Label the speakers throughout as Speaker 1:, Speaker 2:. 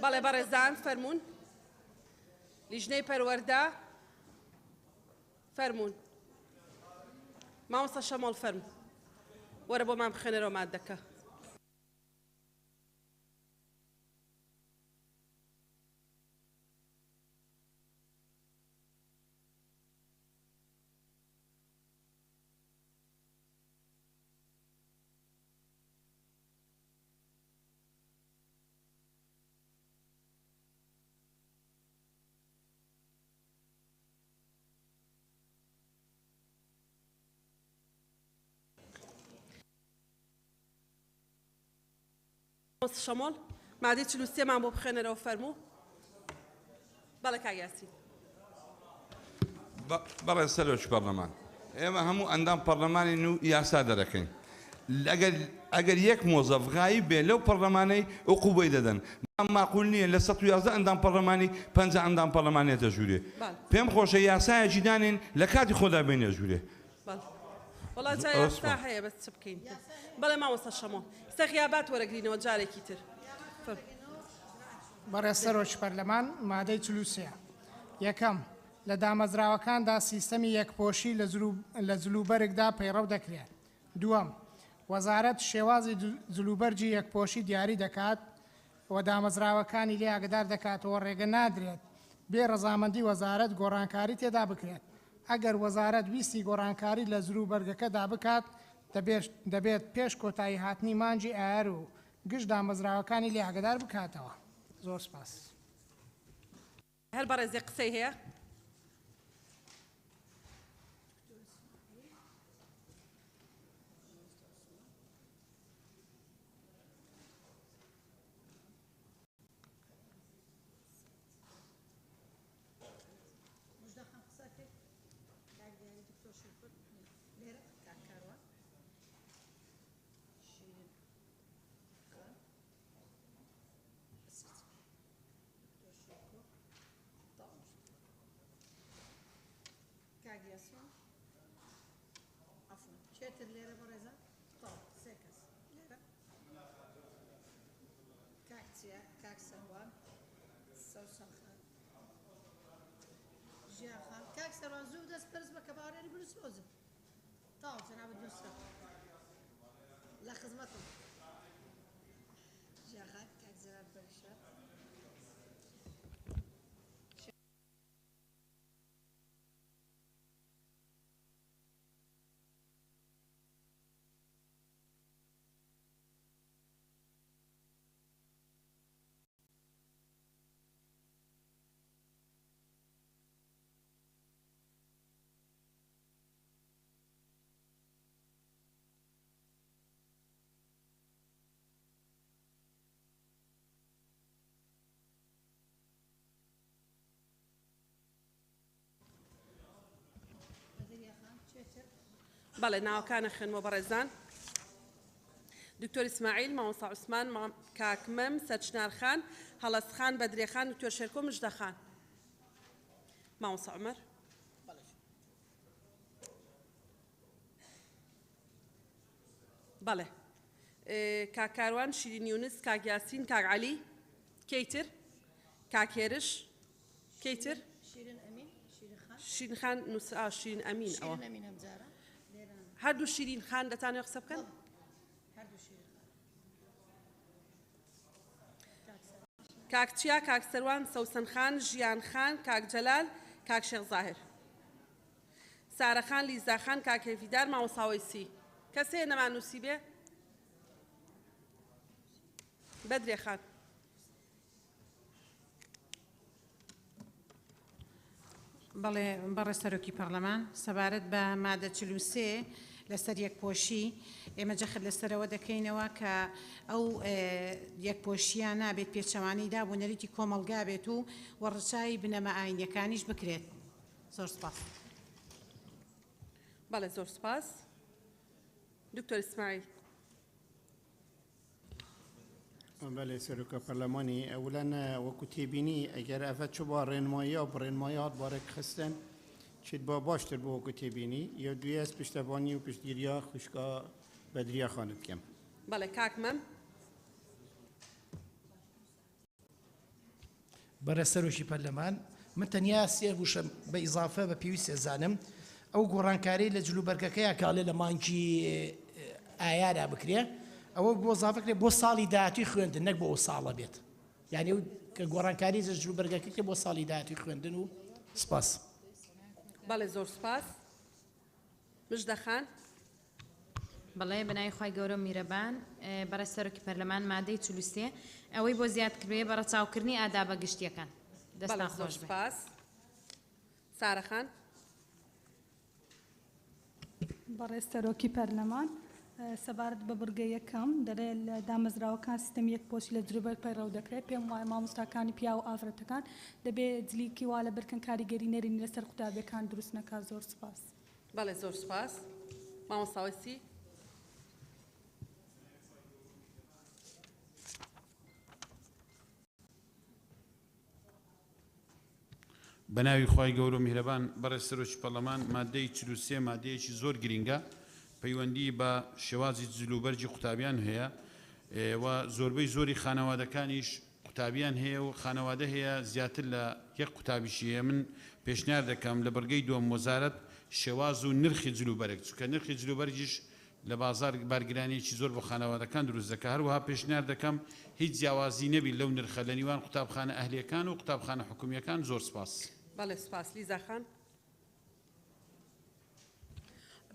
Speaker 1: بەڵێ بەڕێزان فەرموون لیژنەی پەروەردە فەرموون مامۆستا شەمۆڵ فەرموو وەرە بۆ مام بخێنەرەوە مادەکە شەمۆڵ مادەی 43 مان بۆ بخێنەرەوە فەرموو بەڵێ کاک یاسین
Speaker 2: بەڵێ سەرۆکی پەرلەمان ئێمە هەموو ئەندام پەرلەمانین و یاسا دەرەکەین ئەگەر یەک مۆزەف غایب بێ لەو پەرلەمانەی عقوبەی دەدەن ماقول نییە لە 111 ئەندام پەرلەمانی 50 ئەندام پەرلەمانێ دەژوورێ پێم خۆشە یاسایەکی دانین لە کاتی خۆدا بێنێ ژوورێ
Speaker 1: وڵا جا یاسا هەیە بەس چ بکەین بەڵێ مامۆستا شەمۆڵ سەخیابات وەرەگرینەوە جارێکی تر
Speaker 3: بەڕێز سەرۆکی پەرلەمان مادەی 43 یەکەم لە دامەزراوەکاندا سیستەمی یەکپۆشی لە جلوبەرێکدا پەیڕەو دەکرێت دووەم وەزارەت شێوازی جلوبەرجی یەکپۆشی دیاری دەکات و دامەزراوەکانی لێ ئاگدار دەکاتەوە ڕێگە نادرێت بێ ڕەزامەندی وەزارەت گۆڕانکاری تێدا بکرێت ئەگەر وەزارەت ویستی گۆڕانکاری لە جلوبەرگەکەدا بکات دەبێت پێش کۆتایی هاتنی مانجی ئایار و گشت دامەزراوەکانی لێ ئاگدار بکاتەوە زۆر سپاس
Speaker 1: هەر بەڕێزی قسەی هەیە بەڵێ ناوەکانە خوێنمەوە بەڕێزان دکتۆر ئیسماعیل مامۆستا عوسمان کاکمەم سەرچنارخان هەڵەسخان بەدرێخان دکتۆر شێرکۆ مژدەخان مامۆستا عومەر بەڵێ کاک کاروان شیرین یونس کاک یاسین کاک عەلی کەیتر کاک هێرش کەیتر شیرین خان شیرین ئەمین ئەوە هەردوو شیرین خان دەتانێت قسە بکەن کاک چیا کاک سەروان سەوسەن خان ژیان خان کاک جەلال کاک شێخ زاهر سارە خان لیزا خان کاک هێفیدار مامۆستا وەیسی کەسێ نەمانووسی بێ بەدرێ خان
Speaker 4: بەڵێ بەڕێ سەرۆکی پەرلەمان سەبارەت بە مادە 43 لەسەر یەکپۆشی ئێمە جەخت لەسەرەوە دەکەینەوە کە ئەو یەکپۆشیە نابێت پێچەوانی دابوونەریتی کۆمەڵگا بێت و وەڕچاوی بنەمە ئاینیەکانیش بکرێت زۆر سپاس
Speaker 1: بەڵێ زۆر سپاس دکتۆر ئیسماعیل
Speaker 5: بەڵێ سەرۆکە پەرلەمانی ئەولەن وەکو تێبینی ئەگەر ئەفە چ بۆ ڕێنماییە و بڕێنمایات بارێک خستن چیت بۆ باشتر بۆ وەکو تێبینی یا دوێز پشتەوانی و پشتگیریە خوشکە بەدریا خانت بکەم
Speaker 1: بەڵێ کاکمەم
Speaker 6: بەرەسەرۆکی پەرلەمان من تەنیا سێ وشە بە ئیزافە بە پێویست زانم ئەو گۆڕانکاری لە جلوبەرگەکەیە کاڵێ لە مانکی ئایادا بکرێ ئەوە بۆ زافەکرێ بۆ ساڵی داهاتوی خوێندن نەک بۆ ئەو ساڵە بێت یعنی کە گۆڕانکاری لە جلوبەرگەکە بۆ ساڵی داهاتوی خوێندن و سپاس.
Speaker 1: بەڵێ زۆر سپاس. مژدە خان.
Speaker 7: بەڵێ بەناوی خی گەورە میرەبان بەرە سەرۆکی پەرلەمان مادەی 43 ئەوەی بۆ زیادکردوێ بە ڕەچاوکردنی ئادابە گشتیەکان. دەستان خۆش بێ.
Speaker 1: سپاس. سارە خان.
Speaker 8: بەڕێز سەرۆکی پەرلەمان سەبارەت بە بڕگە یەکەم دەڵێ لە دامەزراوەکان سیستەم یەک پۆشی لە جلوبەر پەیڕەو دەکرێت پێم وایە مامۆستاکانی پیا و ئافرەتەکان دەبێت جلیکی وا لە برکن کاریگەری نەرینی لەسەر قوتابیەکان دروست نەکات. زۆر سپاس.
Speaker 1: بەڵێ زۆر سپاس. مامۆستاوەی سی.
Speaker 9: بەناوی خی گەورە و میهرەبان بەڕێز سەرۆکی پەرلەمان مادەی 43 مادەیەکی زۆر گرینگە پەیوەندی بە شێوازی جلوبەرجی قوتابیان هەیە و زۆربەی زۆری خانەوادەکانیش قوتابیان هەیە و خانەوادە هەیە زیاتر لە یەک قوتابیشی هەیە. من پێشنیار دەکەم لە بەرگەی دووەم وەزارەت شێواز و نرخی جلوبەرێک چونکە نرخی جلوبەرجیش لە بازار بارگرانێکی زۆر بۆ خانەوادەکان دروست دەکات. هەروەها پێشنیار دەکەم هیچ جیاوازی نەبی لەو نرخە لە نیوان قوتابخانە ئەهلیەکان و قوتابخانە حکومیەکان. زۆر سپاس.
Speaker 1: بەڵێ سپاس. لیزا خان.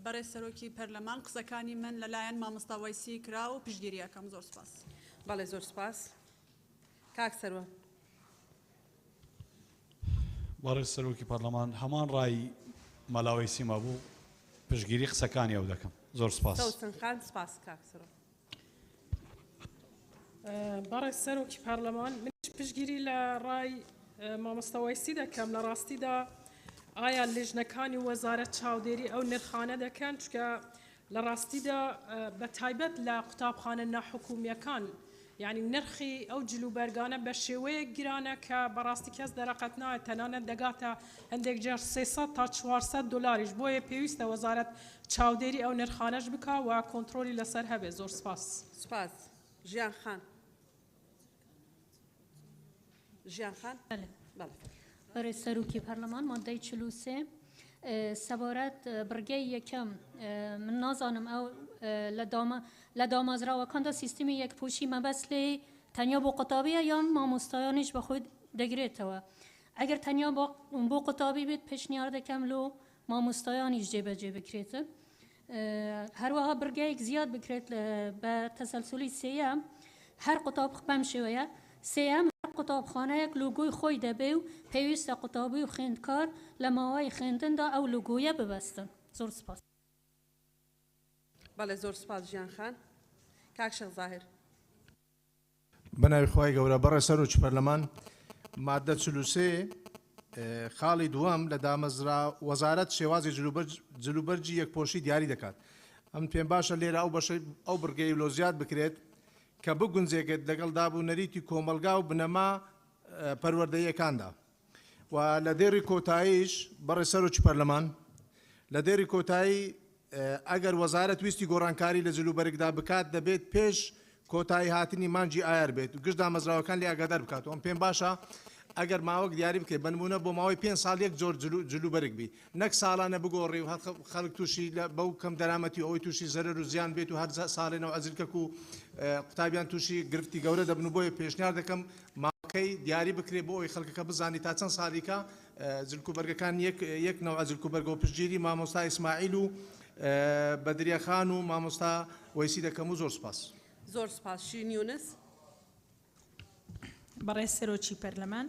Speaker 10: بەڕێز سەرۆکی پەرلەمان قسەکانی من لەلایەن مامۆستا وەیسی کرا و پشتگیریەکەم. زۆر سپاس.
Speaker 1: بەڵێ زۆر سپاس. کاک سەروە.
Speaker 11: بەڕێز سەرۆکی پەرلەمان هەمان ڕای مەلاوەی سیما بوو پشتگیری قسەکانی ئەو دەکەم. زۆر سپاس.
Speaker 1: سەوسن خان. سپاس کاک سەرۆ.
Speaker 12: بەڕێز سەرۆکی پەرلەمان منیش پشتگیری لە ڕای مامۆستاوەیسی دەکەم لە ڕاستیدا ئایا لێژنەکانی وەزارەت چاودێری ئەو نرخانە دەکەن چکە لە ڕاستیدا بە تایبەت لە قوتابخانە ناحکومیەکان یعنی نرخی ئەو جلوبەرگانە بە شێوەیە گرانە کە بەڕاستی کەس دەرەقەت نایە تەنانەت دەگاتە هەندێک جار 300 تا 400 دلاریش بۆیە پێویستە وەزارەت چاودێری ئەو نرخانەش بکە و کۆنتترۆلی لەسەر هەبێ. زۆر سپاس.
Speaker 1: سپاس. ژیان خان. ژیان خان.
Speaker 13: بەڕێز سەرۆکی پەرلەمان مادەی 43 سەبارەت بڕگەی یەکەم من نازانم ئەو لە دامەزراوەکاندا سیستمی یەکپۆشی مەبەست لێ تەنیا بۆ قوتابیە یان مامۆستایانیش بە خۆی دەگرێتەوە. ئەگەر تەنیا بۆ قوتابی بێت پێشنیار دەکەم لۆ مامۆستایانیش جێبەجێ بکرێتە. هەروەها بڕگەیەک زیاد بکرێت بە تەسەلسولی سێیەم هەر قوتاب بەم شێوەیە سێەم قوتابخانەیەک لۆگۆی خۆی دەبێ و پێویستە قوتابی و خوێندکار لە ماوەی خوێندندا ئەو لۆگۆیە ببەستن. زۆر سپاس.
Speaker 1: بەڵێ زۆر سپاس ژیان خان. کاک شەخ زاهر.
Speaker 14: بەناوی خی گەورە بەڕێز سەرۆکی پەرلەمان مادە 43 خاڵی دووەم لە دامەزرا وەزارەت شێوازی جلوبەرجی یەکپۆشی دیاری دەکات. ئەم پێم باشە لێرە ئەو بەشەی ئەو بڕگەی لۆزیات بکرێت کە بگونجێکێت لەگەڵ دابوونەریتی کۆمەلگا و بنەما پەروەردەیەکاندا و لە دێری کۆتاییش بەڕێز سەرۆکی پەرلەمان لە دێری کۆتایی ئەگەر وەزارەت ویستی گۆڕانکاری لە جلوبەرگدا بکات دەبێت پێش کۆتایی هاتنی مانجی ئایار بێت و گشت دامەزراوەکان لێ ئاگادار بکات. ئەم پێم باشە ئەگەر ماوەک دیاری بکەیت بنمونە بۆ ماوەی 5 ساڵ یەک جۆر جلوبەرگ بی نەک ساڵانە بگۆڕی و خەڵک تووشی بەو کەم دەرامەتی ئەوەی تووشی زەرەر و زیان بێت و هەر ساڵێنەوە ئەزیلکەک و قوتابیان تووشی گرفتی گەورە دەبن و بۆیە پێشنیار دەکەم ماوەکەی دیاری بکرێت بۆ ئەوی خەڵکەکە بزانی تا چەند ساڵیکە جلکوبەرگەکان یەک نەوع جلکوبەرگە و پشتگیری مامۆستا ئیسماعیل و بەدریە خان و مامۆستا وەیسی دەکەم و زۆر سپاس.
Speaker 1: زۆر سپاس. شیرین یونس.
Speaker 15: بەڕێز سەرۆکی پەرلەمان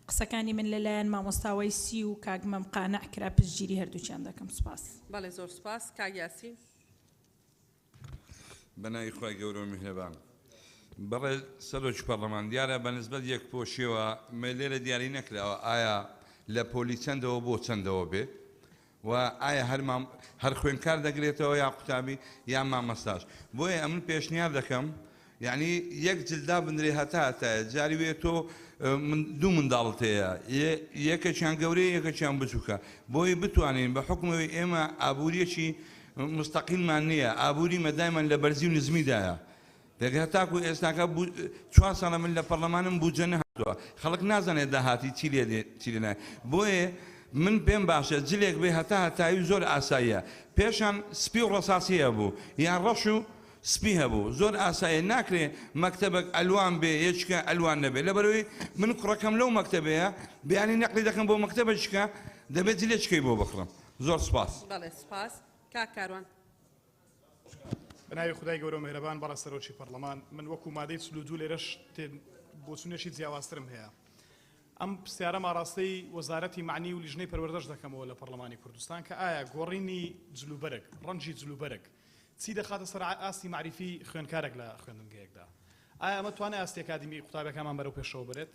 Speaker 15: قسەکانی من لەلایەن مامۆستاوەی سی و کاگمەم قانع کرا پشتگیری هەردووچیان دەکەم. سپاس.
Speaker 1: بەڵێ زۆر سپاس. کاگ یاسین.
Speaker 2: بەناوی خی گەورە و میهرەبان بەڕێز سەرۆکی پەرلەمان دیارە بەنسبەت یەکپۆشیەوە لێرە دیاری نەکراوە ئایا لە پۆلی چەندەوە بۆ چەندەوە بێ و ئایا هەر خوێندکار دەگرێتەوە یا قوتابی یان مامەستاش. بۆیە ئەمن پێشنیار دەکەم یعنی یەک جلدا بنرێ هەتایە جاری وێ تۆ دوو منداڵت هەیە یەکەچیان گەورەیە یەکەچیان بچووکە بۆی بتوانین بە حکمەوەی ئێمە ئابوووریەکی مستەقیلمان نییە ئابووری مەدایمان لە بەرزی و نزمیدایە. هەتاکو ئێستاکە 4 ساڵە من لە پەرلەمانم بوجە خەڵک نازانێت داهاتی چی لێ نایە بۆیە من پێم باشە جلێک بێ هەتا هەتاوی زۆر ئاساییە پێشان سپی و ڕەساسیە بوو یان ڕەش و سپی هەبوو زۆر ئاسایە ناکرێ مەکتەبێک ئەلوان بێ یەکە ئەلوان نەبێت لەبەرەوەی من کوڕەکەم لەو مەکتەبەیە بیانی نەقلی دەکەم بۆ مەکتەبەشکە دەبێت جلێچکەی بۆ بخڕم زۆر سپاس
Speaker 1: بەڵێ سپاس کاک کاروان
Speaker 16: بەناوی خدای گەورە و میهرەبان بەڕە سەرۆکی پەرلەمان من وەکو مادەی 42 لێرەش بۆچوونێکی جیاوازترم هەیە ئەم پرسیارە ماڕاستەی وەزارەتی معنی و لیژنەی پەروەردەش دەکەمەوە لە پەرلەمانی کوردستان کە ئایا گۆڕینی جلوبەرگ ڕەنجی جلوبەرگ چی دەخاتە سەر ئاستی معریفی خوێندکارێک لە خوێندنگەیەکدا ئایا ئەمە توانای ئاستی ئەکادمی قوتابیەکانمان بەرەو پێشەوە برێت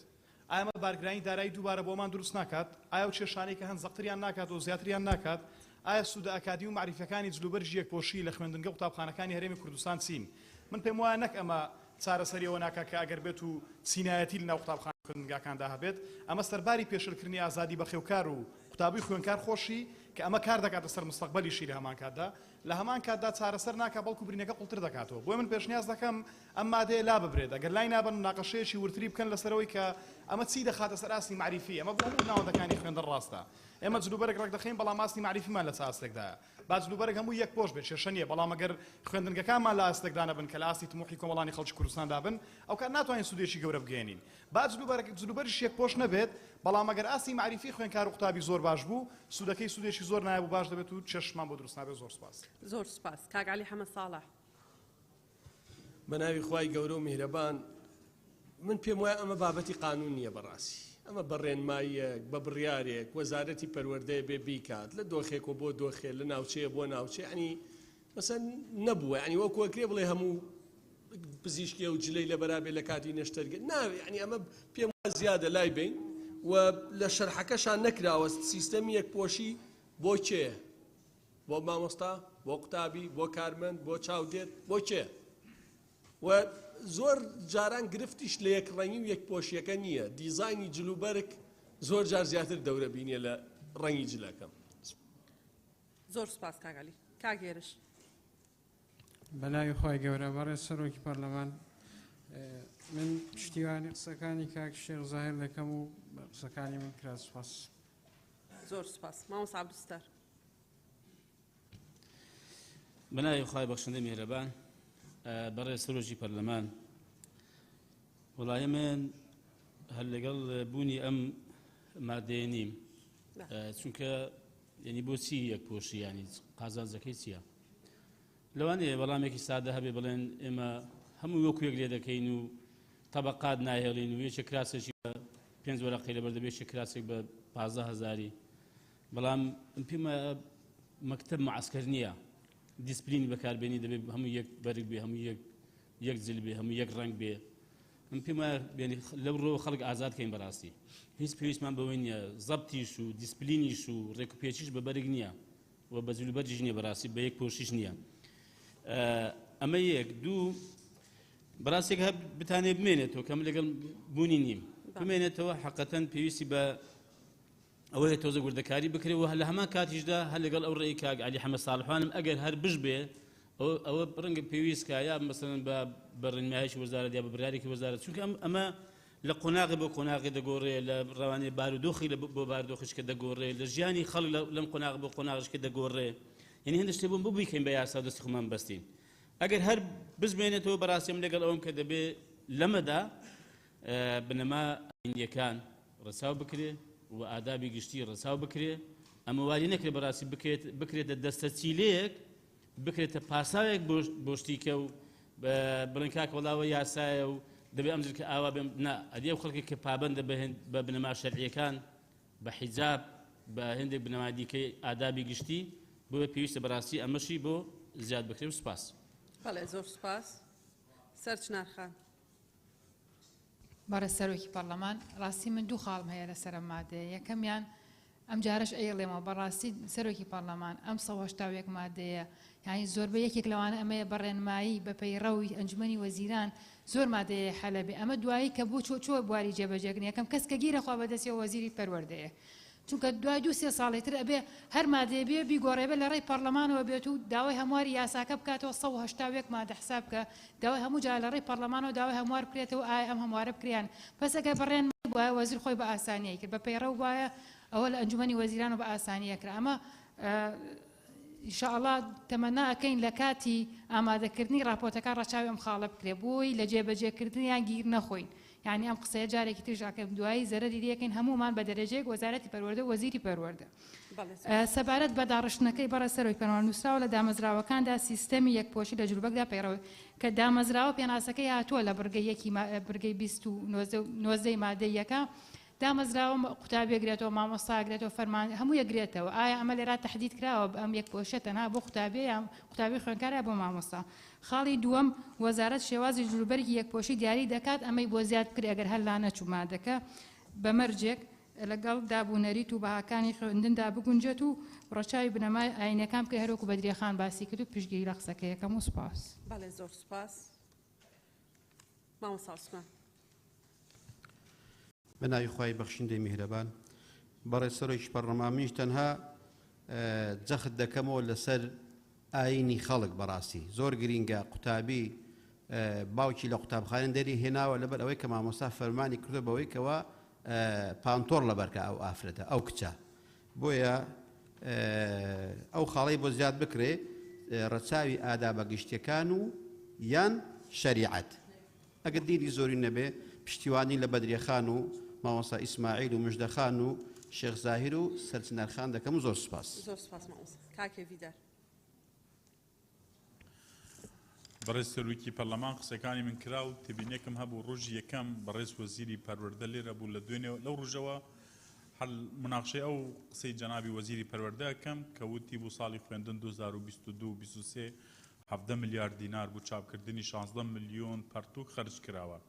Speaker 16: ئایا ئەمە بارگرانی دارایی دووبارە بۆمان دروست ناکات ئایا و کێشانەی کە هەند زەقتریان ناکات و زیاتریان ناکات ئایا سوودە ئەکادمی و معریفەکانی جلوبەرژی یەکپۆشی لە خوێندنگە قوتابخانەکانی هەرێمی کوردستان چین من پێم وایە نەک ئەمە چارەسەریەوە ناکات کە ئەگەر بێت و چینایەتی لەناو قوتابخانە خوێندنگاکاندا هەبێت ئەمە سەرباری پێشلکردنی ئازادی بەخێوکار و قوتابی خوێندکار خۆشی کە ئەمە کار دەکاتە سەر مستەقبەلیشی لە هەمان کاتدا لە هەمان کاتدا چارەسەر ناکات بەڵکو برینەکە قوڵتر دەکاتەوە بۆی من پێشنیاز دەکەم ئەم مادەیە لا ببرێت ئەگەر لای نابن ناقەشەیەکی ورتری بکەن لەسەرەوەی کە ئەمە چی دەخاتە سەر ئاستی معریفی ئەمە بۆ هەموو ناوەندەکانی خوێندن ڕاستە ئێمە جلوبەرێک ڕێک دەخەین بەڵام ئاستی معریفیمان لە ئاستێکدایە با جلوبەرێک هەموو یەک پۆش بێت کێشە نییە بەڵام ئەگەر خوێندنگەکانمان لە ئاستێکدا نەبن کە لە ئاستی تموحی کۆمەڵانی خەڵکی کوردستاندا بن ئەو کات ناتوانین سودێکی گەورە بگەێنین با جلوبەرش یەک پۆش نەبێت بەڵام ئەگەر ئاستی معریفی خوێندکار و قوتابی زۆر باش بوو سودەکەی سودێکی زۆر نایە و باش دەبێت و چێشمان بۆ دروست نابێت زۆر سپاس
Speaker 1: زۆر سپاس کاک عەلی حەمەد ساڵح
Speaker 17: بەناوی خوای گەورە و میهرەبان من پێم وایە ئەمە بابەتی قانون نییە بەڕاستی ئەمە بەڕێنماییەک بە بڕیارێک وەزارەتی پەروەردەیە بێ بیکات لە دۆخێک و بۆ دۆخێ لە ناوچەیە بۆ ناوچێ ینی مەسەن نەبووە ینی وەکو وەکرێ بڵێ هەموو پزیشکی و جلەی لە بەرابێ لە کاتی نەشتەرگە ناوێ ینی ئەمە پێم وایە زیادە لای بین و لە شەرحەکەشان نەکراوە سیستەمی یەکپۆشی بۆ کێ بۆ مامۆستا بۆ قوتابی بۆ کارمەند بۆ چاودێر بۆ کێ و زۆر جاران گرفتیش لە یەکڕەنگی و یەکپۆشیەکە نییە دیزایانی جلوبەرگ زۆر جار زیاتر دەورە بینیە لە ڕەنگی جلەکەم
Speaker 1: زۆر سپاس کاک عەلی کاک هێرش
Speaker 18: بەناوی خۆی گەورە بەڕێز سەرۆکی پەرلەمان من پشتیوانی قسەکانی کاک شێخ زاهیر دەکەم و قسەکانی من کرا سپاس
Speaker 1: زۆر سپاس مامۆستا عەبدولستار
Speaker 19: بەناوی خوای بەخشندە میهرەبان بەڕێز سەرۆکی پەرلەمان وڵای من هەر لەگەڵ بوونی ئەم مادەیە نیم چونکە یعنی بۆچی یەکپۆشی ینی قازانجەکەی چییە لەوانەیە وەڵامێکی سادە هەبێ بڵێن ئێمە هەموو وەکو یەک لێ دەکەین و تەبەقات ناهێڵین و یەکێک کراسێکی بە 5 وەرەقی لەبەر دەبێت یەک کراسێک بە 15000 بەڵام پێم مەکتەب معسکەر نییە دیسپلینی بەکاربێنی دەبێت هەموو یەک بەرگ بێ هەموو یەک جل بێ هەموو یەک ڕنگ بێ من پێم وایە لەو ڕۆ خەڵک ئازادکەین بەڕاستی هیچ پێویستمان بەوەی نییە زەبتیش و دیسپلینیش و ڕێکوپێکیش بە بەرگ نییە و بە جلوبەرجیش نییە بەڕاستی بە یەک پۆشیش نییە ئەمە یەک دوو بەڕاستێک هەب بتانێ بمێنێتەوە کەم لەگەڵ بوونی نیم بمێنێتەوە حەقەتەن پێویستی بە ئەوەیە تۆزە گوردەکاری بکرێەوە لە هەمان کاتیشدا هەر لەگەڵ ئەو ڕێی کاک عەلی حەمەد ساڵحوانم ئەگەر هەر بش بێ ئەوە ڕەنگە پێویستکە یا مەسەڵەن بە بەڕێنماییەکی وەزارەت یا بە بڕیارێکی وەزارەت چونکە ئەمە لە قۆناغی بۆ قۆناغی دەگۆڕێ لە ڕەوانەی بارودۆخی بۆ بارودۆخیشکە دەگۆڕێ لە ژیانی خەڵک لەم قۆناغ بۆ قۆناغشکە دەگۆڕێ یعنی هەندێک شتێ بووم ببیکەین بە یاسا دەستی خۆمان بەستین ئەگەر هەر بزمێنێتەوە بەڕاستیم لەگەڵ ئەوم کە دەبێ لەمەدا بنەما ئاینیەکان ڕەچاو بکرێ و ئادابی گشتی ڕەچاو بکرێ ئەمە واری نەکرێت بەڕاستی بکرێتە دەستە چیلەیەک بکرێتە پاساوێک بۆ شتیکە و بڵێن کاکە وەڵاوە یاسایە و دەبێت ئەمجر کە ئاوا بێم نا ئەدێ خەڵکی کە پابەندە بە بنەما شەرعیەکان بە حیجاب بە هەندێک بنەما دیکەی ئادابی گشتی بۆ پێویستە بەڕاستی ئەمەشی بۆ زیاد بکرێت و سپاس
Speaker 1: بەڵێ زۆر سپاس سەرچنار خان
Speaker 20: بەڕێز سەرۆکی پەرلەمان ڕاستی من دوو خاڵم هەیە لەسەر ئەم مادەیە یەکەمیان ئەم جارش ئەیڵێمەوە بەڕاستی سەرۆکی پەرلەمان ئەم 180 مادەیە یانی زۆربەی یەکێک لەوانە ئەمەیە بەڕێنمایی بە پەیڕەوی ئەنجومەنی وەزیران زۆر مادەیە حەلەبێ ئەمە دوایی کە بۆ چۆ بواری جێبەجێکردن یەکەم کەس کە گیرە خوا بەدەستیەوە وەزیری پەروەردەیە چونکە دوای 2-3 ساڵی تر ئەبێ هەر مادەیە بێ بیگۆڕێبێ لە ڕێی پەرلەمانەوە بێت و داوای هەمواری یاساکە بکاتەوە 180 مادە حساب بکە داوای هەموو جا لە ڕێی پەرلەمانەوە داوای هەموار بکرێتەوە ئایا ئەم هەموارە بکریان پس ئەگە بڕێن وایە وەزیر خۆی بە ئاسانیە کرد بە پەیڕەو وایە ئەوە لە ئەنجومەنی وەزیران و بە ئاسانیە کرد ئەمە ئینشاءڵڵا تەمەنا ئەەکەین لە کاتی ئامادەکردنی راپۆرتەکان ڕەچاوی ئەم خاڵە بکرێ بۆی لە جێبەجێکردنیان گیر نەخۆین یعنی ئەم قسەیە جارێکی ترژاکە دوایی زەرەری دیەکەین هەمومان بە دەرەجەیەک وەزارەتی پەروەردە وەزیری پەروەردە سەبارەت بە داڕشتنەکەی بەڕە سەرۆی پەروەردە نووسراوە لە دامەزراوەکاندا سیستەمی یەکپۆشی لە جلوبەکدا پەیڕەوە کە دامەزراوە پێناسەکەی هاتووە لە بڕگەی 20 مادەی یەکە دامەزراوە قوتابێگرێتەوە مامۆستاگرێتەوە فەرمان هەموو یەکگرێتەوە ئایا ئەمە لێرا تەحدید کراوە ئەم یەکپۆشە تەنها بۆ قوتابی خوێندکارە بۆ مامۆستا خاڵی دووەم وەزارەت شێوازی جلوبەرگی یەکپۆشی دیاری دەکات ئەمەی بۆ زیاد بکرێ ئەگەر هەر لا نەچوو مادەکە بەمەرجێک لەگەڵ دابوونەریت و بەهاکانی خوێندندا بگونجێت و ڕەچاوی بنەمای ئاینەکان بکە هەروەکو بەدریەخان باسی کرد و پشتگیری لە قسەکەیەکەم و سوپاس.
Speaker 1: بەڵێ زۆر سوپاس. مامۆستا عوسمان.
Speaker 21: بەناوی خوای بەخشندەی میهرەبان بەڕێز سەرۆکی پەرلەمان منیش تەنها جەخت دەکەمەوە لەسەر ئاینی خەڵک بەڕاستی زۆر گرینگە قوتابی باوکی لە قوتابخانە دەری هێناوە لەبەر ئەوەی کە مامۆستا فەرمانی کردو بەوەی کەوە پانتۆڕ لەبەرکە ئەو ئافرەتە ئەو کچە بۆیە ئەو خاڵەی بۆ زیاد بکرێ ڕەچاوی ئادابە گشتیەکان و یان شەریعەت ئەگەر دیری زۆری نەبێ پشتیوانی لە بەدریەخان و مامۆستا ئیسماعیل و مژدەخان و شێخ زاهیر و سەرچنەرخان دەکەم و زۆر سوپاس.
Speaker 1: زۆر سوپاس مامۆستا. کاکێ ڤیدار.
Speaker 22: بەڕێز سەرۆکی پەرلەمان قسەکانی من کرا و تبینێکم هەبوو ڕۆژی یەکەم بەڕێز وەزیری پەروەردە لێرە بوو لە دوێنێ لەو ڕۆژەوە هەل مناقشەی ئەو قسەی جەنابی وەزیری پەروەردە ئەکەم کە وتی بوو ساڵی خوێندن 2022-23 17 میلیارد دینار بوو چاپکردنی 16 ملیۆن پەرتوک خەرج کراوە.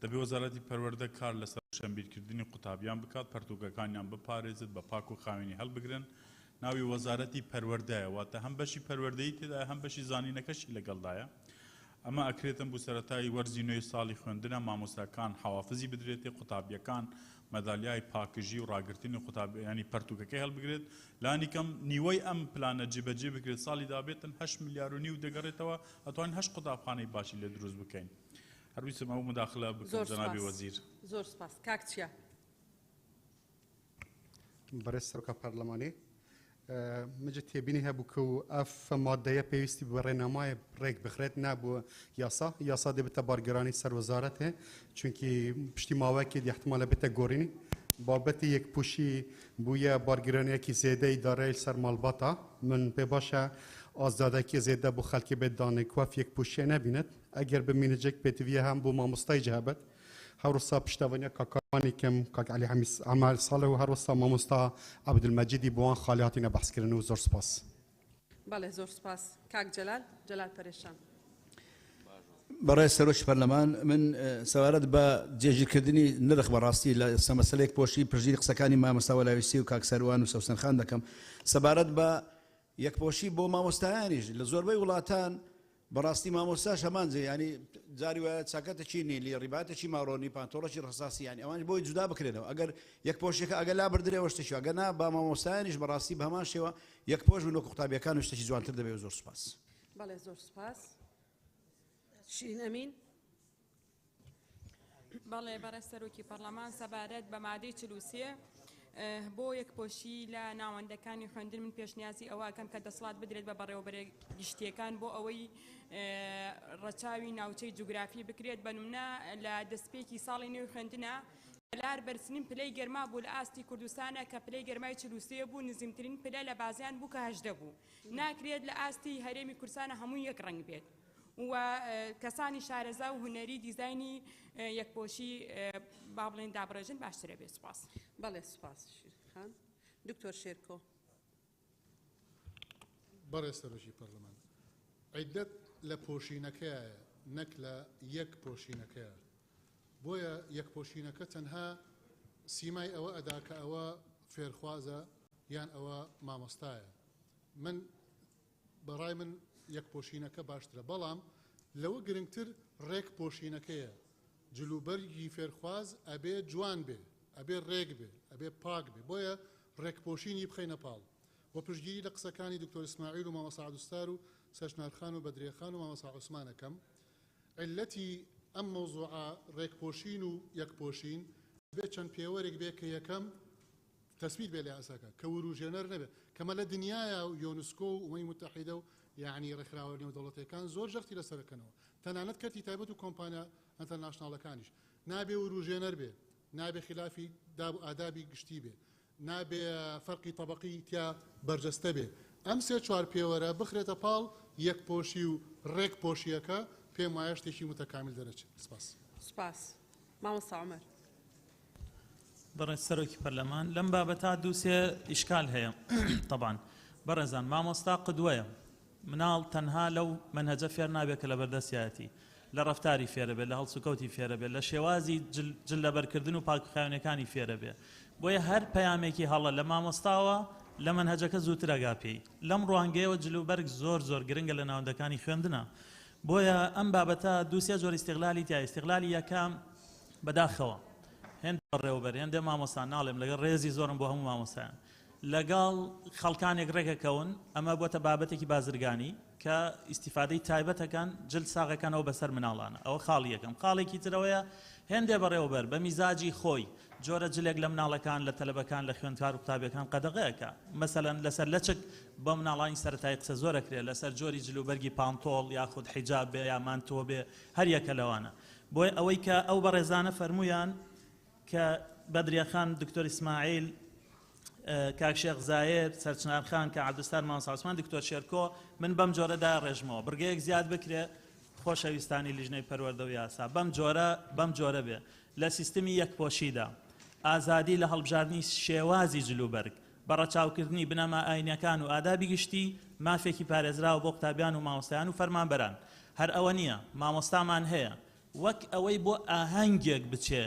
Speaker 22: دەبێ وەزارەتی پەروەردە کار لەسەر شەمبیرکردنی قوتابیان بکات پەرتوکەکانیان بپارێزت بە پاک و خاوێنی هەڵبگرن ناوی وەزارەتی پەروەردەیە واتە هەم بەشی پەروەردەیی تێدایە هەم بەشی زانینەکەشی لەگەڵدایە ئەمە ئەکرێتن بۆ سەرەتایی وەرزی نوێی ساڵی خوێندنە مامۆستاکان حەوافزی بدرێتێ قوتابیەکان مەدالیای پاکژی و ڕاگررتنی قوتابیانی پەرتوکەکەی هەڵبگرێت لانیکەم نیوەی ئەم پلانە جێبەجێ بکرێت ساڵی دابێتن 8 میلیارد و نیو دەگەڕێتەوە ئەتوانین 8 قوتابخانەی باشی لێ دروست بکەین. هەرویستم ئەو مداخلە بکەم جەنابی وەزیر.
Speaker 1: زۆر سوپاس. کاک چییە؟
Speaker 23: بەڕێز سەرۆکە پەرلەمانی مجد تێبینی هەبوو کە و ئەف مادەیە پێویستی بە ڕێنەمایە ڕێک بخرێت نابووە یاسا دەبێتە بارگەرانی سەر وەزارەتێ چونکی پشتی ماوەیەکی احتمالە بێتە گۆڕینی بابەتی یەکپوشی بوویە بارگەرانیەکی زێدەی دارای سەر ماڵباتە من پێ باشە ئازادەکی زێدە بۆ خەڵکی بێت دانەی کوف یەکپوشیە نەبینێت ئەگەر بمینەجێک پێتویە هەم بۆ مامۆستای جەهابەت هەروسا پشتەوەنیە کاکانی کەم کاک علی عمال ساڵە و هەروسا مامۆستا عەبدولمەجیدی بۆوان خاڵاتینە بەحسکردن و زۆر سپاس.
Speaker 1: بەڵێ زۆر سپاس. کاک جەلال پەرێشان.
Speaker 24: بەڕێز سەرۆکی پەرلەمان من سەوارەت بە جێژیرکردنی نرخ بەڕاستی لە مەسەلەیەک پۆشی پشتگیری قسەکانی مامۆستا وەلاویسی و کاک سەروان و سەوسەنخان دەکەم سەبارەت بە یەکپۆشی بۆ مامۆستایانیش لە زۆربەی وڵاتان بەڕاستی مامۆستاش هەمانجێ ینی جاری وایە چاکەتێکی نیلی ڕیباتێکی ماڕۆنی پانتۆڕێکی ڕساسی ینی ئەوان بۆی جودا بکرێنەوە ئەگەر یەکپۆشیەکە ئەگەر لا بردرێەوە شتێکی ئەگەر نا با مامۆستایانیش بەڕاستی بە هەمان شێوە یەکپۆش بوون وەکو قوتابیەکان و شتێکی جوانتر دەبێت زۆر سوپاس.
Speaker 1: بەڵێ زۆر سوپاس. شیرین ئەمین.
Speaker 25: بەڵێ بەڕێز سەرۆکی پەرلەمان سەبارەت بە مادەی 43 بۆ یەکپۆشی لە ناوەندەکانی خوێندن من پێشنیازی ئەوەکەم کە دەسڵات بدرێت بە بەڕێوەبەرێ گشتیەکان بۆ ئەوەی ڕەچاوی ناوچەی جوگرافی بکرێت بە نمونە لە دەستپێکی ساڵی نوێی خوێندنە لار بەرسنین پلەی گەرما بوو لە ئاستی کوردستانە کە پلەی گەرمای 43 بوو نزیمترین پلە لە بازیان بوو کە 18 بوو ناکرێت لە ئاستی هەرێمی کوردستانە هەموو یەک ڕەنگ بێت و کەسانی شارەزا و هونەری دیزایانی یەکپۆشی با بڵێن دابڕێژن باشترە بێت. سوپاس.
Speaker 1: بەڵێ سوپاس شیرخان. دکتۆر شێرکۆ.
Speaker 26: بەڕێز سەرۆکی پەرلەمان عیدەت لە پۆشینەکەیە نەک لە یەک پۆشینەکەیە بۆیە یەکپۆشینەکە تەنها سیمای ئەوە ئەدا کە ئەوە فێرخوازە یان ئەوە مامۆستایە من بەڕای من یەکپۆشینەکە باشترە بەڵام لەوە گرنگتر ڕێک پۆشینەکەیە جلوبەرگی فێرخواز ئەبێ جوان بێ ئەبێ ڕێک بێ ئەبێ پاک بێ بۆیە ڕێکپۆشینی بخەینە پاڵ بۆ پشتگیری لە قسەکانی دکتۆر ئیسماعیل و مامۆستا عەبدولستار و سەرچنارخان و بەدرێخان و مامۆستا عوسمانەکەم علەتی ئەم مەوزوعە ڕێکپۆشین و یەکپۆشین بێ چەند پێوەرێک بێ کە یەکەم تەسبیت بێ لە ئاساکە کە وروژێنەر نەبێ کەمە لە دنیاە و یۆنسکۆ و ئومەی متحیدە و یعنی ڕێکخراوە نێودەوڵەتیەکان زۆر ژەختی لەسەرەکەنەوە تەنانەت کەرتی تایبەت و کۆمپانیا ئەنتەرناشناڵەکانیش نابێ وروژێنەر بێ نابێ خلافی داب و ئادابی گشتی بێ نابێ فەرقی طەبەقی تیا بەرجەستە بێ ئەم سێ چوار پێوەرە بخرێتە پاڵ یەکپۆشی و ڕێکپۆشیەکە پێم وایە شتێکی متەکامل دەرەچێت سپاس
Speaker 1: سپاس مامۆستا عومەر
Speaker 3: بەڕێز سەرۆکی پەرلەمان لەم بابەتا دووسێ ئیشکال هەیە طبعاً بەڕێزان مامۆستا قدوەیە مناڵ تەنها لەو منهەجە فێر نابێت کە لە بەردەستایەتی لە ڕەفتاری فێرە بێت لە هەڵسوکەوتی فێرە بێت لە شێوازی جل لەبەرکردن و پاکخاوێنەکانی فێرە بێت بۆیە هەر پەیامێکی هەڵە لە مامۆستاوە لە منهەجەکە زووتر ئەگا پێی لەم ڕوانگەیەوە جلوبەرگ زۆر زۆر گرنگە لە ناوەندەکانی خوێندنە بۆیە ئەم بابەتە دووسێ زۆر ئیستیغلالی تیا ئیستیغلالی یەکەم بەداخەوە هێندە ڕێوبەر هێندە مامۆستا ناڵێم لەگەڵ ڕێزی زۆرم بۆ هەموو مامۆستایان لەگەڵ خەڵکانێک ڕێگەکەون ئەمە بۆتە بابەتێکی بازرگانی کە ئیسیفادەی تایبەتەکان جل ساغەکانەوە بەسەر مناڵانە ئەوە خاڵی یەکەم خاڵێکی ترەوەیە هێندێ بەڕێوەبەر بە میزاجی خۆی جۆرە جلێک لە مناڵەکان لە تەلەبەکان لە خوێندکار و قوتابیەکان قەدەغەیەکە مەسەلەن لەسەر لەچک بە مناڵانی سەرەتایی قسە زۆرەکرێت لەسەر جۆری جلوبەرگی پانتۆڵ یاخود حیجاب بێ یا مانتۆ بێ هەر یەکە لەوانە بۆیە ئەوەی کە ئەو بەڕێزانە فەرمویان کە بەدریەخان دکتۆر ئیسماعیل کاک شێخ زایر سەرچنارخان کە عەبدولستار مامۆستا عوسمان دکتۆر شێرکۆ من بەم جۆرەدا ڕێژمەوە بڕگەیەک زیاد بکرێ خۆشەویستانی لیژنەی پەروەردە و یاسا بەم جۆرە بێ لە سیستمی یەکپۆشیدا ئازادی لە هەڵبژاردننی شێوازی جلوبەرگ بەڕەچاوکردنی بنەما ئاینەکان و ئادابی گشتی مافێکی پارێزراوە بۆ قوتابیان و مامۆستایان و فەرمانبەران هەر ئەوە نییە مامۆستامان هەیە وەک ئەوەی بۆ ئاهەنگێک بچێ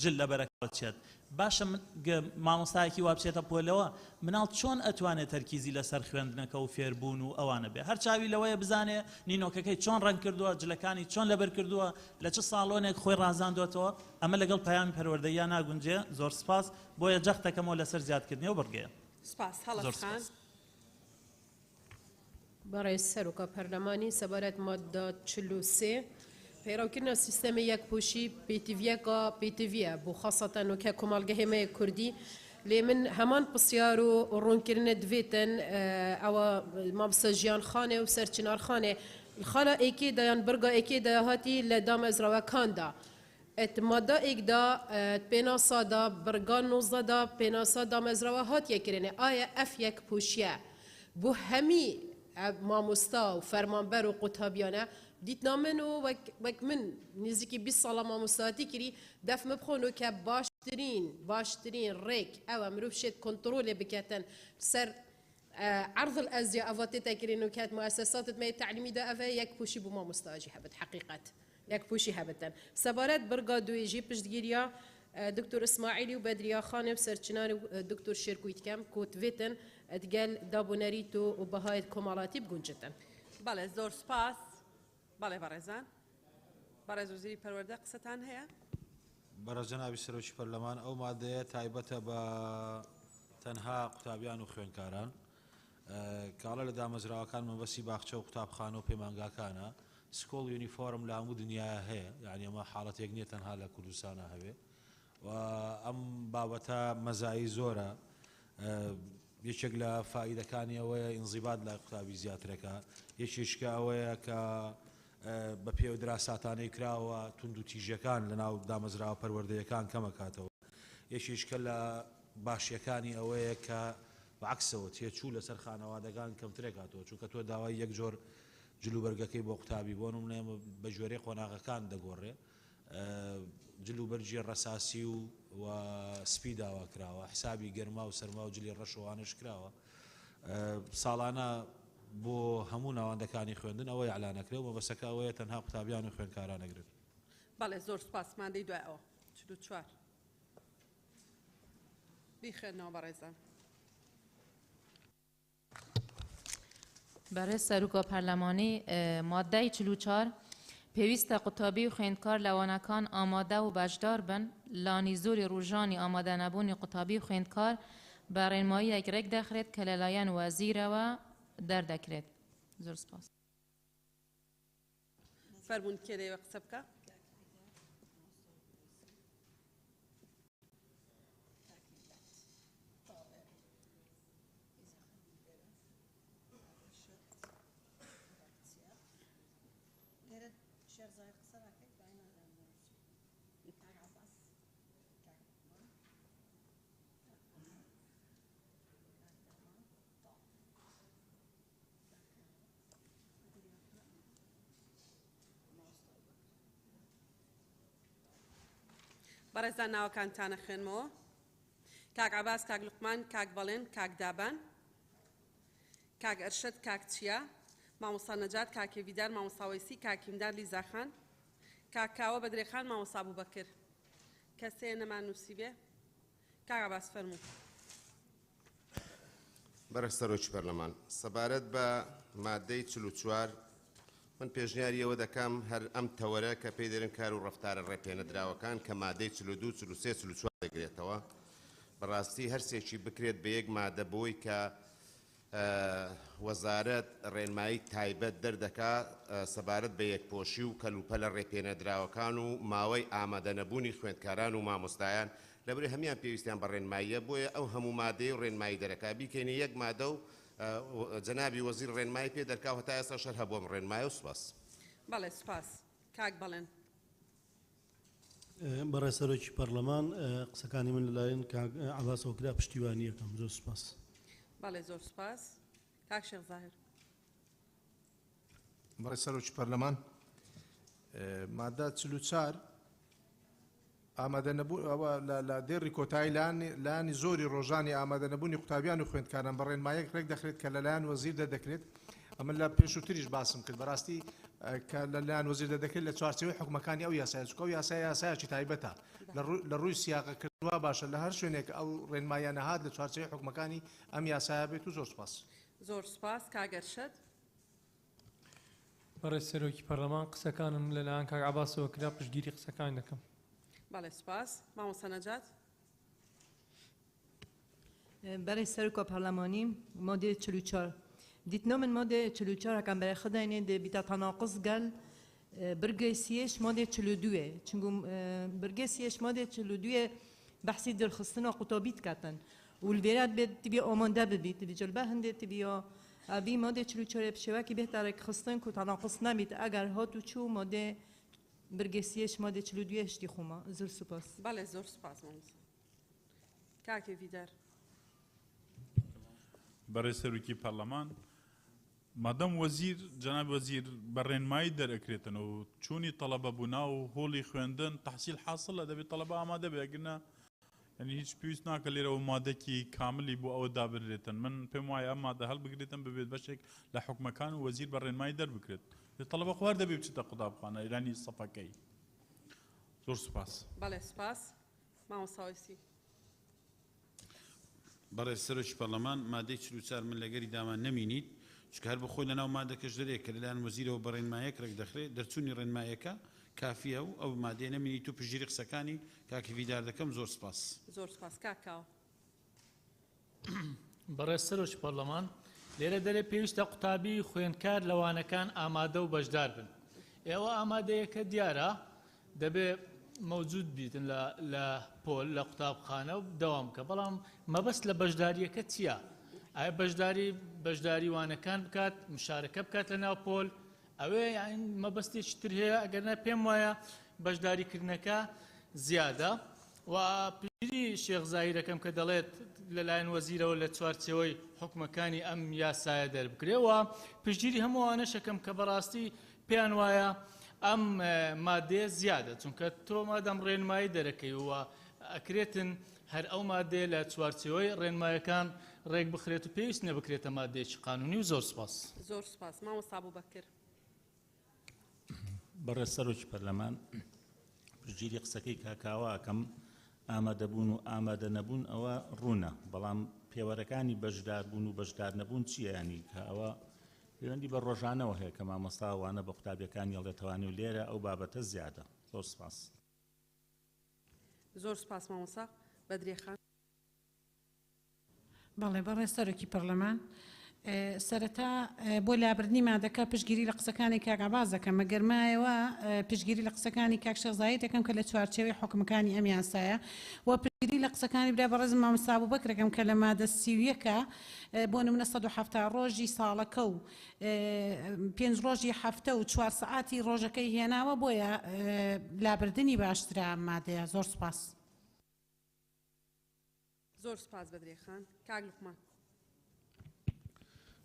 Speaker 3: جل لەبەرەکەوە چێت باشە مامۆستایەکی وا بچێتە پۆلەوە مناڵ چۆن ئەتوانێت تەرکیزی لەسەر خوێندنەکە و فێربوون و ئەوانە بێ هەر چاوی لەوەیە بزانێ نینۆکەکەی چۆن ڕەنگ کردووە جلەکانی چۆن لەبەر کردووە لە چه ساڵۆنێک خۆی ڕازاندوێتەوە ئەمە لەگەڵ پەیامی پەروەردەیە ناگونجێ زۆر سپاس بۆیە جەختەکەمەوە لەسەر زیادکردنەوە بڕگەیە
Speaker 1: سپاس هەڵەشخان
Speaker 4: بەڕێز سەرۆکە پەرلەمانی سەبارەت مادە 43 پیروکردن سیستم یەکپۆشی پێتیڤە بۆ خاصەتەن وەکە کۆمەڵگەهێمەیە کوردی لێ من هەمان پرسیار و ڕوونکردنە دوێتن ئەوە مامۆستا ژیانخانێ و سەرچنارخانێ خاڵە ئێکێ دایان بڕگا ئێکێ داهاتی لە دامەزراوەکاندا مادە ئێکدا پێناسادا بڕگا 19دا پێناسا دامەزراوە هاتیەکردنێ ئایا ئەف یەکپۆشیە بۆ هەمی مامۆستا و فەرمانبەر و قوتابیانە دیتنا من و وەک من نزیکی 20 ساڵە مامۆستاتی کردی دەفمە بخۆن کە باشترین ڕێک ئەوە مرۆڤ شێت کۆنتڕۆلێ بکاتن سەر عرض الأزياء أفاتي تكرين وكانت مؤسسات ما تعليمي دا أفا يكبوشي بما مستاجي حبت حقيقة يكبوشي حبتن سبارات برقا دو يجي بشتجيريا دكتور إسماعيلي وبدريا خانم سرچنان دكتور شيركويت كام كوت فيتن تقال دابوناريتو وبهاي كمالاتي بقنجتن
Speaker 1: بله زور سپاس بله بارزان بارز وزيري پرورده قصتان هيا
Speaker 5: بەڕە جەنابی سەرۆکی پەرلەمان ئەو مادەیە تایبەتە بە تەنها قوتابیان و خوێندکاران کاڵە لە دامەزراوەکان مەبەستی باخچە و قوتابخانە و پەیمانگاکانە سکۆڵ یونیفۆرم لە هەموو دنیاە هەیە یعنی ئەمە حاڵەتێک نییە تەنها لە کوردستانە هەوێ و ئەم بابەتە مەزایی زۆرە یەکێک لە فائیدەکانی ئەوەیە ئینزیبات لای قوتابی زیاترەکە یەکێشکە ئەوەیە کە بە پێو دراساتانەی کراوە تونند و تیژەکان لە ناو دامەزراوە پەروەردەیەکان کەمەکاتەوە یەکێشکە لە باشیەکانی ئەوەیە کە بەعکسەوە تێچوو لەسەر خانەوادەکان کەمترێکاتەوە چونکە تۆ داوای یەک جۆر جلوبەرگەکەی بۆ قوتابی بۆ نمونە بە ژێرەی قۆناغەکان دەگۆڕێ جلوبەرجی ڕەساسی و سپی داوا کراوە حسابی گەرما و سەرما و جلی ڕەشەوانش کراوە ساڵانە بۆ هەموو ناوەندەکانی خوێندن ئەوەی ئەعلانەکرێ و مەبەستەکە ئەوەیە تەنها قوتابیان و خوێندکاران ئەگرن
Speaker 1: بەڵێ زۆر سپاس مادەی دوایەوە 44 بیخێنەوە بەڕێزان
Speaker 6: برای سروکا پارلمانی ماده 44 پێویستە قوتابی و خوێندکار لەوانەکان ئامادە و بەشدار بن لانی زۆری ڕۆژانی ئامادە نەبوونی قوتابی و خوێندکار بە ڕێنماییەک ڕێک دەخرێت کە لەلایەن وەزیرەوە دەردەکرێت. زۆر سپاس.
Speaker 1: فەرموون کێ دەیەوێت قسە بکە؟ بەڕێزان ناوەکانتانە خوێنمەوە. کاک عەباس، کاک لوقمان، کاک بەڵێن، کاک دابان، کاک ئەرشەد، کاک چیا، مامۆستا نەجات، کاک هێویدار، مامۆستا وەیسی، کاک هیمدار لیزاخان، کاک کاوە بەدرێخان، مامۆستا بووبەکر. کەسێ نەمان نووسی بێ؟ کاک عەباس فەرموو.
Speaker 7: بەڕێز سەرۆکی پەرلەمان، سەبارەت بە مادەی 44 من پێشنیاری ئەوە دەکەم هەر ئەم تەوەرە کە پێی دەرن کار و ڕەفتارە ڕێپێنەدراوەکان کە مادەی 42 43 44 دەگرێتەوە بەڕاستی هەرسێکی بکرێت بە یەک مادە بۆی کە وەزارەت ڕێنمایی تایبەت دەردەکا سەبارەت بە یەکپۆشی و کەلوپەلە ڕێپێنەدراوەکان و ماوەی ئامادە نەبوونی خوێندکاران و مامۆستایان لەبەرەوەی هەمیان پێویستیان بە ڕێنماییە بۆیە ئەو هەموو مادەی و ڕێنمایی دەرەکا بیکەینە یەک مادە و جەنابی وەزیر ڕێنمایی پێ دەرکاو هەتا ئێستا شەر هەبووم ڕێنمایی و سوپاس.
Speaker 1: بەڵێ سوپاس. کاک بەڵێن.
Speaker 8: بەڕێز سەرۆکی پەرلەمان، قسەکانی من لەلایەن کاک عەباسەوە کرا پشتیوانی یەکەم. زۆر سوپاس.
Speaker 1: بەڵێ زۆر سوپاس. کاک شێخ زاهر.
Speaker 14: بەڕێز سەرۆکی پەرلەمان، مادە 44 ئامادە نەبوو ئەوە لە دێڕی کۆتایی لانی زۆری ڕۆژانی ئامادە نەبوونی قوتابیان و خوێندکاران بە ڕێنماییەک ڕێک دەخرێت کە لەلایەن وەزیر دەدەکرێت. ئەمە لە پێشووتریش باسم کرد بەڕاستی کە لەلایەن وەزیر دەدەکرێت لە چوارچێوەی حکومەکانی ئەو یاسایە، چونکە ئەو یاسایەکی تایبەتە لە ڕووی سیاقە کردووە باشە لە هەر شوێنێک ئەو ڕێنماییە نەهات لە چوارچێوەی حکومەکانی ئەم یاسایە بێت و زۆر سوپاس.
Speaker 1: زۆر سوپاس. کاک ئەرشەد.
Speaker 9: بەڕێز سەرۆکی پەرلەمان، قسەکانم لەلایەن کاک عەباسەوە کرا پشتگیری قسەکان دەکەم.
Speaker 1: بەڵێ سوپاس. مامۆستا نەجات.
Speaker 10: برای سرکو پارلمانی ماده 44 دیتنامن ماده 44 کم برای خدا اینه ده بیت تناقض گل برگسیش ماده 42 چون برگسیش ماده 42 بحثی درخستن و قطابیت کردن والبیرات بید تبی آماده ببید تبی جلبه هنده تبی ابی ماده 44 بشوه که بهتره که خستن که تناقض نمید اگر هاتو چو ماده برگسیش ماده 42 اشتی خوما. زور سپاس.
Speaker 1: بله زور سپاس مامۆستا. کاک هێویدار.
Speaker 22: بەڕێز سەرۆکی پەرلەمان، مادەم وەزیر جەناب وەزیر بە ڕێنمایی دەرەکرێتن و چوونی تەڵەبە بوونا و هۆڵی خوێندن تەحسیل حاصلە دەبێت تەڵەبە ئامادە بێ ئەگەر نە یعنی هیچ پێویست ناکە لێرەوە مادەکی کاملی بۆ ئەوە دابرێتن. من پێم وایە ئەم مادە هەڵبگرێتن ببێت بەشێک لە حکومەکان و وەزیر بە ڕێنمایی دەربکرێت. تەڵەبە خوار دەبێ بچێتە قوتابخانە ئێرانی سەفەکەی. زۆر سوپاس.
Speaker 1: بەڵێ سوپاس. مامۆستا وەیسی.
Speaker 21: بەڕێز سەرۆکی پەرلەمان، مادەی 44 من لەگەری دامان نەمینیت چونکە هەر بەخۆی لەناو مادەکەش دەرێت کە لەلایەن وەزیرەوە بە ڕێنماییەک ڕێک دەخرێت دەرچوونی ڕێنماییەکە کافیە و ئەو مادەیە نەمینیت و پشتگیری قسەکانی کاک هێویدار دەکەم. زۆر سوپاس.
Speaker 1: زۆر سوپاس. کاک کاوە.
Speaker 3: بەڕێز سەرۆکی پەرلەمان، لێرە دەرێ پێویستە قوتابی خوێندکار لەوانەکان ئامادە و بەشدار بن. ئێوە ئامادەیەکە دیارە دەبێ موجود بیتن لە پۆل لە قوتابخانە و دەوام کە بەڵام مەبەست لە بەشداریەکە چییە؟ ئایا بەشداری وانەکان بکات مشارەکە بکات لە ناو پۆل ئەوێ مەبەستێکی تر هەیە ئەگەرنە پێم وایە بەشداریکردنەکە زیادە و پشتگیری شێخ زاهیرەکەم کە دەڵێت لەلایەن وەزیرەوە لە چوارچێوەی حکومەکانی ئەم یاسایە دەربکرێەوە پشتگیری هەمووانەشەکەم کە بەڕاستی پێیان وایە ئەم مادەیە زیادە چونکە تۆ مادەم ڕێنمایی دەرەکەی وە ئەکرێتن هەر ئەو مادەیە لە چوارچێوەی ڕێنمایەکان ڕێک بخرێت و پێویست نەبکرێتە مادەیەکی قانونی و زۆر سوپاس.
Speaker 1: زۆر سوپاس. مامۆستا بووبەکر.
Speaker 11: بەڕێز سەرۆکی پەرلەمان، پشتگیری قسەکەی کاکاواکەم ئامادەبوون و ئامادە نەبوون ئەوە ڕوونە، بەڵام پێوەرەکانی بەشدار بوون و بەشدار نەبوون چییە؟ ینی کە ئەوە پەیوەندی بە ڕۆژانەوە هەیە کە مامۆستاوانە بە قوتابیەکان هێڵێتەوانی و لێرە ئەو بابەتە زیادە. زۆر سپاس.
Speaker 1: زۆر سپاس مامۆستا بەدرێخان.
Speaker 2: بەڵێ بەڕێ سەرۆکی پەرلەمان سەرەتا بۆ لابردنی مادەکە پشتگیری لە قسەکانی کاک عەباس دەکەم مەگەرمایەوە پشتگیری لە قسەکانی کاک شێخزایە دەکەم کە لە چوارچێوەی حکومەکانی ئەم یاسایە و پشتگیری لە قسەکانی برا بەڕێزم مامۆستا ئەبوبەکر دەکەم کە لە مادە 31 بۆ نمونە 170 ڕۆژی ساڵەکە و 5 ڕۆژی هەفتە و 4 سەعاتی ڕۆژەکەی هێناوە بۆیە لابردنی باشترە مادەیە. زۆر سپاس.
Speaker 1: زۆر سپاس بەدرێخان. کاک لوقمان.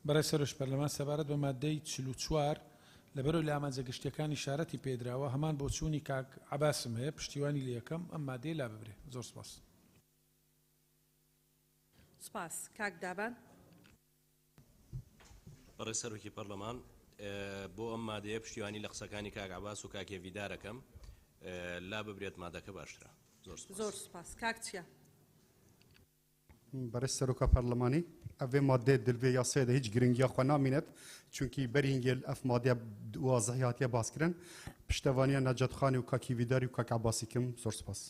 Speaker 18: بەڕێز سەرۆکی پەرلەمان سەبارەت بە مادەی 44 لەبەرەوەی لە ئامانجە گشتیەکانی شارەتی پێدراوە هەمان بۆ چوونی کاک عەباسم هەیە پشتیوانی لە یەکەم ئەم مادەی لا ببرێ. زۆر سپاس.
Speaker 1: سپاس. کاک دابان.
Speaker 12: بەڕێز سەرۆکی پەرلەمان بۆ ئەم مادەیە پشتیوانی لە قسەکانی کاک عەباس و کاک ێڤیدارەکەم لا ببرێت مادەکە باشترە.
Speaker 1: زۆر سپاس. کاک چیە؟
Speaker 23: بەڕێز سەرۆکە پەرلەمانی ئەvê مادێ دلvê yasayê de hiç giringiya xwe namînet çunkî berîngêl ev madeya wazehî hatiye baskirin piştevaniya Necatxanê û kakî Vîdarî û kak Abbasî kim. Zor spas.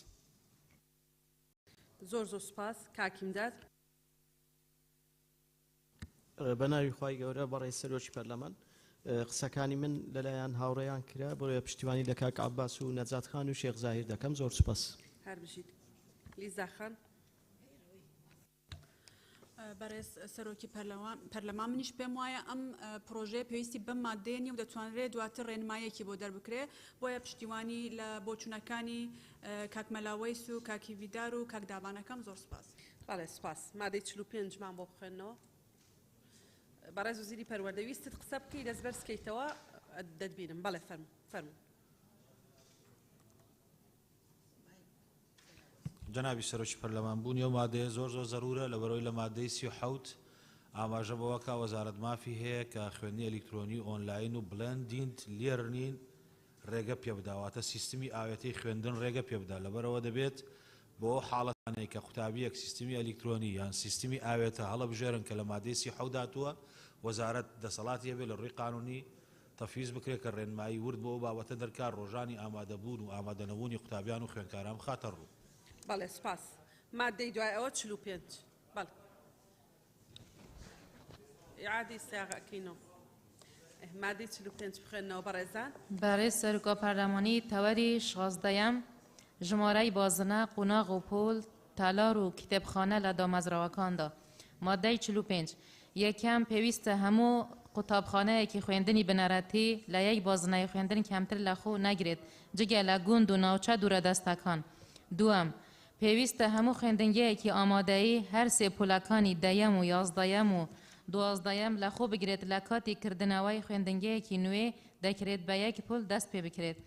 Speaker 1: زۆر سپاس. کاکیمداد.
Speaker 13: بە ناوی خوای گەورە بەڕێز سەرۆکی پەرلەمان قسەکانی من لەلایەن هاوڕێیان کرا بۆیە پشتیوانی لە کاک عەباس و نەجاتخان و شێخ زاهیر دەکەم. زۆر سپاس.
Speaker 1: هەر بژیت. لیزاخان.
Speaker 15: بەڕێز سەرۆکی پەرلەمان منیش پێم وایە ئەم پرۆژەیە پێویستی بەم مادەیە نیە و دەتوانرێت دواتر ڕێنمایەکی بۆ دەربکرێ بۆیە پشتیوانی لە بۆچوونەکانی کاک مەلاوەیس و کاکی ڤیدار و کاک دابانەکەم. زۆر سپاس.
Speaker 1: بەڵێ سپاس. مادەی 45 مان بۆ بخوێنەوە. بەڕێز وزیری پەروەردەویستت قسە بکەی دەستبەر سکەیتەوە دەتبینم. بەڵێ فەرموو.
Speaker 5: جنابی سەرۆکی پەرلەمان بوونی و مادەیە زۆر زەرورە لەبەرەوەی لە مادەی 37 ئاماژە بەوەکە وەزارەت مافی هەیە کە خوێندنی ئەلیکترۆنی ئۆنلاین و بلندینت لێرنین ڕێگە پێ بداواتە سیستمی ئاوێتەی خوێندن ڕێگە پێ بدا لەبەرەوە دەبێت بۆ حاڵەتانەی کە قوتابیەک سیستمی ئەلیکترۆنی یان سیستمی ئاوێتە هەڵە بژێرن کە لە مادەی 37 داتووە وەزارەت دەسەڵاتی هەبێت لە ڕووی قانونی تەفویض بکرێت کە ڕێنمایی ورد بۆ بابەتە دەرکات ڕۆژانی ئامادەبوون و ئامادەنەبوونی قوتابیان و خوێندکاران بخاتە ڕوو.
Speaker 1: بەڵێ سپاس. مادەی دوای ئەوە 45. بەڵێ. ئیعادەی سیاغەکەینەوە. مادەی 45 بخوێنەوە بەڕێزان.
Speaker 6: بەڕێز سەرۆکە پەرلەمانی تەوەری 16 ژمارەی بازنە قوناغ و پۆل تالار و کتێبخانە لە دامەزراوەکاندا. مادەی 45 یەکەم پێویستە هەموو قوتابخانەیەکی خوێندنی بنەرەتی لە یەک بازنەی خوێندن کەمتر لە خۆ نەگرێت جگە لە گوند و ناوچە دوورەدەستەکان. دووەم پێویستە هەموو خوێندنگەیەکی ئامادەیی هەر سێ پولەکانی دەیەم و یازدەیەم و دوازدەیەم لە خۆ بگرێت لە کاتی کردنەوەی خوێندنگەیەکی نوێ دەکرێت بە یەک پول دەست پێ بکرێت.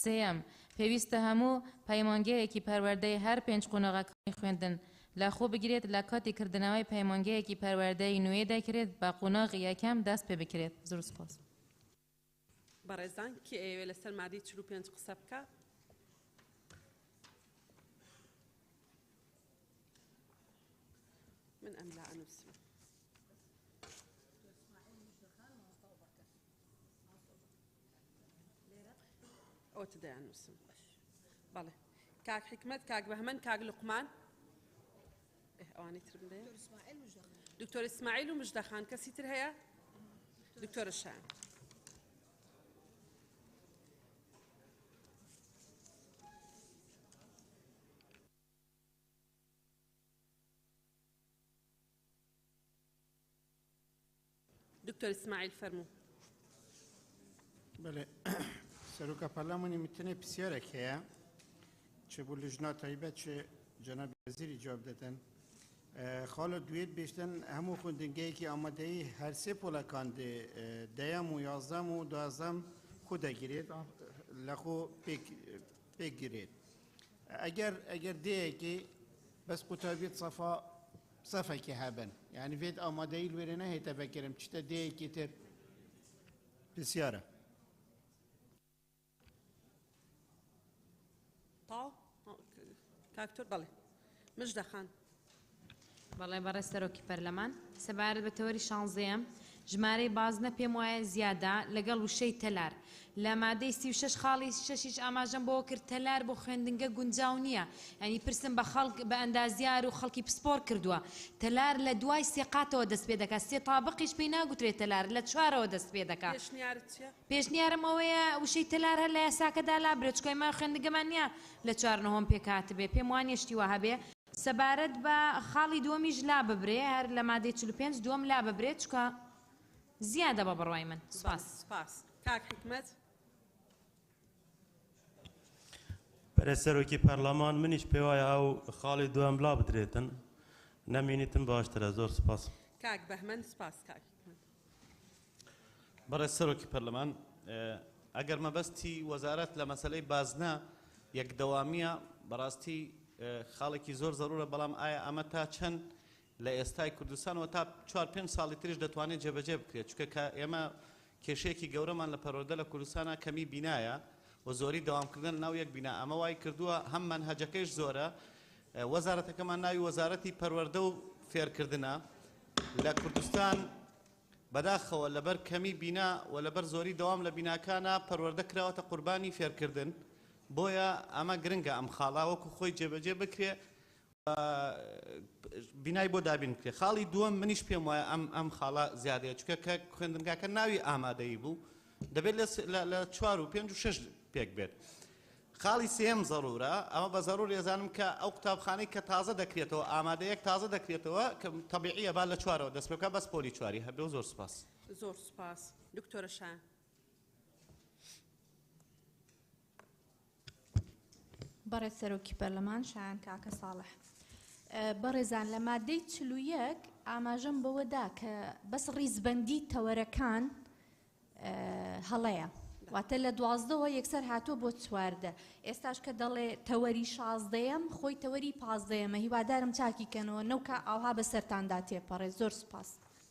Speaker 6: سێەم پێویستە هەموو پەیمانگەیەکی پەروەردەی هەر 5 قوناغەکانی خوێندن لە خۆ بگرێت لە کاتی کردنەوەی پەیمانگەیەکی پەروەردەی نوێ دەکرێت بە قوناغی یەکەم دەست پێ بکرێت. زۆر سپاس.
Speaker 1: بەڕێزان کێ ئەوێ لەسەر مادەی 45 قسە بکە؟ من أم لا أنفسي أو تدعي أنفسي. بله كاك حكمت كاك بهمن كاك لقمان أواني تربدي دكتور إسماعيل ومجدة خان كسيتر هيا دكتور الشاعر. دكتور إسماعيل فرمو.
Speaker 16: بله سروکا پارلمانی میتونه بسیاره که چه بولجنا طیبه چه جناب وزیری جواب دادن خاله دوید بیشتن همو خوندنگی که آماده ای هر سه پولکان دیم و یازدم و دوازدم خود گیرید لخو پیک گیرید اگر دیه که بس قطابیت صفا که هبن يعني فيد آماده ای الورنه هی تفکرم چطور دیه که تر بسیاره
Speaker 1: طاو كاكتور بله مجدة خان.
Speaker 6: بەڵێ بەڕێز سەرۆکی پەرلەمان سەبارەت بە تەوەری 16
Speaker 17: ژمارەی بازنە پێم وایە زیادە لەگەڵ وشەی تەلار لە مادەی 36 خاڵی 6 ئاماژەم بۆ کرد تەلار بۆ خوێندنگە گونجاو نییە ئەنی پرسم بە خەڵک بە ئەندازیار و خەڵکی پسپۆر کردووە تەلار لە دوای سێقاتەوە دەست پێ دەکات سێ تابقیش پێی ناگوترێت تەلار لە چوارەوە دەست پێ دەکات پێشنیارم ئەوەیە وشەی تەلار هەر لە یاساکەدا لا برێچکۆی ما خوێندنگەمان نییە لە 4 پێکاتبێ پێم وانە شتیوە هەبێ سەبارەت بە خاڵی دووەمیش لا ببرێ هەر لە مادەی 45 دووەم لا ببرێت چکە زیادە بە بڕوای من سپاس
Speaker 1: کاک حکمەت
Speaker 19: پەرسەرۆکی پەرلەمان منیش پێ وایە ئەو خاڵی دووەم لا بدرێتن نەمینیتم باشترە زۆر سپاس
Speaker 1: کاک بەهمەن سپاس کاک
Speaker 21: بەڕێزەرۆکی پەرلەمان ئەگەر مەبەستی وەزارەت لە مەسەلەی بازنە یەکدەوامیە بەڕاستی خاڵێکی زۆر زەرورە بەڵام ئایا ئەمە تا چەند لە ئێستای کوردستانەوە تا 4-5 ساڵی تریش دەتوانێت جێبەجێ بکرێت چونکە ئێمە کێشەیەکی گەورەمان لە پەروەردە لە کوردستانە کەمی بینایە و زۆری دەوامکردن ناو یەک بینا ئەمە وای کردووە هەم منهەجەکەیش زۆرە وەزارەتەکەمان ناوی وەزارەتی پەروەردە و فێرکردنە لە کوردستان بەداخەوە لەبەر کەمی بینا و لەبەر زۆری دەوام لە بیناکانە پەروەردە کراوەتە قوربانی فێرکردن بۆیە ئەمە گرنگە ئەم خاڵا وەکو خۆی جێبەجێ بکرێ بینای بۆ دابین بکرێ خاڵی دووەم منیش پێم وایە ئەم خاڵا زیادەیە چونکە کە خوێندنگاکە ناوی ئامادەیی بوو دەبێت لە 4 و 5 و 6 پێک بێت خاڵی سێم زەرورە ئەمە بە زەرور ێزانم کە ئەو قوتابخانەی کە تازە دەکرێتەوە ئامادەیەک تازە دەکرێتەوە کە تەبیعیە با لە 4ەوە دەست پێ بکات بەس پۆلی 4 هەبێ و زۆر سپاس
Speaker 1: زۆر سپاس دکتۆرە شایان
Speaker 20: بەڕێز سەرۆکی پەرلەمان شایان کاکە ساڵح بەڕێزان لە مادەی 41 ئاماژەم بەوەدا کە بەس ڕیزبەندی تەوەرەکان هەڵەیە واتە لە 12ەوە یەکسەر هاتووە بۆ 4 ئێستاش کە دەڵێ تەوەری 16ەم خۆی تەوەری 15ەمە هیوادارم چاکیکەنەوە نەوکە ئاها بە سەرتاندا تێپەڕێ زۆر سپاس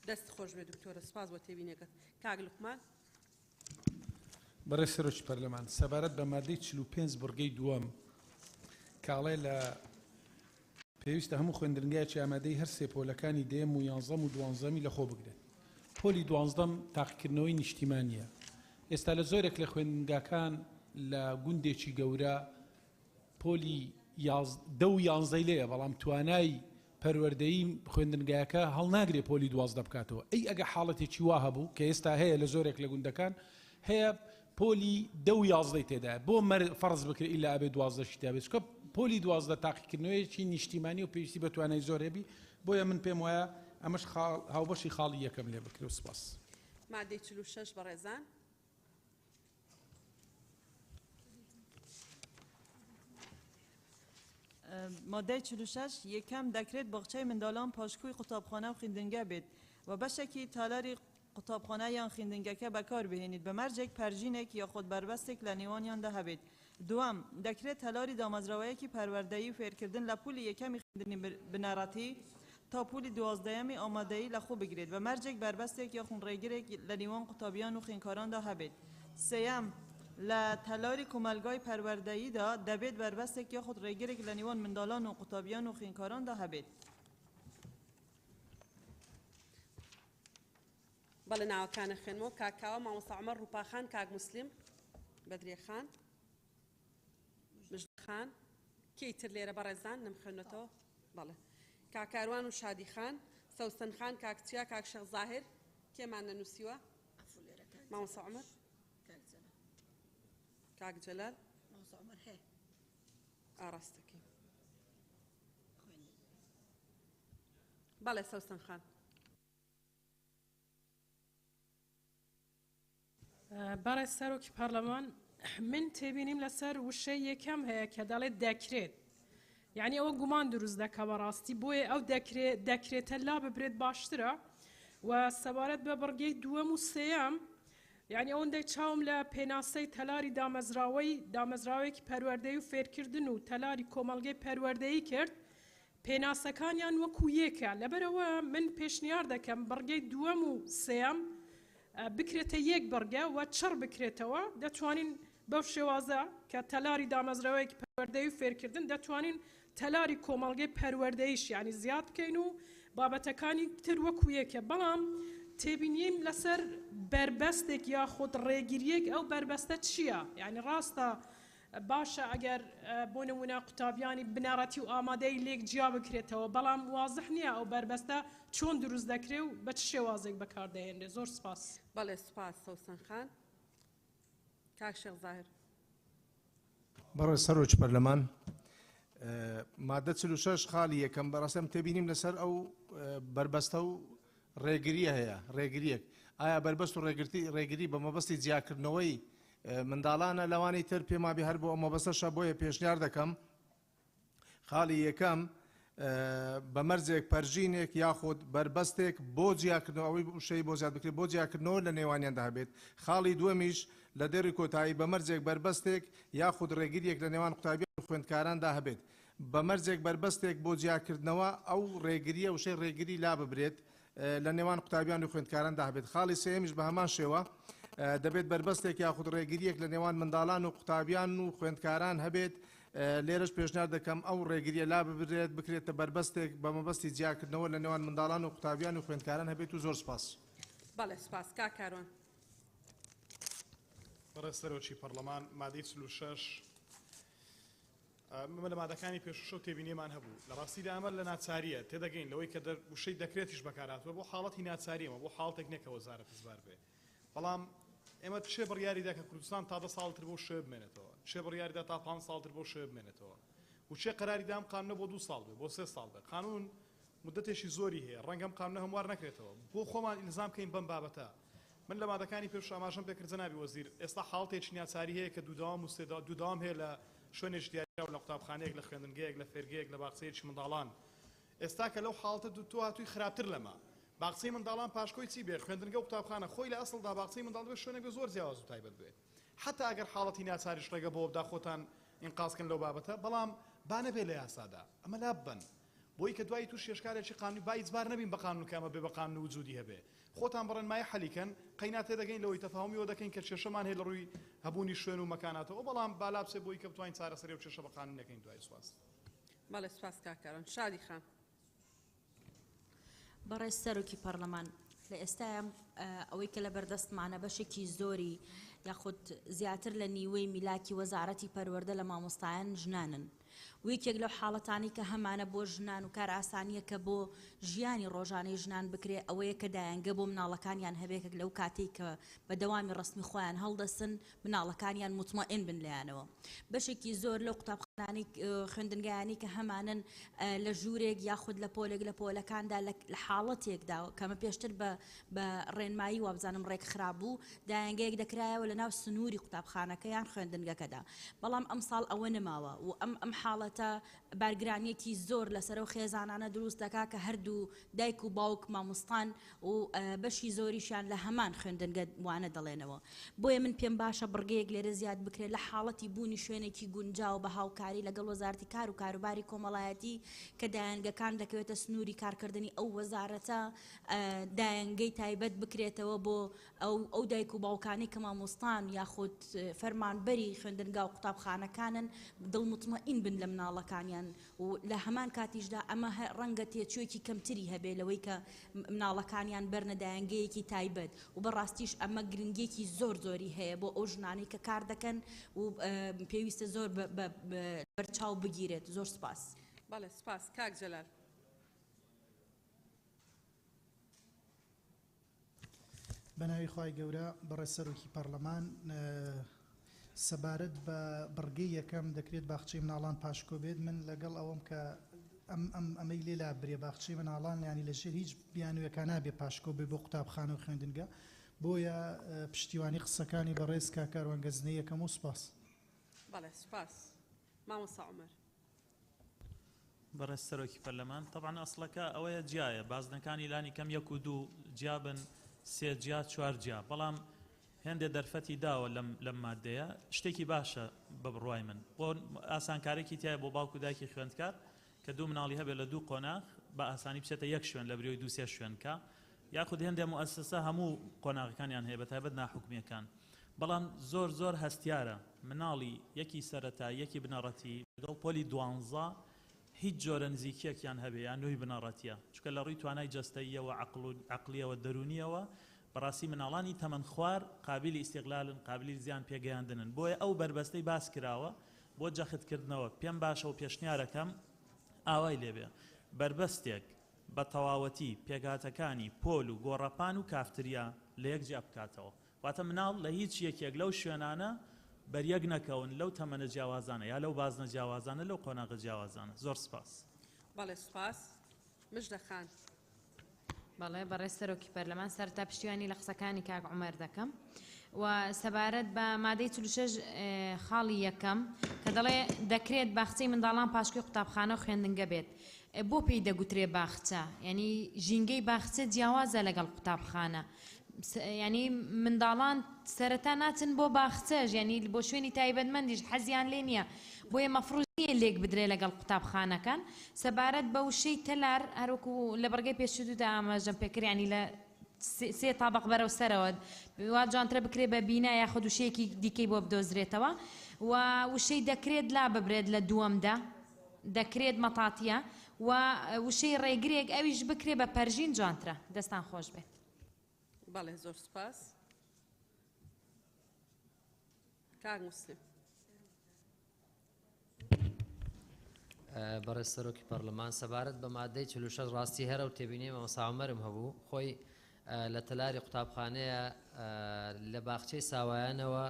Speaker 1: دەست خۆش بێ دکتۆرە سپاس بۆ تێبینێکت کاک لوقمان
Speaker 18: بەڕێز سەرۆکی پەرلەمان سەبارەت بە مادەی 45 بڕگەی دووەم کاڵێ لە پێویستە هەموو خوێندنگایکی ئامادەی هەر سێ پۆلەکانی دێم و 11 و 12 لە خۆ بگرێت پۆلی 12 تاقیکردنەوەی نیشتیمانیە ئێستا لە زۆرێک لە خوێندنگاکان لە گوندێکی گەورە پۆلی 10 و 11 لێیە بەڵام توانای پەروەردەیی خوێندنگایەکە هەڵناگرێ پۆلی 12 بکاتەوە ئەی ئەگە حاڵەتێکی وا هەبوو کە ئێستا هەیە لە زۆرێک لە گوندەکان هەیە پۆلی 10 و 11 تێدا بۆ فەرز بکرێت ئیلا ئەبێ 12 شتیا بێت چکە پۆلی 12 تاقیکردنەوەیەکی نیشتیمانی و پێویستی بە توانای زۆر هەبی بۆیە من پێم وایە ئەمەش هاوبەشی خاڵی یەکەم لێ بکرێ و سپاس
Speaker 1: مادەی 46 بەڕێزان
Speaker 24: مادەی 46 یەکەم دەکرێت باخچەی منداڵان پاشکوی قوتابخانە و خوێندنگە بێت و بەشێکی تالاری قوتابخانە یان خوێندنگەکە بەکار بهێنیت بە مەرجێک پەرژینێک یاخود بربەستێک لە نێوانیاندا هەبێت دوام دەکرێت تەلاری دامەزراوەیەکی پەروەردەیی و فێرکردن لە پولی یەکەمی خوێندنی بنەڕەتی تا پولی 12یەمی ئامادەیی لە خۆ بگرێت بە مەرجێک بربەستێک یاخون ڕێگرێک لە نێوان قوتابیان و خوێندکاراندا هەبێت سێەم لە تەلاری کۆمەلگای پەروەردەییدا دەبێت بربەستێک یاخود ڕێگرێک لە نێوان منداڵان و قوتابیان و خوێندکاراندا هەبێت
Speaker 1: بەڵێ ناوەکانە خوێنمەوە کاکاوە مامۆستا عومەر ڕووپاخان کاک موسلیم بەدرێ خان مژدە خان کێی تر لێرە بەڕێزان نەمخوێنێتەوە بەڵێ کاکاروان و شادی خان سەوسن خان کاکچیا کاک شەخ زاهر کێمان نەنووسیوە مامۆستا عومەر کاک جەلال ئاراستەکەی بەڵێ سەوسن خان
Speaker 25: بەڕێز سەرۆکی پەرلەمان من تێبینیم لەسەر وشەی یەکەم هەیە کە دەڵێت دەکرێت یعنی ئەوە گومان دروست دەکە بەڕاستی بۆیە ئەو دەکرێتە لا ببرێت باشترە و سەبارەت بە بڕگەی دووەم و سێەم یعنی ئەوەندەی چاوم لە پێناسەی تەلاری دامەزراوەیەکی پەروەردەیی و فێرکردن و تەلاری کۆمەڵگەی پەروەردەیی کرد پێناسەکانیان وەکو یەکە لەبەرەوە من پێشنیار دەکەم بڕگەی دووەم و سێەم بکرێتە یەک بڕگە و چڕ بکرێتەوە دەتوانین بەو شێوازە کە تەلاری دامەزراوەیەکی پەروەردەیی و فێرکردن دەتوانین تەلاری کۆمەڵگەی پەروەردەییش یعنی زیاد بکەین و بابەتەکانی تر وەکو یەکە بەڵام تێبینیم لەسەر بربەستێک یا خۆت ڕێگیریەک ئەو بربەستە چییە؟ یعنی ڕاستە باشە ئەگەر بۆ نمونە قوتابیانی بنەڕەتی و ئامادەی لێک جیا بکرێتەوە بەڵام وازح نییە ئەو بربەستە چۆن دروست دەکرێ و بە چ شێوازێک بەکاردەهێنرێ. زۆر سپاس.
Speaker 1: بەڵێ سپاس سەوسن خان. کاک شێخ زاهر.
Speaker 4: بەڕێ سەرۆکی پەرلەمان مادە 46 خاڵی یەکەم بەڕاستەم تێبینیم لەسەر ئەو بربەستە و ڕێگریە هەیە ڕێگریەک ئایا بربەست و ڕێگری بە مەبەستی جیاکردنەوەی منداڵانە لەوانی تر پێمابی هەر بۆ ئەو مەبەستەشە بۆیە پێشنیار دەکەم خاڵی یەکەم بە مەرجێک پەرژینێک یاخود بربەستێک بۆ جیاکردنەوەی شەی بۆ زیاد بکرێت بۆ جیاکردنەوە لە نێوانیاندا هەبێت. خاڵی دووەمیش لە دەری کۆتایی بە مەرجێک بربەستێک یاخود ڕێگریەک لە نێوان قوتابیان و خوێندکاراندا هەبێت بە مەرجێک بربەستێک بۆ جیاکردنەوە ئەو ڕێگریە و شەی ڕێگری لا ببرێت لە نێوان قوتابیان و خوێندکاراندا هەبێت. خاڵی سێمیش بە هەمان شێوە دەبێت بربەستێک یاخود ڕێگریەک لە نێوان منداڵان و قوتابیان و خوێندکاران هەبێت. لێرەش پێشنیار دەکەم ئەو ڕێگریە لا ببرێت بکرێتە بربەستێک بە مەبەستی جیاکردنەوە لە نێوان منداڵان و قوتابیان و خوێندکاران هەبێت و زۆر سپاس.
Speaker 1: بەڵێ سپاس. کاک کاروان.
Speaker 7: بەڕێز سەرۆکی پەرلەمان مادەی 46 لە مادەکانی پێشوشە و تێبینیمان هەبوو لە ڕاستیدا ئەمە لە ناچاریە تێدەگەین لەوەی کە وشەی دەکرێتیش بەکاراتوە بۆ حاڵەتی ناچاریەمە بۆ حاڵتێک نێکە وەزارەت هزبار بێ بەڵام ئێمە چێ بڕیاریدا کە کوردستان تا 10 ساڵتر بۆ شێ بمێنێتەوە چێ بڕیاریدا تا 5 ساڵتر بۆ شێ بمێنێتەوە و چێ قەراریدا ئەم قانونە بۆ 2 ساڵ بێ بۆ 3 ساڵ بێ قانون مدەتێکی زۆری هەیە ڕەنگە ئەم قانونە هەموار نەکرێتەوە بۆ خۆمان ئیلزام بکەین بەم بابەتە. من لە مادەکانی پێش ئاماژەم پێکرد جەنابی وەزیر ئێستا حاڵتێکی ناچاری هەیە کە دووداوام هەیە لە شوێنێک دیارە و لە قوتابخانەیەک لە خوێندنگەیەک لە فێرگەیەک لە باخچەیەکی منداڵان ئێستا کە لەو حاڵتە تۆ هاتووی خراپتر لەمە باخچەی منداڵان پاشکۆی چی بێ خوێندنگە و قوتابخانە خۆی لە ئەسڵدا باخچەی منداڵ بێ شوێنێک زۆر جیاواز و تایبەت بێ حتا ئەگەر حاڵەتی ناچاریش ڕێگە بۆ بدا خۆتان ئینقازکن لەو بابەتە بەڵام با نەبێ لە یاسادا ئەمە لا ببن بۆی کە دوای تووش شێشکارێکی قانونی با ئیجبار نەبین بە قانون کامە بێ بە قانون وجودی هەبێ خۆتان بڕێن مای حەلیکەن قەینا تێدەگەین لەوەی تەفاهمیەوە دەکەین کە کێشەمان هەیە لە ڕووی هەبوونی شوێن و مەکاناتەوە بەڵام بالا بچێ بۆی کە بتوانین چارەسەری و کێشە بە قانون نەکەین دوای سواس.
Speaker 1: بەڵێ سپاس کاک کاروان. شادی خان.
Speaker 8: بەڕێز سەرۆکی پەرلەمان لە ئێستایم ئەوەی کە لە بەردەستمانە بەشێکی زۆری یاخود زیاتر لە نیوەی میلاکی وەزارەتی پەروەردە لە مامۆستایان ژنانن ویکێک لەو حاڵەتانی کە هەمانە بۆ ژنان و کار ئاسانیە کە بۆ ژیانی ڕۆژانەی ژنان بکرێ ئەوەیە کە دایانگە بۆ مناڵەکانیان هەبێت لەو کاتێک کە بە دەوامی ڕسمی خۆیان هەڵدەسن مناڵەکانیان مطمئن بن لایەنەوە. بەشێکی زۆر لەو قوتابخانەی خوێندنگایانی کە هەمانن لە ژوورێک یاخود لە پۆلێک لە پۆلەکاندا لە حاڵەتێکدا کەمە پێشتر بە ڕێنمایی وابزانم ڕێک خراپ بوو دایانگەیەک دەکرایەوە لە ناو سنووری قوتابخانەکەیان خوێندنگەکەدا بەڵام ئەم ساڵ ئەوە نەماوە و ئەم حاڵەتە بارگرانیەکی زۆر لەسەر و خێزانانە دروست دەکا کە هەردوو دایک و باوک مامۆستان و بەشی زۆریشیان لە هەمان خوێندنگە وانە دەڵێنەوە بۆیە من پێم باشە بڕگەیەک لێرە زیاد بکرێت لە حاڵەتی بوونی شوێنێکی گونجاو بە هاوکاری لەگەڵ وەزارەتی کار و کاروباری کۆمەڵایەتی کە دایانگەکان دەکەوێتە سنووری کارکردنی ئەو وەزارەتە دایانگەی تایبەت بکرێتەوە بۆ ئەو دایک و باوکانی کە مامۆستان یاخود فەرمانبەری خوێندنگا و قوتابخانەکانن دڵمطمئین بن لە مناڵەکانیان و لە هەمان کاتیشدا ئەمە ڕەنگە تێچوویەکی کەمتری هەبێ لەوەی کە مناڵەکانیان بەرنە دایانگەیەکی تایبەت و بەڕاستیش ئەمە گرنگێکی زۆر زۆری هەیە بۆ ئەو ژنانی کە کار دەکەن و پێویستە زۆر بەرچاو بگیرێت. زۆر سپاس.
Speaker 1: بەڵێ سپاس. کاک جەلال.
Speaker 9: بەناوی خوای گەورە بەڕێز سەرۆکی پەرلەمان سەبارەت بە بڕگەی یەکەم دەکرێت باخچەی مناڵان پاشکۆ بێت من لەگەڵ ئەوەم کە ئەمەی لێلا برێ باخچەی مناڵان ینی لەژێر هیچ بیانویەکان نابێ پاشکۆ بێ بۆ قوتابخانە و خوێندنگە بۆیە پشتیوانی قسەکانی بەڕێز کاکاروان گەزنەی یەکەم و سپاس.
Speaker 1: بەڵێ سپاس. مامۆستا عومەر.
Speaker 3: بەڕێز سەرۆکی پەرلەمان طبعا ئەسڵەکە ئەوەیە جیایە بازنەکانی لانی کەم 1 و 2 جیابن 3 جیا 4 جیا بەڵام هێندێ دەرفەتی داوە لەم مادەیە شتێکی باشە بە بڕوای من بۆ ئاسانکارێکی تایە بۆ باوکو دایکی خوێندکار کە 2 مناڵی هەبێت لە 2 قۆناغ بە ئاسانی بچێتە 1 شوێن لە بریۆی 2-3 شوێنکە یاخود هێندێ مؤسسە هەموو قۆناغەکانیان هەیە بەتایبەت ناحوکمیەکان بەڵام زۆر هەستیارە مناڵی یەکی سەرەتا یەکی بنەڕەتی لەگەڵ پۆلی 12 هیچ جۆرە نزیکیەکیان هەبێ یان نوێی بنەڕەتیە چکە لە ڕووی توانای جەستەییەوە عقلیەوە دەرونیەوە بەڕاستی مناڵانی تەمەند خوار قابلی ئیستیغلالن قابلی زیان پێگەیاندنن بۆیە ئەو بربەستەی باس کراوە بۆ جەختکردنەوە پێم باشە و پێشنیارەکەم ئاوای لێبێ بربەستێک بە تەواوەتی پێگاتەکانی پۆل و گۆڕەپان و کافتریا لە یەکجیا بکاتەوە واتە مناڵ لە هیچ یەکێک لەو شوێنانە بەریەک نەکەون لەو تەمەنە جیاوازانە یا لەو بازنە جیاوازانە لەو قۆناغە جیاوازانە زۆر سپاس
Speaker 1: بەڵێ سپاس مژدە خان
Speaker 17: بەڵێ بەڕێز سەرۆکی پەرلەمان سەرتا پشتیوانی لە قسەکانی کاک عومەر دەکەم و سەبارەت بە مادەی 46 خاڵی یەکەم کە دەڵێ دەکرێت باخچەی منداڵان پاشکوی قوتابخانە و خوێندنگە بێت بۆ پێی دەگوترێ باخچە یعنی ژینگەی باخچە جیاوازە لەگەڵ قوتابخانە ینی منداڵان سەرەتا ناچن بۆ باخچەش ینی بۆ شوێنی تایبەتمەندیش حەزیان لێ نییە بۆیە مەفروض لێک بدرێ لەگەڵ قوتابخانەکان سەبارەت بە وشەی تەلار هەروەکو لە بەرگەی پێشودا ئاماژەم پێکرد ینی لە سێ تابق بەرەو سەرەوە وا جوانترە بکرێ بە بینا یاخود وشەیەکی دیکەی بۆ بدۆزرێتەوە و وشەی دەکرێت لا ببرێت لە دووەمدا دەکرێت مەتاتیە و وشەی ڕێگرێک ئەویش بکرێ بە پەرژین جوانترە دەستان خۆش بێت
Speaker 1: بەڵێ زۆر سپاس کاک موسڵیم
Speaker 2: بەڕێز سەرۆکی پەرلەمان سەبارەت بە مادەی 46 ڕاستی هەرە و تێبینێ مەمەستا عومەرم هەبوو خۆی لە تەلاری قوتابخانەیە لە باخچەی ساوایانەوە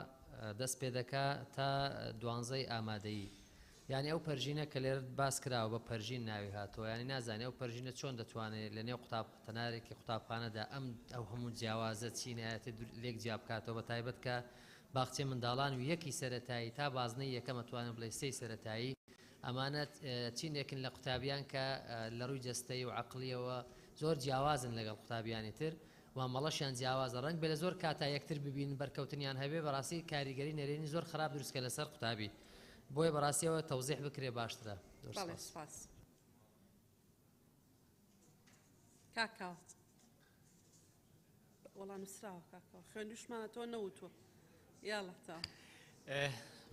Speaker 2: دەست پێ دەکا تا 12 ئامادەیی یعنی ئەو پەرژینە کە لێرە باس کراوە بە پەرژین ناوی هاتووە ینی نازانێ ئەو پەرژینە چۆن دەتوانێت لە نێو تەنارێکی قوتابخانەدا ئەو هەموو جیاوازە چینایەتی لێک جیا بکاتەوە بە تایبەت کە باخچەی منداڵان و یەکی سەرەتایی تا بازنەی یەکەم ئەتوانێت بڵێ سەی سەرەتایی ئەمانە چینێکن لە قوتابیان کە لە ڕووی جەستەی و عقلیەوە زۆر جیاوازن لەگەڵ قوتابیانی تر و مەڵەشیان جیاوازە ڕەنگ بێ لە زۆر کاتا یەکتر ببین بەرکەوتنیان هەبێ بەڕاستی کاریگەری نەرێنی زۆر خراپ دروستکە لەسەر قوتابی بۆیە بەڕاستیەوە تەوزیح بکرێ باشترە
Speaker 1: بەڵێ سپاس کاکاوە وەڵام نووسراوە کاکاوە خوێندوشمانە تۆ نەوتووە یاڵە تا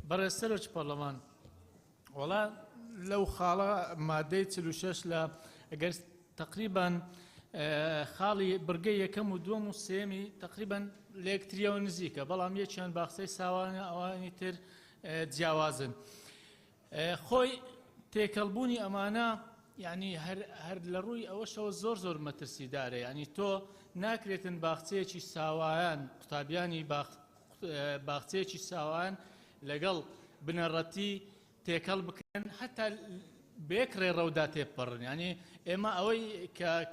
Speaker 10: بەڕێز سەرۆکی پەرلەمان وڵا لەو خاڵە مادەی 46 لە ئەگەر تقریبان خاڵی بڕگەی یەکەم و دووەم و سێمی تقریبان لە یەکتریەوە نزیکە بەڵام یەکیان باخچەی ساوانە ئەوانی تر جیاوازن خۆی تێکەڵبوونی ئەمانە یعنی هەر لە ڕووی ئەوەشەوە زۆر مەترسیدارە ینی تۆ ناکرێتن باخچەیەکی ساوایان قوتابیانی باخچەیەکی ساوان لەگەڵ بنەڕەتی تێکەڵ بکەن حتا بێک ڕێڕەودا تێپەڕن ینی ئێمە ئەوەی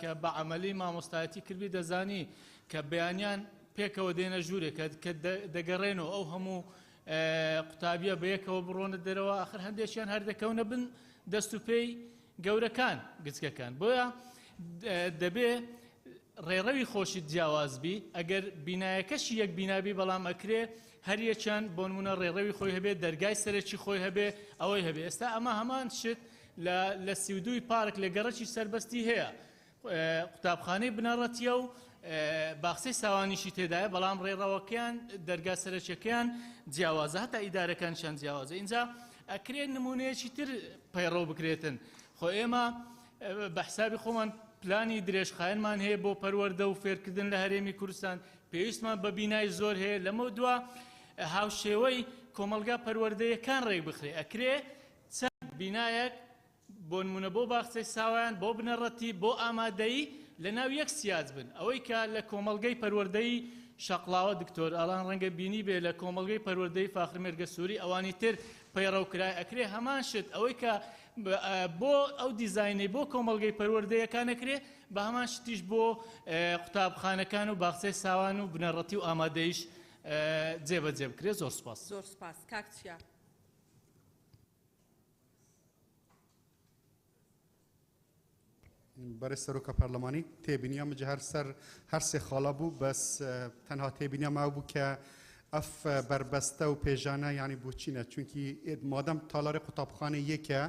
Speaker 10: کە بە عەمەلی مامۆستایەتی کردی دەزانی کە بەیانیان پێکەوە دێنە ژوورێک کە دەگەڕێنەوە ئەو هەموو قوتابیە بەیەکەوە بڕۆنە دەرەوە ئاخر هەندێکیان هەر دەکەونە بن دەست و پێی گەورەکان گچکەکان بۆیە دەبێ ڕێڕەوی خۆشی جیاوازبی ئەگەر بینایەکەشی یەک بینابی بەڵام ئەکرێ هەر یەکیان بۆ نمونە ڕێڕەوی خۆی هەبێ دەرگای سەرەکی خۆی هەبێ ئەوەی هەبێ ئێستا ئەمە هەمان شت لە 32 پارک لە گەڕەکی سەربەستی هەیە قوتابخانەی بنەڕەتیە و باخچەی ساوانیشی تێدایە بەڵام ڕێڕەوەکەیان دەرگا سەرەکیەکەیان جیاوازە هەتا ئیدارەکانشان جیاوازە اینجا ئەکرێن نمونەیەکی تر پەیڕەو بکرێتن خۆ ئێمە بە حسابی خۆمان پلانی درێژخایەنمان هەیە بۆ پەروەردە و فێرکردن لە هەرێمی کوردستان پێویستمان بە بینای زۆر هەیە لەمە دووە هاوشێوەی کۆمەلگا پەروەردەیەکان ڕێک بخرێ ئەکرێ چەند بینایەک بۆ نمونە بۆ باخچەی ساوایان بۆ بنەڕەتی بۆ ئامادەیی لە ناو یەک سیاج بن ئەوەی کە لە کۆمەلگەی پەروەردەی شەقڵاوە دکتۆر ئالان ڕەنگە بینی بێ لە کۆمەلگەی پەروەردەی فاخر مێرگە سووری ئەوانی تر پەیڕەوکرای ئەکرێ هەمان شت ئەوەی کە بۆ ئەو دیزاینەی بۆ کۆمەلگەی پەروەردەیەکان ئەکرێ بە هەمان شتیش بۆ قوتابخانەکان و باخچەی ساوان و بنەڕەتی و ئامادەیش جێبەجێ بکرێ زۆر سپاس
Speaker 1: زۆر سپاس کاکچیا
Speaker 23: برای سەرۆکە پەرلەمانی تێبینیان مجە هەر سێ خاڵە بوو بەس تەنها تێبینیان ما بوو کە ئەف بربەستە و پێژانە یعنی بۆچینە چونکی مادەم تالارێ قوتابخانە یەکە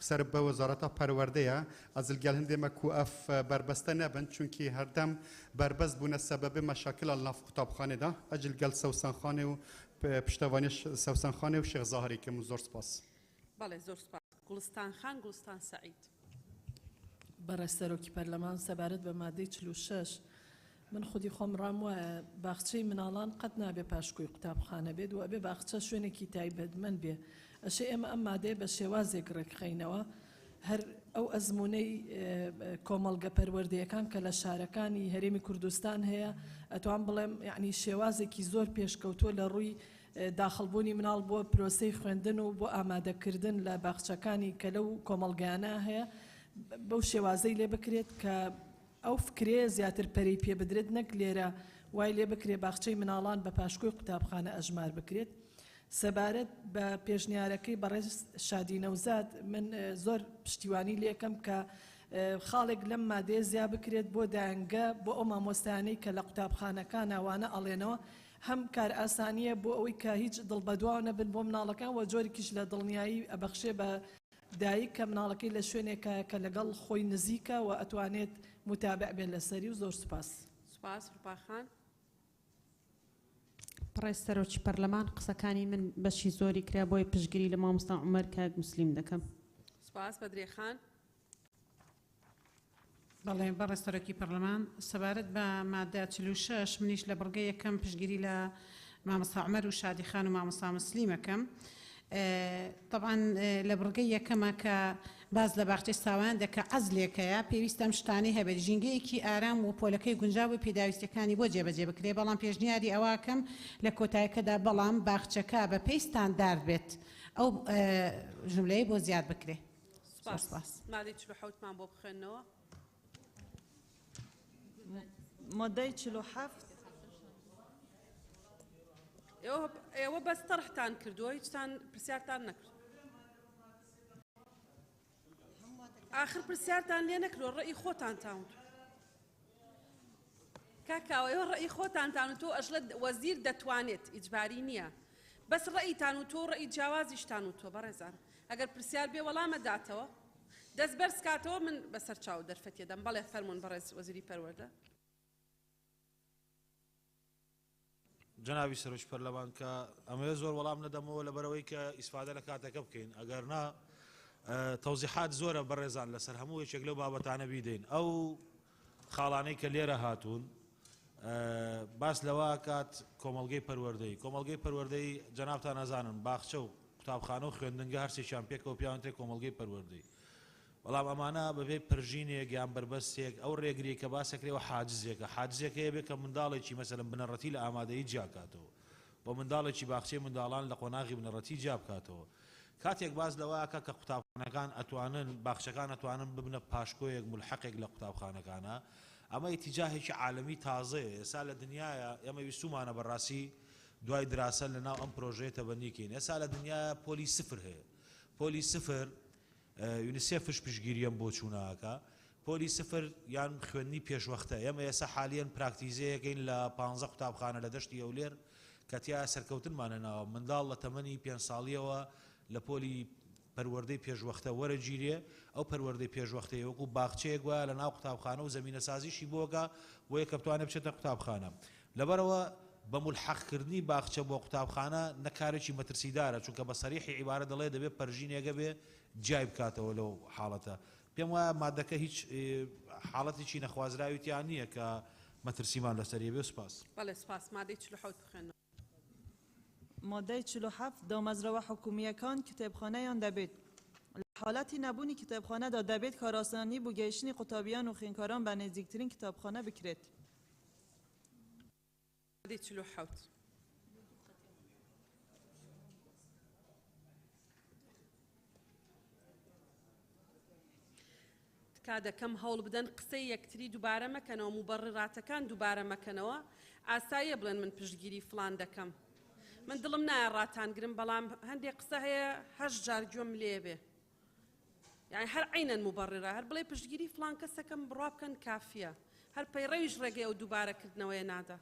Speaker 23: سەر بە وەزارەتە پەروەردەیە ئەزل گەل هەندێمە کو ئەف بربەستە نەبن چونکی هەردەم بربەست بوونە سەبەبێ مەشاکل ناف قوتابخانەدا ئەجل گەل سەوسانخانێ و پشتەوانی سەوسانخانێ و شێخ زاهەریکەم و زۆر سپاس
Speaker 1: بەڵێ زۆر سپاس گوڵستان خان گوڵستان سعید.
Speaker 24: بەڕێز سەرۆکی پەرلەمان سەبارەت بە مادەی 46 من خودی خۆم ڕام وایە باخچەی مناڵان قەت نابێ پاشکۆی قوتابخانە بێت و ئەبێ باخچە شوێنێکی تایبەتمەند بێ ئەشێ ئێمە ئەم مادەیە بە شێوازێک ڕێکخینەوە هەر ئەو ئەزمونەی کۆمەڵگە پەروەردەیەکان کە لە شارەکانی هەرێمی کوردستان هەیە ئەتوان بڵێم یعنی شێوازێکی زۆر پێشکەوتووە لە ڕووی داخڵبوونی مناڵ بۆ پرۆسەی خوێندن و بۆ ئامادەکردن لە باخچەکانی کە لەو کۆمەڵگەیانە هەیە بەو شێوازەی لێ بکرێت کە ئەو فکرێ زیاتر پەرەی پێ بدرێت نەک لێرە وای لێ بکرێ باخچەی مناڵان بە پاشکۆی قوتابخانە ئەژمار بکرێت سەبارەت بە پێشنیارەکەی بەڕێز شادی نەوزاد من زۆر پشتیوانی لێکم کە خاڵێک لەم مادەیە زیا بکرێت بۆ دایانگە بۆ ئەو مامۆستانەی کە لە قوتابخانەکان ئەوانە ئەڵێنەوە هەم کار ئاسانیە بۆ ئەوەی کە هیچ دڵبەدواو نەبن بۆ مناڵەکان و جۆرێکیش لە دڵنیایی ئەبەخشێ بە دایک کە مناڵەکەی لە شوێنێکە کە لەگەڵ خۆی نزیکە و ئەتوانێت متابع بێت لەسەری و زۆر سوپاس.
Speaker 1: سوپاس ڕوپاخان.
Speaker 11: بەڕێز سەرۆکی پەرلەمان قسەکانی من بەشی زۆری کرا بۆی پشتگیری لە مامۆستا عومەر کاک موسلیم دەکەم.
Speaker 1: سوپاس بەدرێخان.
Speaker 12: بەڵێ بەڕێز سەرۆکی پەرلەمان سەبارەت بە مادە 46 منیش لە بڕگەی یەکەم پشتگیری لە مامۆستا عومەر و شادی خان و مامۆستا موسلیمەکەم. طبعا لە بڕگەی یەکەمە کە باز لە باخچەی ساوان دەکە عەزلێکەیە پێویستە ئەم شتانەی هەبێت ژینگەیەکی ئارام و پۆلەکەی گونجاو و پێداویستەکانی بۆ جێبەجێ بکرێ بەڵام پێشنیاری ئەواکەم لە کۆتاییەکەدا بەڵام باخچەکە بە پێی ستاندارد بێت ئەو ژملەیە بۆ زیاد بکرێ.
Speaker 1: سوپاس. مادەی 47مان بۆ بخوێنەوە.
Speaker 24: مادەی 47
Speaker 1: ئێوە بەس تەڕحتان کردووە هیچتان پرسیارتان نەکرد. آخر پرسیارتان لێ نەکردووە ڕێی خۆتان تاوت. کاکاوە ئێوە ڕێی خۆتان تاونتۆ ئەژڵە وەزیر دەتوانێت ئیجباری نییە. بەس ڕێیتان و تۆ ڕێی جیاوازیشتان و تۆ بەڕێزان ئەگەر پرسیار بێ وەڵامە داتەوە دەست بەرز کاتەوە من بەسەر چاو دەرفەتێ دەم بەڵێ فەرمونون بەڕێز وەزیری پەروەردە.
Speaker 5: جنابی سەرۆکی پەرلەمان کە ئەمە زۆر وەڵام نەدەمەوە لەبەرەوەی کە ئیسفادە لە کاتەکە بکەین ئەگەرنا تەوزیحات زۆرە بەڕێزان لەسەر هەموو یەکێک لەو بابەتانە بیدەین ئەو خاڵانەی کە لێرە هاتوون باس لەوە کات کۆمەڵگەی پەروەردەی جەنابتان نەزانن باخچە و قوتابخانە و خوێندنگە هەرسێکیان پێکەوە پیاوانتێک کۆمەڵگەی پەروەردەی بەڵام ئەمانە بەبێ پرژینێک یان بربەستێک ئەو ڕێگری کە باسەکرێەوە حاجزێک هەیە بێت کە منداڵێکی مەسەلەن بنەڕەتی لە ئامادەیی جیاکاتەوە بۆ منداڵێکی باخچەی منداڵان لە قۆناغی بنەڕەتی جیا بکاتەوە کاتێک باز لەوەکە کە قوتابخانەکان ئەتوانن باخچەکان ئەتوانن ببنە پاشکۆیەک ملحەقێک لە قوتابخانەکانە ئەمە ئیتیجاهێکی عالەمی تازەیە ئێستا لە دنیاە ئێمە ویستومانە بەڕاستی دوای دراسە لەناو ئەم پرۆژەیە تەبەندیکەین ئێستا لە دنیا پۆلی سفر هەیە پۆلی سفر یونیسێفش پشتگیریەم بۆ چوونەکە پۆلی سفر یان خوێندنی پێشوەختە ئێمە ئێستا حالیان پراکتیزەیەکەین لە 15 قوتابخانە لە دەشتی ئەولێر کە تیا سەرکەوتنمانە ناوە منداڵ لە تەمەنی 5 ساڵیەوە لە پۆلی پەروەردەی پێشوەختە وەرەگیرێ ئەو پەروەردەی پێشوەختەیە وەکو باخچەیەک وایە لە ناو قوتابخانە و زەمینە سازیشی بۆکە بۆ یەکە بتوانێت بچێتە قوتابخانە لەبەرەوە بە ملحەقکردنی باخچە بۆ قوتابخانە نەکارێکی مەترسیدارە چونکە بە سەریحی عیبارە دەڵێ دەبێت پەرژینێگە بێ جای بکاتەوە لەو حاڵەتە پێم وایە مادەکە هیچ حاڵەتێکی نەخوازراویتیان نییە کە مەترسیمان لەسەری بێ سوپاس.
Speaker 1: بەڵێ سوپاس مادەی 47 بخوێنەوە.
Speaker 24: مادەی 47 دامەزراوە حکومیەکان کتێبخانەیان دەبێت لە حاڵەتی نەبوونی کتێبخانەدا دەبێت کاراسانی بۆ گەیشتنی قوتابیان و خوێندکاران بە نزیکترین کتابخانە بکرێت.
Speaker 1: مادەی 47 کا دەکەم هەوڵ بدەن قسەی یەکتری دووبارە مەکەنەوە موبەڕێڕاتەکان دووبارە مەکەنەوە ئاساییە بڵێن من پشتگیری فلان دەکەم من دڵم نایە ڕاتانگرم بەڵام هەندێک قسە هەیە 8 جار گوێم لێ بێ یعنی هەر عینەن موبەڕێرە هەر بڵێ پشتگیری فلان کەسەکەم بڕوا بکەن کافیە هەر پەیڕەویش ڕێگەی ئەو دووبارەکردنەوەی نادا.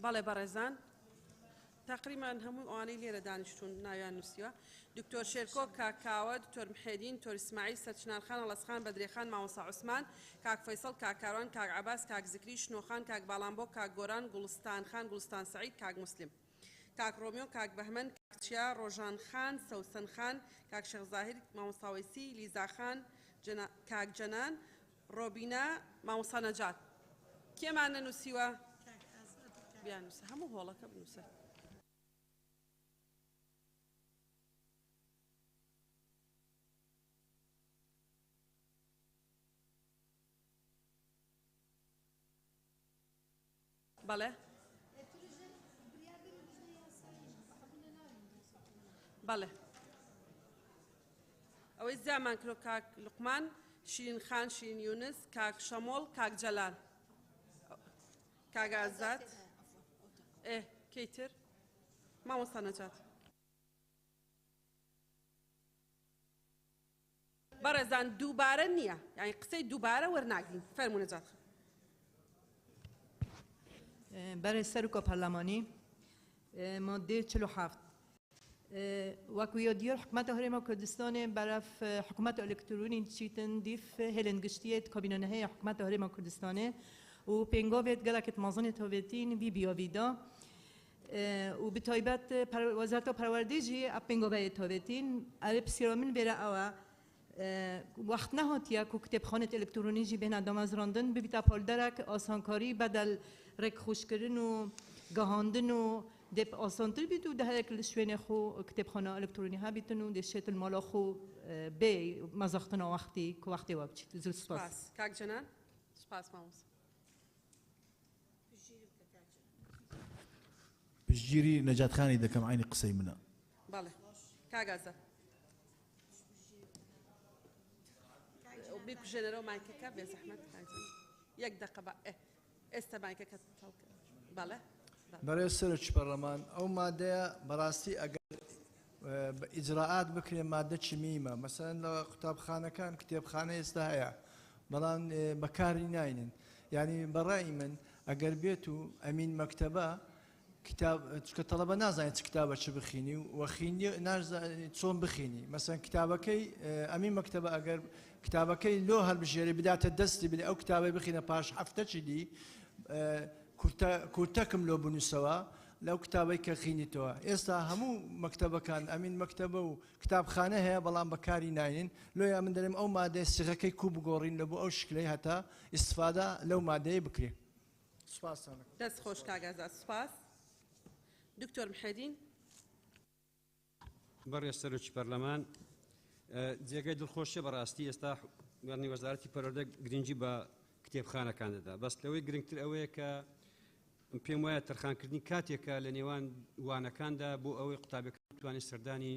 Speaker 1: بەڵێ بەڕێزان تقریبا هەموو ئەوانەی لێرە دانیشتون ناویان نووسیوە دکتۆر شێرکۆ کاکاوە دکتۆر محێدین تۆر ئیسماعیل سەرچنارخان هەڵەسخان بەدرێخان مامۆستا عوسمان کاک فەیسەڵ کاک کاروان کاک عەباس کاک زکری شنۆخان کاک باڵامبۆ کاک گۆران گوڵستان خان گوڵستان سەعید کاک مسلم کاک ڕۆمیۆ کاک بەهمەن کاک چیا ڕۆژان خان سەوسەن خان کاک شێخ زاهیر مامۆستا وەیسی لیزا خان کاک جەنان ڕۆبینە مامۆستا نەجات کێمان نەنووسیوە بیانووسە هەموو هۆڵەکە بنووسە بەڵێ بەڵێ ئەوەی زیامان کرۆ کاک لوقمان شیرین خان شیرین یونس کاک شەمۆڵ کاک جەلال کاک ئازاد کەیتر مامۆستا نەجات بەڕێزان دووبارە نییە یعنی قسەی دووبارە وەرناگرین فەرموو نەجات
Speaker 13: برای سرکو پارلمانی ماده 47 وکویا دیار حکومت هرم کردستان برای حکومت الکترونی چیتن دیف هلنگشتیت کابینه حکومت هرم کردستان و پنگاوت گلکت مازن تاوتین بی بیاویدا و به تایبت وزارت پروردیجی پنگاوت تاوتین عرب سیرامین بره آوا وقت نهاتیه که کتابخانه الکترونی جی بین ادام از راندن ببیت پال درک آسانکاری بدل رک خوش کردن و گهاندن و دب آسانتر بیت و ده هر شوینه خو کتابخانه الکترونی ها بیتن و دشت المالا خو بی مزاختن وقتی که وقتی وابچید زود سپاس
Speaker 1: کاک جنان سپاس ماموس
Speaker 14: بشجيري نجات خاني دكم عيني قصي منا
Speaker 1: بله کاک آزاد بيكو جنرال مايكا بزحمة يك دقة بقى استا مايكا بله
Speaker 15: برای سرچ پارلمان او ماده براستی اگر اجراءات بکریم ماده چمیمه مثلا لو کتابخانه کان کتابخانه استهیا بلان بکاری ناینن یعنی برای من اگر بیتو امین مکتبه كتاب كطلبة نازعين كتابة شبخيني وخيني نازع تصوم بخيني مثلا كتابكي أمين مكتبة أجر كتابكي لو هالبشيري بداية الدستي بلي أو كتابة بخينا باش حفتة شدي كورتكم لو بنو سوا لو كتابي كخيني توا إستا همو مكتبة كان أمين مكتبة وكتاب خانة هي بلان بكاري ناين لو يا من دريم أو مادة استغاكي كوب قورين لبو أو شكلي حتى استفادة لو مادة بكري سپاس
Speaker 1: دست خوش كاغازا سپاس دكتور محيدين
Speaker 16: برای سەرۆکی پەرلەمان جێگەی دڵخۆشیە بەڕاستی ئێستا یعنی وەزارەتی پەروەردە گرنگی بە کتێبخانەکان دەدا بەس لەوەی گرنگتر ئەوەیە کە پێم وایە تەرخانکردنی کاتێکە لە نێوان وانەکاندا بۆ ئەوەی قوتابەکان بتوانێت سەردانی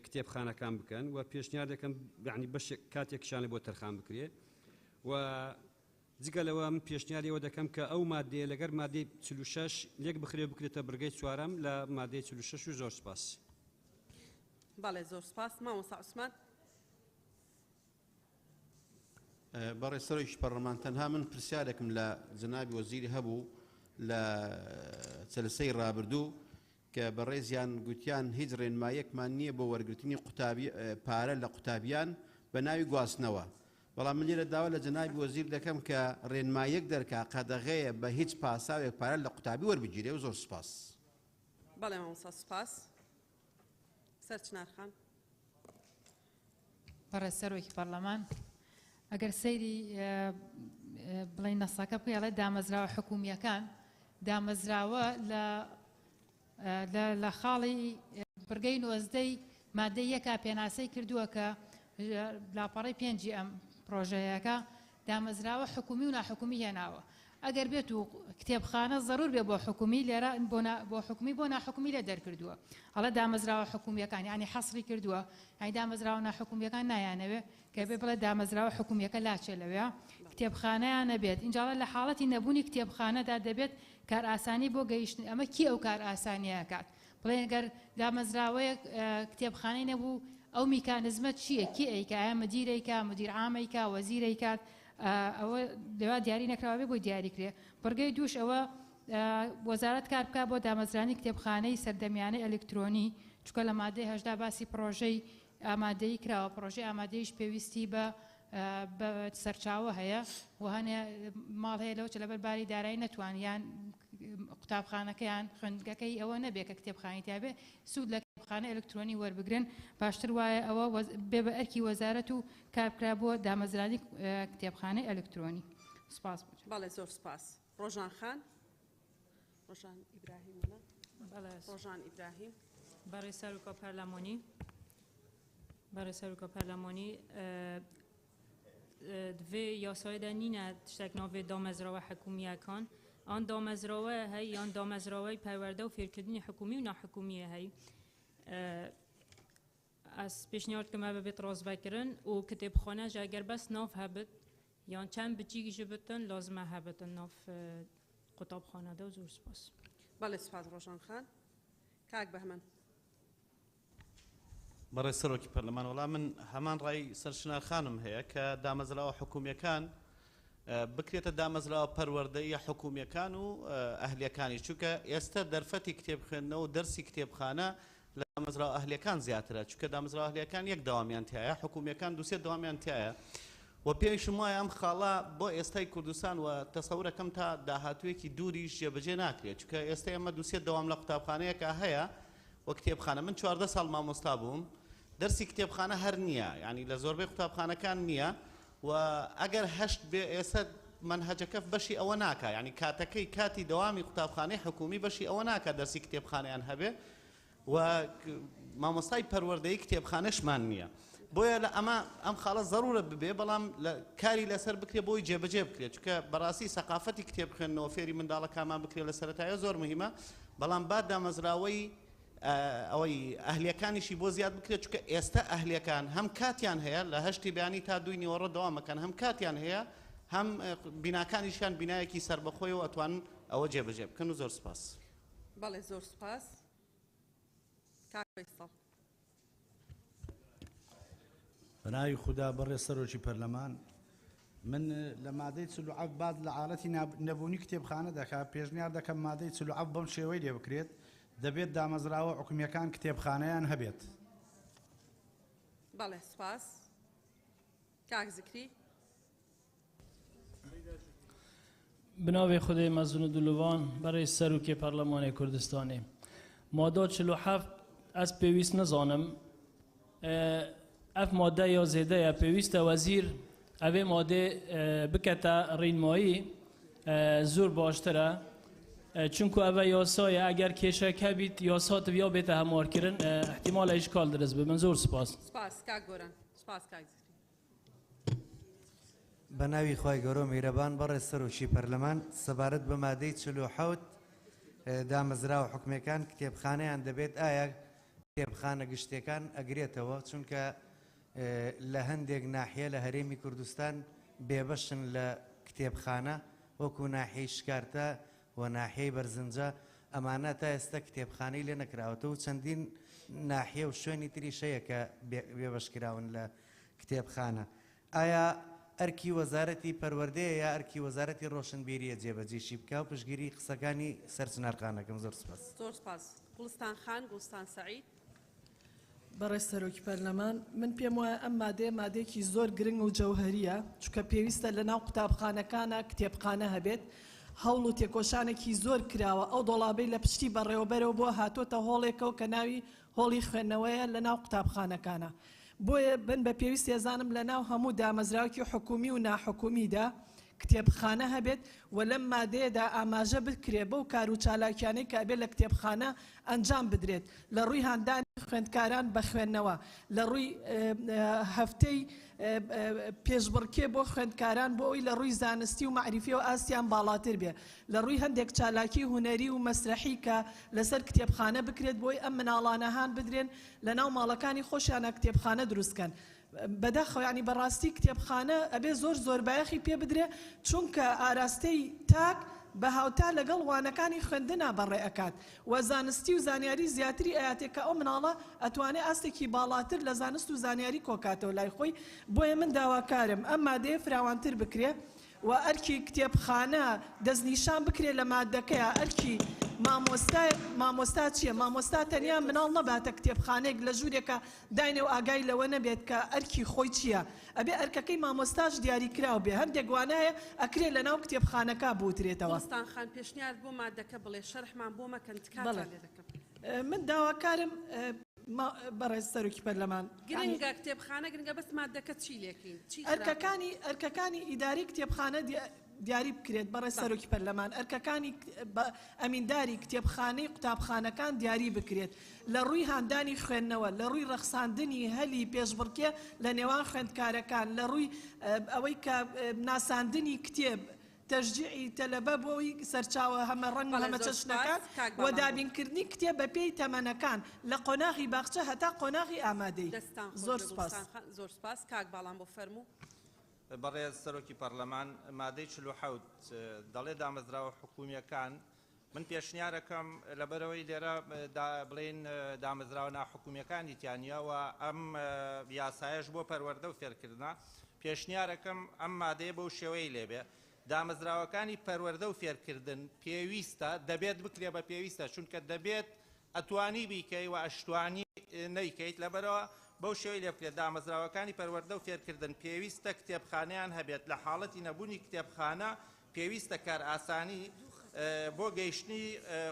Speaker 16: کتێبخانەکان بکەن و پێشنیار دەکەم یعنی بەش کاتێکشانە بۆ تەرخان بکرێت و جگە لەوە من پێشنیاریەوە دەکەم کە ئەو مادەیە لەگەر مادەی 46 لێک بخرێ بکرێتە بڕگەی چوارەم لە مادەی 46 و زۆر سپاس.
Speaker 1: بەڵێ زۆر سپاس مامۆستا عوسمان.
Speaker 21: بەڕێ سەرۆکی پەرلەمان تەنها من پرسیارێکم لە جەنابی وەزیری هەبوو لە جەلسەی ڕابردوو کە بەڕێزیان گوتیان هیچ ڕێنماییەکمان نییە بۆ وەرگرتنی پارە لە قوتابیان بە ناوی گواستنەوە. بەڵام من لێرە داوا لە جەنابی وەزیر دەکەم کە ڕێنماییەک دەرکا قەدەغەیە بە هیچ پاساوێک پارە لە قوتابی وەربگیرێ و زۆر سپاس.
Speaker 1: بەڵێ مامۆستا سپاس. سەرچنارخان.
Speaker 6: بەڕێز سەرۆکی پەرلەمان ئەگەر سەیری بڵێن نەساکە بکەڵێ دامەزراوە حکومیەکان دامەزراوە لە خاڵی بڕگەی نۆزدەی مادەی یەکا پێناسەی کردووە کە لاپەڕی پێنجی ئەم پرۆژەیەکە دامەزراوە حکومی و ناحکومی هێناوە ئەگەر بێت و کتێبخانە ضرور بێ بۆ حکومی لێرە بۆ حکومی بۆ ناحکومی لێ دەرکردووە هەڵە دامەزراوە حکومیەکان یعنی حەسری کردووە ئەی دامەزراوە ناحکومیەکان نایانەوێ کە بێ بڵێ دامەزراوە حکومیەکە لاچێ لەوێ کتێبخانەیان نەبێت اینجاڵە لە حاڵەتی نەبوونی کتێبخانەدا دەبێت کار ئاسانی بۆ گەیشتن ئەمە کی ئەو کار ئاسانیە کات بڵێ ئەگەر دامەزراوەیە کتێبخانەی نەبوو ئەو میکانزمە چییە کی ئەیکە ئایا مدیرێکە مدیر عامەیکە وەزیرەیکات ئەوە لەوا دیاری نەکراوە بێ بۆی دیاریکرێ بڕگەی دووش ئەوە
Speaker 18: وەزارەت کار بکات بۆ دامەزرانی کتێبخانەی سەردەمیانەی ئەلکترۆنی چونکە لە مادەی هەژدا باسی پرۆژەی ئامادەی کراوە پرۆژەی ئامادەیش پێویستی بە سەرچاوە هەیە و هەنێ ماڵ هەیە لەوە لەبەر باری دارایی نەتوانیان قوتابخانەکەیان خوێندگەکەی ئەوە نەبێت کە کتێبخانەی تابێ سوود لە کتێبخانە ئەلکترۆنی وەربگرن باشتر وایە ئەوە بێ بە ئەرکی وەزارەت و کارکرا بۆ دامەزرانی کتێبخانەی ئەلکترۆنی. سپاس.
Speaker 1: بەڵێ زۆر سپاس. ڕۆژان خان ڕۆژان ئیبراهیم ڕۆژان ئیبراهیم
Speaker 19: برای سەرۆکۆ پەرلەمانی برای سەرۆکۆ پەرلەمانی دوێ یاسایدا نینە تشتێک ناوێ دامەزراوە حکومیەکان آن دامەزراوە هەی یان دامەزراوەی پەروەردە و فێرکردنی حکومی و ناحکومیە هەی ئەس پێشنیارکەمە ببێت ڕازبەکردن و کتێبخانەژ ئەگەر بەس ناو هەبێت یان چەند بچیکیش بتن لازمە هەبێتن ناو قوتابخانەدا و زۆر سپاس.
Speaker 1: بەڵێ سپاس ڕۆژان خان. کاک بەهمەن.
Speaker 20: بەڕێ سەرۆکی پەرلەمان وەڵا من هەمان ڕای سەرشنار خانم هەیە کە دامەزراوە حکومیەکان بکرێتە دامەزراوە پەروەردەیە حکومیەکان و ئەهلیەکانی چونکە ئێستا دەرفەتی کتێبخوێندنەوە و دەرسی کتێبخانە لە دامەزراوە ئەهلیەکان زیاترە چونکە دامەزراوە ئەهلیەکان یەک داوامیان تایە حکومیەکان دووسێ داوامیان تایە و پێویستم وایە ئەم خاڵە بۆ ئێستای کوردستان و تەسەورەکەم تا داهاتوویەکی دووریش جێبەجێ ناکرێت چونکە ئێستا ئەمە دووسێ داوام لە قوتابخانەیەکە هەیە و کتێبخانە من 14 ساڵ مامۆستا بووم دەرسی کتێبخانە هەر نییە ینی لە زۆربەی قوتابخانەکان نییە و ئەگەر هەشت بێ ئێستا منهەجەکە بەشی ئەوە ناکە ینی کاتەکەی کاتی دەوامی قوتابخانەی حکومی بەشی ئەوە ناکە دەرسی کتێبخانەیان هەبێ و مامۆستای پەروەردەیی کتێبخانەشمان نییە بۆیە لە ئەم خاڵە ضرورە ببێ بەڵام کاری لەسەر بکرێ بۆی جێبەجێ بکرێت چونکە بەڕاستی سەقافەتی کتێبخوێندنەوە فێری منداڵەکانمان بکرێت لە سەرەتایە زۆر مهمە بەڵام با دامەزراوەی ئەوەی ئەهلیەکانیشی بۆ زیاد بکرێت چونکە ئێستا ئەهلیەکان هەم کاتیان هەیە لە هەشتی بەیانی تا دوی نیوەڕۆ دەوامەکەن هەم کاتیان هەیە هەم بیناکانیشیان بینایەکی سربەخۆی و ئەتوانن ئەوە جێبەجێ بکەن و زۆر سپاس.
Speaker 1: بەڵێ زۆر سپاس. کاک فەیسەڵ.
Speaker 14: بەناوی خوددا بەڕێ سەرۆکی پەرلەمان من لە مادەی چلوعەف بعد لە حاڵەتی نەبوونی کتێبخانە دەکات پێشنیار دەکەم مادەی چلوعەف بەم شێوەی لێ بکرێت دەبێت دامەزراوە حکومیەکان کتێبخانەیان هەبێت.
Speaker 1: بەڵێ سپاس. کاک زکری.
Speaker 10: بناوی خودی مەزون دولوان برای سەرۆکی پەرلەمانی کوردستانی مادە 47 ئەس پێویست نەزانم ئەف مادە یا زێدەیە پێویستە وەزیر ئەوێ مادێ بکەتە ڕێنمایی زۆر باشترە چونکو ئەوە یاسایە ئەگەر کێشەکە بیت یاسات بیا بێتە هەموارکردن احتیمالە ئیشکال دەست بێ. من زۆر سپاس.
Speaker 1: سپاس کاک گۆران. سپاس کاک زکری.
Speaker 22: بە ناوی خی گەورە و میرەبان بەڕێ سەرۆکی پەرلەمان سەبارەت بە مادەی 47 دامەزراوە حکومیەکان کتێبخانەیان دەبێت ئایا کتێبخانە گشتەکان ئەگرێتەوە چونکە لە هەندێک ناحیە لە هەرێمی کوردستان بێبەشن لە کتێبخانە وەکو ناحیەی شکارتە و ناحیەی بەرزنجە ئەمانە تا ئێستا کتێبخانەی لێ نەکراوەتە و چەندین ناحیە و شوێنی تریشەیە کە بێبەشکراون لە کتێبخانە. ئایا ئەرکی وەزارەتی پەروەردەیە یا ئەرکی وەزارەتی ڕۆشنبیریە جێبەجێشی بکە و پشگیری قسەکانی سەرچنارخانەکەم. زۆر سپاس.
Speaker 1: زۆر سپاس. گوڵستان خان گوڵستان سەعید.
Speaker 25: بەڕێز سەرۆکی پەرلەمان من پێم وایە ئەم مادەیەکی زۆر گرنگ و جەوهەریە چونکە پێویستە لە ناو قوتابخانەکانە کتێبخانە هەبێت هەوڵ و تێکۆشانێکی زۆر کراوە ئەو دۆڵابەی لە پشتی بەڕێوەبەرەوە بۆ هاتۆتە هۆڵێکەوە کە ناوی هۆڵی خوێندنەوەیە لە ناو قوتابخانەکانە بۆیە بن بە پێویستی ێزانم لە ناو هەموو دامەزراوەکی حکومی و ناحکومیدا کتێبخانە هەبێت و لەم مادەیەدا ئاماژە بکرێ بەو کار و چالاکیانەی کە ئەبێت لە کتێبخانە ئەنجام بدرێت لە ڕووی هەندانی خوێندکاران بە خوێندنەوە لە ڕووی هەفتەی پێشبڕکێ بۆ خوێندکاران بۆ ئەوی لە ڕووی زانستی و معریفی و ئاستیان باڵاتر بێ لە ڕووی هەندێک چالاکی هونەری و مەسرحی کە لەسەر کتێبخانە بکرێت بۆی ئەم مناڵانەهان بدرێن لە ناو ماڵەکانی خۆشیانە کتێبخانە دروستکەن. بەداخەوە ینی بەڕاستی کتێبخانە ئەبێ زۆر بایەخی پێ بدرێ چونکە ئاراستەی تاک بە هاوتا لەگەڵ وانەکانی خوێندنا بەڕێ ئەکات و زانستی و زانیاری زیاتری ئاياتێکە ئەو مناڵە ئەتوانێت ئاستێکی باڵاتر لە زانست و زانیاری کۆکاتەوە لای خۆی بۆیە من داواکارم ئەم مادەیە فراوانتر بکرێ و ئەرکی کتێبخانە دەستنیشان بکرێت لە مادەکەیە ئەرکی مامۆستا چییە؟ مامۆستا تەنیا مناڵ نەباتە کتێبخانەیەک لە ژوورێکە داینێ و ئاگای لەوە نەبێت کە ئەرکی خۆی چییە؟ ئەبێ ئەرکەکەی مامۆستاش دیاریکراوە بێ هەندێک وانایە ئەکرێت لە ناو کتێبخانەکە بوترێتەوە.
Speaker 1: دۆستان خان پێشنیار بۆ مادەکە بڵێ شەرحمان بۆ مەکەن تکات لێ دەکەم.
Speaker 25: من داواکارم بەڕێز سەرۆکی پەرلەمان
Speaker 1: گرنگە کتێبخانە گرنگە بەس مادەکە چی لێکین
Speaker 25: ئەرکەکانی ئیداری کتێبخانە دیاری بکرێت بەڕێز سەرۆکی پەرلەمان ئەرکەکانی ئەمینداری کتێبخانەی قوتابخانەکان دیاری بکرێت لە ڕووی هاندانی خوێندنەوە لە ڕووی ڕەخساندنی هەلی پێشبڕکێ لە نێوان خوێندکارەکان لە ڕووی ئەوەی کە ناساندنی کتێب تەشجیعی تەلەبە بۆی سەرچاوە هەمە ڕەنگ و هەمە چەشنەکان و دابینکردنی کتێب بە پێی تەمەنەکان لە قۆناغی باخچە هەتا قۆناغی ئامادەی. زۆر سپاس.
Speaker 1: زۆر سپاس کاک باڵام بۆ فەرموو.
Speaker 20: بەڕێز سەرۆکی پەرلەمان مادەی 47 دەڵێ دامەزراوە حکوومیەکان من پێشنیارەکەم لەبەرەوەی لێرە بڵێن دامەزراوە ناحکوومیەکانی تیانیەوە ئەم یاسایەش بۆ پەروەردە و فێرکردنا پێشنیارەکەم ئەم مادەیە بەو شێوەی لێبێ دامەزراوەکانی پەروەردە و فێرکردن پێویستە دەبێت بکرێ بە پێویستە چونکە دەبێت ئەتوانی بیکەی و ئەشتوانی نەیکەیت لەبەرەوە بەو شێوەی لێ بکرێت دامەزراوەکانی پەروەردە و فێرکردن پێویستە کتێبخانەیان هەبێت لە حاڵەتی نەبوونی کتێبخانە پێویستە کار ئاسانی بۆ گەیشتنی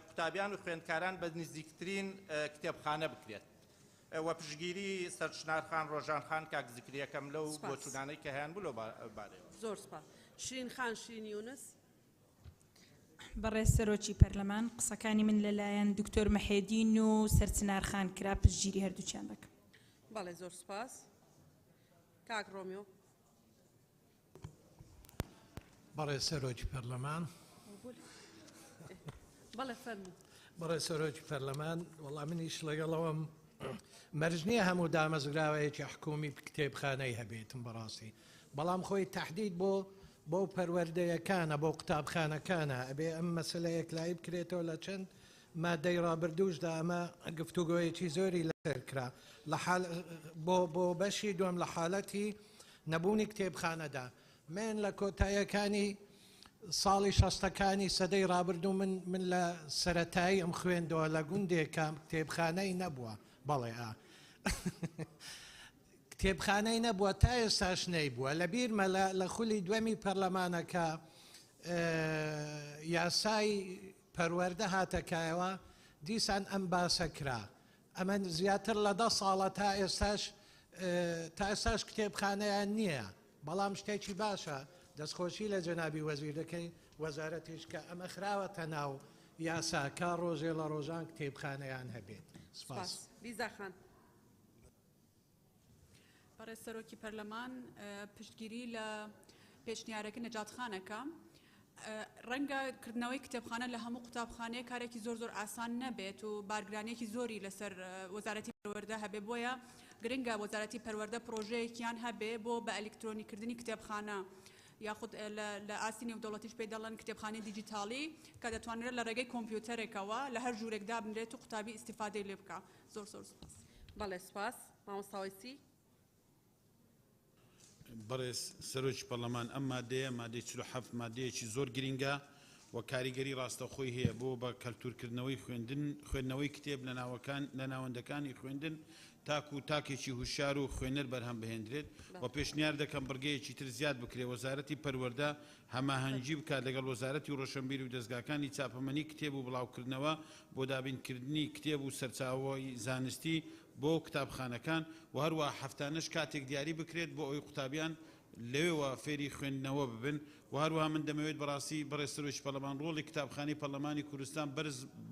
Speaker 20: قوتابیان و خوێندکاران بە نزیکترین کتێبخانە بکرێت. و پشگیری سەرچنارخان ڕۆژانخان کاک زیکریەکەم لەو بۆچوونانەی کە هەیان بوو لەو بارەوە.
Speaker 1: زۆر سپاس. شیرین خان شیرین یونس.
Speaker 3: بەڕێز سەرۆکی پەرلەمان قسەکانی من لەلایەن دکتۆر مەحێدین و سەرچنارخان کرا پشگیری هەردووچیان دەکەم.
Speaker 1: بەڵێ زۆر سپاس. کاک ڕۆمیۆ.
Speaker 4: بەڕێز سەرۆکی پەرلەمان.
Speaker 1: بەڵێ فەرموو.
Speaker 4: بەڕێز سەرۆکی پەرلەمان وەڵا منیش لەگەڵەوەم مەرج نییە هەموو دامەزراوەیەکی حکومی کتێبخانەی هەبێتم بەڕاستی بەڵام خۆی تهدید بۆ پەروەردەیەکانە بۆ قوتابخانەکانە ئەبێ ئەم مەسلەیەک لای بکرێتەوە لە چەند مادەی ڕابردووشدا ئەمە گفتوگۆیەکی زۆری لەسەر کرا بۆ بەشی دوم لە حاڵەتی نەبوونی کتێبخانەدا من لە کۆتاییەکانی ساڵی شەستەکانی سەدەی ڕابردوو من لە سەرەتایی ئەم خوێندەوە لە گوندێکە کتێبخانەی نەبووە بەڵێ کتێبخانەی نەبووە تا ئێستاش نەیبووە لە بیرمە لە خولی دووەمی پەرلەمانەکە یاسای پەروەردە هاتەکایەوە دیسان ئەم باسە کرا ئەمە زیاتر لە 10 ساڵە تا ئێستاش کتێبخانەیان نییە بەڵام شتێکی باشە دەستخۆشی لە جەنابی وەزیر دەکەین وەزارەتیش کە ئەمە خراوەتە ناو یاساکە ڕۆژێ لە ڕۆژان کتێبخانەیان هەبێت. سپاس.
Speaker 1: لیزاخان.
Speaker 7: بەڕێز سەرۆکی پەرلەمان پشتگیری لە پێشنیارەکە نەجاتخانەکە ڕەنگە کردنەوەی کتێبخانە لە هەموو قوتابخانەیە کارێکی زۆر ئاسان نەبێت و بارگرانێکی زۆری لەسەر وەزارەتی پەروەردە هەبێ بۆیە گرنگە وەزارەتی پەروەردە پرۆژەیەکیان هەبێ بۆ بە ئەلکترۆنیکردنی کتێبخانە یاخود لە ئاستی نێودەوڵەتیش پێی دەڵێن کتێبخانەی دیجیتاڵی کە دەتوانرێت لە ڕێگەی کۆمپیوتەرێکەوە لە هەر ژوورێکدا بنرێت و قوتابی ئیسیفادەی لێ بکە. زۆر سپاس.
Speaker 1: بەڵێ سپاس. مامۆستاوەسی.
Speaker 5: بەڕێز سەرۆکی پەرلەمان ئەم مادەیە مادەی 47 مادەیەکی زۆر گرینگە و کاریگەری ڕاستەخۆی هەیە بۆ بە کەلتورکردنەوەی خوێندنەوەی کتێب لە ناوەندەکانی خوێندن تاکو تاکێکی هوشار و خوێنەر بەرهەم بهێنرێت و پێشنیار دەکەم بڕگەیەکی تر زیاد بکرێ وەزارەتی پەروەردە هەماهەنگی بکات لەگەڵ وەزارەتی ڕۆشنبیر و دەستگاکانی چاپەمەنی کتێب و بڵاوکردنەوە بۆ دابینکردنی کتێب و سەرچاوەی زانستی بۆ کتابخانەکان و هەروە هەفتانەش کاتێک دیاری بکرێت بۆ ئەوی قوتابیان لەوێەوە فێری خوێندنەوە ببن و هەروەها من دەمەوێت بەڕاستی بەڕێز سەرۆکی پەرلەمان ڕۆڵی کتابخانەی پەرلەمانی کوردستان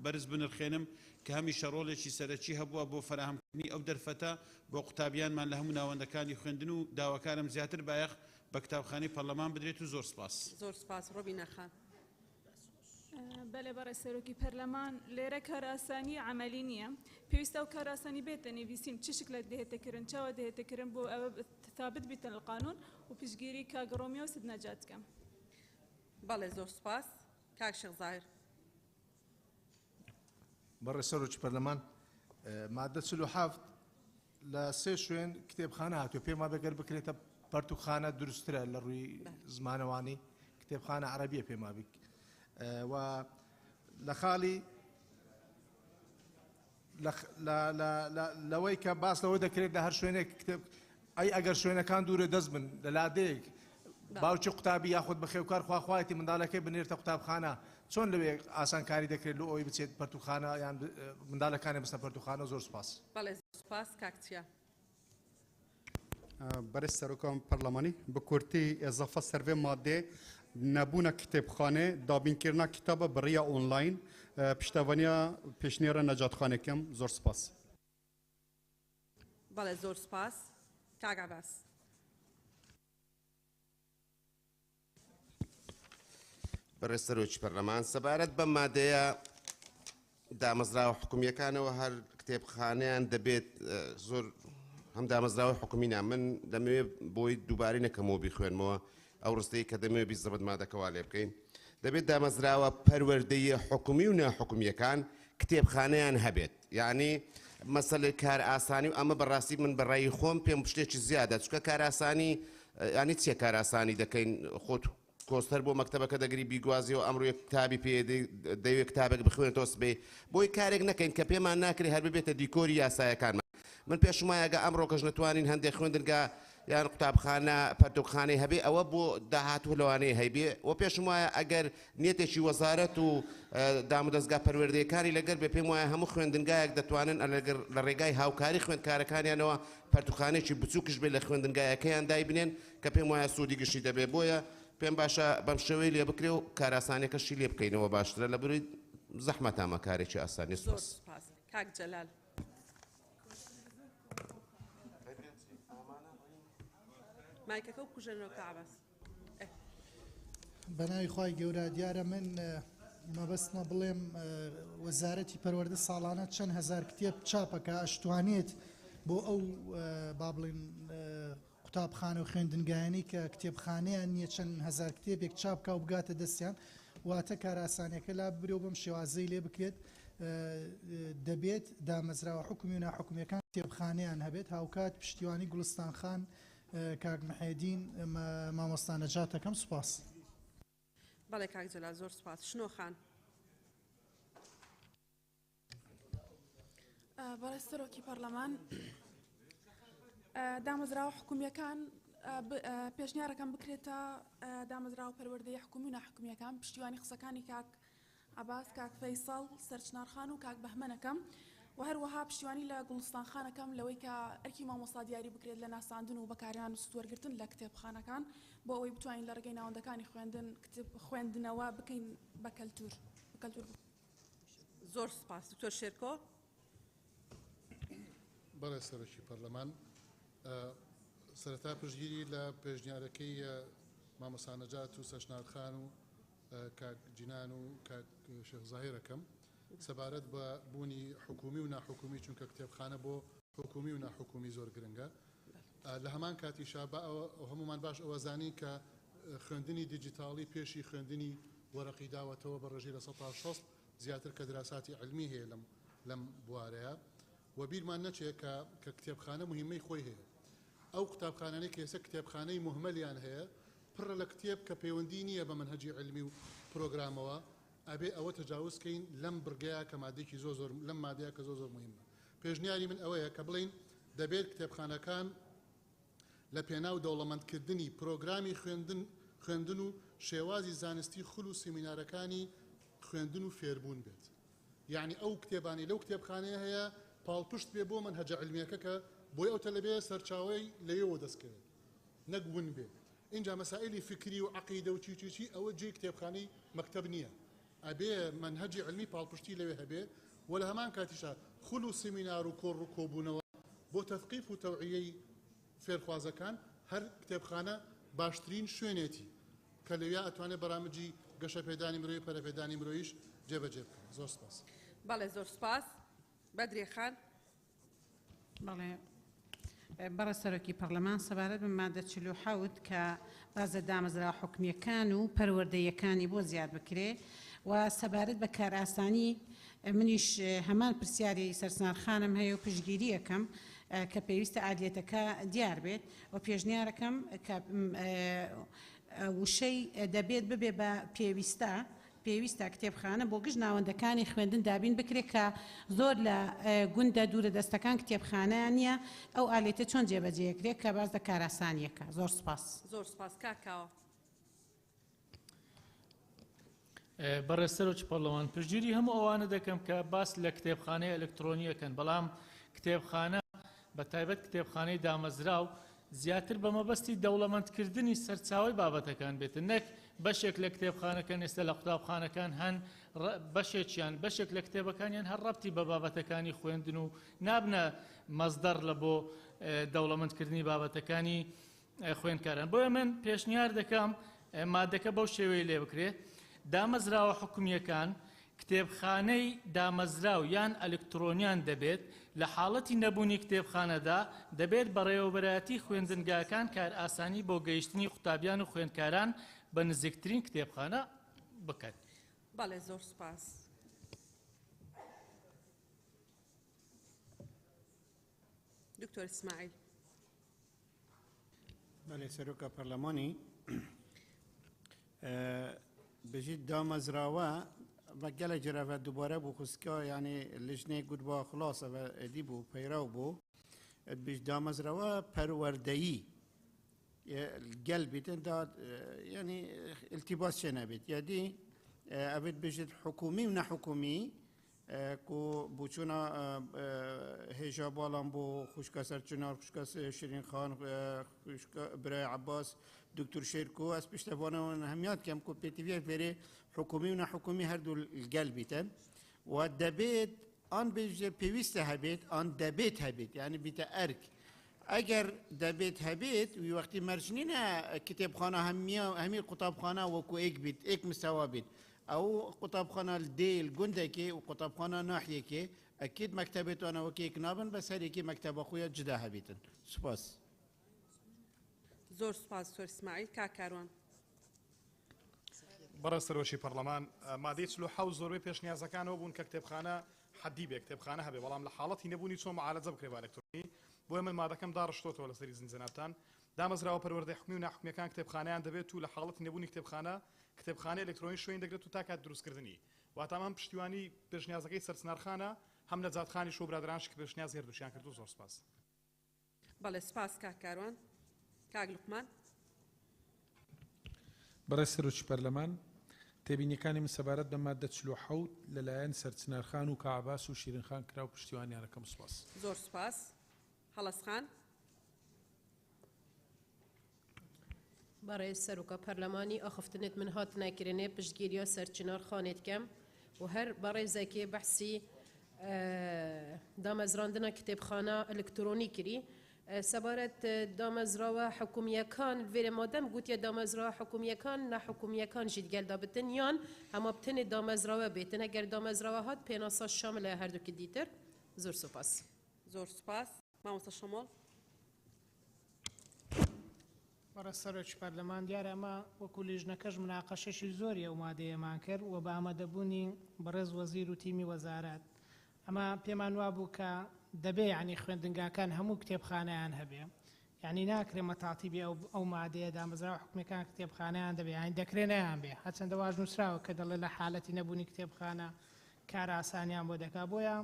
Speaker 5: بەرز بنرخێنم کە هەمیشە ڕۆڵێکی سەرەکی هەبووە بۆ فراهەمکردنی ئەو دەرفەتە بۆ قوتابیانمان لە هەموو ناوەندەکانی خوێندن و داواکارم زیاتر بایەخ بە کتابخانەی پەرلەمان بدرێت و زۆر سپاس.
Speaker 1: زۆر سپاس. ڕۆبینە خان.
Speaker 8: بەڵێ بەڕێز سەرۆکی پەرلەمان لێرە کاراسانی عملی نییە پێویستە و کاراسانی بێتە نویسین چ شکلێک دەهێتەکردن چاوە دەهێتەکردن بۆ ئەوە ثابت بیتە القانون و پشگیری کاگڕۆمی و سید نەجات بکەم.
Speaker 1: بەڵێ زۆر سپاس. کاک شێخ زاهیر.
Speaker 15: بەڕێز سەرۆکی پەرلەمان مادە 47 لە 3 شوێن کتێبخانە هاتووە پێم وابێ گەر بکرێتە پەرتوخانە دروسترە لە ڕووی زمانەوانی
Speaker 2: کتێبخانە عەرەبیە پێما بیک و لە خاڵی لەوەی کە باس لەوە دەکرێت لە هەر شوێنێک کتێب ئەی ئەگەر شوێنەکان دوورە دەست بن لە لادەیەک باوکی قوتابی یاخود بەخێوکار خواخوایەتی منداڵەکەی بنێرتە قوتابخانە چۆن لەوێ ئاسانکاری دەکرێت لە ئەوی بچێت پەرتوخانە یان منداڵەکانی بستە پەرتوخانە زۆر سپاس.
Speaker 1: بەڵێ سپاس کاکچیا.
Speaker 9: برای سروکان پارلمانی به کورتی اضافه سروی ماده نبونا کتابخانه دابین کردن کتاب برای آنلاین پشتوانیا پیشنهاد نجات خانه کم زور سپاس.
Speaker 1: بله زور سپاس. کاغاواس.
Speaker 11: برای سروچ پارلمان سبارت به ماده دامزرا و حکومیکان و هر کتابخانه دبیت زور هم دامزراوی حکومینا من دەمەوێ بۆی دووبارەی نەکەمەوە بیخوێنمەوە ئەو ڕستەی کە دەمەوێت بیزەبەت مادەکەوا لێ بکەین دەبێت دامەزراوە پەروەردەی حکومی و ناحکومیەکان کتێبخانەیان هەبێت یعنی مەسەلەی کار ئاسانی و ئەمە بەڕاستی من بەڕای خۆم پێم شتێکی زیادە چکە کار ئاسانی ینی چیە کار ئاسانی دەکەین خۆت کۆستەر بۆ مەکتەبەکە دەگری بیگوازی و ئەمڕۆ کتابی پێ دەیەوێت کتابێک بخوێنێتەوە سبێ بۆی کارێک نەکەین کە پێمان ناکرێت هەر ببێتە دیکۆری یاسایەکانمان من پێشم وایەگە ئەمڕۆ کەش نتوانین هەندێک خوێندنگا یان قوتابخانە پەرتوخانەی هەبێ ئەوە بۆ داهاتوو لەوانەیە هەیبێ و پێشم وایە ئەگەر نیەتێکی وەزارەت و دامودەستگا پەروەردەیەکانی لەگەر بێ پێم وایە هەموو خوێندنگایەک دەتوانن لە ڕێگای هاوکاری خوێندکارەکانیانەوە پەرتوخانێکی بچووکش بێ لە خوێندنگایەکەیان دایبنێن کە پێم وایە سوودی گشتی دەبێ بۆیە پێم باشە بەم شێوەی لێ بکرێ و کاراسانەکەشی لێ بکەینەوە باشترە لە بروی زەحمەت ئەمە کارێکی ئاسانی سپاس.
Speaker 1: کاک جەلال. مایکەکە و کوژێنەوە کاعباس.
Speaker 17: بەناوی خوای گەورە دیارە من مەبەستمە بڵێم وەزارەتی پەروەردە ساڵانە چەند هەزار کتێب چاپەکە ئەشتوانێت بۆ ئەو با بڵێن قوتابخانە و خوێندنگایانی کە کتێبخانەیان نییە چەند هەزار کتێبێک چاپکە و بگاتە دەستیان واتە کاراسانیەکە لا ببرێ و بەم شێوازەی لێ بکرێت دەبێت دامەزراوە حکومی و ناحکومیەکان کتێبخانەیان هەبێت هاوکات پشتیوانی گوڵستان خان کاک محێدین مامۆستا نەجاتەکەم سوپاس.
Speaker 1: بەڵێ کاک جەلال زۆر سوپاس. شنۆ خان.
Speaker 23: بەڕێ سەرۆکی پەرلەمان دامەزراوە حکومیەکان پێشنیارەکەم بکرێتە دامەزراوە پەروەردەی حکومی و ناحکومیەکان پشتیوانی قسەکانی کاک عەباس کاک فەیسەڵ سەرچنارخان و کاک بەهمەنەکەم و هەروەها پشتیوانی لە گوڵستانخانەکەم لەوەی کە ئەرکی مامۆستا دیاری بکرێت لە ناساندن و بەکاریان و ستوەرگرتن لە کتێبخانەکان بۆ ئەوەی بتوانین لە ڕێگەی ناوەندەکانی خوێندنەوە بکەین بە کەلتور.
Speaker 1: زۆر سپاس. دکتۆر شێرکۆ.
Speaker 26: بەڵێ سەرۆکی پەرلەمان سەرەتا پشتگیری لە پێشنیارەکەی مامۆستا نەجات و سەرچنارخان و کاک جینان و کاک شێخ زاهێرەکەم سەبارەت بە بوونی حکومی و ناحکومی چونکە کتێبخانە بۆ حکومی و ناحکومی زۆر گرنگە لە هەمان کاتیشا هەمومان باش ئەوە زانی کە خوێندنی دیجیتاڵی پێشی خوێندنی وەرەقی داوەتەوە بە ڕێژەی لە 160 زیاتر کە دراساتی علمی هەیە لەم بوارەیە و بیرمان نەچێت کە کتێبخانە مهمەی خۆی هەیە ئەو قوتابخانانەی کە ئێستا کتێبخانەی مهمەلیان هەیە پڕە لە کتێب کە پەیوەندی نییە بە منهەجی علمی و پرۆگرامەوە ئەبێ ئەوە تەجاوزکەین لەم بڕگەیە کە مادێکی زۆر لەم مادەیە کە زۆر مهمە پێشنیاری من ئەوەیە کە بڵین دەبێت کتێبخانەکان لە پێناو دەوڵەمەندکردنی پرۆگرامی خوێندن و شێوازی زانستی خول و سیمینارەکانی خوێندن و فێربوون بێت یعنی ئەو کتێبانی لەو کتێبخانەیە هەیە پاڵپشت بێ بۆ منهەجە علمیەکە کە بۆی ئەو تەلەبێ سەرچاوەی لەیەوە دەستکەوێت نەگون بێ اینجا مەسائلی فکری و عەقیدە و چی ئەوە جێی کتێبخانەی مەکتەب نییە ئەبێ منهەجی علمی پاڵپشتی لەوێ هەبێ و لە هەمان کاتیشا خول و سیمینار و کۆڕ و کۆبوونەوە بۆ تەثقیف و تەوعیەی فێرخوازەکان هەر کتێبخانە باشترین شوێنێتی کە لەوێ ئەتوانێت بەرامجی گەشە پێدانی مرۆی پەرەپێدانی مرۆیش جێبەجێ بکەن. زۆر سپاس.
Speaker 1: بەڵێ زۆر سپاس. بەدرێ خان.
Speaker 12: بەڵێ بەڕە سەرۆکی پەرلەمان سەبارەت بە مادە 47 کە بازە دامەزراوە حکومیەکان و پەروەردەیەکانی بۆ زیاد بکرێ و سەبارەت بە کارئاسانی منیش هەمان پرسیاری سەرچنارخانم هەیە و پشتگیری یەکەم کە پێویستە ئادلێتەکە دیار بێت و پێشنیارەکەم وشەی دەبێت ببێ بە پێویستە کتێبخانە بۆ گشت ناوەندەکانی خوێندن دابین بکرێت کە زۆر لە گوندە دوورە دەستەکان کتێبخانەیان نییە ئەو ئالێتە چۆن جێبەجێکرێت کە باز دەکاراسانیەکە. زۆر سپاس.
Speaker 1: زۆر سپاس کاکاوە.
Speaker 10: بەڕێستەرۆکی پەرلەمان پشتگیری هەموو ئەوانە دەکەم کە باس لە کتێبخانەی ئەلکترۆنیەکەن، بەڵام کتێبخانە بە تایبەت کتێبخانەی دامەزراو زیاتر بە مەبەستی دەوڵەمەندکردنی سەرچاوی بابەتەکان بێتن، نەک بەشێک لە کتێبخانەکان ئێستا لە قوتابخانەکان هەن بەشێک لە کتێبەکانیان هەر ڕەبتی بە بابەتەکانی خوێندن و نابنە مەزدەر لە بۆ دەوڵەمەندکردنی بابەتەکانی خوێندکاران. بۆیە من پێشنیار دەکەم مادەکە بەو شێوەیە لێ بکرێت. دامەزراوە حکومیەکان کتێبخانەی دامەزراو یان ئەلکترۆنیان دەبێت، لە حاڵەتی نەبوونی کتێبخانەدا دەبێت بەڕێوەبەرایەتی خوێندنگاکان کار ئاسانی بۆ گەیشتنی قوتابیان و خوێندکاران بە نزیکترین کتێبخانە بکەن.
Speaker 1: بەڵێ زۆر سپاس. دکتۆر ئیسماعیل.
Speaker 6: بەڵێ سەرۆکە پەرلەمانی بژیت دامەزراوە بە گەلە جرەوە دووبارە بوو خوسکە یعنی لژنێ گوتبا خلاصەوە ئەدی بوو پەیراو بوو بیش دامەزراوە پەروەردەیی گەل بیتن دا یعنی التباس چێ نەبێت یادی ئەبێت بژیت حکومی و نەحکومی کو بوچونا هێژا باڵام بۆ خوشکە سەرچنار خوشکە شیرین خان برای عباس دکتور شیرکو از پشتوانان همیات کم کو پیتیوی فری حکومی و نحکومی هر دو الگل بیتن و دبیت آن بیش پیوسته هبیت آن دبیت هبیت یعنی بیت ارک اگر دبیت هبیت و وقتی مرجنین کتابخانه همی کتابخانه و کو ایک بیت ایک مستوى بیت او کتابخانه الدیل گنده کی و کتابخانه ناحیه کی اكيد مكتبه انا وكي كنابن بس هذيك مكتبه اخويا جدا هبيتن سپاس.
Speaker 1: زۆر سپاس دکتۆر ئیسماعیل. کاکاروان.
Speaker 2: بەڕێستەرۆکی پەرلەمان مادەی 47 زۆربەی پێشنیازەکانەوە بوون کە کتێبخانە حەدی بێ کتێبخانە هەبێ، بەڵام لە حاڵەتی نەبوونی چۆن معالەجە بکرێ بە ئەلکترۆنی. بۆیە من مادەکەم داڕشتۆتەوە لەسەری زنجانابتان دامەزراوە پەروەردەی حکومی و ناحکومیەکان کتێبخانەیان دەبێت و لە حاڵەتی نەبوونی کتێبخانە ئەلکترۆنی شوێن دەگرێت و تا کات دروستکردنی واتامان پشتیوانی پێشنیازەکەی سەرچنارخانە هەم لە جاتخانی شۆ برادرانش کە پێشنیاز هێردووشیان کردو. زۆر سپاس.
Speaker 1: بەڵێ سپاس کاکاروان. کاک لوقمان.
Speaker 13: بەڕێستەرۆکی پەرلەمان تێبینیەکانی من سەبارەت بە مادە 47 لەلایەن سەرچنارخان و کەعباس و شیرینخان کرا و پشتیوانیانەکەم. سپاس.
Speaker 1: زۆر سپاس. هەڵەسخان.
Speaker 16: برای سروکا پارلمانی آخفتنت من هات نکرینه پشتگیری سرچنار خانت کم و هر برای زکی بحثی دامزراندن کتابخانه الکترونی کری سبارت دامزرا حکومیه کان ویر مادم گویی دامزرا حکومیه کان نه حکومیه کان جد گل دابتن یان هم ابتن دامزرا بیتن اگر دامزرا هات پیناسا شامل هر دو کدیتر. زور سپاس.
Speaker 1: زور سپاس. مامۆستا شەمۆڵ.
Speaker 18: بەڕێستەرۆکی پەرلەمان دیارە ئەمە وەکو لیژنەکەش مناقەشەشی زۆری ئەو مادەیەمان کرد و بە ئامادەبوونی بەڕێز وەزیر و تیمی وەزارەت ئەمە پێمان وا بوو کە دەبێ ینی خوێندنگاکان هەموو کتێبخانەیان هەبێ ینی ناکرێ مەتاقیبی ئەو مادەیە دامەزرا حکومیەکان کتێبخانەیان دەبێ ینی دەکرێ نەیان بێ هەرچەندە واژ نووسراوە کە دەڵێ لە حالەتی نەبوونی کتێبخانە کار ئاسانیان بۆ دەکا بۆیە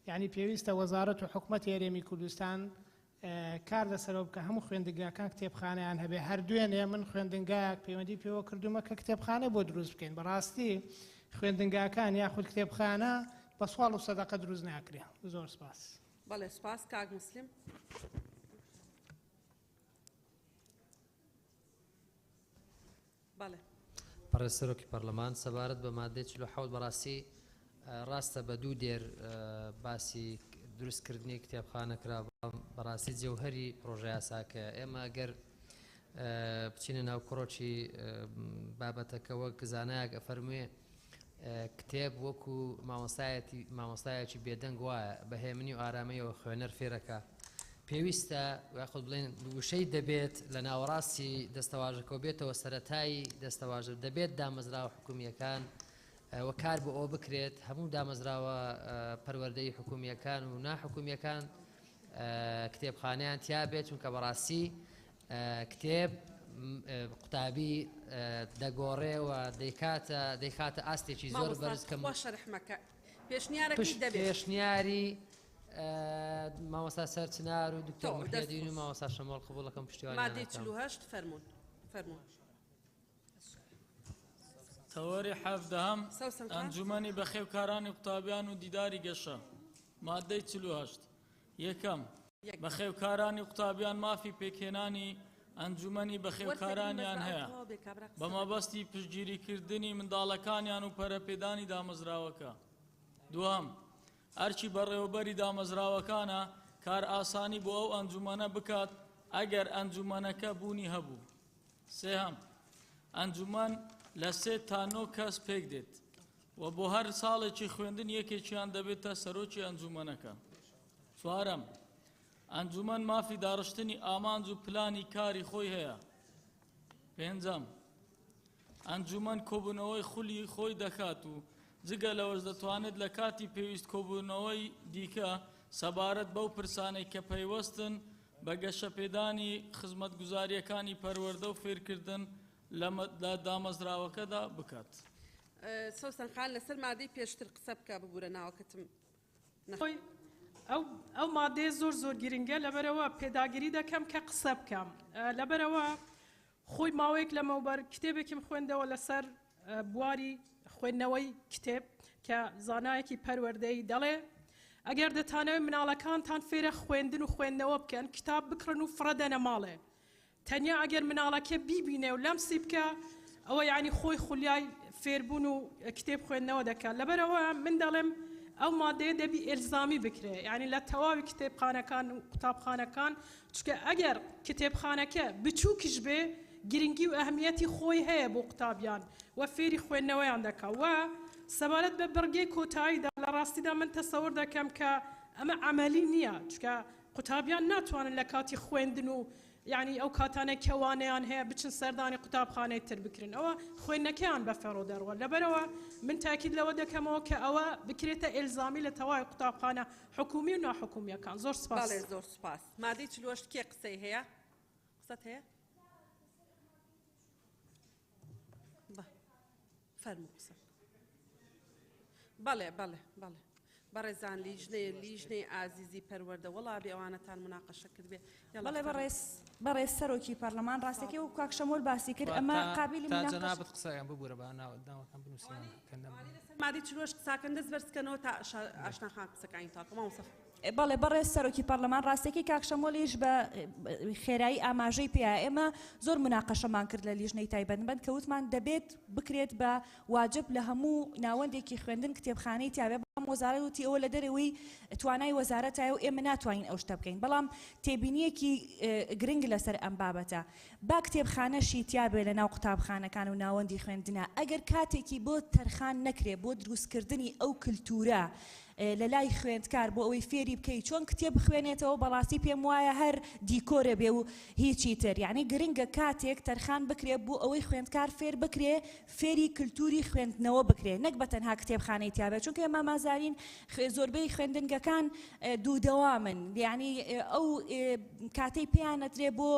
Speaker 18: ینی پێویستە وەزارەت و حکوومەت هێرێمی کوردستان کار لەسەرەوە بکە هەموو خوێندنگاکان کتێبخانەیان هەبێ هەردوێنێ من خوێندنگایەک پەیوەندی پێوە کردومە کە کتێبخانە بۆ دروست بکەین بەڕاستی خوێندنگاکان یاخود کتێبخانە بە سوال و سەدەقە دروست ناکرێ. زۆر سپاس.
Speaker 1: بەڵێ سپاس. کاک موسلیم. بەڵێ.
Speaker 21: بەڕێستەرۆکی پەرلەمان سەبارەت بە مادەی 47 بەڕاستی ڕاستە بە دوو دێر باسی دروستکردنی کتێبخانە کرا بەڕاستی جەوهەری پرۆژە یاساکە ئێمە ئەگەر بچینە ناو کڕۆکی بابەتەکەوە زانایەک ئەفەرموێ کتێب وەکو مامۆستایەکی بێدەنگ وایە بەهێمنی و ئارامەیەوە خوێنەر فێرەکە پێویستە یاخود بڵێن وشەی دەبێت لە ناوەڕاستی دەستەواژەکە بێتەوە سەرەتایی دەستەواژە دەبێت دامەزراوە حکومیەکان و کار بۆ ئەو بکرێت هەموو دامەزراوە پەروەردەی حکومیەکان و ناحکومیەکان کتێبخانەیان تیا بێت چونکە بەڕاستی کتێب قوتابی دەگۆڕێەوە دەیکاتە ئاستێکی زۆر بەرزکەم
Speaker 1: شەرحمەکە پێشنیارەکەی دەبێت
Speaker 21: پێشنیاری مامۆستا سەرچنار و دکتۆر محمەدین و مامۆستا شەمۆڵ قبوڵەکەم پشتیوانی
Speaker 1: مادەی 48 فەرموون
Speaker 14: تەوەری حەفدەهەم ئەنجومەنی بەخێوکارانی قوتابیان و دیداری گەشە مادەی 48 یەکەم بەخێوکارانی قوتابیان مافی پێکهێنانی ئەنجومەنی بەخێوکارانیان هەیە بە مەبەستی پشتگیریکردنی منداڵەکانیان و پەرەپێدانی دامەزراوەکە. دووەم ئەرچی بەڕێوەبەری دامەزراوەکانە کار ئاسانی بۆ ئەو ئەنجومەنە بکات ئەگەر ئەنجومەنەکە بوونی هەبوو. سێهەم ئەنجومەن لە 3 تا 9 کەس پێک دێت و بۆ هەر ساڵێکی خوێندن یەکێکیان دەبێتە سەرۆکی ئەنجومەنەکە. چوارەم ئەنجومەن مافی داڕشتنی ئامانج و پلانی کاری خۆی هەیە. پێنجەم ئەنجومەن کۆبوونەوەی خولی خۆی دەکات و جگە لەوەش دەتوانێت لە کاتی پێویست کۆبوونەوەی دیکە سەبارەت بەو پرسانەی کە پەیوەستن بە گەشەپێدانی خزمەتگوزاریەکانی پەروەردە و فێرکردن لە دامەزراوەکەدا بکات.
Speaker 1: سۆسەن خان لەسەر مادەی پێشتر قسە بکە ببوورە ناوەکەتم.
Speaker 19: ئەو مادەیە زۆر گرنگە لەبەرەوە پێداگیری دەکەم کە قسە بکەم لەبەرەوە خۆی ماوەیەک لەمەوبەر کتێبێکم خوێندەوە لەسەر بواری خوێندنەوەی کتێب کە زانایەکی پەروەردەی دەڵێ ئەگەر دەتانەوێت مناڵەکانتان فێرە خوێندن و خوێندنەوە بکەن کتاب بکڕن و فڕەدەنە ماڵێ تەنیا ئەگەر مناڵەکە بیبینێ و لەمسی بکە ئەوە یعنی خۆی خولیای فێربوون و کتێب خوێندنەوە دەکات لەبەرەوە من دەڵێم ئەو مادەیە دەبی ئێلزامی بکرێ یعنی لە تەواوی کتێبخانەکان و قوتابخانەکان چونکە ئەگەر کتێبخانەکە بچووکیش بێ گرنگی و ئەهمیەتی خۆی هەیە بۆ قوتابیان و فێری خوێندنەوەیان دەکات و سەبارەت بە بەرگەی کۆتاییدا لە ڕاستیدا من تەسەور دەکەم کە ئەمە عملی نییە چونکە قوتابیان ناتوانن لە کاتی خوێندن و یعنی ئەو کاتانە کەوانەیان هەیە بچن سەردانی قوتابخانەی تر بکرن ئەوە خوێندنەکەیان بەفەڕۆ دەڕوە لەبەرەوە من تاکید لەوە دەکەمەوە کە ئەوە بکرێتە ئێلزامی لە تەواوی قوتابخانە حکومی و ناحکومیەکان زۆر سپاس.
Speaker 1: زۆر سپاس. مادەی 48 کێ قسەی هەیە؟ قسەت هەیە؟ فەرموو قسە. بەڵێ بەڕێزان لیژنەی ئازیزی پەروەردە وەڵابێ ئەوانەتان مناقەشە کردبێ.
Speaker 20: بەڵێ بەڕێز سەرۆکی پەرلەمان ڕاستەکەی و کاک شەمۆل باسی کرد ئەمە قابلی
Speaker 21: جەنابەت قسەیان ببوورە بە ناوەکان بنووسیان
Speaker 1: مادەی 48 قساکەن دەست بەرزکەنەوە تا ئاشناخان قسەکانی تاکە مامۆستا.
Speaker 20: بەڵێ بەڕێز سەرۆکی پەرلەمان ڕاستەکەی کاک شەمۆلیش بە خێرایی ئاماژەی پێیا ئێمە زۆر مناقەشەمان کرد لە لیژنەی تایبەتمەند کە وتمان دەبێت بکرێت بە واجب لە هەموو ناوەندێکی خوێندن کتێبخانەی تیاوێ بەڵام وەزارەت وتی ئەوە لە دەرەوەی توانای وەزارەتایە و ئێمە ناتوانین ئەو شتە بکەین بەڵام تێبینیەکی گرنگ لەسەر ئەم بابەتە با کتێبخانەشی تیابێ لە ناو قوتابخانەکان و ناوەندی خوێندنە ئەگەر کاتێکی بۆ تەرخان نەکرێ بۆ دروستکردنی ئەو کلتورە لە لای خوێندکار بۆ ئەوەی فێری بکەیت چۆن کتێب بخوێنێتەوە بەڕاستی پێم وایە هەر دیکۆرە بێ و هیچی تر یعنی گرنگە کاتێک تەرخان بکرێت بۆ ئەوەی خوێندکار فێر بکرێ فێری کلتوری خوێندنەوە بکرێ نەک بە تەنها کتێبخانەی تیابێت چونکە ئێمە مازارین زۆربەی خوێندنگەکان دوودەوامن یعنی ئەو کاتەی پێیانەترێ بۆ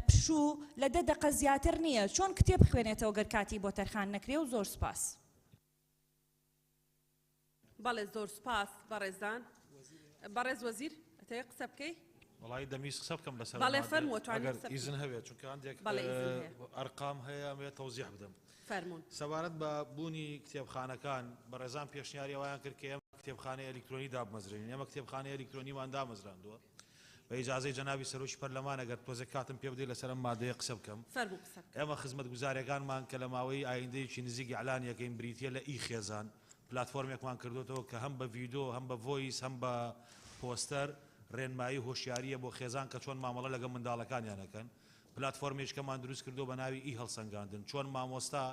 Speaker 20: پشوو لە 10 دقە زیاتر نییە چۆن کتێب بخوێنێتەوە گەر کاتی بۆ تەرخان نەکرێ و زۆر سپاس.
Speaker 1: بەڵێ زۆر سپاس بەڕێزان. بەڕێز وەزیر ئەتەیە قسە بکەی؟
Speaker 5: وڵی دەمیست قسە بکەم لەسەر
Speaker 1: بەڵێ فەرمووە توانێت
Speaker 5: ئەگەر ئیزن هەبێت چونکە هەندێک ئەرقام هەیە ئەمەوێت تەوزیح بدەم.
Speaker 1: فەرموون.
Speaker 5: سەبارەت بە بوونی کتێبخانەکان بەڕێزان پێشنیاری ئەویان کرد کە ئێمە کتێبخانەی ئەلکترۆنی دابمەزرێنین ئێمە کتێبخانەی ئەلکترۆنیمان دامەزراندووە بە ئیجازەی جەنابی سەرۆکی پەرلەمان ئەگەر تۆزێک کاتم پێ بدەیت لەسەر ئەم مادەیە قسە بکەم.
Speaker 1: فەرموو قسە بکە.
Speaker 5: ئێمە خزمەتگوزاریەکانمان کە لە ماوەی ئایندەیەکی نزیکی ئەعلانیەکەین بریتیە لە خێزان پلتفۆرمێکمان کردوتەوە کە هەم بە ڤیدۆ هەم بە ڤۆیس هەم بە پۆستەر ڕێنمایی هۆشیاریە بۆ خێزان کە چۆن مامەڵە لەگەڵ منداڵەکانیانەکەن پلتفۆرمێکمان دروست کردو بە ناوی هەڵسەنگاندن چۆن مامۆستا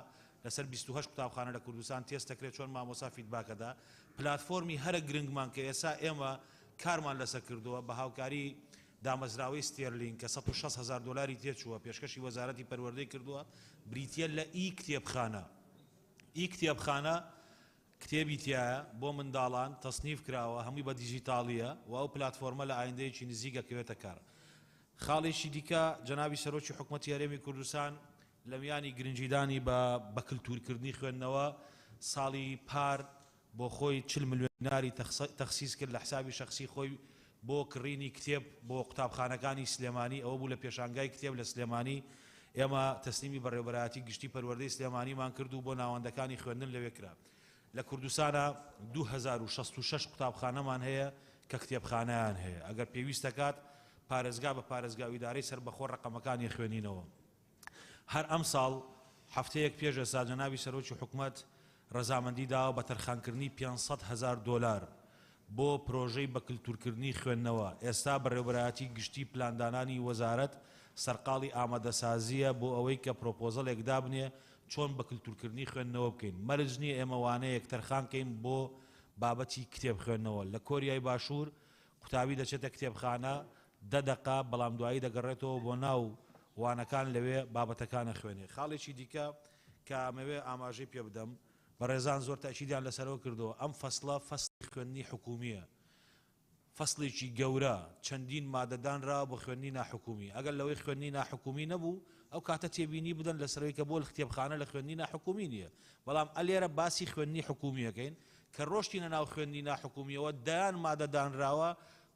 Speaker 5: لەسەر 28 قوتابخانە لە کوردستان تێست دەکرێت چۆن مامۆستا فیدباکەدا پلتفۆرمی هەرە گرنگمان کە ئێستا ئێمە کارمان لەسەر کردووە بە هاوکاری دامەزراوەی ستێرلین کە 160,000 دلاری تێچووە پێشکەشی وەزارەتی پەروەردەی کردووە بریتیە لە کتێبخانە کتێبی تایە بۆ منداڵان تەسنیف کراوە هەمووی بە دیجیتاڵیە و ئەو پلتفۆرمە لە ئایندەیەکی نزیکەکەوێتە کار خاڵێکی دیکە جەنابی سەرۆکی حکوومەتی هەرێمی کوردستان لە میانی گرنجیدانی بە کللتورکردنی خوێندنەوە ساڵی پار بۆ خۆی 40 ملیۆن دیناری تەخسیس کرد لە حسابی شخصی خۆی بۆ کڕینی کتێب بۆ قوتابخانەکانی سلێمانی ئەوە بوو لە پێشانگای کتێب لە سلێمانی ئێمە تەسلیمی بەڕێوەبەرایەتی گشتی پەروەردەی سلێمانیمان کرد و بۆ ناوەندەکانی خوێندن لەوێ کرا لە کوردستانە 2066 قوتابخانەمان هەیە کە کتێبخانەیان هەیە ئەگەر پێویستە کات پارێزگا بە پارێزگا و ئیدارەی سەربەخۆ ڕقەمەکانی خوێنینەوە هەر ئەم ساڵ هەفتەیەک پێش ئێستا جەنابی سەرۆکی حکوومەت ڕەزامەندی داوە بە تەرخانکردنی 500,000 دۆلار بۆ پرۆژەی بە کللتورکردنی خوێندنەوە ئێستا بەڕێوەبەرایەتی گشتی پلاندانانی وەزارەت سەرقاڵی ئامادەسازیە بۆ ئەوەی کە پرۆپۆزەڵێک دابنێ چۆن بە کللتورکردنی خوێندنەوە بکەین مەرج نییە ئێمە وانەیەک تەرخانکەین بۆ بابەتی کتێب خوێندنەوە لە کۆریای باشوور قوتابی دەچێتە کتێبخانە 10 دقە بەڵام دوایی دەگەڕێتەوە بۆ ناو وانەکان لەوێ بابەتەکانە خوێنێ خاڵێکی دیکە کە ئەمەوێ ئاماژەی پێ بدەم بەڕێزان زۆر تاکیدیان لەسەرەوە کردەوە ئەم فەسڵە فەسڵی خوێندنی حکومیە فەسڵێکی گەورە چەندین مادەدانرا بۆ خوێندنی ناحکومی ئەگەر لەوەی خوێندنی ناحکومی نەبوو ئەو کاتە تێبینی بدەن لەسەرەوەی کە بۆ کتێبخانە لە خوێندنی ناحکومی نییە بەڵام ئەلێرە باسی خوێندنی حکومیەکەین کە ڕۆشتینە ناو خوێندنی ناحکومیەوە دایان مادەدانراوە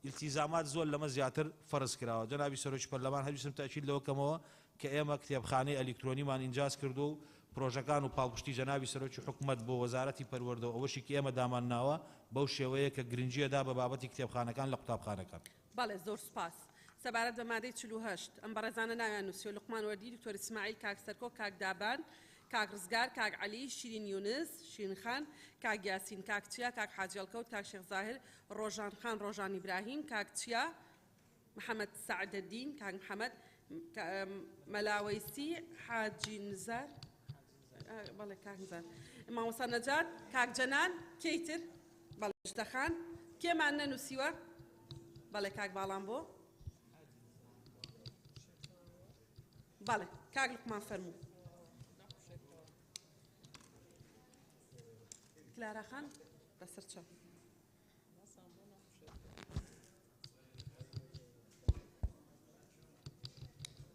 Speaker 5: التیزامات زۆر لەمە زیاتر فەرز کراوە جەنابی سەرۆکی پەرلەمان هەویستم تاکید لەوە کەمەوە کە ئێمە کتێبخانەی ئەلکترۆنیمان ئینجاز کردو و پرۆژەکان و پاڵپشتی جەنابی سەرۆکی حکوومەت بۆ وەزارەتی پەروەردەوە ئەوەشی کە ئێمە دامان ناوە بەو شێوەیە کە گرنجیەدا بە بابەتی کتێبخانەکان لە قوتابخانەکان
Speaker 1: بەڵێ زۆر سپاس سەبارەت بە مادەی 48 ئەم بەڕێزانە ناویان نووسیوە لوقمان وەردی دکتۆر ئیسماعیل کاک سەرکۆ کاک دابان کاک ڕزگار کاک عەلی شیرین یونس شیرین خان کاک یاسین کاک چیا کاک حاجی ئەلکەوت کاک شێخ زاهر ڕۆژان خان ڕۆژان ئیبراهیم کاک چیا محەممەد سەعدەدین کاک محەممەد مەلاوەیسی حاجی نزار بەڵێ کاک نزار مامۆستا نەجات کاک جەنان کەیتر بەڵێ شتەخان کێمان نەنووسیوە بەڵێ کاک باڵام بۆ بەڵێ کاک لوقمان فەرموو کلارا خان بەسەر چاو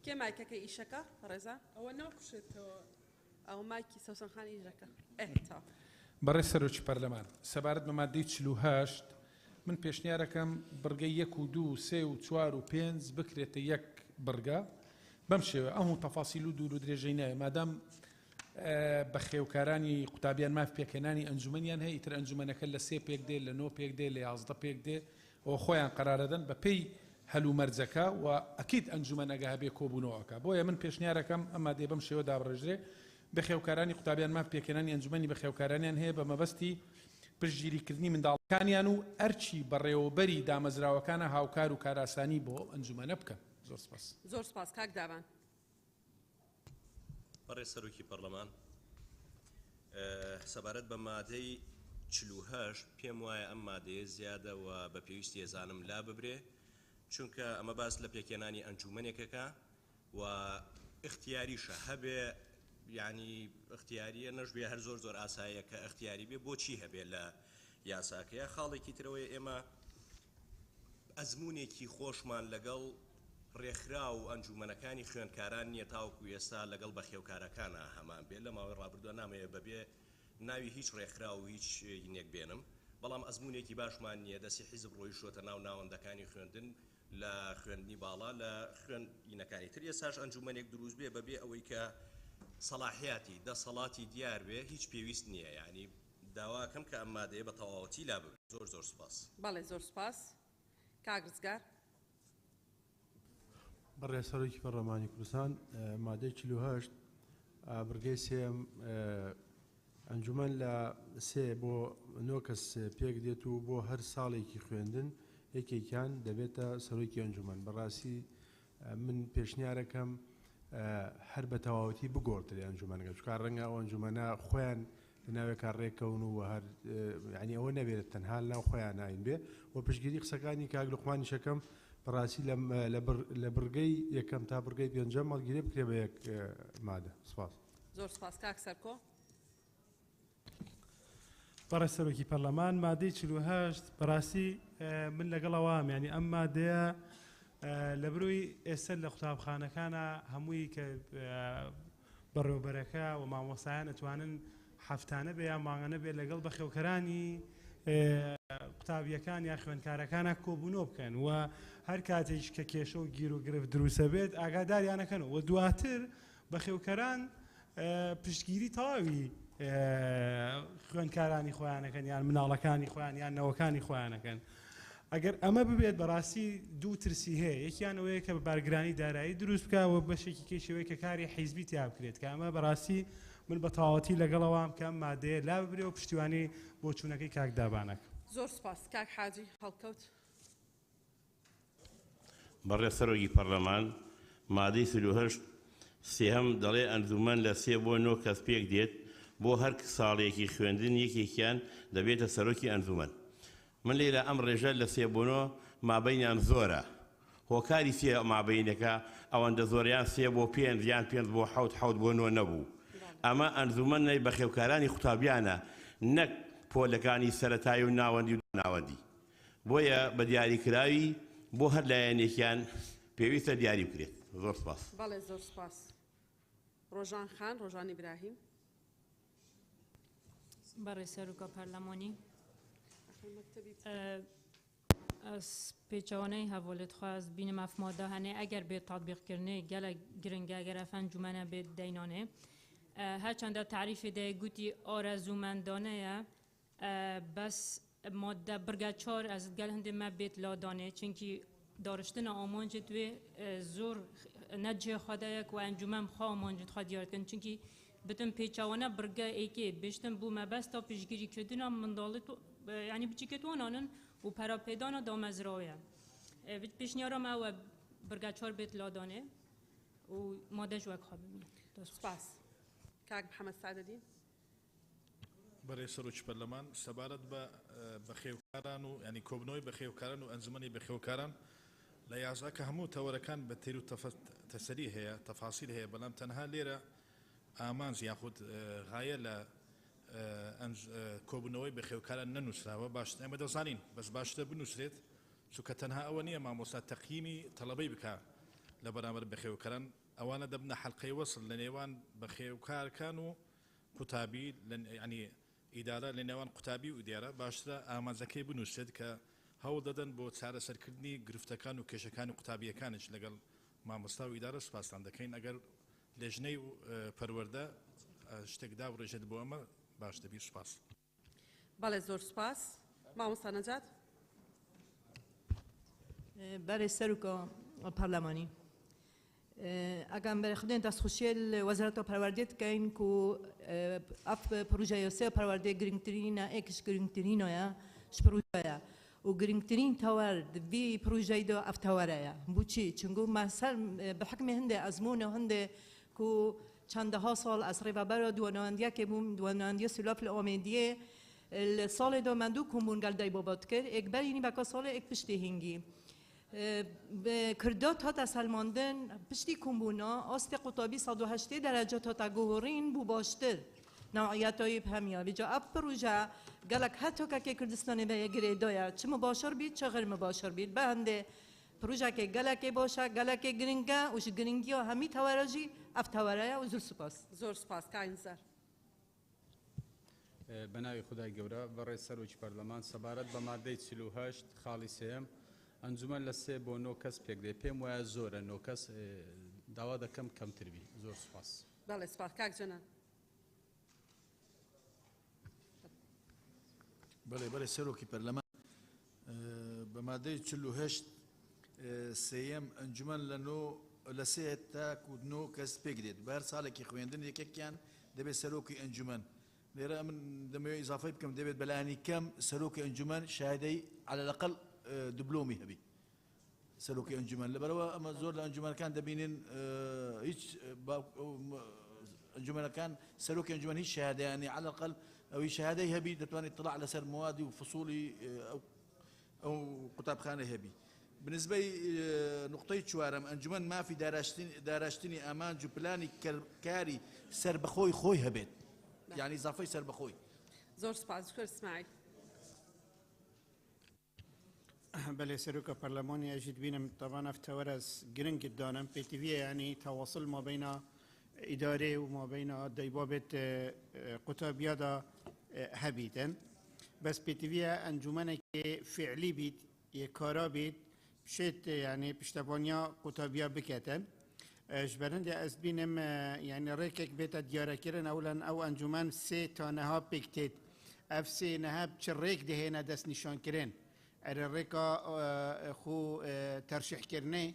Speaker 1: کێ مایکەکە ئیشەکە ڕێزا
Speaker 19: ئەوە ناکوشێتەوە
Speaker 1: ئەو مایکی سەوسەنخانی ئیژەکە تا
Speaker 13: بەڕێ سەرۆکی پەرلەمان سەبارەت بە مادەی 48 من پێشنیارەکەم بڕگەی 1 و 2 و 3 و 4 و 5 بکرێتە یەک بڕگە بەم شێوە ئەموو تەفاسیل و دوور و درێژەی نایە مادام بە خێوکارانی قوتابیان ماف پێکەنانی ئەنجومەنیان هەیە ئیتر ئەنجومەنەکە لە 3 پێک دێ لە 9 پێک دێ لە 11 پێک دێ ئەوە خۆیان قەرارەدەن بە پێی هەلو مەرجەکە و ئەکید ئەنجومەنەگە هەبێ کۆبوونەوەکە بۆیە من پێشنیارەکەم ئەمە دێ بەم شێوە دابڕێژرێ بە خێوکارانی قوتابیان ماف پێکەنانی ئەنجومەنی بە خێوکارانیان هەیە بە مەبەستی پشتگیریکردنی منداڵەکانیان و ئەرچی بەڕێوەبەری دامەزراوەکانە هاوکار و کاراسانی بۆ ئەنجومەنە بکەن زۆر سپاس
Speaker 1: زۆر سپاس کاک دابان
Speaker 3: بەڕێ سەرۆکی پەرلەمان سەبارەت بە مادەی 48 پێم وایە ئەم مادەیە زیادە و بە پێویستی ێزانم لا ببرێ چونکە ئەمە باس لە پێکێنانی ئەنجومەنێکەکە و اختیاریشە هەبێ یعنی اختیاریە نەژبێ هەر زۆر زۆر ئاساییە کە اختیاری بێ بۆچی هەبێ لە یاساکەیە خاڵێکی ترەوەی ئێمە ئەزمونێکی خۆشمان لەگەڵ ڕێکخرا و ئەنجومەنەکانی خوێندکاران نییە تاوەکو ئێستا لەگەڵ بە خێوکارەکانە هەمان بێت لە ماوەی ڕابردووە نامەیە بەبێ ناوی هیچ ڕێکخرا و هیچ یەک بێنم بەڵام ئەزمونێکی باشمان نییە دەستی حیزب ڕۆی شۆتە ناو ناوەندەکانی خوێندن لە خوێندنی باڵا لە خوێندینەکانی تر ئێساش ئەنجومەنێک دروست بێ بەبێ ئەوەی کە سەلاحیاتی دەسەڵاتی دیار بێ هیچ پێویست نییە یعنی داواکەم کە ئەم مادەیە بە تەواوەتی لا ببێت زۆر زۆر سپاس
Speaker 1: بەڵێ زۆر سپاس کاک ڕزگار
Speaker 4: بەڕێ سەرۆکی پەرلەمانی کوردستان مادەی 48 بڕگەی سێم ئەنجومەن لە 3 بۆ 9 کەس پێک دێت و بۆ هەر ساڵێکی خوێندن یەکێکیان دەبێتە سەرۆکی ئەنجومەن بەڕاستی من پێشنیارەکەم هەر بە تەواوەتی بگۆڕترێ ئەنجومەنەکە چونکە ڕەنگە ئەو ئەنجومەنە خۆیان لەناوێکا ڕێکەون و هەر یعنی ئەوە نەبێت تەنها لەناو خۆیان ناین بێ و پشتگیری قسەکانی کاک لوقمانی شەکەم بەڕاستی لە بڕگەی یەکەم تا بڕگەی پێنجەم هەڵگیرێ بکرێ بە یەک مادە سپاس
Speaker 1: زۆر سپاس کاک سەرکۆ
Speaker 7: بەڕێ سەرۆکی پەرلەمان مادەی 48 بەڕاستی من لەگەڵەوەم ینی ئەم مادەیە لە بروی ئێستا لە قوتابخانەکانە هەمووی کە بەڕێوەبەرەکە و مامۆسایان ئەتوانن هەفتانە بێ یا مانگانە بێت لەگەڵ بەخێوکەرانی قوتابیەکان یا خوێندکارەکانە کۆبوونەوە بکەن و هەر کاتێک کە کێشە و گیر و گرفت دروستە بێت ئاگاداریانەکەنەوە و دواتر بەخێوکەران پشتگیری تەواوی خوێندکارانی خۆیانەکەن یان مناڵەکانی خۆیان یان نەوەکانی خۆیانەکەن. ئەگەر ئەمە ببێت بەڕاستی دوو ترسی هەیە، یەکیان ئەوەیە کە بارگرانی دارایی دروست بکەوە بەشێکی کێشەوەی کە کاری حیزبی تیا بکرێت کە ئەمە بەڕاستی من بە تەواوەتی لەگەڵەوەم کەم مادەیە لا ببرێ و پشتیوانی بۆ چوونەکەی کاک دابانەکە.
Speaker 1: زۆر سپاس کاک حاجی هەڵکەوت.
Speaker 8: بەڕێ سەرۆکی پەرلەمان مادەی 38 سێهەم دەڵێ ئەنجومەن لە 3 بۆ 9 کەس پێک دێت بۆ هەر ساڵێکی خوێندن یەکێکیان دەبێتە سەرۆکی ئەنجومەن. من لێرە ئەم ڕێژە لە 3 بۆ 9 مابەینیان زۆرە. هۆکاری سێ مابەینەکە ئەوەندە زۆریان 3 بۆ 5 یان 5 بۆ 7 7 بۆ 9 نەبوو. ئەمە ئەنجومەنی بەخێوکارانی قوتابیانە نەک پۆلەکانی سەرەتایی و ناوەندی و ناوەندی. بۆیە بە دیاریکراوی بۆ هەر لایەنێکیان پێویستە دیاری بکرێت. زۆر سپاس.
Speaker 1: بەڵێ زۆر سپاس. ڕۆژان خان ڕۆژان ئیبراهیم.
Speaker 15: بەڕێ سەرۆکە پەرلەمانی ئەس پێچەوانەی هەڤۆلێت خواست بینم ئەفمادە هەنێ ئەگەر بێت تاتبیقکردنێ گەلە گرنگە گەرە ئەنجومەنە بێت دەینانێ هەرچەندە تعریفی دەیە گوتی ئارەزومەندانەیە بەس مادە برگە 4 ئەس گەل هەندێ مە بێت لادانێ چونکی دارشتنە ئامانجت وێ زۆر نەجێ خودەیەک و ئەنجومەن خوا ئامانجت خوا دیارکردن چونکی بتم پێچەوانە برگە ئێکێ بێشتن بوو مەبەستا پشتگیریکردنە منداڵێت یعنی بچیکەتوانانن و پەراپێدانە دامەزراوەیە پێشنیارە مەوە برگە 4 بێت لادانێ و مادەش وەک خوا ببینێت.
Speaker 1: سپاس. کاک محەممەد سعدەدین.
Speaker 22: بەڕێ سەرۆکی پەرلەمان سەبارەت بە بەخێوکاران و ینی کۆبنەوەی بەخێوکاران و ئەنجومەنی بەخێوکاران لە یازاکە هەموو تەوەرەکان بە تێر و تەسەری هەیە تەفاسیل هەیە بەڵام تەنها لێرە ئامانج یاخود غایە لە کۆبوونەوەی بەخێوکاران نەنووسراوە باش ئێمە دەزانین بەس باشتر بنووسرێت چونکە تەنها ئەوە نییە مامۆستا تەقییمی تەڵەبەی بکە لە بەرامبەر بەخێوکاران ئەوانە دەبنە حەلقەی وەسڵ لە نێوان بەخێوکارکان و قوتابی ینی ئیدارە لە نێوان قوتابی و ئیدارە باشترە ئامانجەکەی بنووسێت کە هەوڵ دەدەن بۆ چارەسەرکردنی گرفتەکان و کێشەکانی قوتابیەکانش لەگەڵ مامۆستا و ئیدارە سوپاسان دەکەین ئەگەر لێژنەی پەروەردە شتێک داوڕێژێت بۆ ئەمە باش دەبی سوپاس.
Speaker 1: بەڵێ زۆر سپاس. مامۆستا نەجات.
Speaker 24: بەڕێ سەرۆکە پەرلەمانی ئەگەم بەرەخدێن دەستخوشێل وەزارەتە پەروەردێت کەین و ئەف پروژەیەسێ پەروەردێ گرنگترینە ئێکش گرنگترینەیە پروژەیە و گرنگترین تەوەر وی پروژەی دۆ ئەف تەوەرەیە بچی چونگو مەسەر بەحکمی هەندێ ئەزمونە هەندێ و چەندەها ساڵ ئەس ڕێبەبەرە دووەناوەندیەکێ بووم دووەناوەندیە سلاف لە ئۆمێدیە ساڵێ دۆمەندوو کومبوون گەلدەی بۆبەت کرد ئێکبەرینی بەکە ساڵێ ئێک پشتی هینگی کردات هات سلماندن پشتی کومبونا ئاستی قوتابی 180 دەرەجە تا گۆڕین بوو باشتر نوعیتایی هەمیە بجا ئەپ پروژە گەلک هەتۆکەکێ کوردستانی بە یەگرێدایە چ مباشر بیت چ غیر مباشر بیت بە هەندێ پروژەکێ گەلکێ باشە گەلکێ گرنگە وش گرنگیە هەمی تەوەرەژی ئەف تەوەرەیە و زۆر سوپاس.
Speaker 1: زۆر سپاس کاینزەر.
Speaker 25: بەناوی خودای گەورە بەڕێ سەرۆکی پەرلەمان سەبارەت بە مادەی 48 خاڵی سێم ئەنجومەن لە 3 بۆ 9 کەس پێک دێ پێم وایە زۆرە 9 کەس داوا دەکەم کەمتربی. زۆر سپاس.
Speaker 1: بەڵێ سپاس. کاک جەنان.
Speaker 27: بەڵێ سەرۆکی پەرلەمان بە مادەی 48 سێیەم ئەنجومەن لە 3 تا 9 کەس پێک دێت بە هەر ساڵێکی خوێندن یەکێکیان دەبێت سەرۆکی ئەنجومەن. لێرە من دەمەوێت ئیزافەی بکەم دەبێت بەلایانی کەم سەرۆکی ئەنجومەن شایدەی على الأقل دبلۆمی هەبی سەرۆکی ئەنجومەن لەبەرەوە ئەمە زۆر لە ئەنجومەنەکان دەبینین هیچ ئەنجومەنەکان سەرۆکی ئەنجومەن هیچ شایدەیانی على الأقل ئەوی شایدەی هەبی دەتوانێت طلع لەسەر موادی و فصولی ئەو قوتابخانەی هەبی. بالنسبة نقطة چوارم ئەنجومەن مافی داراشتنی ئامانج و پلانی کاری سربەخۆی خۆی هەبێت یعنی ئیزافەی سربەخۆی.
Speaker 1: زۆر سپاس. دکتۆر ئیسماعیل.
Speaker 6: بله سروك برلماني أجد بينم طبعا افتورز جرنج الدانم بي تي في يعني تواصل ما بين إدارة وما بين ديبابة قطابية هبيتن بس بي تي في أنجمنك فعلي بيت يكارا بيت بشيت يعني بشتبانيا قطابية بكتن جبرند از بینم يعني ريكك بيت ديارة كيرن اولا او انجمان سي تانها بيكتيت اف سي نها بشريك دهينا دس نشان كيرن الريكا خو ترشيح كرني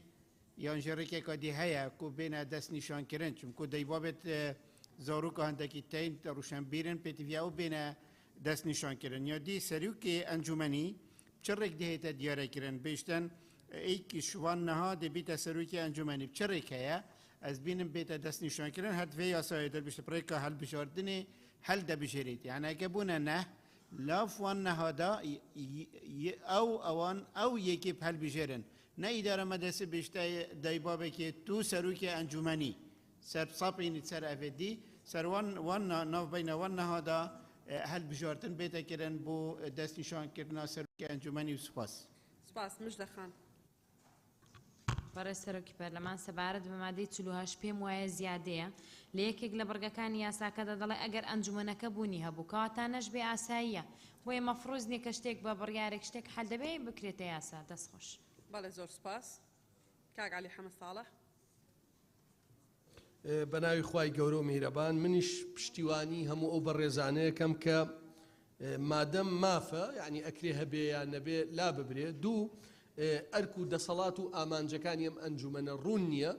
Speaker 6: يانجي ريكا دي هيا كو بين دس نشان كيرن كو دي بابت زاروكا هندكي تين روشن بيرن بيتي فياو بين دس نشان كيرن يا دي سريوكي انجماني بشريك دهيتا ديارة كيرن بيشتن ایک شوان نها دی بیت سروکی انجمنی بچری که از بینم بیت دست نشان کردن هر دوی اسای در بیشتر پریکا حل بشاردنی حل دبشرید یعنی اگه بونه نه لاف وان نهادا او اوان او یکی حل بشرن نه اداره مدرسه بیشتر دایبابه که تو سروکی انجمنی سر صابین سر افدی سر وان ناف بین وان نهادا حل بشاردن بیت کردن بو دست نشان کردن سروکی انجمنی و سپاس
Speaker 1: سپاس مجد خان
Speaker 9: بەڕێز سەرۆکی پەرلەمان سەبارەت بە مادەی 48 پێم وایە زیادەیە لە یەکێک لە بەرگەکانی یاساکەدا دەڵێ ئەگەر ئەنجومەنەکە بوونی هەبوو کەواتانەش بێ ئاساییە بۆیە مەفروض نییە کە شتێک بە بڕیارێک شتێک حەل دەبێ بکرێتە یاسا دەستخۆش
Speaker 1: بەڵێ زۆر سپاس کاک عەلی حەمەد ساڵح
Speaker 10: بە ناوی خوای گەورە و میهرەبان منیش پشتیوانی هەموو ئەو بەڕێزانەیەکەم کە مادەم مافە یعنی ئەکرێ هەبێ یان نەبێ لا ببرێ دوو ئەرک و دەسەڵات و ئامانجەکانی ئەم ئەنجومەنە ڕوون نییە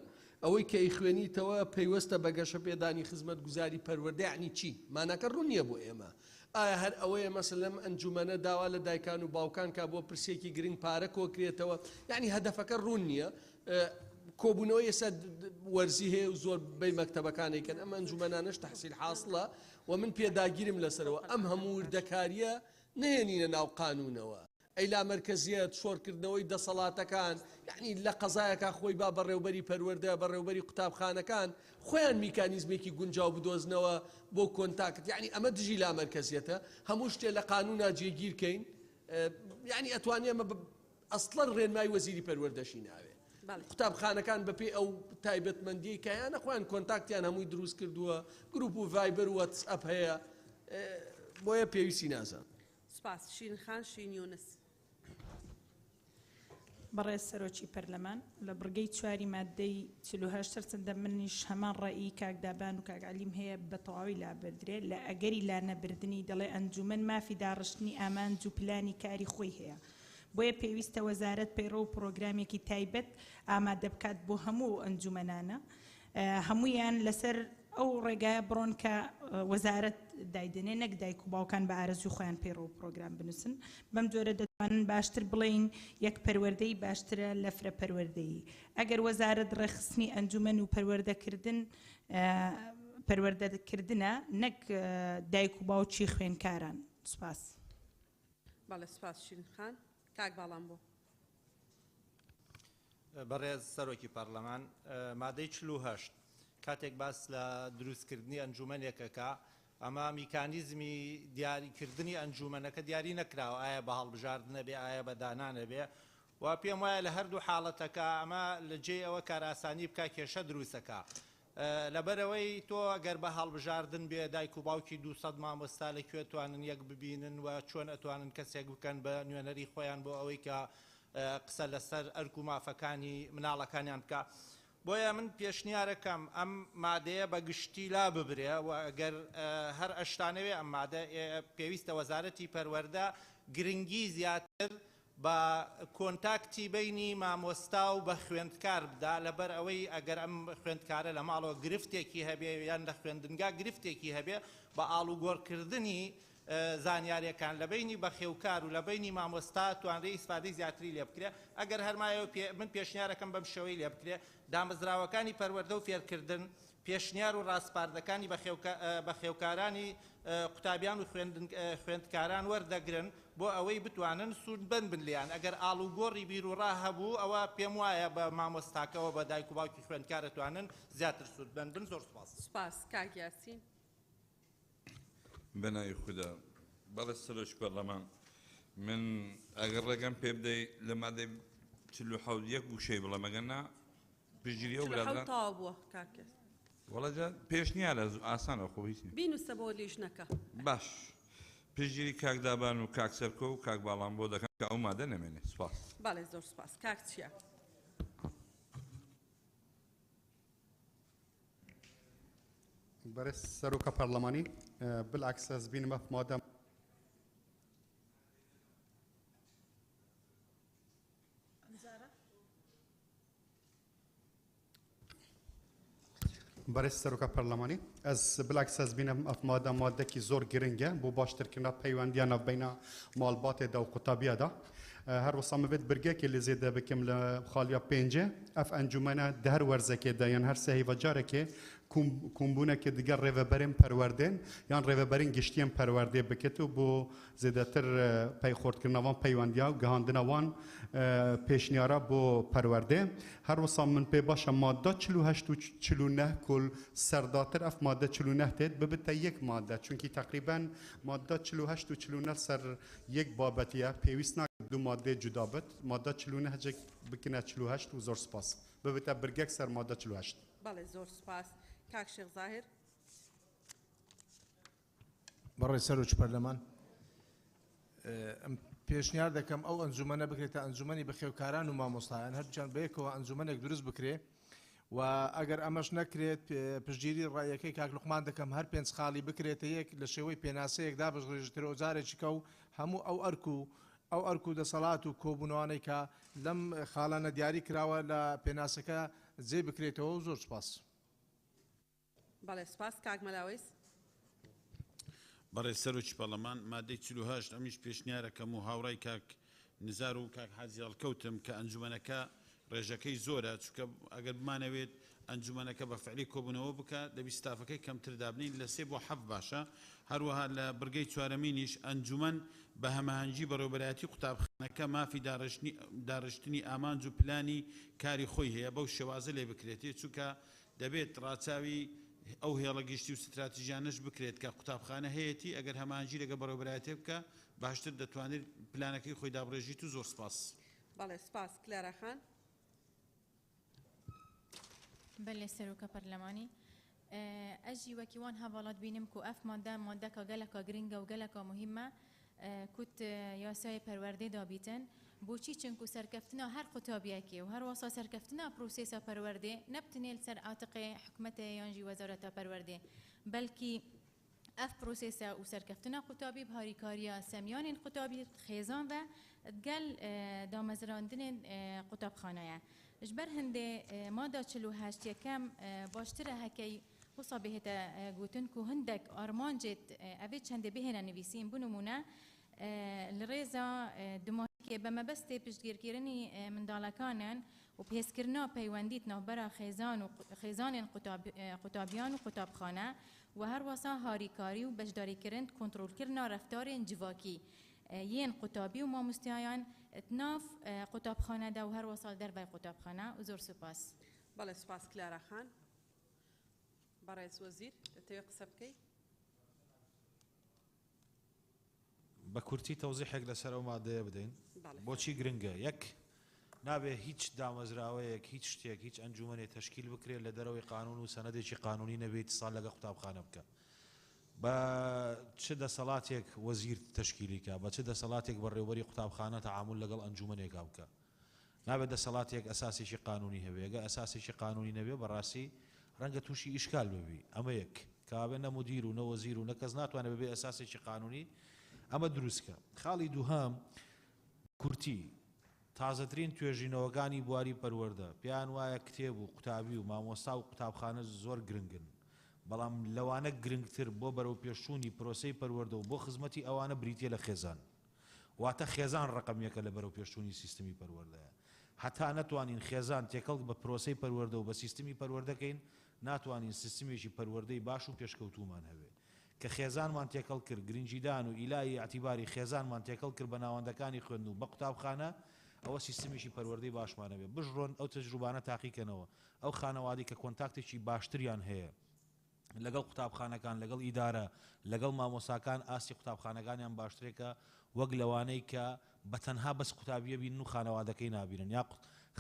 Speaker 10: ئەوەی کە ئیخوێنیتەوە پەیوەستە بە گەشە پێدانی خزمەت گوزاری پەروەردە یعنی چی مانەکە ڕوون نییە بۆ ئێمە ئایا هەر ئەوەیە مەسەلەن ئەنجومەنە داوا لە دایکان و باوکان کا بۆ پرسێکی گرنگ پارە کۆکرێتەوە یعنی هەدەفەکە ڕوون نییە کۆبوونەوەی ئێستا وەرزی هەیە و زۆر بەی مەکتەبەکانێکن ئەم ئەنجومەنانەش تەحسیل حاصڵە و من پێداگیرم لەسەرەوە ئەم هەموو وردەکاریە نهێنینە ناو قانونەوە ئەی لا مەرکەزیەت شۆڕکردنەوەی دەسەڵاتەکان یعنی لە قەزایەکە خۆی با بەڕێوبەری پەروەردە بەڕێوبەری قوتابخانەکان خۆیان میکانیزمێکی گونجاو بدۆزنەوە بۆ کۆنتاکت یعنی ئەمە دژی لا مەرکەزیەتە هەموو شتێ لە قانونا جێگیرکەین یعنی ئەتوانێ ئەمە ئەسڵەن ڕێنمای وەزیری پەروەردەشی ناوێ قوتابخانەکان بەپێ ئەو تایبەتمەندی کەیانە خۆیان کۆنتاکتیان هەمووی دروست کردووە گروپ و ڤایبەر و واتسئەپ هەیە بۆیە پێویستی نازان
Speaker 1: سپاس شین خان شین یونس
Speaker 11: بەڕێز سەرۆکی پەرلەمان لە بڕگەی چواری مادەی 48 چەندە منیش هەمان ڕێئی کاکدابان و کاکعلیم هەیە بە تەواوی لابردرێت لە ئەگەری لانەبردنی دەڵێ ئەنجومەن مافی داڕشتنی ئامانج و پلانی کاری خۆی هەیە بۆیە پێویستە وەزارەت پەیڕۆ و پرۆگرامێکی تایبەت ئامادە بکات بۆ هەموو ئەنجومەنانە هەموویان لەسەر ئەو ڕێگایە بڕۆن کە وەزارەت دایدنێ نەک دایک و باوکان بە ئارەزوی خۆیان پەیڕۆ و پرۆگرام بنووسن بەم جۆرە دەتوانن باشتر بڵێین یەک پەروەردەی باشترە لە فرە پەروەردەیی ئەگەر وەزارەت ڕێخستنی ئەنجومەن و پەروەردەکردنە نەک دایک و باوکی خوێنکاران سوپاس
Speaker 1: بەڵێ سپاس شین خان کاک باڵام بۆ
Speaker 12: بەڕێز سەرۆکی پەرلەمان مادەی 48 کاتێک باس لە دروستکردنی ئەنجومەنێکەکە ئەمە میکانیزمی دیاریکردنی ئەنجومەنەکە دیاری نەکراوە ئایا بە هەڵبژاردنە بێ ئایا بە دانانە بێ و پێم وایە لە هەردوو حاڵەتەکە ئەمە لە جێ ئەوە کاراسانی بکە کێشە دروستەکە لەبەرەوەی تۆ ئەگەر بە هەڵبژاردن بێ دایک و باوکی 200 مامۆستا لەکوێ توانن یەک ببینن و چۆن ئەتوانن کەسێک بکەن بە نوێنەری خۆیان بۆ ئەوەی کە قسە لەسەر ئەرک و مافەکانی مناڵەکانیان بکە بۆیە من پێشنیارەکەم ئەم مادەیە بە گشتی لا ببرێ و ئەگەر هەر ئەشتانەوێ ئەم مادە پێویستە وەزارەتی پەروەردە گرنگی زیاتر بە کۆنتاکتی بینی مامۆستا و بە خوێندکار بدا لەبەر ئەوەی ئەگەر ئەم خوێندکارە لە ماڵەوە گرفتێکی هەبێ یان لە خوێندنگا گرفتێکی هەبێ بە ئاڵوگۆڕکردنی زانیاریەکان لە بینی بەخێوکار و لە بینی مامۆستا توانرێی ئیسفادەی زیاتری لێ بکرێ ئەگەر هەرمایەوە من پێشنیارەکەم بەم شێوەی لێ بکرێ دامەزراوەکانی پەروەردە و فێرکردن پێشنیار و ڕاستپاردەکانی بەخێوکارانی قوتابیان و خوێندکاران وەردەگرن بۆ ئەوەی بتوانن سوودبەن بن لیان ئەگەر ئاڵوگۆڕی بیرروڕا هەبوو ئەوە پێم وایە بە مامۆستاکەەوە بە دایک و باوکی خوێندکارە توانن زیاتر سوودبەن بن زۆر سپاس
Speaker 1: سپاس کاک یاسین
Speaker 17: بەناوی خوددا بەڵێ سەرۆکی پەرلەمان
Speaker 2: من ئەگەر ڕێگەم پێ بدەیت لە مادەی 47 وشەی بڵێ مەگەنا پشتگیری ئەو برادران
Speaker 1: تەواو بووە کاکەس
Speaker 2: وەڵەجا پێش نییە لە ئاسانە خۆ هیچ نییە
Speaker 1: بینوسە بۆ لیژنەکە
Speaker 2: باش پشتگیری کاک دابان و کاک سەرکۆ و کاک باڵام بۆ دەکەن کە ئەو مادە نەمێنێت سپاس
Speaker 1: بەڵێ زۆر سپاس کاک چییە
Speaker 14: برای سروک پارلمانی بالعکس از بین مادام برای سروک پارلمانی از بالعکس از بین ماده کی زور گرینگه بو باشتر کنه پیوندیان بین مالبات دا و قطابیه دا هر وصام بيت برجاك اللي زيد بكم لخاليا بينجا اف انجمنا دهر ورزك دا يعني هر سهي وجارك كومبونا كي دقر ريفا برين پروردين يعني ريفا برين گشتيان پروردي بكتو بو زيدتر پي خورد كرنوان پيوانديا گهاندنا وان پیشنیارا بو پرورده هر وصام من پی باشه ماده 48 و 49 کل سرداتر اف ماده 49 تید ببته یک ماده چونکی تقریبا ماده 48 و 49 سر یک بابتیه پیوست دو ماده جدا بد ماده 49 هجک بکنه 48 و زور سپاس ببته برگک سر ماده 48
Speaker 1: بله زور سپاس کاک شیخ ظاهر
Speaker 16: برای سروج پارلمان پێشنیار دەکەم ئەو ئەنجومەنە بکرێتە ئەنجومەنی بەخێوکاران و مامۆستایان هەردووچیان بەیەکەوە ئەنجومەنێک دروست بکرێ و ئەگەر ئەمەش نەکرێت پشتگیری ڕایەکەی کاک لوقمان دەکەم هەر پێنج خاڵی بکرێتە یەک لە شێوەی پێناسەیەکدا بەژڕێژتر ئۆزارێکی کە و هەموو ئەو ئەرک و دەسەڵات و کۆبوونەوانەی کە لەم خاڵانە دیاری کراوە لە پێناسەکە جێ بکرێتەوە و زۆر سپاس.
Speaker 1: بەڵێ سپاس کاک مەلاویس.
Speaker 17: بەڕێ سەرۆکی پەرلەمان مادەی 48 ئەمیش پێشنیارەکەم و هاوڕای کاک نزار و کاک حاجی هەڵکەوتم کە ئەنجومەنەکە ڕێژەکەی زۆرە چونکە ئەگەر بمانەوێت ئەنجومەنەکە بە فعلی کۆبوونەوە بکە دەبی ستافەکەی کەمتر دابنین لە 3 بۆ 7 باشە هەروەها لە بڕگەی چوارەمینیش ئەنجومەن بە هەماهەنگی بەڕێوەبەرایەتی قوتابخانەکە مافی داڕشتنی ئامانج و پلانی کاری خۆی هەیە بەو شێوازە لێ بکرێتێ چونکە دەبێت ڕاچاوی ئەو هێڵە گشتی و ستراتیژیانش بکرێت کە قوتابخانە هەیەی ئەگەر هەمانجی لەگە بەڕێوەبەرایەتی بکە باشتر دەتوانێت پلانەکەی خۆی دابڕێژیت و زۆر سپاس.
Speaker 1: بەڵێ سپاس کلارا خان.
Speaker 18: بەڵێ سەرۆکە پەرلەمانی ئەژی وەکیوان هەواڵات بینم و ئەف مادەکە گەلەکە گرنگە و گەلەکە مهمە کوت یاسای پەروەردەی دابیتن بۆچی چونکو سەرکەفتنا هەر قوتابیەکێ و هەروەسا سەرکەفتنا پرۆسێسە پەروەردێ نەبتنێل سەر ئاتقی حکومەتە یانجی وەزارەتە پەروەردێ بەلکی ئەف پرۆسێسە و سەرکەفتنا قوتابی بهاریکاریە سەمیانین قوتابی خێزان و گەل دامەزراندنên قوتابخانەیە ji ber hindê mada 48 yekêm baştir e hekey wisa bêhête gotin ku hindek armancê evê çendê bihêne nivîsîn bu nimûne li rêza dimahîkê bi mebestê piştgirkirinî mindalekanan û pêskirina peywendî navbera xêzanên qutabiyan û qutabxane û her wasa harîkarî û beşdarîkirin kontrolkirina reftarên civakî yên qutabî û mamosteyayan تناف قوتابخانه دا و هر وصال دربای قوتابخانه و زور سپاس.
Speaker 1: بله سپاس کلارا خان. برای وزیر توی قصه بکی.
Speaker 5: بە کورتی تەوزیحێک لەسەر ئەو مادەیە بدەین بۆچی گرنگە یەک نابێ هیچ دامەزراوەیەک هیچ شتێک هیچ ئەنجومەنێ تەشکیل بکرێت لە دەرەوەی قانون و سەنەدێکی قانونی نەبێت ساڵ لەگە قوتابخانە بکە بە چ دەسەڵاتێک وەزیر تەشکیلیکە بە چ دەسەڵاتێک بەڕێوەبەری قوتابخانە تەعامل لەگەڵ ئەنجومەنێکا بکە نابێت دەسەڵاتێک ئەساسێکی قانونی هەبێ ئەگە ئەساسێکی قانونی نەبێ بەڕاستی ڕەنگە تووشی ئیشکال ببی ئەمە یەک کابێ نە مدیر و نە وەزیر و نە کەس ناتوانێت ببێ ئەساسێکی قانونی ئەمە دروستکە خاڵی دووهام کورتی تازەترین توێژینەوەکانی بواری پەروەردە پێیان وایە کتێب و قوتابی و مامۆستا و قوتابخانە زۆر گرنگن بەڵام لەوانە گرنگتر بۆ بەرەو پێشوونی پرۆسەی پەروەردە و بۆ خزمەتی ئەوانە بریتە لە خێزان واتە خێزان ڕقەمیەکە لە بەرەو پێشوونی سیستمی پەروەردەیە هەتا نەتوانین خێزان تێکەڵ بە پرۆسەی پەروەردە و بە سیستمی پەروەردەکەین ناتوانین سیستمێکی پەروەردەی باش و پێشکەوتومان هەبێ کە خێزانمان تێکەڵ کرد گرنگیدان و ئیلای ئەعتیباری خێزانمان تێکەڵ کرد بە ناوەندەکانی خوێندن و بە قوتابخانە ئەوە سیستمیشی پەروەردەی باشمانە بێ بژڕۆن ئەو تەجروبانە تاقیکەنەوە ئەو خانەوادی کە کۆنتاکتێکی باشتریان هەیە لەگەڵ قوتابخانەکان لەگەڵ ئیدارە لەگەڵ مامۆساکان ئاسی قوتابخانەکانیان باشترێکە وەک لەوانەی کە بەتەنها بەس قوتابیە بینن و خانەوادەکەی نابینن یا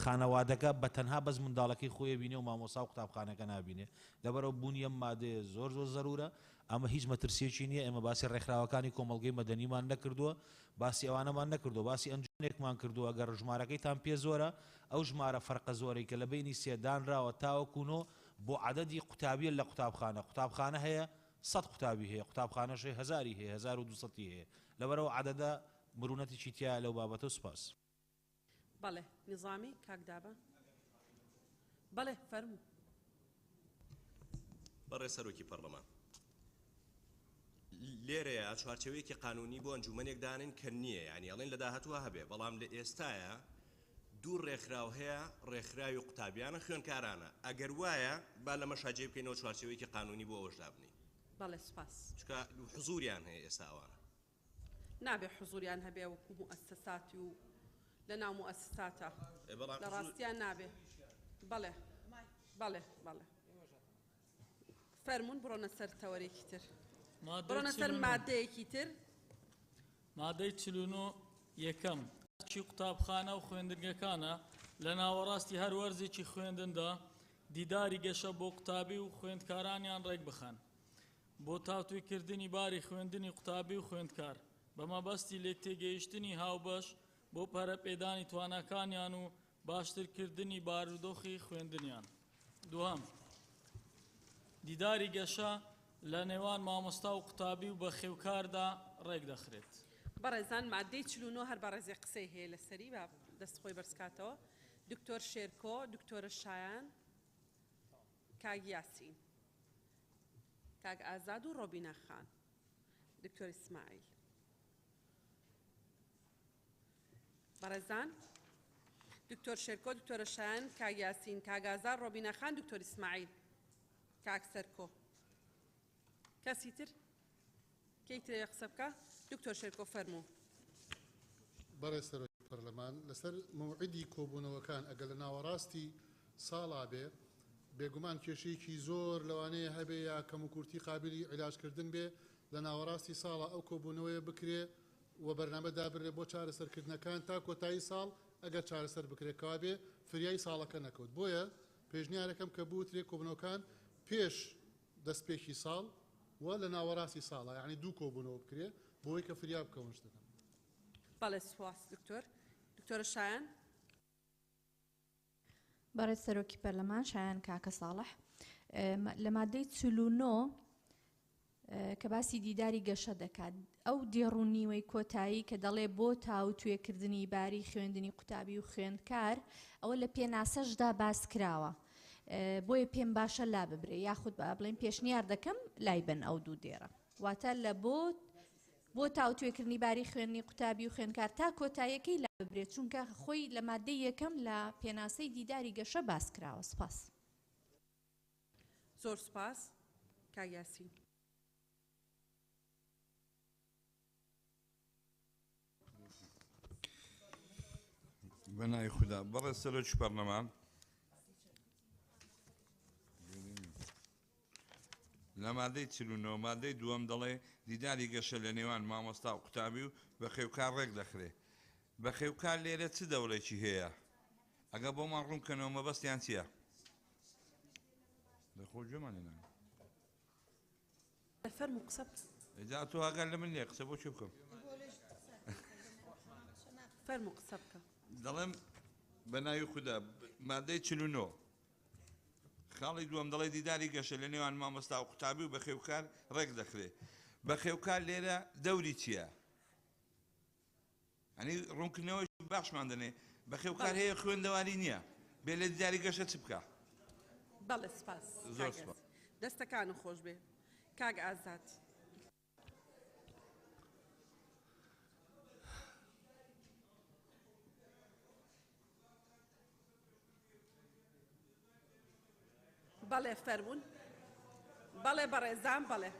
Speaker 5: خانەوادەکە بەتەنها بەس منداڵەکەی خۆی بینێ و مامۆسا و قوتابخانەکە نابینێ لەبەرەوە بوونی ئەم مادەیە زۆر زەرورە ئەمە هیچ مەترسیەکی نییە ئێمە باسی ڕێکخراوەکانی کۆمەڵگەی مەدەنیمان نەکردووە باسی ئەوانەمان نەکردو باسی ئەنجومێکمان کردووە ئەگەر ژمارەکەیتان پێ زۆرە ئەو ژمارە فەرقە زۆرەی کە لە بینی سێدانراوە تاوەکوونۆ بۆ عەدەدی قوتابیە لە قوتابخانە هەیە 100 قوتابی هەیە قوتابخانەشەی 1000 هەیە 1200 هەیە لەبەرەوە عەدەدە مرونەتێکی تیا لەو بابەتە سوپاس.
Speaker 1: بەڵێ نظامی کاکدابە بەڵێ فەرموو.
Speaker 3: بەڕێ سەرۆکی پەرلەمان لێرەیە چوارچەوەیەکی قانونی بۆ ئەنجومەنێک دانن کە نییە یعنی ئەڵێن لە داهاتووە هەبێ بەڵام لە ئێستایە دوو ڕێکخراو هەیە ڕێکخراوی قوتابیانە خوێندکارانە ئەگەر وایە با لە مەشاجێ بکەینەوە چوارچەوەیەکی قانونی بۆ ئەوەش دابنی.
Speaker 1: بەڵێ سوپاس.
Speaker 3: چکە حوزوریان هەیە ئێستا ئەوانە
Speaker 1: نابێ حوزوریان هەبێ وەکو مؤسساتی و لە ناو مؤسساتە لە ڕاستیان نابێ. بەڵێ بەڵێ بەڵێ فەرموون بڕۆنە سەر تەوەرێکی تر بڕۆنە سەر مادەیەکی تر.
Speaker 13: مادەی 49 چی قوتابخانە و خوێندنگەکانە لە ناوەڕاستی هەر وەرزێکی خوێندندا دیداری گەشە بۆ قوتابی و خوێندکارانیان ڕێک بخەن بۆ تاوتوێکردنی باری خوێندنی قوتابی و خوێندکار بە مەبەستی لێک تێگەیشتنی هاوبەش بۆ پەرەپێدانی توانەکانیان و باشترکردنی بارودۆخی خوێندنیان. دووەم دیداری گەشە لە نێوان مامۆستا و قوتابی و بە خێوکاردا ڕێک دەخرێت.
Speaker 1: بەڕێزان مادەی 49 هەر بەڕێزی قسەی هەیە لەسەری بە دەستخۆی بەرزکاتەوە. دکتۆر شێرکۆ، دکتۆرە شایان، کاک یاسین، کاک ئازاد و ڕۆبینە خان، دکتۆر ئیسماعیل. بەڕێزان دکتۆر شێرکۆ، دکتۆرە شایان، کاک یاسین، کاک ئازاد، ڕۆبینە خان، دکتۆر ئیسماعیل، کاک سەرکۆ. کەسی تر کەی ترێ قسە بکە؟ دکتۆر شێرکۆ فەرموو.
Speaker 19: بەڕێز سەرۆکی پەرلەمان لەسەر موعیدی کۆبوونەوەکان ئەگەر لە ناوەڕاستی ساڵا بێ بێگومان کێشەیەکی زۆر لەوانەیە هەبێ یا کەم و کورتی قابلی عیلاجکردن بێ لە ناوەڕاستی ساڵا ئەو کۆبوونەوەیە بکرێ و بەرنامە دابرێ بۆ چارەسەرکردنەکان تا کۆتایی ساڵ ئەگەر چارەسەر بکرێتەوە بێ فریای ساڵەکە نەکەوت. بۆیە پێشنیارەکەم کە بوترێ کۆبوونەوەکان پێش دەستپێکی ساڵ و لە ناوەڕاستی ساڵە یعنی دوو کۆبوونەوە بکرێ بۆی کە فریا بکەون شتەکە.
Speaker 1: بەڵێ سواس دکتۆر. دکتۆرە شایان.
Speaker 20: بەڕێز سەرۆکی پەرلەمان شایان کاکە ساڵح لە مادەی 49 کە باسی دیداری گەشە دەکات ئەو دێڕوونیوەی کۆتایی کە دەڵێ بۆ تاوتوێکردنی باری خوێندنی قوتابی و خوێندکار ئەوە لە پێناسەشدا باس کراوە بۆیە پێم باشە لا ببرێ یاخود بڵێن پێشنیار دەکەم لای بن ئەو دوو دێڕە واتە لە بۆ تاوتوێکردنی باری خوێندنی قوتابی و خوێندکار تا کۆتاییەکەی لا ببرێت چونکە خۆی لە مادەی یەکەم لە پێناسەی دیداری گەشە باس کراوە. سپاس.
Speaker 1: زۆر سپاس. کاک یاسین.
Speaker 2: بەناوی خودا بەڕێز سەرۆکی پەرلەمان لە مادەی 49 مادەی دووەم دەڵێ دیداری گەشە لە نێوان مامۆستا و قوتابی و بە خێوکار ڕێک دەخرێ. بە خێوکار لێرە چ دەوڵێکی هەیە؟ ئەگە بۆمان ڕوونکەنەوە مەبەستیان چییە؟ دەخۆ گوێمانێنە
Speaker 1: فەرموو قسە
Speaker 2: ئەجا تۆ ئاگەر لە من لێ قسە بۆ چی بکەم؟
Speaker 1: فەرموو قسە بکە.
Speaker 2: دەڵێم بەناوی خودا مادەی 49 خاڵی دووەم دەڵێ دیداری گەشە لە نێوان مامۆستا و قوتابی و بە خێوکار ڕێک دەخرێت. بە خێوکار لێرە دەوری چییە؟ ئەنی ڕوونکردنەوەی باشمان دەنێ بە خێوکار هەیە خوێندەواری نییە بێ لە دیداری گەشە چ بکە؟
Speaker 1: بەڵێ سپاس.
Speaker 2: زۆر سپاس.
Speaker 1: دەستەکانم خۆش بێ. کاک ئازاد. بەڵێ فەرموون. بەڵێ بەڕێزان بەڵێ.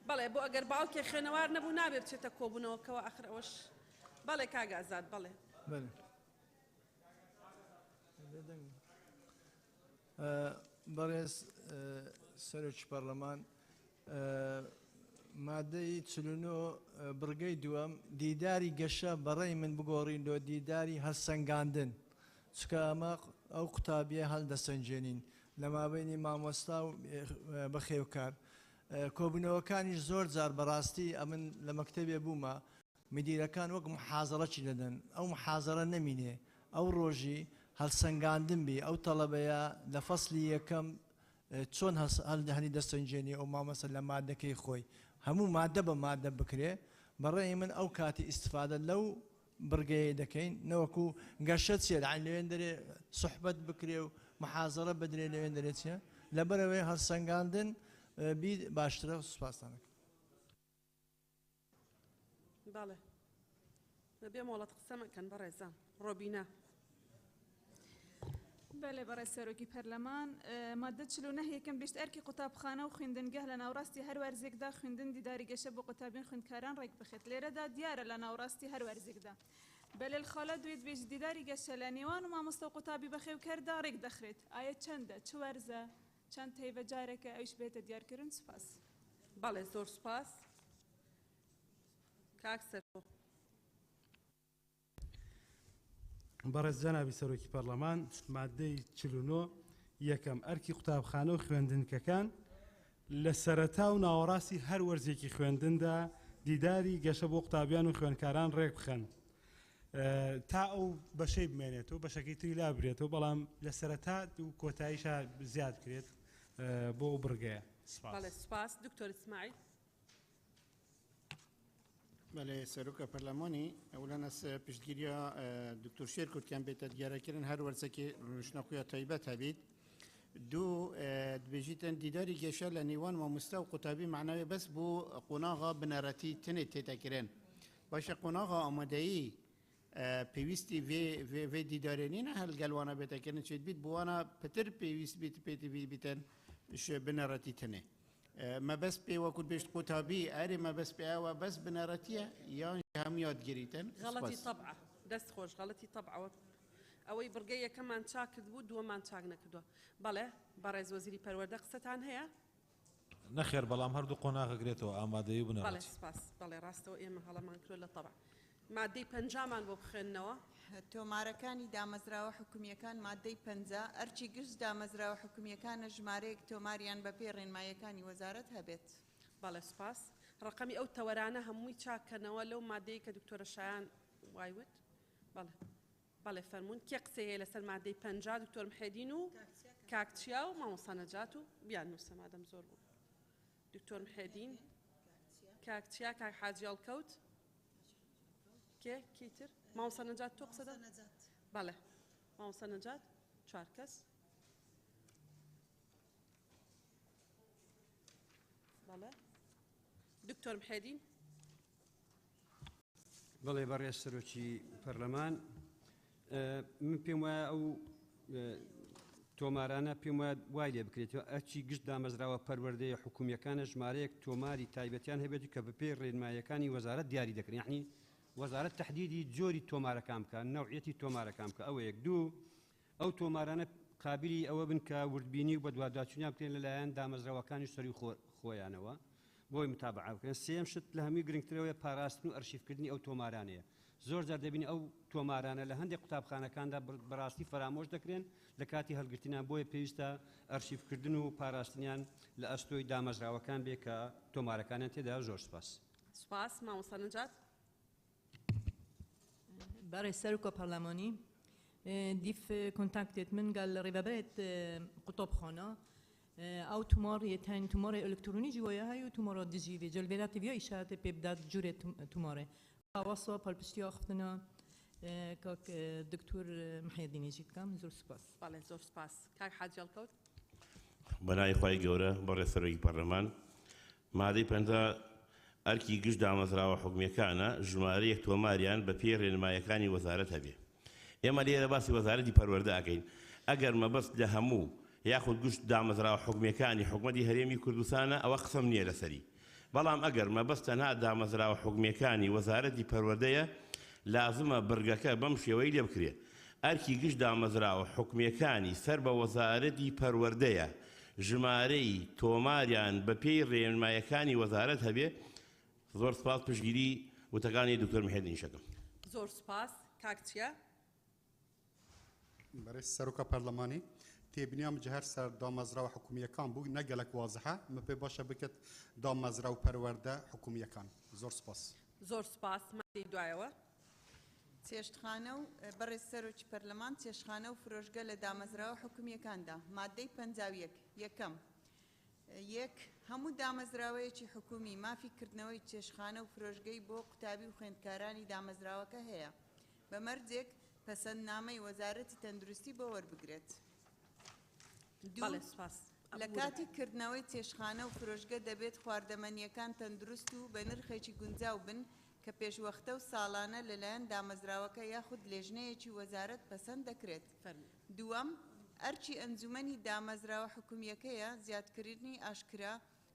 Speaker 1: بەڵێ بۆ ئەگەر باوکێ خوێنەوار نەبوو نابێت بچێتە کۆبوونەوەکەوە ئەخر ئەوەش. بەڵێ کاک ئازاد بەڵێ.
Speaker 16: بەڕێز سەرۆکی پەرلەمان مادەی 49 بڕگەی دووەم دیداری گەشە بەڕێی من بگۆڕینەوە دیداری هەڵسەنگاندن چکە ئەمە ئەو قوتابیە هەڵدەسەنجێنین لە مابینی مامۆستا و بەخێوکار کۆبوونەوەکانیش زۆر جار بەڕاستی ئەمن لە مەکتەبێ بوومە مدیرەکان وەک محازەڕەکی دەدەن ئەو محازەڕە نەمینێ ئەو ڕۆژی هەڵسەنگاندن بی ئەو تەڵەبەیە لە فەسلی یەکەم چۆن هەڵی دەسەنجێنی ئەو مامەسە لە مادەکەی خۆی هەموو مادە بە مادە بکرێ بەڕێی من ئەو کاتی ئیسفادە لەو بڕگەیە دەکەین نەوەکو گەشە چیە لەوێن دەرێ سوحبەت بکرێ و محازەڕە بدرێ لەوێن دەرێت چیە لەبەرەوەی هەڵسەنگاندن بی باشترە سوپاسدانەکە
Speaker 1: باڵێ بێم وڵات قسەمەکەن بەڕێزان ڕۆبینە
Speaker 4: بەێ بەڕێ سەرۆکی پەرلەمان مادە 49 یەکەم بێشت ئەرکی قوتابخانە و خوێندنگە لە ناوڕاستی هەر وەرزێکدا خوێندن دیداری گەشە بۆ قوتابین خوێندکاران ڕێک بخێت لێرەدا دیارە لە ناوڕاستی هەر وەرزێکدا بەلێل خاڵە دوێت بێژ دیداری گەشە لە نێوان و مامۆستا و قوتابی بەخێوکەردا ڕێک دەخرێت ئایا چەندە چ وەرزە چەند هەیڤە جارێکە ئەوش بێتە دیارکردن سوپاس
Speaker 1: بەڵێ زۆر سوپاس کاک سەرۆ
Speaker 7: بەڕێز جەنابی سەرۆکی پەرلەمان مادەی 49 یەکەم ئەرکی قوتابخانە و خوێندنکەکان لە سەرەتا و ناوەڕاستی هەر وەرزێکی خوێندندا دیداری گەشە بۆ قوتابیان و خوێندکاران ڕێک بخەن تا ئەو بەشەی بمێنێتەوە بەشەکەی تری لا برێتەوە بەڵام لە سەرەتا و کۆتاییشە زیاد کرێت بۆ ئەو بڕگەیە
Speaker 1: سپاس دکتۆر ئیسماعیل
Speaker 6: بەڵێ سەرۆکە پەرلەمانی ئەولەنەس پشتگیریە دکتۆر شێر کورتیان بێتە دیارەکردن هەر وەرزێکی ڕژنەخویە تایبەت هەبیت دوو دبێژیتن دیداری گەشە لە نێوان مامۆستا و قوتابی معناوی بەس بۆ قۆناغا بنەرەتی تنێ تێتەکردن باشە قۆناغا ئامادەیی پێویستی vê دیدارێنینە هەلگەلوانە بێتەکردن چێت بیت بوانە پتر پێویست بیت پێتی بیتن بنەرەتی تنێ مەبەست پێ وەکو بێشت قوتابی ئەرێ مەبەست پێوە بەس بنەرەتیە یان هەم یادگیریتن
Speaker 1: غەڵەتی طبعە دەست خۆش غەڵەتی طبعەوە ئەوەی بڕگەی یەکەمان چاک کرد بوو دووەمان چاک نەکردووە بەڵێ بەڕێز وەزیری پەروەردە قسەتان هەیە
Speaker 5: نەخێر بەڵام هەردوو قۆناغەگرێتەوە ئامادەیی
Speaker 1: بڵێ
Speaker 5: بنەڕەت
Speaker 1: سپاس بەڵێ ڕاستەوە ئێمە هەڵەمان کرد لە طبع مادەی پەنجامان بۆ بخوێننەوە
Speaker 8: تۆمارەکانی دامەزراوە حکومیەکان مادەی 50 ئەرچی گشت دامەزراوە حکومیەکانە ژمارەیەک تۆماریان بەپێ ڕێنمایەکانی وەزارەت هەبێت
Speaker 1: بەڵێ سپاس ڕقەمی ئەو تەوەرانە هەمووی چاکەنەوە لەو مادەی کە دکتۆرە شایان وایوت بەڵێ بەڵێ فەرمونون کێ قسەیە لەسەر مادەی 50 دکتۆر محێدین و کاکچیا و مامۆستا نەجات و بیان نووسە مادەم زۆر بوو دکتۆر محێدین کاکچیا کاک حاجیال کەوت کێ کیتر مامۆستا نەجات تۆ قسەدا بەڵێ مامۆستا نەجات چوار کەس بەڵێ دکتۆر محێدین
Speaker 15: بەڵێ بەڕێز سەرۆکی پەرلەمان من پێم وایە ئەو تۆمارانە پێم وایە وای لێ بکرێتەوە ئەرچی گشت دامەزراوە پەروەردەیە حکومیەکانە ژمارەیەک تۆماری تایبەتیان هەبێت کە بەپێی ڕێنمایەکانی وەزارەت دیاری دەکرێن یعنی وەزارەت تەحدیدی جۆری تۆمارەکان بکە نەوعەتی تۆمارەکان بکە ئەوە یەک دوو ئەو تۆمارانە قابلی ئەوە بن کە وردبینی و بە دواداچوونیان بکرێن لەلایەن دامەزراوەکانی سەری خۆیانەوە بۆی متابعە بکرێن سێم شت لە هەمووی گرنگترەوەی پاراستن و ئەرشیفکردنی ئەو تۆمارانەیە زۆر جار دەبینی ئەو تۆمارانە لە هەندێک قوتابخانەکاندا بەڕاستی فرامۆش دەکرێن لە کاتی هەڵگرتنیان بۆیە پێویستە ئەرشیفکردن و پاراستنیان لە ئەستۆی دامەزراوەکان بێ کە تۆمارەکانیان تێدا زۆر سپاس
Speaker 1: سپاس مامۆستا نەجات
Speaker 24: برای سەرۆکە پەرلەمانی دیف کۆنتاکتێت من گەل ڕێبەرێت قوتابخانە ئەو توماری تەن توماری ئەلکترۆنی جوایە هەیە و تومارە دژیوی جلبێدا تیڤیا ئیشارەتە پێ بدات جورێ تومارێ ئاواسە پەلپشتیا خفتنە کاک دکتۆر محێدینی جیتکەم زۆر سپاس
Speaker 1: بەڵێ زۆر سپاس کاک حاجیال کەوت
Speaker 21: بەنای خی گەورە بەڕێ سەرۆکی پەرلەمان مادەی پەنجا ئەرکی گشت دامەزراوە حکومیەکانە ژمارەیەک تۆماریان بە پێی ڕێنمایەکانی وەزارەت هەبێ ئێمە لێرە باسی وەزارەتی پەروەردە ئەکەین ئەگەر مەبەست لە هەموو یاخود گشت دامەزراوە حکومیەکانی حکومەتی هەرێمی کوردستانە ئەوە قسەم نییە لەسەری بەڵام ئەگەر مەبەست تەنها دامەزراوە حکومیەکانی وەزارەتی پەروەردەیە لازمە بڕگەکە بەم شێوەی لێ بکرێت ئەرکی گشت دامەزراوە حکومیەکانی سەر بە وەزارەتی پەروەردەیە ژمارەی تۆماریان بە پێی ڕێنمایەکانی وەزارەت هەبێ زۆر سپاس پشتگیری وتەکانی دکتۆر محێدین شەکەم.
Speaker 1: زۆر سپاس کاک چییە؟
Speaker 14: برای سەرۆکە پەرلەمانی تێبینیام جە هەر سەر دامەزراوە حکومیەکان بوو نەگەلک وازەحە مە پێ باشە بکەت دامەزرا و پەروەردە حکومیەکان. زۆر سپاس.
Speaker 1: زۆر سپاس مادەی دوایەوە.
Speaker 8: چێشتخانە و بەڕێز سەرۆکی پەرلەمان چێشتخانە و فرۆشگە لە دامەزراوە حکومیەکاندا مادەی 51 یەکەم یەک هەموو دامەزراوەیەکی حکومی مافیکردنەوەی چێشتخانە و فرۆشگەی بۆ قوتابی و خوێندکارانی دامەزراوەکە هەیە بە مەرجێک پەسەندنامەی وەزارەتی تەندروستی بۆ وەربگرێت. لە کاتی کردنەوەی چێشتخانە و فرۆشگە دەبێت خواردەمەنیەکان تەندروست و بە نرخێکی گونجاو بن کە پێشوەختە و ساڵانە لەلایەن دامەزراوەکە یاخود لێژنەیەکی وەزارەت پەسەند دەکرێت. دووەم ئەرچی ئەنجومەنی دامەزراوە حکومیەکەیە زیادکردنی ئاشکرا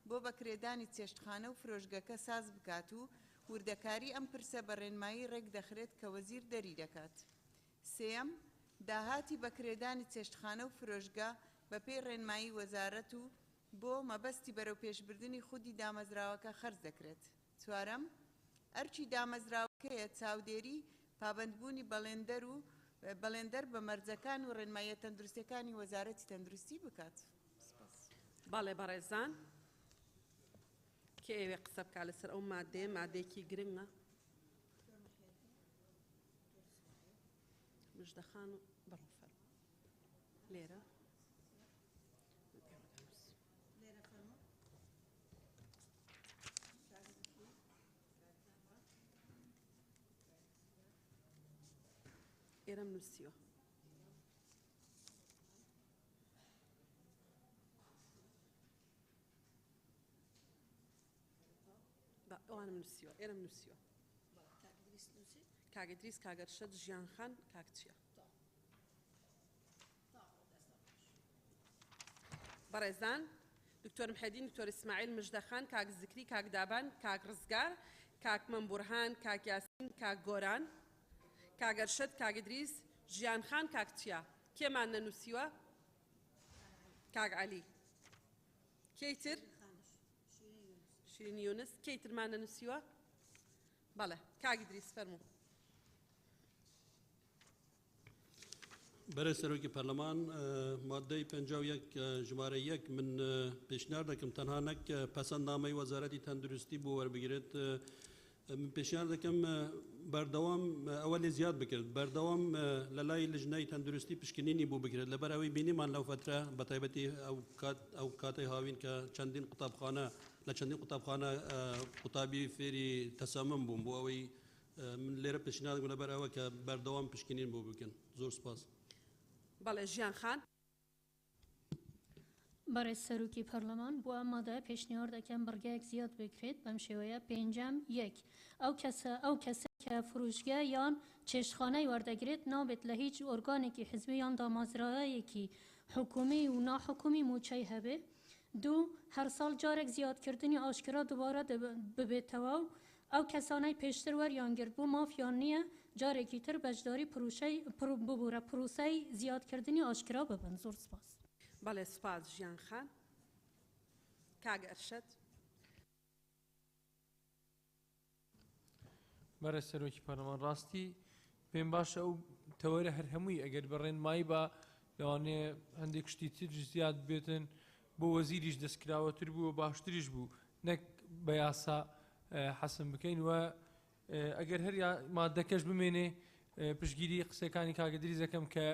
Speaker 8: بۆ بەکرێدانی چێشتخانە و فرۆشگەکە ساز بکات و وردەکاری ئەم پرسە بە ڕێنمایی ڕێک دەخرێت کە وەزیر دەری دەکات. سێەم داهاتی بەکرێدانی چێشتخانە و فرۆشگە بە پێی ڕێنمایی وەزارەت و بۆ مەبەستی بەرەو پێشبردننی خودی دامەزراوەکە خەرج دەکرێت. چوارەم ئەرچی دامەزراوەکەیە چاودێری پابندبوونی بەڵێندەر بە مەرجەکان و ڕێنمایە تەندروستیەکانی وەزارەتی تەندروستی بکات.
Speaker 1: باڵێ بەڕێزان کە ئێوێ قسە بکات لەسەر ئەو مادەیە مادەیەکی گرنگە مژدەخان و بەڕۆفەر لێرە ئێرەم نووسیوە. ئەوانم نووسیوە ئێرەم نووسیوە. کاگدریس کاگەرشەد ژیانخان کاک چییە؟ بەڕێزان دکتۆر محەدین دکتۆر ئیسماعیل مژدەخان کاک زکری کاک دابان کاک ڕزگار کاک مەمبورهان کاک یاسین کاک گۆران کاگەرشەد کاگدریس ژیانخان کاک چییە؟ کێمان نەنووسیوە؟ کاک عەلی کەیتر؟ شیرین یونس کەیترمان نەنووسیوە؟ بەڵێ کاک ئیدریس فەرموو.
Speaker 9: بەرە سەرۆکی پەرلەمان مادەی 51 ژمارە 1 من پێشنیار دەکەم تەنها نەک پەسەندنامەی وەزارەتی تەندروستی بۆ وەربگرێت من پێشنیار دەکەم بەردەوام ئەوە لێ زیاد بکرێت بەردەوام لە لای لژنەی تەندروستی پشکنینی بوو بکرێت لەبەر ئەوەی بینیمان لەو فترە بە تایبەتی ئەو کاتەی هاوین کە چەندین قوتابخانە لە چەندین قوتابخانە قوتابی فێری تەسەمم بووم بۆ ئەوەی من لێرە پێشنیار دەکەم لەبەر ئەوە کە بەردەوام پشکنین بۆ بکەن. زۆر سپاس.
Speaker 1: بەڵێ ژیان خان.
Speaker 10: بەڕێز سەرۆکی پەرلەمان بۆ ئەم مادەیە پێشنیار دەکەم بڕگایەک زیاد بکرێت بەم شێوەیە. پێنجەم یەک ئەو کەسە کە فروشگە یان چێشتخانەی وەردەگرێت نابێت لە هیچ ئۆرگانێکی حزبی یان دامەزرایەکی حکومی و ناحکومی موچەی هەبێ. دوو هەر ساڵ جارێک زیادکردنی ئاشکرا دووبارە ببێتەوە و ئەو کەسانەی پێشتر وەریانگرت بوو مافیان نییە جارێکی تر بەشداری ببوورە پروسەی زیادکردنی ئاشکرا ببن. زۆر سپاس.
Speaker 1: بەڵێ سپاس ژیان خان. کاگ ئەرشەد.
Speaker 22: بەرە سەرۆکی پەرلەمان ڕاستی پێم باشە ئەو تەوەرە هەر هەمووی ئەگەر بەڕێنمایی بە لەوانێ هەندێک شتی تر زیاد بێتن بۆ وەزیریش دەستکراوەتر بوو باشتریش بوو نەک بە یاسا حەسم بکەین و ئەگەر هەر مادەکەش بمێنێ پشگیری قسەکانی کاگدری دەکەم کە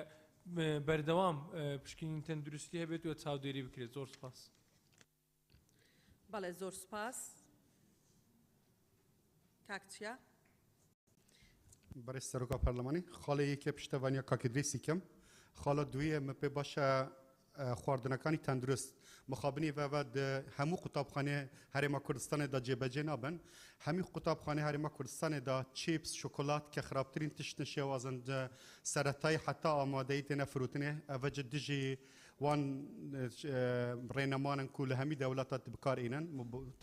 Speaker 22: بەردەوام پشکنین تەندروستی هەبێت و چاودێری بکرێت. زۆر سپاس.
Speaker 1: بەڵێ زۆر سپاس. کاک چییە؟
Speaker 14: برای سەرۆکا پەرلەمانی خاڵە یەکێ پشتەوانیە کاکدریسی کەم خاڵە دویە مە پێ باشە خواردنەکانی تەندروست مخابنی و هەموو قوتابخانە هەرێما کوردستانێدا جێبەجێ نابن هەمی قوتابخانە هەرێما کوردستانێدا چیپس شۆکۆلات کە خراپترین تشتە شێوازن سەرەتای حتا ئامادەی تێنە فروتنێ ئەڤەجە دژی وان ڕێنەمانن کو لە هەمی دەوڵەتات بکارێنن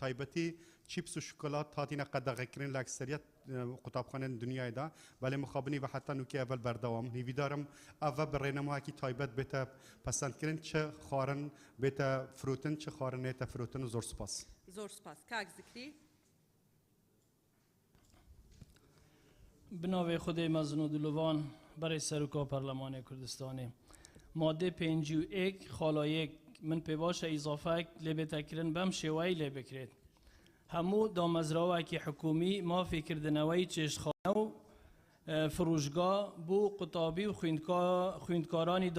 Speaker 14: تایبەتی چیپس و شکلات هاتیینە قەدەغەکردن لە ئەکسەریەت قوتابخانەن دنیایدا بەڵێ مخابنی بە حتا نوکی ئەڤل بەردەوام هیویدارم ئەڤە بە ڕێنەماکی تایبەت بێتە پەسەندکردن چه خارن بێتە فرۆتن چه خارنێتە فرۆتن و زۆر سپاس
Speaker 1: زۆر سپاس کاک زکری
Speaker 11: بناوی خودی مزن و دلوان برای سرکا پارلمان کردستانی ماده 51 خالایک من پیواش اضافه لبه کرن بم شوی لبه کرد همو دامزراوه که حکومی ما فکر دنوی چشخانه و فروشگاه بو قطابی و خویندکارانی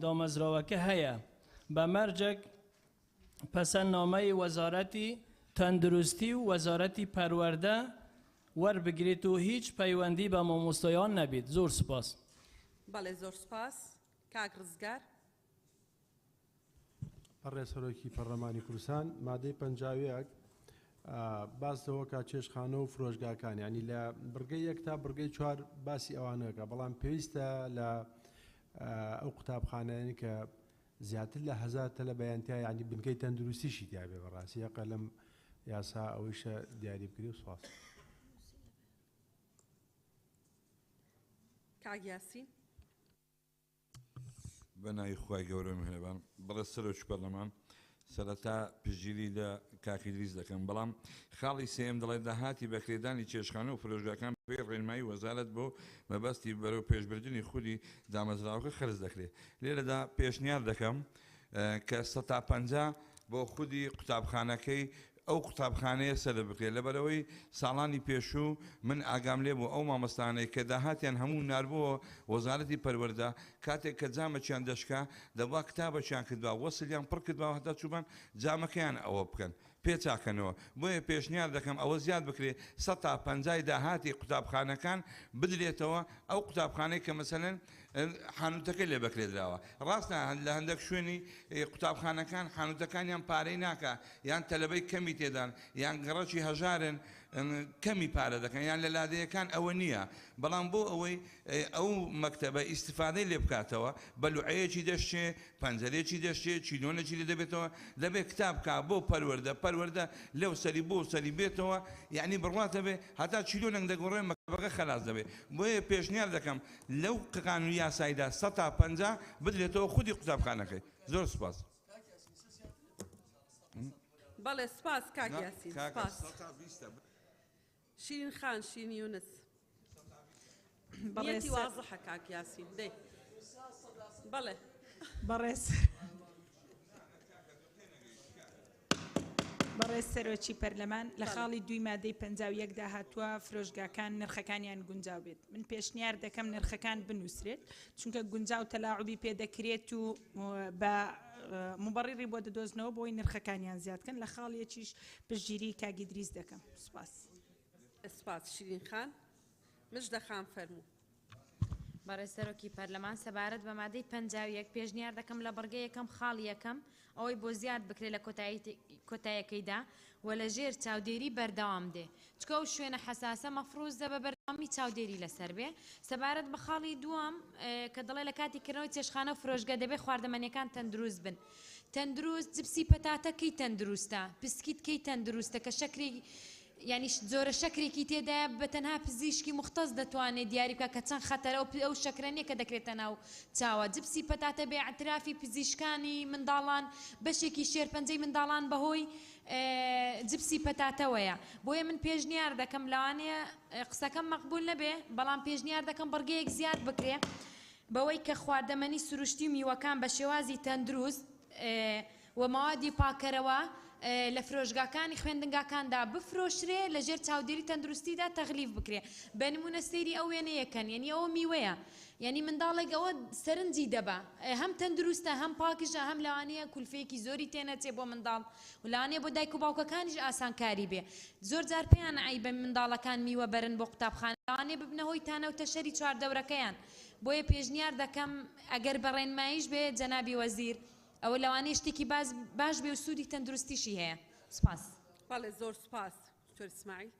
Speaker 11: دامزراوه که هیا به مرجک پسندنامه وزارتی تندرستی و وزارتی پرورده ور بگیرید و هیچ پیوندی به مامۆستایان نبید زۆر سپاس
Speaker 1: بەڵێ زۆر سپاس کاک ڕزگار
Speaker 7: ڕێسەرۆکی پەرلەمانی کوردستان مادەی 51 باسەوە کا چێشخانە و فرۆشگاکان ینی لە بڕگەی 1 تا بڕگەی 4 باسی ئەوانەکە بەڵام پێویستە لە ئەو قوتابخانەیانی کە زیاتر لە 1000 تە لە بەیانتیا ینی بنکەی تەندروستیشی تیاابێ بەڕاستی یەقە لەم یاسا ئەوەیشە دیاری بکری و سپاس
Speaker 1: کاک یاسین
Speaker 2: بەناوی خوای گەورە میهرەبان بەڵێ سەرۆکی پەرلەمان سەرەتا پشگیری لە کاکی دریز دەکەم بەڵام خاڵی سێم دەڵێ داهاتی بەکرێدانی چێشخانە و فرۆشگاکان بێ ڕێنمایی وەزارەت بۆ مەبەستی بەرەو پێشبردننی خودی دامەزراوەکە خرج دەکرێت لێرەدا پێشنیار دەکەم کە 150 بۆ خودی قوتابخانەکەی ئەو قوتابخانەیە سەر بکرێت لەبەرەوەی ساڵانی پێشوو من ئاگام لێ بوو ئەو مامۆستانەی کە داهاتیان هەموو ناربووە وەزارەتی پەروەردە کاتێک کە جامەچیان دەشکا دەبوا کتابەچیان کردووە وەسلیان پڕ کردووە هەتا چوبان جامەکەیان ئەوە بکەن پێچاکەنەوە بۆیە پێشنیار دەکەم ئەوە زیاد بکرێت 150 داهاتی قوتابخانەکان بدرێتەوە ئەو قوتابخانەی کە مەسەلەن حانوتەکەی لێ بەکرێدراوە ڕاستە لە هەندێک شوێنی قوتابخانەکان حانوتەکانیان پارەی ناکە یان تەلەبەی کەمی تێدان یان گەڕەکی هەژارن کەمی پارە دەکەن یان لە لادەیەکان ئەوە نییە بەڵام بۆ ئەوەی ئەو مەکتەبە ئیسیفادەی لێ بکاتەوە بەلوعەیەکی دەشتێ پەنجەرێکی دەشتێ چیلۆنێکی لێ دەبێتەوە دەبێت کتاب کا بۆ پەروەردە لەو سەری بۆ سەری بێتەوە یعنی بڕاتە بێ هەتا چیلۆنێک دەگۆڕێ مەکتەبەکە خەلاص دەبێت بۆیە پێشنیار دەکەم لەو قانون یاسایدا 150 بدرێتەوە خودی قوتابخانەکەی زۆر سپاس
Speaker 1: بەڵێ سپاس کاک یاسین سپاس شیرین خان شیرین یونس نیەتی وازحە کاک یاسین دەی بەڵێ
Speaker 12: بەڕێز سەرۆکی پەرلەمان لە خاڵی دوی مادەی 51 داهاتووە فرۆشگاکان نرخەکانیان گونجاو بێت من پێشنیار دەکەم نرخەکان بنووسرێت چونکە گونجاو تەلاعوبی پێدەکرێت و بە مبڕیری بۆ دەدۆزنەوە بۆی نرخەکانیان زیادکەن لە خاڵیەکیش پشتگیری کاگی دریز دەکەم سپاس
Speaker 1: سپاس شیرین خان مژدە خان فەرموو
Speaker 18: بەڕێز سەرۆکی پەرلەمان سەبارەت بە مادەی 51 پێشنیار دەکەم لە بەڕگەی یەکەم خاڵی یەکەم ئەوەی بۆ زیاد بکرێت لە کۆتاییەکەیدا و لە ژێر چاودێری بەردەوام دێ چکە ئەو شوێنە حەساسە مەفروضە بە بەردەوامی چاودێری لەسەر بێ سەبارەت بە خاڵی دووەم کە دەڵێ لە کاتی کردنەوەی چێشخانە و فرۆشگە دەبێ خواردەمەنیەکان تەندروست بن تەندروست جبسی پەتاتەکەی تەندروستە پسکیتکەی تەندروستە کە شەکری یعنی زۆرە شەکرێکی تێدایە بە تەنها پزیشکی مختص دەتوانێت دیاری بکە کە چەند خەتەرە ئەو شەکرەنیە کە دەکرێتە ناو چاوە جبسی پەتاتە بێ ئەترافی پزیشکانی منداڵان بەشێکی شێرپەنجەی منداڵان بەهۆی جبسی پەتاتەوەیە بۆیە من پێشنیار دەکەم لەوانەیە قسەکەم مەقبول نەبێ بەڵام پێشنیار دەکەم بەڕگەیەک زیاد بکرێ بەوەی کە خواردەمەنی سروشتی و میوەکان بە شێوازی تەندروست و ماوادی پاکەرەوە لە فرۆشگاکانی خوێندنگاکاندا بفرۆشرێ لە ژێر چاودێری تەندروستیدا تەغلیف بکرێ بە نمونە سەیری ئەو وێنەیەکەن یعنی ئەوە میوەیە یعنی منداڵێک ئەوە سەرنجی دەبا هەم تەندروستە هەم پاکشە هەم لەوانەیە کولفەیەکی زۆری تێنەچێ بۆ منداڵ و لەوانەیە بۆ دایک و باوکەکانیش ئاسانکاری بێ زۆر جار پێیان عیبە منداڵەکان میوە بەرن بۆ قوتابخانە لەوانەیە ببنە هۆی تانەوتە شەری چواردەورەکەیان بۆیە پێشنیار دەکەم ئەگەر بەڕێنماییش بێ جەنابی وەزیر ئەوە لەوانەیە شتێکی باش بێ و سوودی تەندروستیشی هەیە سپاس
Speaker 1: بەڵێ زۆر سپاس دکتۆر اسماعیل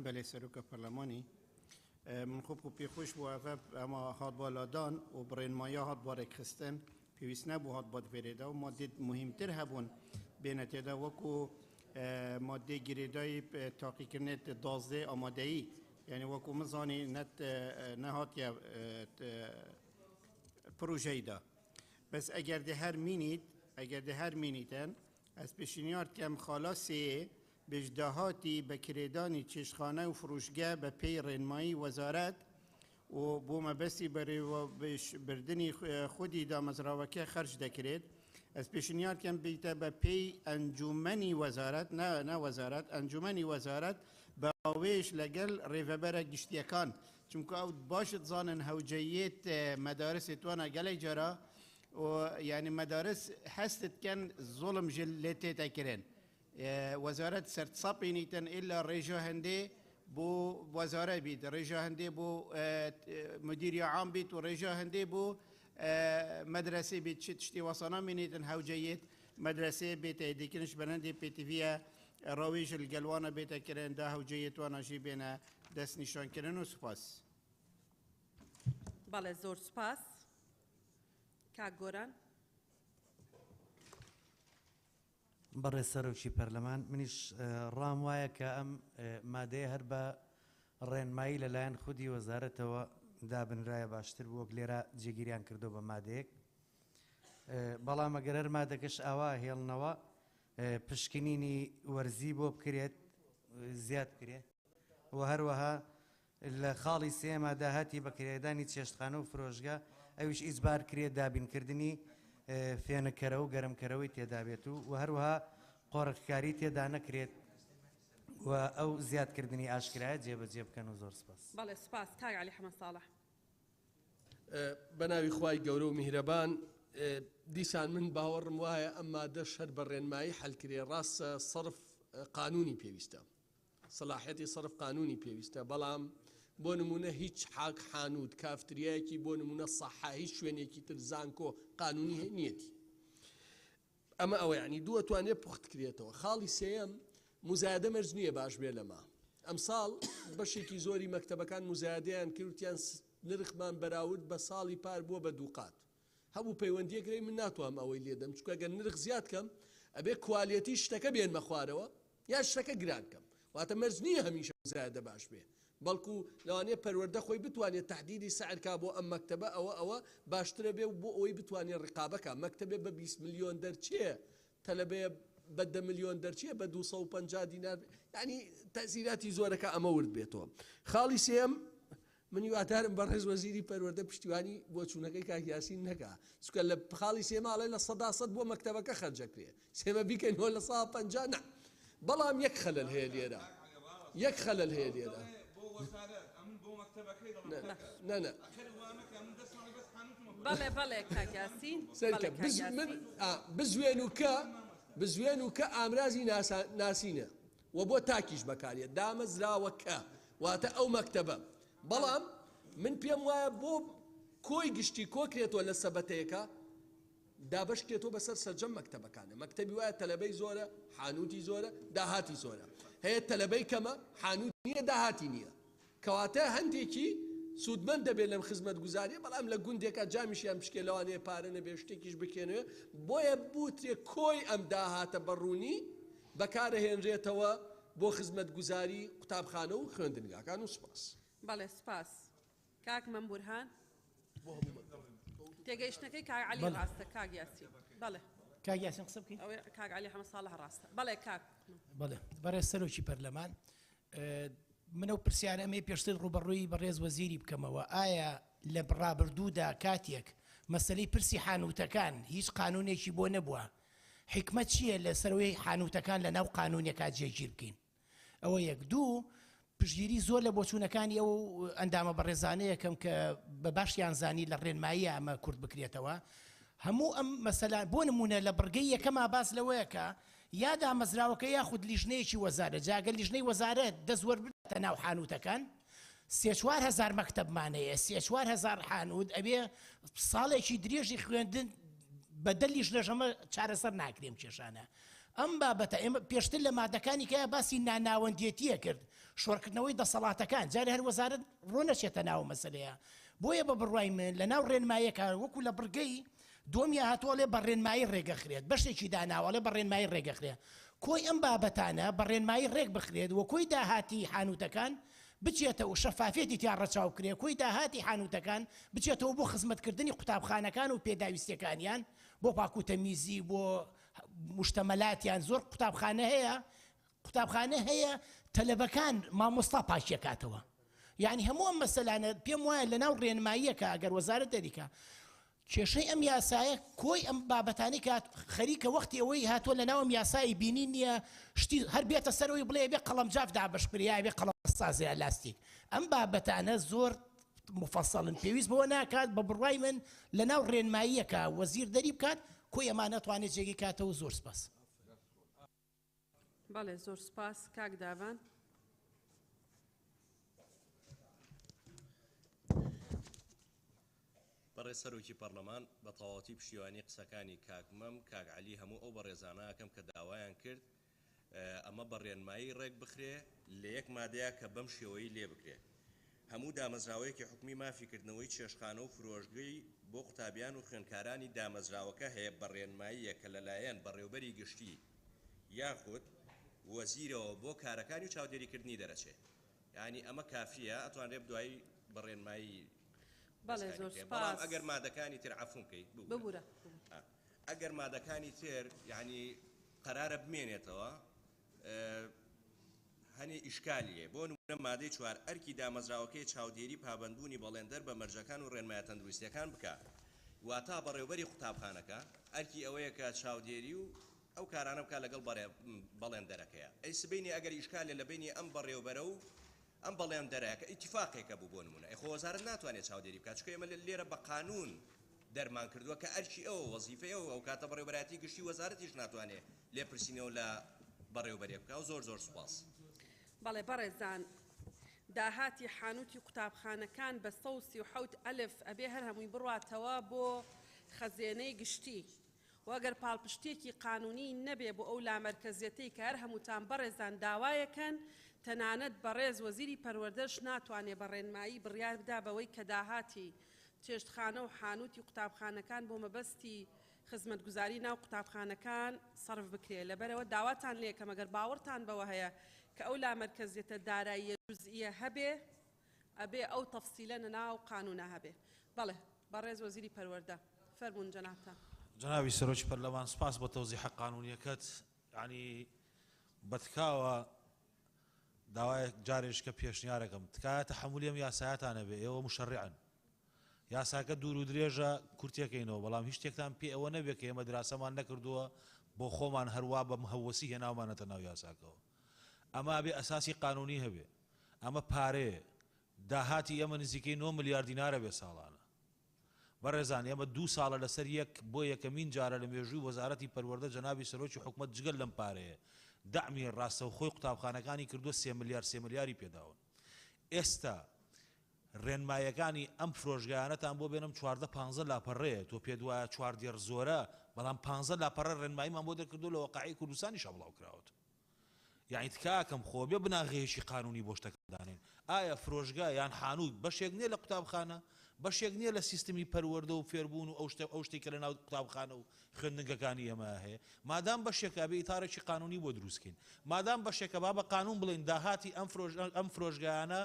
Speaker 6: بەلێ سەرۆکە پەرلەمانی من خوب و پێخۆش بووە ئەمە هات بالادان و بڕێنمایە هات بارێکخستن پێویست نەبوو هات بۆ فێرێدا و مادێت مهمتر هەبوون بێنە تێدا وەکو مادێ گرێدایی تاقیکردنێت دازدێ ئامادەیی یعنی وەکو مزانی نەهاتیە پروژەیدا بەس ئەگەر دە هەر مینیتن ئەس پێشنیار کەم خاڵاسێ بێژداهاتی بەکرێدانی چێشخانە و فروشگە بە پێی ڕێنمایی وەزارەت و بۆ مەبەستی بردنی خودی دامەزراوەکە خەرج دەکرێت ئەس پێشنیار کەم بیتە بە پێی ئەنجومەنی وەزارەت نە وەزارەت ئەنجومەنی وەزارەت بە ئەوێش لەگەڵ ڕێڤەبەرە گشتیەکان چونکە ئەو باشت زانن هەوجەیەت مەدارسی توانە گەلەی جارە و یعنی مەدارس هەستت کەن زۆڵم ژ لێ تێتەکردن وەزارەت سەرسەپێنیتن ئللا ڕێژە هەندێ بۆ وەزارە بیت ڕێژە هەندێ بۆ مدیری عام بیت و ڕێژە هەندێ بۆ مدرسه بیت تشتی وەسانە مینیتن هەوجەیەت مدرسه بیت دیکنش بەرەندێ پێتیڤە ڕاوێژ گەلوانە بێتەکردن دا هەوجەیەت وانەژی بێنە دەست نیشانکردن و سوپاس.
Speaker 1: بەڵێ زۆر سوپاس. کاک گۆران.
Speaker 3: بەڕێ سەرۆکی پەرلەمان منیش ڕام وایە کە ئەم مادەیە هەر بە ڕێنمایی لەلایەن خودی وەزارەتەوە دابنرایە باشتر بووە لێرە جێگیریان کردو بە مادەیەک بەڵام ئەگەر هەر مادەکەش ئاوا هێڵنەوە پشکنینی وەرزی بۆ بکرێت زیاد بکرێت و هەروەها لە خاڵی سێمە داهاتی بەکرێدانی چێشتخانە و فرۆژگا ئەویش ئیزبار کرێت دابینکردنی فێنەکەرە و گەرمکەرەوەی تێدا بێت و هەروەها قۆڕککاری تێدا نەکرێت و ئەو زیادکردنی ئاشکرایە جێبەجێ بکەن و زۆر سپاس.
Speaker 1: بەڵێ سپاس کاک عەلی حەمەد ساڵح.
Speaker 9: بەناوی خوای گەورە و میهرەبان دیسان من باوەڕم وایە ئەم مادەش هەر بە ڕێنمایی حەلکرێ ڕاستە سەرف قانونی پێویستە سەلاحەتی سەرف قانونی پێویستە بەڵام بۆ نمونە هیچ حاک حانوت کافتریایەکی بۆ نمونە سەحا هیچ شوێنێکی تر زانکۆ قانونی نیەتی ئەمە ئەوە یعنی دووەتوانێت پوخت کرێتەوە. خاڵی سێەم مزایدە مەرج نییە باش بێ لەما ئەمساڵ بەشێکی زۆری مەکتەبەکان مزایدەیان کردوتیان نرخمان بەراورد بە ساڵی پار بووە بە دووقات هەموو پەیوەندیەکرێ من ناتوانم ئەوەی لێدەم چونکە ئەگەر نرخ زیاد کەم ئەبێ کوالیەتی شتەکە بێنمە خوارەوە یا شتەکە گران کەم واتە مەرج نییە هەمیشە مزایدە باش بێ بەڵکو لەوانەیە پەروەردە خۆی بتوانێت تهدیدی سعرکا بۆ ئەم مەکتەبە ئەوە باشترە بێ بۆ ئەوەی بتوانێت ڕقابەکە مەکتەبێ بە 20 میلیۆن دەرچێ تەلەبێ بە 10 میلیۆن دەرچێ بە 250 دینار ینی تەزیراتی زۆرەکە ئەمە ورد بێتەوە. خاڵی سێم منی واتارم بەڕێز وەزیری پەروەردە پشتیوانی بۆ چوونەکەی کاکیاسین نەکا چکە لە خاڵی سێماڵێ لە 100% بۆ مەکتەبەکە خەرجەکرێ سێمە بیکەنەوە لە 150 نە بەڵام یەک خەلەل هەیە لێرە یەک خەلەل هەیە لێرە نه
Speaker 1: بەڵێ بەڵێ کاکیاسین
Speaker 9: بزوێن و کە ئامرازی ناسینە و بۆ تاکیش بەکارێت دامەزراوەکە واتە ئەو مەکتەبە بەڵام من پێم وایە بۆ کۆی گشتی کۆکرێتەوە لە سەبەتەیەەکە دابشکێتەوە بەسەر سەرجەم مەکتەبەکانە مەکتەبی وایە تەلەبەی زۆرە حانوتی زۆرە داهاتی زۆرە هەیە تەلەبەی کەمە حانوت نییە داهاتی نییە کەواتە هەندێکی سوودمەند دەبێت لەم خزمەت گوزاریە بەڵام لە گوندێکە جامیشیان بشکێلەوانەیە پارە نەبێ شتێکیش بکێنەوە بۆیە بوترێ کۆی ئەم داهاتە بەڕوونی بەکارەهێنرێتەوە بۆ خزمەت گوزاری قوتابخانە و خوێندنگاکان و سوپاس.
Speaker 1: بەڵێ سپاس کاک مەمبورهان تێگەیشتنەکەی کاک عەلی ڕاستە کاک یاسین بەڵێ
Speaker 13: کاک یاسین قسە بکەین
Speaker 1: کاک عەلی حەمەد ساڵح ڕاستە بەڵێ کاک
Speaker 13: بەڵێ بەڕێز سەرۆکی پەرلەمان منە و پرسیارە ئەمێ پێشتر ڕوبەڕووی بەڕێز وەزیری بکەمەوە ئایا لە ڕابردوودا کاتێک مەسەلەی پرسی حانوتەکان هیچ قانونێکی بۆ نەبووە حکمت چییە لە سەرەوەی حانوتەکان لە ناو قانونێکا جێگیر بکەین ئەوە یەک دوو پشگیری زۆر لە بۆچوونەکانی ئەو ئەندامە بەڕێزانەیەکەم کە بە باشیان زانی لە ڕێنمایی ئەمە کورد بکرێتەوە هەموو ئەم مەسەلا بۆ نمونە لە بڕگەی یەکەما باس لەوەیەکە یا دامەزراوەکە یاخود لیژنەیەکی وەزارە جاگە لیژنەی وەزارەت دەزوەر بێتە ناو حانوتەکان 3-4 مەکتەبمانەیە 3-4 حانوت ئەبێ ساڵێکی درێژی خوێندن بەدەلیش لەژەمە چارەسەر ناکرێم کێشانە ئەم بابەتە ئێمە پێشتر لە مادەکانی کە باسی ناناوەندێتیە کرد شۆڕکردنەوەی دەسەڵاتەکان جارێ هەر وەزارەت ڕۆ نەچێتە ناو مەسەلەیە بۆیە بە بڕوای من لە ناو ڕێنماییەکە وەکو لە بڕگەی دووەمی هاتووەڵێ بە ڕێنمایی ڕێگەخرێت بەشێکی داناوەڵێ بە ڕێنمایی ڕێگەخرێت کۆی ئەم بابەتانە بە ڕێنمایی ڕێک بخرێت وە کۆی داهاتی حانوتەکان بچێتەوە شەفافێتی تیا ڕەچاوکرێ کۆی داهاتی حانوتەکان بچێتەوە بۆ خزمەتکردنی قوتابخانەکان و پێداویستەکانیان بۆ پاکوتەمیزی بۆ مشتەمەلاتیان زۆر قوتابخانە هەیە تەلەبەکان مامۆستا پاشیەکاتەوە یعنی هەموو ئەم مەسەلانە پێم وایە لە ناو ڕێنماییەکە ئەگەر وەزارەت دەریکە کێشەی ئەم یاسایە کۆی ئەم بابەتانی کات خەریکە وەختی ئەوەی هاتووە لە ناو ئەم یاسایی بینی نییە شتی هەر بێتە سەرەوەی بڵێ بێ قەڵەمجاف دابەشکریا بێ قەڵەم سازیا لاستیک ئەم بابەتانە زۆر مفەسەڵن پێویست بەوە ناکات بە بڕوای من لە ناو ڕێنماییەکە وەزیر دەری بکات کۆی ئەمان ناتوانێت جێگی کاتەوە زۆر سپاس
Speaker 1: بەڵێ زۆر سپاس کاک داوان
Speaker 17: بەڕێ سەرۆکی پەرلەمان بە تەواوەتی پشتیوانی قسەکانی کاکمەم کاک عەلی هەموو ئەو بەڕێزانەکەم کە داوایان کرد ئەمە بە ڕێنمایی ڕێک بخرێ لە یەک مادەیە کە بەم شێوەیە لێ بکرێ هەموو دامەزراوەیەکی حکومی مافیکردنەوەی چێشخانە و فرۆشگەی بۆ قوتابیان و خوێندکارانی دامەزراوەکە هەیە بە ڕێنماییە کە لەلایەن بەڕێوەبەری گشتی یاخود وەزیرەوە بۆ کارەکانی و چاودێریکردنی دەرەچێت یعنی ئەمە کافیە ئەتوانرێت دوایی بە ڕێنمایی
Speaker 1: بەڵێ زۆر سپاس
Speaker 17: ئەگەر مادەکانی تر عەفوم بکەیت
Speaker 1: ببوورە
Speaker 17: ئەگەر مادەکانی تر یعنی قەرارە بمێنێتەوە هەنێ ئیشکالیە بۆ نمونە مادەی 4 ئەرکی دامەزراوەکەی چاودێری پابەندبوونی بەڵێندەر بە مەرجەکان و ڕێنمایە تەندروستیەکان بکات واتا بەڕێوەبەری قوتابخانەکە ئەرکی ئەوەیە کە چاودێری و ئەو کارانە بکات لەگەڵ بەڵێندەرەکەیە ئەی سبەینی ئەگەر ئیشکالێ لە بینی ئەم بەڕێوەبەرە و ئەم بەڵێندەرەکە ئیتیفاقێکە بوو بۆ نمونە ئەی خۆ وەزارەت ناتوانێت چاودێری بکات چکە ئێمە لێرە بە قانون دەرمان کردووە کە ئەرکی ئەوە وەزیفەیە و ئەو کاتە بەڕێوەبەراتی گشتی وەزارەتیش ناتوانێت لێپرسینەوە لە بەڕێوەبەرێ بکات و زۆر سوپاس
Speaker 1: بەڵێ بەڕێزان داهاتی حانوتی قوتابخانەکان بە 137 ئەبێ هەر هەمووی بڕاتەوە بۆ خەزێنەی گشتی وەگەر پاڵپشتێکی قانونی نەبێ بۆ ئەو لامەرکەزیەتەی کە هەر هەمووتان بەڕێزان داوایەکەن تەنانەت بەڕێز وەزیری پەروەردەش ناتوانێت بە ڕێنمایی بڕیار بدا بەوەی کە داهاتی چێشتخانە و حانوتی قوتابخانەکان بۆ مەبەستی خزمەتگوزاری ناو قوتابخانەکان سەرف بکرێت لەبەرەوە داواتان لێ کە مەگەر باوەڕتان بەوە هەیە کە ئەو لامەرکەزیەتە داراییە جوزئیە هەبێ ئەبێ ئەو تەفسیلە ناو قانونە هەبێ بەڵێ بەڕێز وەزیری پەروەردە فەرموون جەنابتان
Speaker 5: جنابی سەرۆکی پەرلەمان سپاس بۆ تەوزیح قانونیەکەت ینی بەتکاوە داوای جارێش کە پێشنیارەکەم تکایە تەحمولی ئەم یاسایەتانە بێ ئێوە مشەڕعن یاساکە دوور و درێژە کورتەکەینەوە بەڵام هیچ شتێکتان پێ ئەوە نەبێ کە ئێمە دراسەمان نەکردووە بۆ خۆمان هەروە بەم هەوەسی هێناومانەتە ناو یاساکەوە ئەمە بێ ئەساسی قانونی هەبێ ئەمە پارەیە داهاتی ئێمە نزیکەی 9 ملیار دینارە بێ ساڵانە بەڕێزان ئێمە 2 ساڵە لەسەر یەک بۆ یەکەمین جارە لە مێژووی وەزارەتی پەروەردە جەنابی سەرۆکی حکوومەت جگەل لەم پارەیە دعمی ڕاستەوخۆی قوتابخانەکانی کردووە 3 ملیاری پێداون ئێستا ڕێنمایەکانی ئەم فرۆژگایانەتان بۆ بێنم 14-15 لاپەڕەیە تۆ پێ دوایە 4 دێر زۆرە بەڵام 15 لاپەڕە ڕێنماییمان بۆ دەکردو لە وەقاعی کوردستانی شەبڵاو کراوەت یعنی تکاکەم خۆ بێ بناغێشی قانونی بۆ شتەکەدانین ئایا فرۆژگا یان حانوت بەشێک نییە لە قوتابخانە بەشێک نییە لە سیستمی پەروەردە و فێربوون و ئەو شتێک کە لە ناو قوتابخانە و خوێندنگەکانی ئێمە هەیە مادام بەشێکە بێ ئیتارێکی قانونی بۆ دروستکەین مادام بەشێکە با بە قانون بڵێن داهاتی ئەم فرۆژگایانە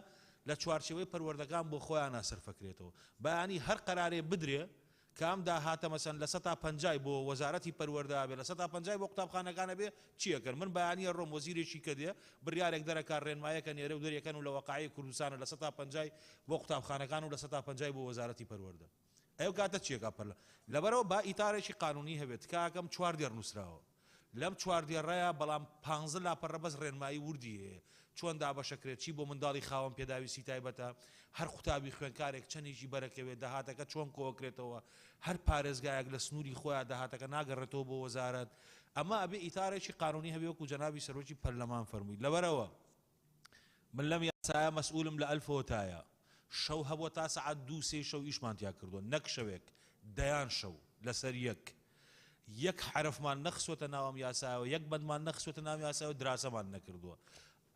Speaker 5: لە چوارچەوەی پەروەردەکان بۆ خۆیان ناسەرفەکرێتەوە بەیانی هەر قەرارێ بدرێ کام داهاتە مەسەن لە 150 بۆ وەزارەتی پەروەردە بێ لە 150 بۆ قوتابخانەکانە بێ چیەکەن من بەیانیە ڕۆم وەزیرێکی کە دێ بڕیارێک دەرەکات ڕێنمایەکە نێرە و دەریەکەن و لە وەقاعی کوردستانە لە 150 بۆ قوتابخانەکان و لە 150 بۆ وەزارەتی پەروەردە ئەو کاتە چیەکە پەرلە لەبەرەوە با ئیتارێکی قانونی هەبێت کاکەم 4 دێر نووسراوە لەم 4 دێڕەیە بەڵام 15 لاپەڕە بەس ڕێنمایی وردی هەیە چۆن دابەشەکرێت چی بۆ منداڵی خاوەن پێداویستی تایبەتە هەر قوتابی خوێندکارێک چەندێکی بەرەکەوێت داهاتەکە چۆن کۆکرێتەوە هەر پارێزگایەک لە سنووری خۆیان داهاتەکە ناگەڕێتەوە بۆ وەزارەت ئەمە ئەبێ ئیتارێکی قانونی هەبێ وەکو جەنابی سەرۆکی پەرلەمان فەرمووی لەبەرەوە من لەم یاسایە مەسئولم لە ئەلفۆتایە شەو هەبووە تا سەعات 2-3 شەو ئیشمان تیا کردووە نەک شەوێک دەیان شەو لەسەر یەک یەک حرفمان نەخسوەتە ناوام یاساوە یەک بەندمان نەخسوەتە ناو یاساوە دراسەمان نەکردووە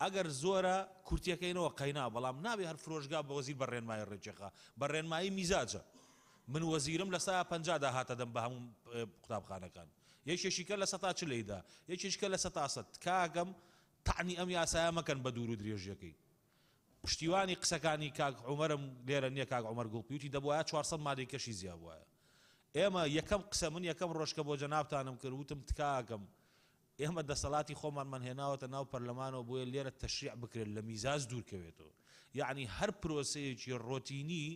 Speaker 5: ئەگەر زۆرە کورتیەکەینەوە قەینا بەڵام نابێ هەر فرۆژگا بە وەزیر بە ڕێنمایی ڕێچێخا بە ڕێنمایی میزاجە من وەزیرم لە 150 هاتە دەم بە هەموو قوتابخانەکان یەکێکیکە لە 140دا یەکێکیکە لە 100 کاگەم تعنی ئەم یاسایە مەکەن بە دوور و درێژیەکەی پشتیوانی قسەکانی کاک عومەرم لێرە نییە کاک عومەر گوڵپیوتی دەبووایە 400 مادەی کەشی زیاد بووایە ئێمە یەکەم قسە من یەکەم ڕۆژکە بۆ جەنابتانم کرد وتم تکاکەم ئێمە دەسەڵاتی خۆمان منهێناوەتە ناو پەرلەمانەوە بۆیە لێرە تەشریع بکرێت لە میزاج دوورکەوێتەوە یعنی هەر پرۆسەیەکی ڕۆتینی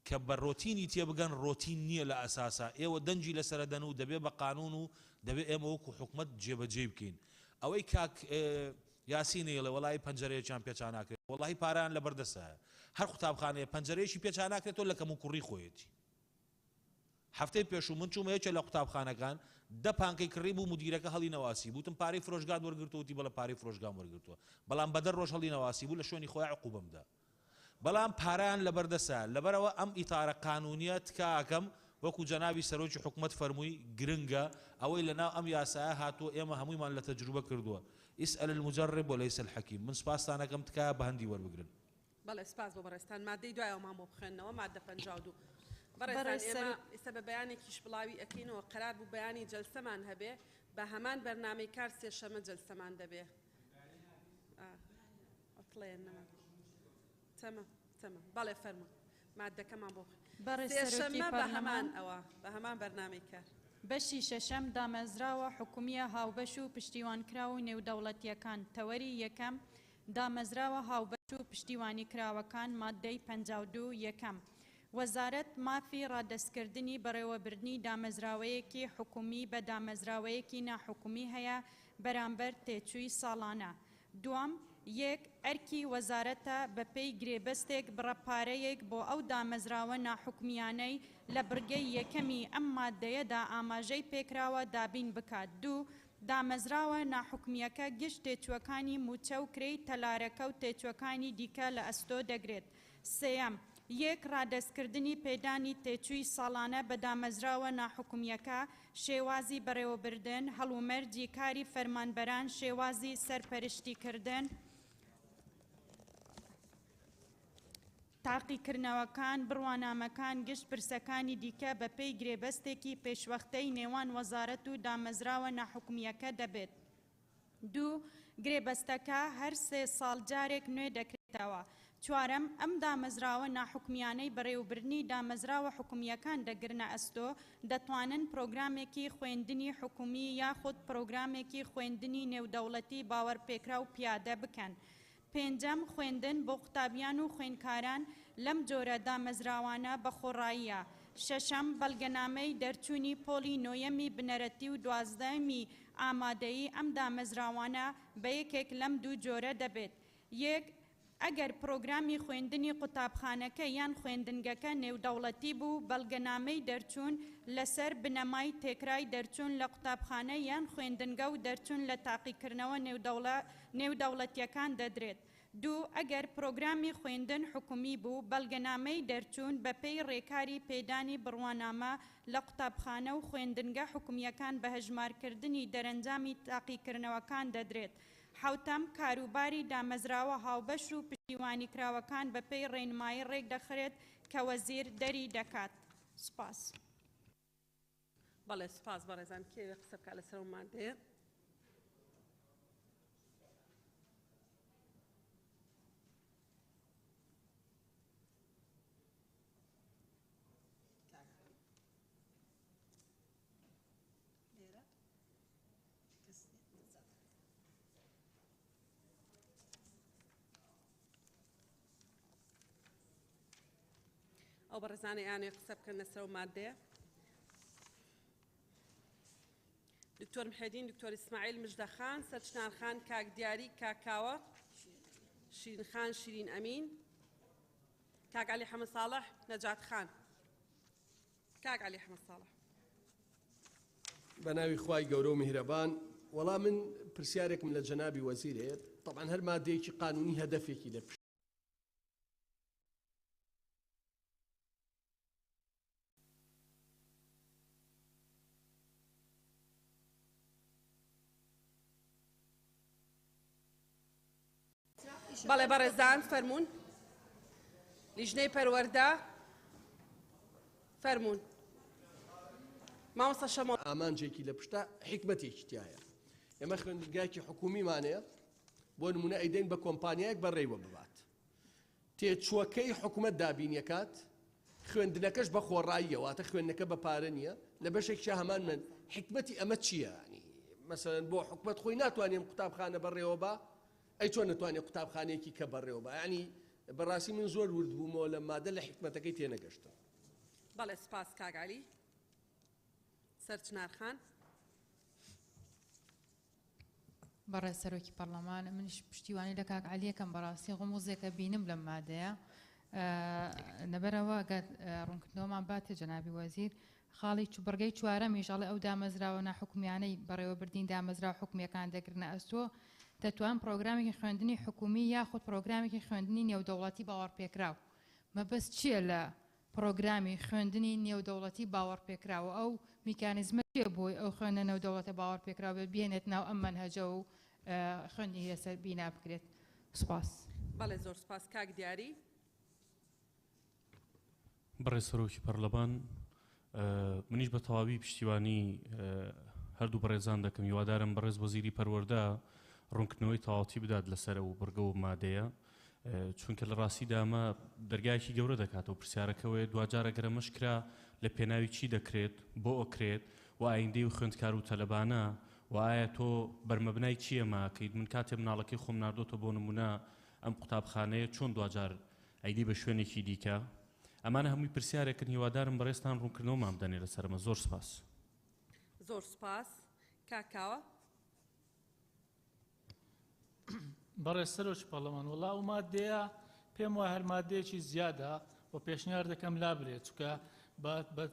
Speaker 5: کە بە ڕۆتینی تێبگەن ڕۆتین نییە لە ئەساسا ئێوە دەنجی لەسەر دەن و دەبێ بە قانون و دەبێ ئێمە وەکو حکومەت جێبەجێ بکەین ئەوەی کاک یاسینەیەڵێ وڵی پەنجەرەیەکیان پێچان ناکرێت وڵی پاران لە بەردەسایە هەر قوتابخانەیە پەنجەرەیەکی پێچان ناکرێتەوە لە کەم و کوڕی خۆیەتی هەفتەی پێشوو من چوومە یەکێک لە قوتابخانەکان دە پانکەی کڕی بوو مدیرەکە هەڵی نەواسی بووتم پارەی فرۆژگان وەرگرتووتی بەڵە پارەی فرۆژگان وەرگرتووە بەڵام بەدە ڕۆژ هەڵی نەواسی بوو لە شوێنی خۆی عقوبەمدا بەڵام پاران لە بەردەسە لەبەرەوە ئەم ئیتارە قانونیە تکاکەم وەکو جەنابی سەرۆکی حکومەت فەرمووی گرنگە ئەوەی لەناو ئەم یاسایە هاتووە ئێمە هەموویمان لە تەجروبە کردووە ئیسئەل المجرب ولەیس الحەکیم من سپاستانەکەم تکایە بە هەندی وەربگرن
Speaker 1: بەڵێ سپاس بۆ بەڕێستان مادەی دوایەوەمان بۆ بخێنەوە مادە 52 بەڕێستان ئێمە ئێستا بە بەیانێکیش بڵاوی ئەکەینەوە قەرار بوو بەیانی جەلسەمان هەبێ بە هەمان بەرنامەی کار سێشەمە جەلسەمان دەبێ تەمە بەڵێ فەرموو مادەکەمان بۆ سێشەمە بە هەمان بەرنامەی کار
Speaker 16: بەشی شەشەم دامەزراوە حکومیە هاوبەش و پشتیوانکراو و نێودەوڵەتیەکان تەوەری یەکەم دامەزراوە هاوبەش و پشتیوانی کراوەکان مادەی 52 یەکەم وەزارەت مافی ڕادەستکردنی بەڕێوەبردنی دامەزراوەیەکی حکومی بە دامەزراوەیەکی ناحکومی هەیە بەرامبەر تێچووی ساڵانە دوام یەک ئەرکی وەزارەتە بەپێی گرێبەستێک بڕەپارەیەک بۆ ئەو دامەزراوە ناحکمیانەی لە بڕگەی یەکەمی ئەم مادەیەدا ئاماژەی پێکراوە دابین بکات دوو دامەزراوە ناحکمیەکە گشت تێچوەکانی موچە و کرێی تەلارەکە و تێچوەکانی دیکە لە ئەستۆ دەگرێت سێەم یەک ڕادەستکردنی پێدانی تێچووی ساڵانە بە دامەزراوە ناحکومیەکە شێوازی بەڕێوەبردن هەڵومەرجی کاری فەرمانبەران شێوازی سەرپەرشتیکردن تاقیکردنەوەکان بڕوانامەکان گشت پرسەکانی دیکە بە پێی گرێبەستێکی پێشوەختەی نێوان وەزارەت و دامەزراوە ناحکومیەکە دەبێت دوو گرێبەستەکە هەر 3 ساڵ جارێک نوێ دەکرێتەوە چوارەم ئەم دامەزراوە ناحکمیانەی بەڕێوەبردنی دامەزراوە حکومیەکان دەگرنە ئەستۆ دەتوانن پرۆگرامێکی خوێندنی حکومی یاخود پرۆگرامێکی خوێندنی نێودەوڵەتی باوەڕپێکرا و پیادە بکەن پێنجەم خوێندن بۆ قوتابیان و خوێندکاران لەم جۆرە دامەزراوانە بەخۆڕاییە شەشەم بەڵگەنامەی دەرچوونی پۆلی نۆیەمی بنەرەتی و 12می ئامادەیی ئەم دامەزراوانە بە یەکێک لەم دوو جۆرە دەبێت یەک ئەگەر پرۆگرامی خوێندنی قوتابخانەکە یان خوێندنگەکە نێودەوڵەتی بوو بەڵگەنامەی دەرچوون لەسەر بنەمای تێکرای دەرچوون لە قوتابخانە یان خوێندنگە و دەرچوون لە تاقیکردنەوە نێودەوڵەتیەکان دەدرێت دوو ئەگەر پرۆگرامی خوێندن حکومی بوو بەڵگەنامەی دەرچوون بە پێی ڕێکاری پێدانی بڕوانامە لە قوتابخانە و خوێندنگە حکومیەکان بە هەژمارکردنی دەرەنجامی تاقیکردنەوەکان دەدرێت حوتەم کاروباری دامەزراوە هاوبەش و پشتیوانی کراوەکان بە پێی ڕێنمایی ڕێک دەخرێت کە وەزیر دەری دەکات سپاس
Speaker 1: بەڵێ سپاس بەڕێزان کێوێ قسە بکات لەسەر ئەم مادەیە ئەو بەڕێزانەی ئانێ قسە بکەن لەسەر ئەو مادەیە دکتۆر محەدین دکتۆر ئیسماعیل مژدەخان سەرچنارخان کاک دیاری کاکاوە شیرینخان شیرین ئەمین کاک عەلی حەمەد ساڵح نەجات خان کاک عەلی حەمەد ساڵح
Speaker 19: بە ناوی خوای گەورە و میهرەبان وەڵام من پرسیارێکم لە جەنابی وەزیر هەیە طبعا هەر مادەیەکی قانونی هەدەفێکی لە
Speaker 1: بەڵێ بەڕێزان فەرمونون لیژنەی پەروەردە فەرمونون مامۆستا شەمۆ
Speaker 19: ئامانجێکی لە پشتا حکمەتێکی تایە ئێمە خوێندنگایکی حکومیمانەیە بۆ نمونە ئەیدەین بە کۆمپانیایەک بەڕێوە ببات تێچووەکەی حکومەت دابینیەکات خوێندنەکەش بە خۆڕاییەوەتە خوێندنەکە بە پارە نییە لە بەشێکشە هەمان من حکمەتی ئەمە چییە ینی مەسەرەن بۆ حکومەت خۆی ناتوانێم قوتابخانە بەڕێوە بە ئەی چۆن نتوانێت قوتابخانەیەکی کە بەڕێوە بە ینی بەڕاستی من زۆر ورد بوومەوە لە مادە لە حکمەتەکەی تێنەگەشتم.
Speaker 1: بەڵێ سپاس کاگالی سەرچنارخان
Speaker 4: بەڕێ سەرۆکی پەرلەمان منیش پشتیوانی لە کاک عەلیەکەم بەڕاستی غموزێکە بینم لەم مادەیە لەبەرەوە گەر ڕوونکردنەوەمان باتێ جەنابی وەزیر خاڵی بەرگەی چوارەمیش ئەڵێ ئەو دامەزراوە ناحکومیانەی بەڕێوەبردین دامەزرا حکومیەکان دەگرنە ئەستۆ دەتوان پرۆگرامێکی خوێندنی حکومی یاخود پرۆگرامێکی خوێندنی نێودەوڵەتی باوەڕپێکراو مەبەست چییە لە پرۆگرامی خوێندنی نێودەوڵەتی باوەڕپێکراوە ئەو میکانیزمە چیە بۆی ئەو خوێندنە نێودەوڵەتە باوەڕپێکراو بێت بێنێت ناو ئەم مەنهەجە و خوێندنی لەسەر بینا بکرێت. سوپاس.
Speaker 1: بەڵێ زۆر سپاس کاک دیاری.
Speaker 15: بەڕێ سەرۆکی پەرلەمان منیش بە تەواوی پشتیوانی هەردوو بەڕێزان دەکەم هیوادارم بەڕێز وەزیری پەروەردە ڕوونکردنەوەی تەواوەتی بدات لەسەر ئەو بەرگە و مادەیە چونکە لە ڕاستیدا ئەمە دەرگایەکی گەورە دەکاتەوە پرسیارەکەوەیە دوجارە گەرەمەش کرا لە پێناوی چی دەکرێت بۆ ئۆکرێت و ئایندەی و خوێندکار و تەلەبانە و ئایا تۆ بەرمەبنای چییە ماکەیت من کاتێ مناڵەکەی خۆم ناردۆتە بۆ نمونە ئەم قوتابخانەیە چۆن دوجار ئەیدی بە شوێنێکی دیکە ئەمانە هەمووی پرسیارێکن هیوادارم بەڕێستان ڕوونکردنەوەمان بدەنێ لەسەرمە. زۆر سپاس.
Speaker 1: زۆر سپاس کاکاوە.
Speaker 11: بەڕێز سەرۆکی پەرلەمان وەڵا ئەو مادەیە پێم وایە هەر مادەیەکی زیادە و پێشنیار دەکەم لا برێت چونکە بە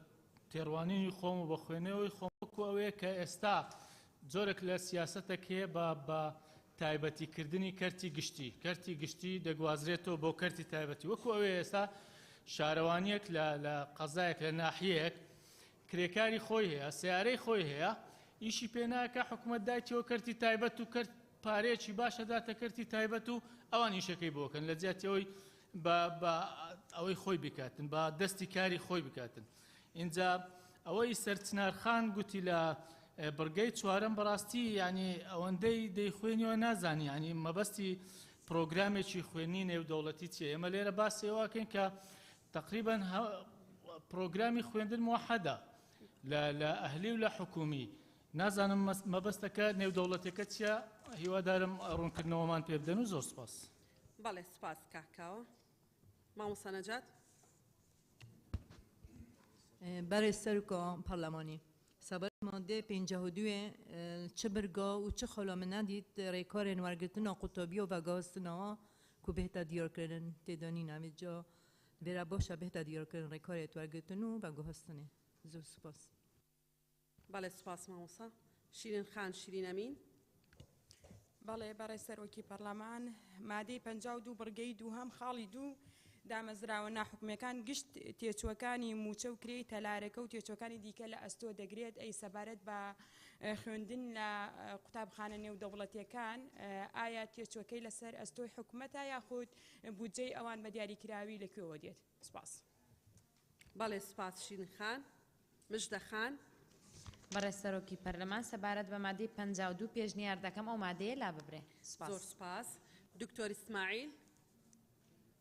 Speaker 11: تێڕوانینی خۆم و بە خوێنەوەی خۆم وەکو ئەوەیە کە ئێستا جۆرێک لە سیاسەتێک هەیە بە تایبەتیکردنی کەرتی گشتی دەگوازرێتەوە بۆ کەرتی تایبەتی وەکو ئەوەیە ئێستا شارەوانیەک لە قەزایەک لە ناحیەیەک کرێکاری خۆی هەیە سیارەی خۆی هەیە ئیشی پێناکە حکوومەت دایتەوە کەرتی تایبەت و کەرت پارێکی باشەداتە کەرتی تایبەت و ئەوان ئیشەکەی بۆکەن لە جیاتەوەی بە ئەوەی خۆی بکاتن بە دەستی کاری خۆی بکاتن. اینجا ئەوەی سەرچنارخان گوتی لە بڕگەی چوارەم بەڕاستی ینی ئەوەندەی دەیخوێنیەوە نازانی ینی مەبەستی پرۆگرامێکی خوێنی نێودەوڵەتی چیە ئێمە لێرە باسیەوەکەین کە تقریبا پرۆگرامی خوێندن موحەدە لە ئەهلی و لە حکومی نازانم مەبەستەکە نێودەوڵەتەکە چیە هیوادارم ڕوونکردنەوەمان پێ بدەن و زۆر سپاس.
Speaker 1: بەڵێ سپاس کاکاوە. مامۆستا نەجات.
Speaker 24: بەڕێز سەرۆکە پەرلەمانی سەبەر مادەی 52 چ بەرگا و چ خۆلەمەنادیت ڕێکارێن وەرگرتنە قوتابی و ڤەگاستنەوە کو بهتە دیارکردن تێدانی ناوێت جا لێرە باشە بهتە دیارکردن ڕێکارێت وەرگرتن و ڤەگاستنێ. زۆر سپاس.
Speaker 1: بەڵێ سپاس مامۆستا. شیرین خان شیرین ئەمین.
Speaker 12: بەڵێ بەڕێز سەرۆکی پەرلەمان مادەی 52 بڕگەی دووهەم خاڵی دوو دامەزراوە ناحکومیەکان گشت تێچووەکانی موچە و کرێی تەلارەکە و تێچوەکانی دیکە لە ئەستۆ دەگرێت ئەی سەبارەت بە خوێندن لە قوتابخانە نێودەوڵەتیەکان ئایا تێچوەکەی لەسەر ئەستۆی حکوومەتە یاخود بودجەی ئەوان بە دیاریکراوی لەکوێوە دێت. سپاس.
Speaker 1: بەڵێ سپاس شیرین خان. مژدە خان.
Speaker 18: بەڕێز سەرۆکی پەرلەمان سەبارەت بە مادەی 52 پێشنیار دەکەم ئەو مادەیە لا ببرێ.
Speaker 1: زۆر سپاس. دکتۆر ئیسماعیل.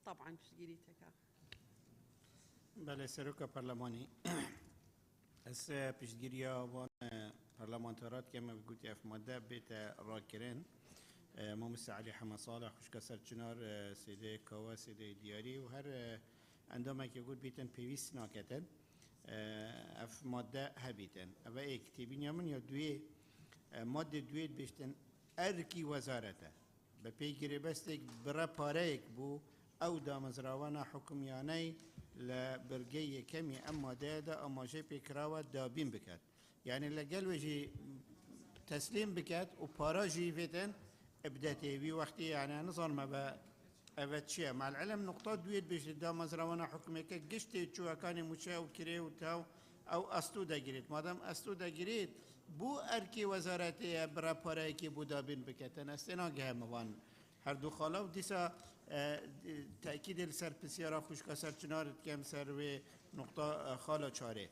Speaker 1: طبعا پشتگیری تکا.
Speaker 6: بله سروک پارلمانی از پشتگیری آوان پارلمانترات که ما بگویی اف ماده بیت راکرین ممثل علی حمد صالح خوشک سرچنار سیده کوا سیده دیاری و هر عندما که گود بیتن پیوست ناکتن اف ماده هبیتن اما اکتیبین یا من یا دوی ماده دوی بیشتن ارکی وزارته به پیگیری بستک برا پاره بو او دامزراوانا حکومیانی لبرگی کمی اما دادا اما جی پیکراوه دابین بکد یعنی لگل وجی تسلیم بکد و پاراجی فیتن ابداتی وی وقتی یعنی نظر ما با افتشیه مع العلم نقطه دوید بیش دامزراوانا حکومی که گشتی چوه کانی موچه و کری و تاو او استو دگیرید مادام استو دگیرید بو ارکی وزارتی برا پاره کی بو دابین بکتن استناگه موان هەردوو خاڵە و دیسا تاکید لەسەر پرسیارە خوشکە سەرچنارت کەم سەر وێ نقطە خاڵە چارێ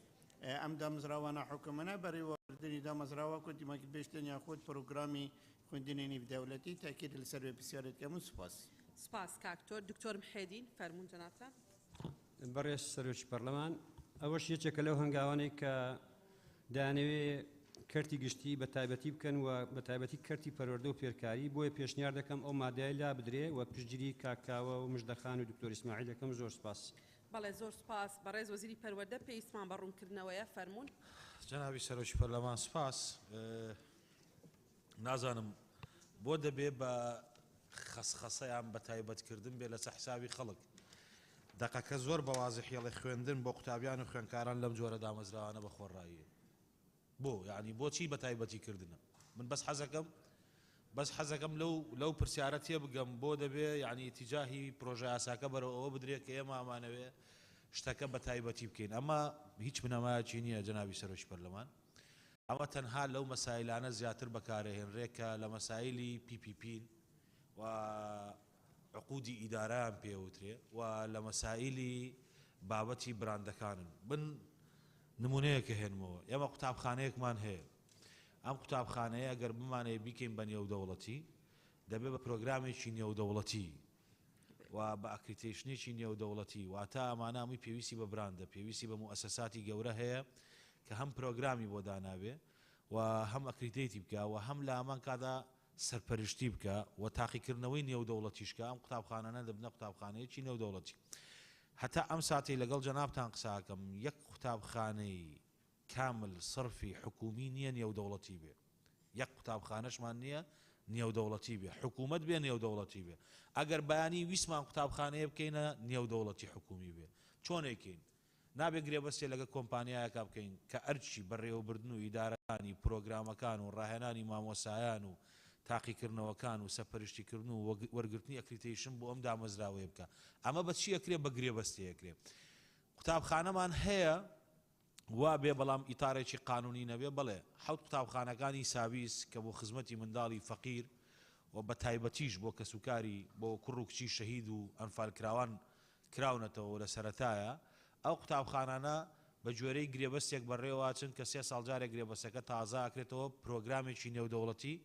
Speaker 6: ئەم دامەزراوانە حکومەنە بەڕێوەبردننی دامەزراوە کو دیمەکی بێشتنیا خۆت پرۆگرامی خوێندنی نێودەوڵەتی تاکید لەسەر وێ پرسیارت کەم و سوپاس.
Speaker 1: سپاس کاکتۆر دکتۆر محێدین فەرموون جەنابتان.
Speaker 8: بەڕێز سەرۆکی پەرلەمان ئەوەش یەکێکە لەو هەنگاوانەی کە دانەوێ کەرتی گشتی بە تایبەتی بکەن و بە تایبەتی کەرتی پەروەردە و پێرکاری بۆیە پێشنیار دەکەم ئەو مادەیە لا بدرێ و پشتگیری کاکاوە و مژدەخان و دکتۆر ئیسماعیل دەکەم. زۆر سپاس.
Speaker 1: بەڵێ زۆر سپاس. بەڕێز وەزیری پەروەردە پێویستمان بە ڕوونکردنەوەیە فەرموون.
Speaker 5: جەنابی سەرۆکی پەرلەمان سپاس. نازانم بۆ دەبێ بە خەسخەسەیان بە تایبەتکردن بێ لەسەر حسابی خەڵک. دەقەکە زۆر بە وازحیڵی خوێندن بۆ قوتابیان و خوێندکاران لەم جۆرە دامەزراوانە بە خۆڕاییە. بۆ یعنی بۆچی بە تایبەتیکردنە؟ من بەس حەزەکەم لەو پرسیارە تێ بگەم بۆ دەبێ یعنی تیجاهی پرۆژە یاساکە بەرەوە ئەوە بدرێت کە ئێمە ئامانەوێ شتەکە بە تایبەتی بکەین. ئەمە هیچ بنەمایەکی نییە جەنابی سەرۆکی پەرلەمان. ئەمە تەنها لەو مەسایلانە زیاتر بەکارەهێنرێکە لە مەسایلی PPP و عقودی ئیدارەیان پێوترێ و لە مەسایلی بابەتی براندەکانن. بن نمونەیەکە هێنمەوە ئێمە قوتابخانەیەکمان هەیە. ئەم قوتابخانەیە ئەگەر بمانەیە بیکەین بە نێودەوڵەتی دەبێت بە پرۆگرامێکی نێودەوڵەتی و بە ئەکریتیشنێکی نێودەوڵەتی واتە ئەمانە هەمووی پێویستی بە براندە پێویستی بە موئەسەساتی گەورە هەیە کە هەم پرۆگرامی بۆ دانابێ و هەم ئەکریتیتی بکە و هەم لە هەمان کادا سەرپەرشتی بکە و تاقیکردنەوەی نێودەوڵەتیشکە. ئەم قوتابخانانە دەبنە قوتابخانەیەکی نێودەوڵەتی. هەتا ئەم ساتی لەگەڵ جەنابتان قساکەم یەک قوتابخانەی کامل صرفی حکومی نییە نێودەوڵەتی بێ. یەک قوتابخانەشمان نییە نێودەوڵەتی بێ. حکوومەت بێ نێودەوڵەتی بێ. ئەگەر بەیانی ویسمان قوتابخانەیە بکەینە نێودەوڵەتی حکومی بێ. چۆنێکین؟ نابێ گرێبەستێ لەگە کۆمپانیایەکە بکەین کە ئەرچی بەڕێوەبردن و ئیدارەکانی پرۆگرامەکان و ڕاهێنانی مامۆسایان و تاقیکردنەوەکان و سەرپەرشتیکردن و وەرگرتنی ئەکریتیشن بۆ ئەم دامەزراوەیە بکە. ئەمە بە چی ئەکرێ؟ بە گرێبەستەیەکرێ. قوتابخانەمان هەیە وا بێ بەڵام ئیتارێکی قانونی نەبێ. بڵێ حەوت قوتابخانەکانی ساویس کە بۆ خزمەتی منداڵی فەقیر و بە تایبەتیش بۆ کەسوکاری بۆ کوڕ و کچی شەهید و ئەنفالکراوان کراونەتەوە لە سەرەتایە. ئەو قوتابخانانە بە جۆرەی گرێبەستێک بەڕێواچن کە 3 ساڵجارێک گرێبەستەکە تازە ئاکرێتەوە پرۆگرامێکی نێودەوڵەتی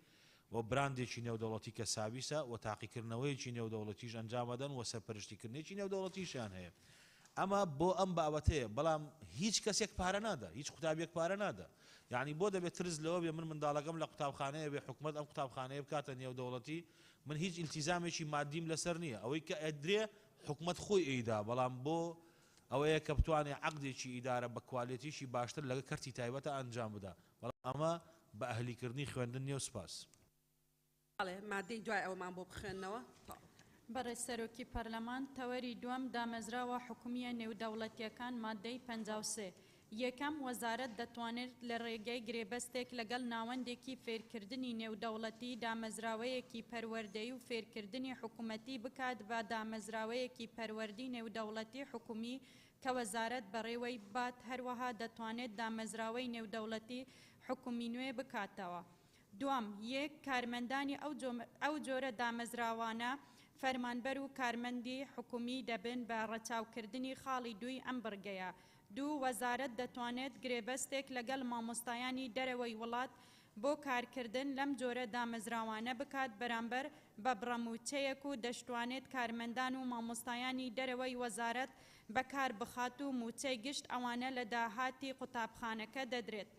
Speaker 5: و براندێکی نێودەوڵەتی کە ساویسە و تاقیکردنەوەیکی نێودەوڵەتیش ئەنجامەدەن و سەرپەرشتیکردنێکی نێودەوڵەتیشیان هەیە. ئەمە بۆ ئەم بابەتەیە بەڵام هیچ کەسێک پارە نادا هیچ قوتابێک پارە نادا. یعنی بۆ دەبێت ترس لەوە بێ من منداڵەکەم لە قوتابخانەیە بێ حکومەت ئەم قوتابخانەیە بکاتە نێودەوڵەتی من هیچ ئیلتیزامێکی مادیم لەسەر نییە. ئەوەی کە ئەدرێ حکومەت خۆی ئەیدا بەڵام بۆ ئەوەیە کە بتوانێت عەقدێکی ئیدارە بە کوالیتیشی باشتر لەگە کەرتی تایبەتە ئەنجام بدا. بەڵام ئەمە بە ئەهلیکردنی خوێندن نیە و سپاس.
Speaker 1: بەڵێ مادەی دوای ئەومان بۆ بخوێننەوە.
Speaker 16: بەڕێز سەرۆکی پەرلەمان تەوەری دووەم دامەزراوە حکومیە نێودەوڵەتیەکان مادەی 53. یەکەم وەزارەت دەتوانێت لە ڕێگەی گرێبەستێک لەگەڵ ناوەندێکی فێرکردنی نێودەوڵەتی دامەزراوەیەکی پەروەردەیی و فێرکردنی حکوومەتی بکات بە دامەزراوەیەکی پەروەردی نێودەوڵەتی حکومی کە وەزارەت بەڕێوەی بات. هەروەها دەتوانێت دامەزراوەی نێودەوڵەتی حکومی نوێ بکاتەوە. دوام یەک کارمەندانی ئەو جۆرە دامەزراوانە فەرمانبەر و کارمەندی حکومی دەبن بە ڕەچاوکردنی خاڵی دووی ئەم بڕگەیە. دوو وەزارەت دەتوانێت گرێبەستێک لەگەڵ مامۆستایانی دەرەوەی وڵات بۆ کارکردن لەم جۆرە دامەزراوانە بکات بەرامبەر بە بڕەموچەیەک و دەشتوانێت کارمەندان و مامۆستایانی دەرەوەی وەزارەت بەکار بخات و موچەی گشت ئەوانە لە داهاتی قوتابخانەکە دەدرێت.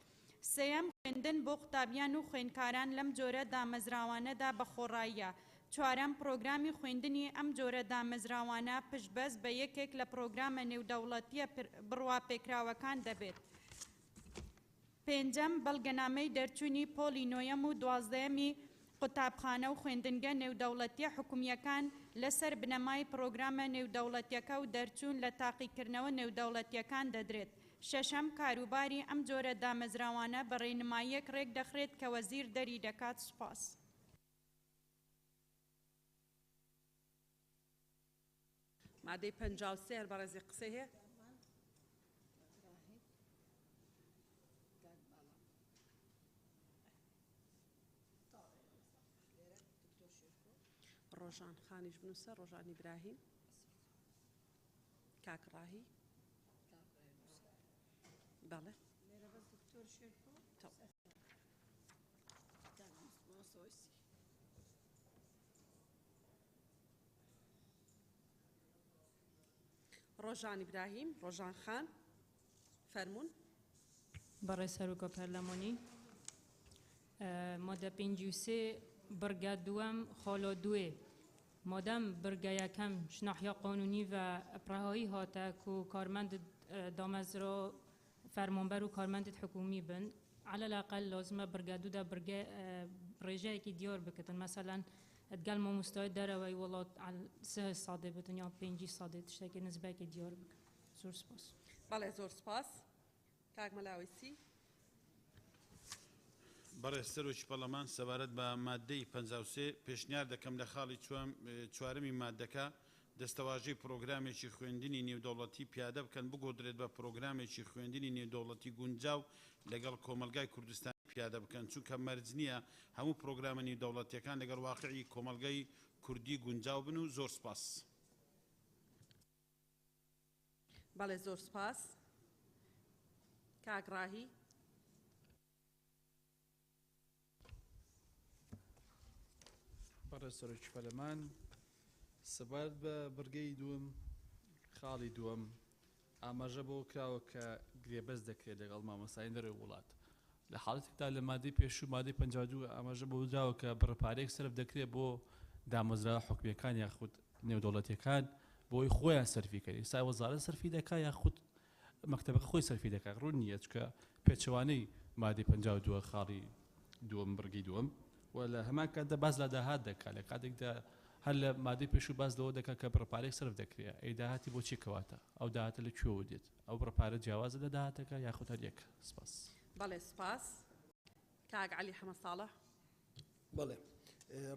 Speaker 16: سێەم خوێندن بۆ قوتابیان و خوێندکاران لەم جۆرە دامەزراوانەدا بە خۆڕاییە. چوارەم پرۆگرامی خوێندنی ئەم جۆرە دامەزراوانە پشتبەست بە یەکێک لە پرۆگرامە نێودەوڵەتیە بڕواپێکراوەکان دەبێت. پێنجەم بەڵگەنامەی دەرچوونی پۆلی نۆیەم و 12یەمی قوتابخانە و خوێندنگە نێودەوڵەتیە حکومیەکان لەسەر بنەمای پرۆگرامە نێودەوڵەتیەکە و دەرچوون لە تاقیکردنەوە نێودەوڵەتیەکان دەدرێت. شەشەم کاروباری ئەم جۆرە دامەزراوانە بە ڕێنماییەک ڕێک دەخرێت کە وەزیر دەری دەکات. سوپاس.
Speaker 1: مادەی 53 هەر بەڕێزی قسەی هەیە؟ ڕۆژان خانیش بنووسە ڕۆژان ئیبراهیم کاک ڕاهی بەڵێ ڕۆژان ئیبراهیم ڕۆژان خان فەرمونون
Speaker 10: بەڕێ سەرۆکە پەرلەمانی مادە 53 بڕگە دووەم خۆلۆ دوێ مادەم بڕگە یەکەم شناحیا قانونی و ئەپڕاهایی هاتە و کارمەندت دامەزرا فەرمانبەر و کارمەندت حکومی بن على الأقل لازمە بڕگە دوودا ڕێژەیەکی دیار بکەن مەسەلەن ئەتگەل مامۆستای دەرەوەی وڵات 3 سادێ بتن یا 5 سادێ تشتێکی نزبێکی دیار بکەن زۆر سپاس
Speaker 1: بەڵێ زۆر سپاس کاک مەلاویسی
Speaker 20: بەڕێز سەرۆکی پەرلەمان سەبارەت بە مادەی 53 پێشنیار دەکەم لە خاڵی چوارەمی مادەکە دەستەواژەی پرۆگرامێکی خوێندنی نێودەوڵەتی پیادە بکەن بگۆدرێت بە پرۆگرامێکی خوێندنی نێودەوڵەتی گونجاو لەگەڵ کۆمەلگای کوردستان پیادە بکەن چونکە مەرج نییە هەموو پرۆگرامە نێودەوڵەتیەکان لەگەڵ واقعی کۆمەلگای کوردی گونجاو بن و زۆر سپاس
Speaker 1: بەڵێ زۆر سپاس کاک ڕاهی
Speaker 21: بەڕێز سەرۆکی پەرلەمان سەبارەت بە بڕگەی دووەم خاڵی دووەم ئاماژە بۆ کراوە کە گرێبەست دەکرێت لەگەڵ مامۆستایان دەرەوەی وڵات لە حاڵەتێکدا لە مادەی پێشوو مادەی 52 ئاماژە بۆ دراوە کە بڕپارەیەک سەرف دەکرێت بۆ دامەزرا حکومیەکان یاخود نێودەوڵەتیەکان بۆی خۆیان سەرفیکەری سای وەزارەت سەرفی دەکات یاخود مەکتەبەکە خۆی سەرفی دەکات ڕوون نییە چکە پێچەوانەی مادەی 52 خاڵی دووەم بڕگەی دووەم و لە هەمان کاتدا باز لە داهات دەکات لە کاتێکدا هەر لە مادەی پێشوو باز لەوە دەکات کە بڕپارێک سەرف دەکرێت ئەی داهاتی بۆ چی کەواتە ئەو داهاتە لە کوێوە دێت ئەو بڕپارە جیاوازە لە داهاتەکە یاخود هەر یەک سپاس
Speaker 1: بەڵێ سپاس کاک عەلی حەمەد ساڵح
Speaker 19: بەڵێ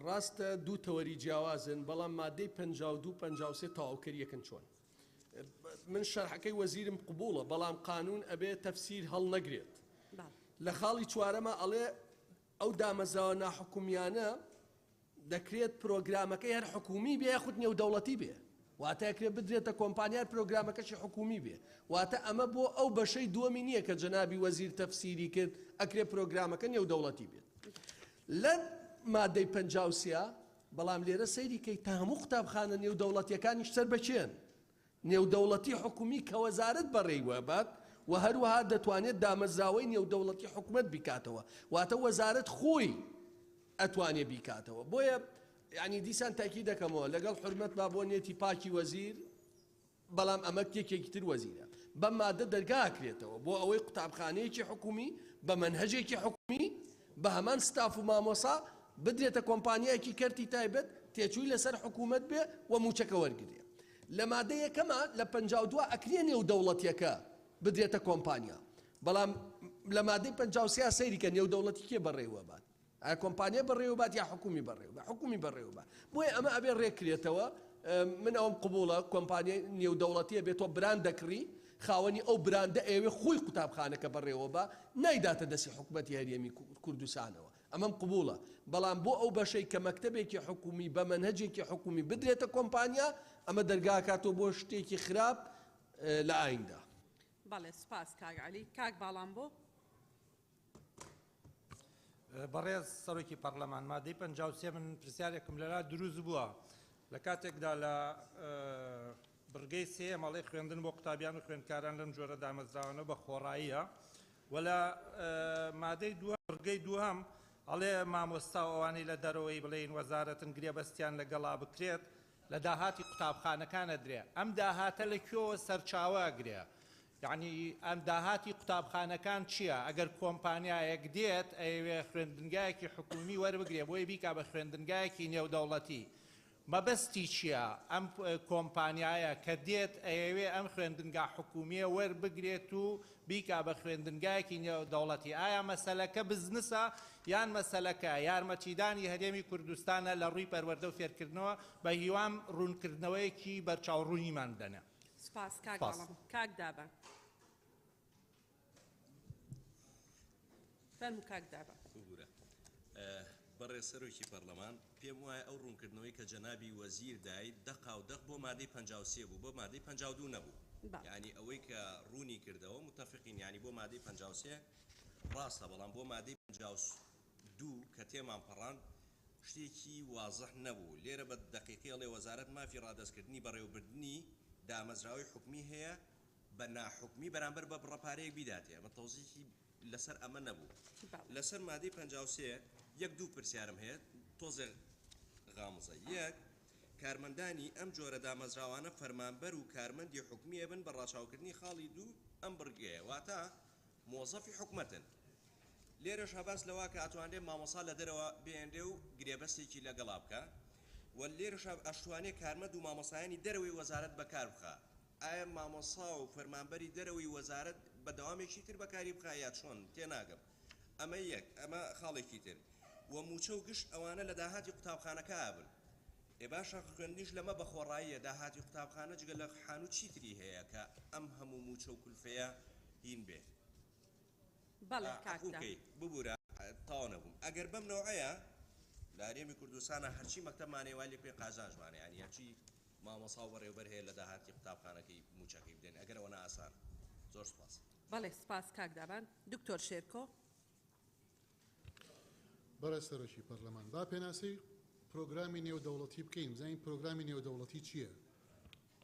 Speaker 19: ڕاستە دوو تەوەری جیاوازن بەڵام مادەی 52 53 تەواوکەریەکەن چۆن من شەرحەکەی وەزیرم قبوڵە بەڵام قانون ئەبێ تەفسیر هەڵ نەگرێت لە خاڵی چوارەمە ئەڵێ ئەو دامەزراوە ناحکومیانە دەکرێت پرۆگرامەکەی هەر حکومی بێ یاخود نێودەوڵەتی بێ واتە ئەکرێت بدرێتە کۆمپانیار پرۆگرامەکەشی حکومی بێ واتە ئەمە بۆ ئەو بەشەی دووەمی نییە کە جەنابی وەزیر تەفسیری کرد ئەکرێت پرۆگرامەکە نێودەوڵەتی بێت لە مادەی 53 بەڵام لێرە سەیری کەی تا هەموو قوتابخانە نێودەوڵەتیەکانیش سەر بەچێن نێودەوڵەتی حکومی کە وەزارەت بەڕێوە بات و هەروەها دەتوانێت دامەزراوەی نێودەوڵەتی حکومەت بیکاتەوە واتە وەزارەت خۆی ئەتوانێ بیکاتەوە بۆیە یعنی دیسان تاکی دەکەمەوە لەگەڵ حرمەت با بۆ نێتی پاکی وەزیر بەڵام ئەمە کێکێکی تر وەزیرە بەم مادە دەرگاکرێتەوە بۆ ئەوەی قوتابخانەیەکی حکومی بە مەنهەجێکی حکومی بە هەمان ستاف و مامۆسا بدرێتە کۆمپانیایەکی کەرتی تایبەت تێچووی لەسەر حکومەت بێ و موچەکە وەرگێ لە مادە یەکەمە لە 52 ئەکرێ نێودەوڵەتیەکە بدرێتە کۆمپانیا بەڵام لە مادەی 53 سەیری کە نێودەوڵەتی کێ بەڕێوە بات کۆمپانیا بەڕێوە بات یا حکومی بەڕێوە بات حکومی بەڕێوە بات بۆیە ئەمە ئەبێ ڕێکرێتەوە من ئەوم قبوڵە کۆمپانیای نێودەوڵەتیە بێتەوە براند دەکڕی خاوەنی ئەو براندە ئێوێ خۆی قوتابخانەکە بەڕێوە بە نایداتە دەستی حکومەتی هەرێمی کوردستانەوە ئەمەم قبوڵە بەڵام بۆ ئەو بەشەی کە مەکتەبێکی حکومی بە مەنهەجێکی حکومی بدرێتە کۆمپانیا ئەمە دەرگاکاتەوە بۆ شتێکی خراپ لە ئایندا
Speaker 1: بەڵێ سپاس کاک عەلی کاک باڵام بۆ
Speaker 23: بەڕێز سەرۆکی پەرلەمان مادەی 53 من پرسیارێکم لەلا دروست بووە لە کاتێکدا لە بڕگەی سێ مەڵی خوێندن بۆ قوتابیان و خوێندکاران لەم جۆرە دامەزراوانە بە خۆڕاییە و لە مادەی بڕگەی دووەم ئەڵێ مامۆستا ئەوانەی لە دەرەوەی بڵێن وەزارەتن گرێبەستیان لەگەڵا بکرێت لە داهاتی قوتابخانەکانە درێ ئەم داهاتە لەکوێوە سەرچاوە گرێ یعنی ئەم داهاتی قوتابخانەکان چییە ئەگەر کۆمپانیایەک دێت ئەوێ خوێندنگایەکی حکومی وەربگرێ بۆی بیکا بە خوێندنگایەکی نێودەوڵەتی مەبەستی چییە ئەم کۆمپانیایە کە دێت ئەوێ ئەم خوێندنگا حکومیە وەربگرێت و بیکا بە خوێندنگایەکی نێودەوڵەتی ئایا مەسەلەکە بزنسە یان مەسەلەکە یارمەتیدانی هەرێمی کوردستانە لە ڕووی پەروەردە و فێرکردنەوە بە هیوام ڕوونکردنەوەیەکی بەرچاوڕوونیمان دەنێ
Speaker 1: سپاس کاک باڵام کاک دابە فەرموو کاک دابە
Speaker 17: بەڕێسەرۆکی پەرلەمان پێم وایە ئەو ڕوونکردنەوەی کە جەنابی وەزیر دای دەقا و دەق بۆ مادەی 53 بوو بۆ مادەی 52 نەبوو یعنی ئەوەی کە ڕوونی کردەوە متفقین یعنی بۆ مادەی 53 ڕاستە بەڵام بۆ مادەی 52 کە تێمان پەڕان شتێکی وازح نەبوو لێرە بە دقیقیڵێ وەزارەت مافی ڕادەستکردنی بەڕێوەبردننی دامەزراوی حکومی هەیە بە ناحکمی بەرامبەر بە بڕەپارەیەک بیداتێ ئەمە تەوزیحی لەسەر ئەمە نەبوو لەسەر مادەی 53 یەک دوو پرسیارم هەیە تۆزێ غامزە یەک کارمەندانی ئەم جۆرە دامەزراوانە فەرمانبەر و کارمەندی حکومیە بن بە ڕاچاوکردنی خاڵی دوو ئەم بڕگەیە واتە مۆزەفی حکومەتن لێرەش هەباس لەوە کە ئەتوانێ مامۆسا لە دەرەوە بێندێ و گرێبەستێکی لەگەڵا بکە و لێرەش ئەشتوانێ کارمەند و مامۆسایانی دەرەوەی وەزارەت بەکار بخە ئایا مامۆسا و فەرمانبەری دەرەوەی وەزارەت بە دەوامێکی تر بەکاری بخە یا چۆن تێناگەم ئەمە یەک ئەمە خاڵێکی تر و موچە و گشت ئەوانە لە داهاتی قوتابخانەکە ئابن ئێ باشە خوێندنیش لەمە بەخۆڕاییە داهاتی قوتابخانە جگە لە خانوو چیتری هەیە کە ئەم هەموو موچە و کولفەیە هین بێ
Speaker 1: بەڵێ کاکدا
Speaker 17: ببوورە تاوا نەبووم ئەگەر بەم نەوەیە لە هەرێمی کوردستانە هەرچی مەکتەبمانێ وای لێ پێ قازانژمانێ یعنی هەرچی مامۆسا و بەڕێوەبەر هەیە لە داهاتی قوتابخانەکەی موچەکەی بدەن ئەگەر ئەوە ئاسان زۆر سپاس
Speaker 1: بەڵێ سپاس کاکدابان دکتۆر شێرکۆ
Speaker 2: بەڕێسەرۆکی پەرلەمان با پێناسی پرۆگرامی نێودەوڵەتی بکەین زین پرۆگرامی نێودەوڵەتی چییە؟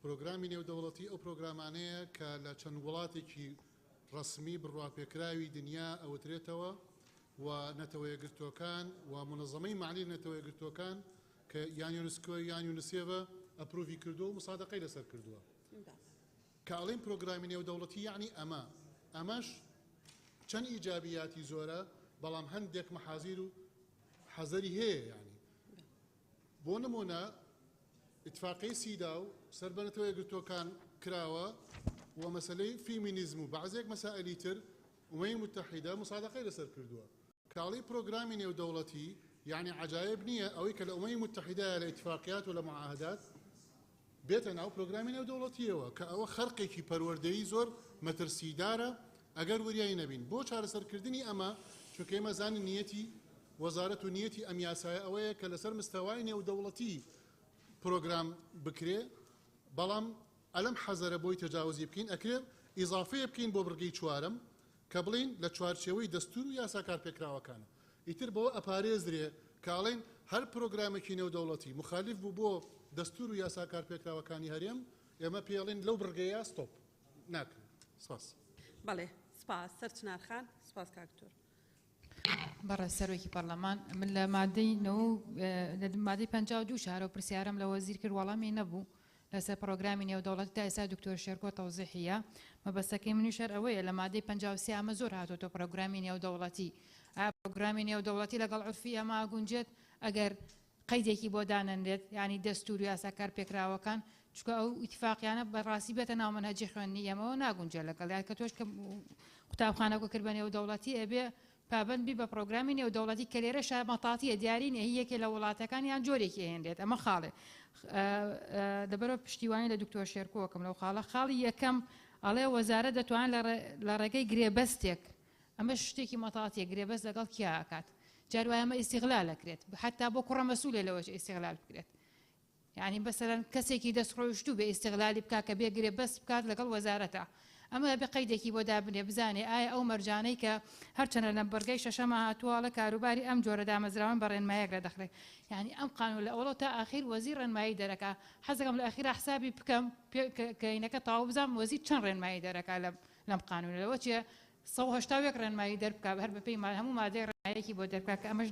Speaker 2: پرۆگرامی نێودەوڵەتی ئەو پرۆگرامانەیە کە لە چەند وڵاتێکی ڕسمی بڕواپێکراوی دنیا ئەوترێتەوە و نەتەوە یەکگرتووەکان و منەظەمەی معنی نەتەوە یەکگرتووەکان کە یان یونسکۆ یان یونسێڤە ئەپرۆڤی کردووە و مسادقەی لەسەر کردووە کە ئەڵێن پرۆگرامی نێودەوڵەتی یعنی ئەمەش چەند ئیجابیاتی زۆرە بەڵام هەندێک مەحازیر و حەزەری هەیە یعنی بۆ نمونە اتفاقی سیدا و سەربەنەتەوە یەکگرتووەکان کراوە و مەسلەی فیمینیزم و بەعزێک مەسائلی تر ئومەی متحیدە مسادقەی لەسەر کردووە کاڵی پرۆگرامی نێودەوڵەتی یعنی عجایب نییە ئەوەی کە لە ئومەی متحیدە لە اتفاقیات و لە معاهدات بێتە ناو پرۆگرامی نێودەوڵەتیەوە کە ئەوە خەرقێکی پەروەردەیی زۆر مەترسیدارە ئەگەر وریایی نەبین بۆ چارەسەرکردنی ئەمە چونکە ئێمە زانین نیەتی وەزارەت و نیەتی ئەم یاسایە ئەوەیە کە لەسەر مستەوای نێودەوڵەتی پرۆگرام بکرێ بەڵام ئەلەم حەزەرە بۆی تەجاوزی بکەین ئەکرێ ئیزافەیە بکەین بۆ بڕگەی چوارم کە بڵین لە چوارچێوەی دەستور و یاسا کارپێکراوەکانە ئیتر بەوە ئەپارێزرێ کاڵێن هەر پرۆگرامێکی نێودەوڵەتی مخالیف بوو بۆ دەستور و یاسا کارپێکراوەکانی هەرێم ئێمە پێڵێن لەو بڕگەیە ستۆپ ناکەن سپاس
Speaker 1: بەڵێ سپاس سەرچنارخان سپاس کاکتۆر
Speaker 4: بەڕێسەرۆکی پەرلەمان من لە مادەی 52 شارە و پرسیارم لە وەزیر کرد وەڵامی نەبوو لەسەر پرۆگرامی نێودەوڵەتی تا ئێستا دکتۆر شێرکۆ تەوزیحیە مەبەستەکەی منیشەر ئەوەیە لە مادەی 53 ئەمە زۆر هاتۆتە پرۆگرامی نێودەوڵەتی پرۆگرامی نێودەوڵەتی لەگەڵ عورفی ئەمە گونجێت ئەگەر قەیدێکی بۆ دانەنرێت ینی دەستور و یاسا کارپێکراوەکان چکە ئەو ئیتفاقیانە بەڕاستی بێتە ناو منهەجی خوێندنی ئەمەوە ناگونجێت لەگەڵ یان کە تۆش کە قوتابخانەکە کرد بە نێودەوڵەتی ئەبێ پابندبی بە پرۆگرامی نێودەوڵەتی کە لێرەش مەتاتیە دیاری نیە هیچێکی لە وڵاتەکان یان جۆرێکی هێنرێت ئەمە خاڵێ دەبەرەوە پشتیوانی لە دکتۆر شێرکۆکەم لەو خاڵی یەکەم ئەڵێ وەزارە دەتوانێت لە ڕێگەی گرێبەستێک ئەمە شتێکی مەتاتیە گرێبەست لەگەڵ کیاکات جاروای ئەمە ئیستیغلال ئەکرێت حتا بۆ کوڕە مەسوولێ لەوەش ئیستیغلال بکرێت یعنی بەسەرەن کەسێکی دەستڕۆیشتوو بە ئیستیغلالی بکات کە بێ گرێبەست بکات لەگەڵ وەزارەتە ئەمە بە قەیدێکی بۆ دابنێ بزانێ ئایا ئەو مەرجانەی کە هەرچەنە لە بەرگەی شەشەمە هاتووەڵە کاروباری ئەم جۆرە دامەزراوان بە ڕێنمایەک لە دەخرێت یعنی ئەم قانون لە ئەوڵە تا ئاخیر وەزیر ڕێنمایی دەرەکا حەزەکەم لە ئاخیرا حسابی بکەم کەینەکە تاو بزانم وەزیر چەند ڕێنمایی دەرەکا لەم قانونە لەوە چیە 180 ڕێنمایی دەربکە هەر بەپێی هەموو مادەی ڕێنمایەکی بۆ دەرکا کە ئەمەش